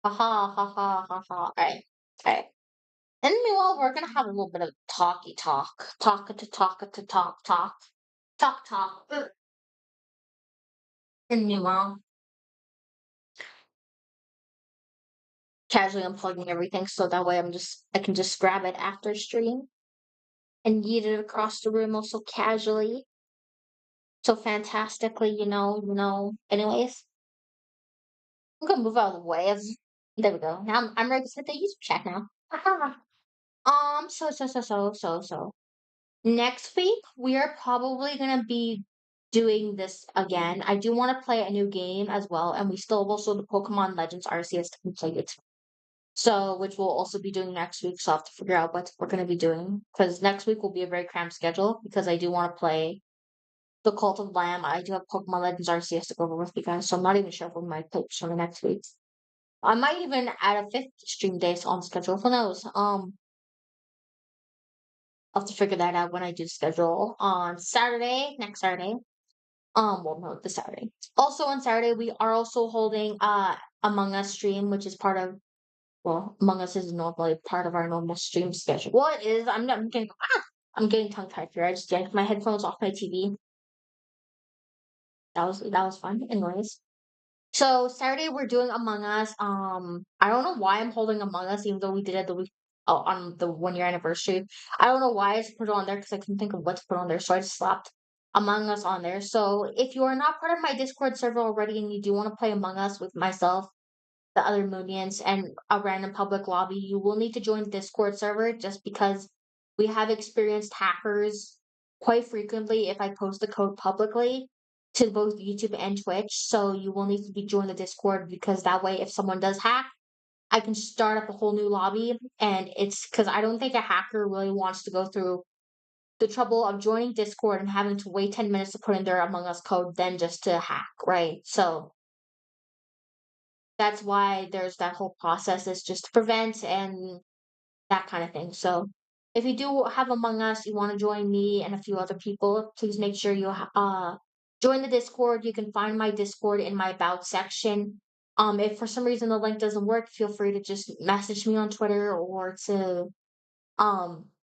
Haha, haha, haha. Alright, alright. And meanwhile, we're gonna have a little bit of talky talk. Talk to talk to talk talk. Talk talk. Ugh. And meanwhile, casually unplugging everything so that way I can just grab it after stream and yeet it across the room also casually. So fantastically, Anyways, I'm gonna move out of the way. There we go. Now I'm ready to set the YouTube chat now. So. Next week we are probably gonna be doing this again. I do want to play a new game as well, and we still have also the Pokemon Legends RCS to complete. So, which we'll also be doing next week. So I have to figure out what we're gonna be doing because next week will be a very cramped schedule because I do want to play the Cult of Lamb. I do have Pokemon Legends RCS to go over with you guys, so I'm not even sure if we might play Persona next week. I might even add a fifth stream day on schedule. Who knows? I'll have to figure that out when I do schedule on Saturday, next Saturday. Well, no, this Saturday. Also on Saturday, we are also holding Among Us stream, which is part of Among Us is normally part of our normal stream schedule. Well, it is. I'm getting tongue tied here. I just yanked my headphones off my TV. That was fun. Anyways. So Saturday we're doing Among Us. I don't know why I'm holding Among Us, even though we did it the week on the 1 year anniversary. I don't know why I just put it on there because I couldn't think of what to put on there, so I just slapped Among Us on there. So if you are not part of my Discord server already and you do want to play Among Us with myself, the other Moonians, and a random public lobby, you will need to join the Discord server just because we have experienced hackers quite frequently if I post the code publicly to both YouTube and Twitch. So you will need to be join the Discord because that way if someone does hack, I can start up a whole new lobby and it's because I don't think a hacker really wants to go through the trouble of joining Discord and having to wait 10 minutes to put in their Among Us code than just to hack, right? So that's why there's that whole process is just to prevent and that kind of thing. So if you do have Among Us, you want to join me and a few other people, please make sure you join the Discord. You can find my Discord in my About section. If for some reason the link doesn't work, feel free to just message me on Twitter or to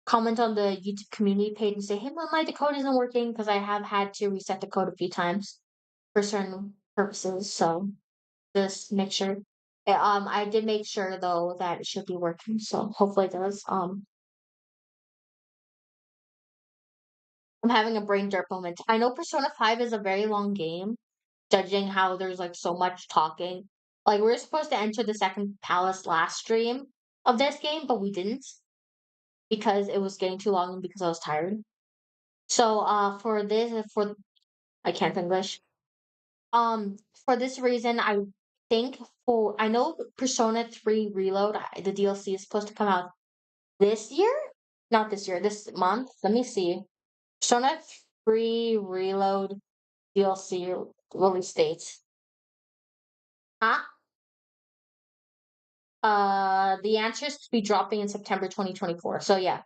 comment on the YouTube community page and say, hey, my code isn't working because I have had to reset the code a few times for certain purposes. So just make sure. I did make sure though that it should be working, so hopefully it does. I'm having a brain derp moment. I know Persona 5 is a very long game, judging how there's like so much talking. Like we were supposed to enter the second palace last stream of this game, but we didn't because it was getting too long and because I was tired. So for I can't English. For this reason, I know Persona 3 Reload, the DLC is supposed to come out this year? Not this year, this month. Let me see. Persona 3 Reload DLC release date. Huh? The answer is to be dropping in September 2024. So yeah,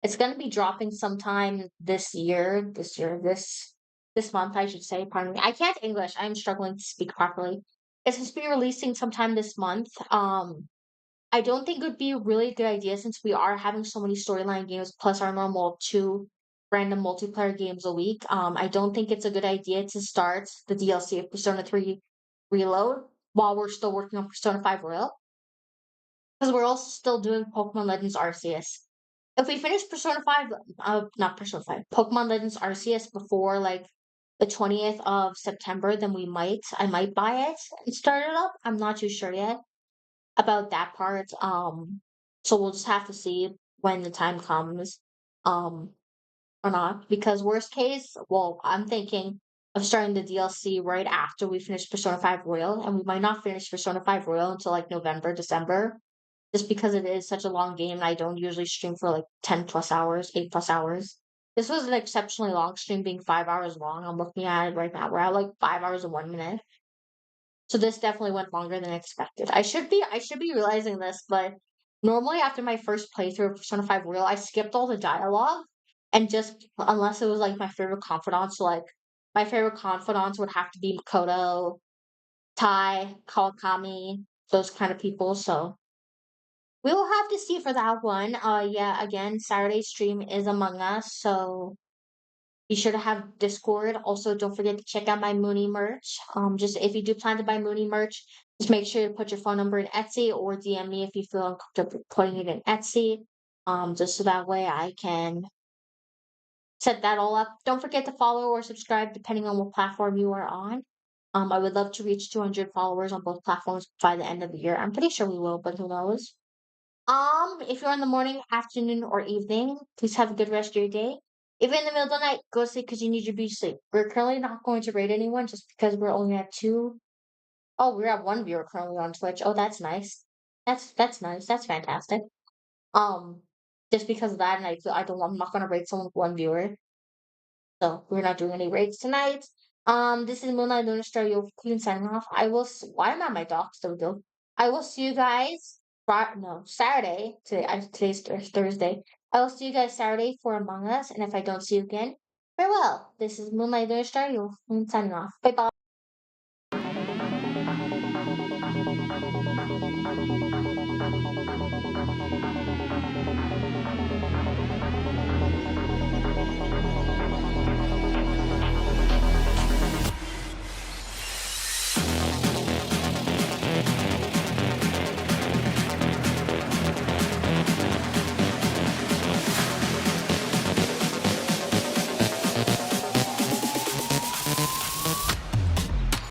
it's gonna be dropping sometime this year. This month, I should say. Pardon me. I can't English. I'm struggling to speak properly. It's supposed to be releasing sometime this month. I don't think it would be a really good idea since we are having so many storyline games plus our normal two random multiplayer games a week. I don't think it's a good idea to start the DLC of Persona 3 Reload while we're still working on Persona 5 Royal. Because we're also still doing Pokemon Legends Arceus. If we finish Persona 5, not Persona 5, Pokemon Legends Arceus before like the 20th of September, then I might buy it and start it up. I'm not too sure yet about that part. So we'll just have to see when the time comes, or not. Because worst case, well, I'm thinking of starting the DLC right after we finish Persona 5 Royal, and we might not finish Persona 5 Royal until like November, December, just because it is such a long game. And I don't usually stream for like 10 plus hours, 8 plus hours. This was an exceptionally long stream, being 5 hours long. I'm looking at it right now. We're at like 5 hours and 1 minute. So this definitely went longer than expected. I should be realizing this, but normally after my first playthrough of Persona 5 Royal, I skipped all the dialogue and just unless it was like my favorite confidants, so like my favorite confidants would have to be Makoto, Tai, Kawakami, those kind of people. So we will have to see for that one. Yeah, again, Saturday stream is Among Us, so be sure to have Discord. Also, don't forget to check out my Mooney merch. Just if you do plan to buy Mooney merch, just make sure to put your phone number in Etsy or DM me if you feel uncomfortable putting it in Etsy. Just so that way I can set that all up. Don't forget to follow or subscribe depending on what platform you are on. I would love to reach 200 followers on both platforms by the end of the year. I'm pretty sure we will, but who knows? If you're in the morning, afternoon, or evening, please have a good rest of your day. If you're in the middle of the night, go sleep because you need your beauty sleep. We're currently not going to rate anyone just because we're only at two. Oh, we're at one viewer currently on Twitch. Oh, that's nice. That's nice. That's fantastic. Um, just because of that, and I'm not gonna rate someone with one viewer. So we're not doing any rates tonight. This is Moonlight Lunar Star Yo Queen signing off. Why am I on my dock still though? I will see you guys Saturday. Today's Thursday. I will see you guys Saturday for Among Us, and if I don't see you again, farewell. This is Moonlight Lunar Star Yo Queen signing off. Bye bye.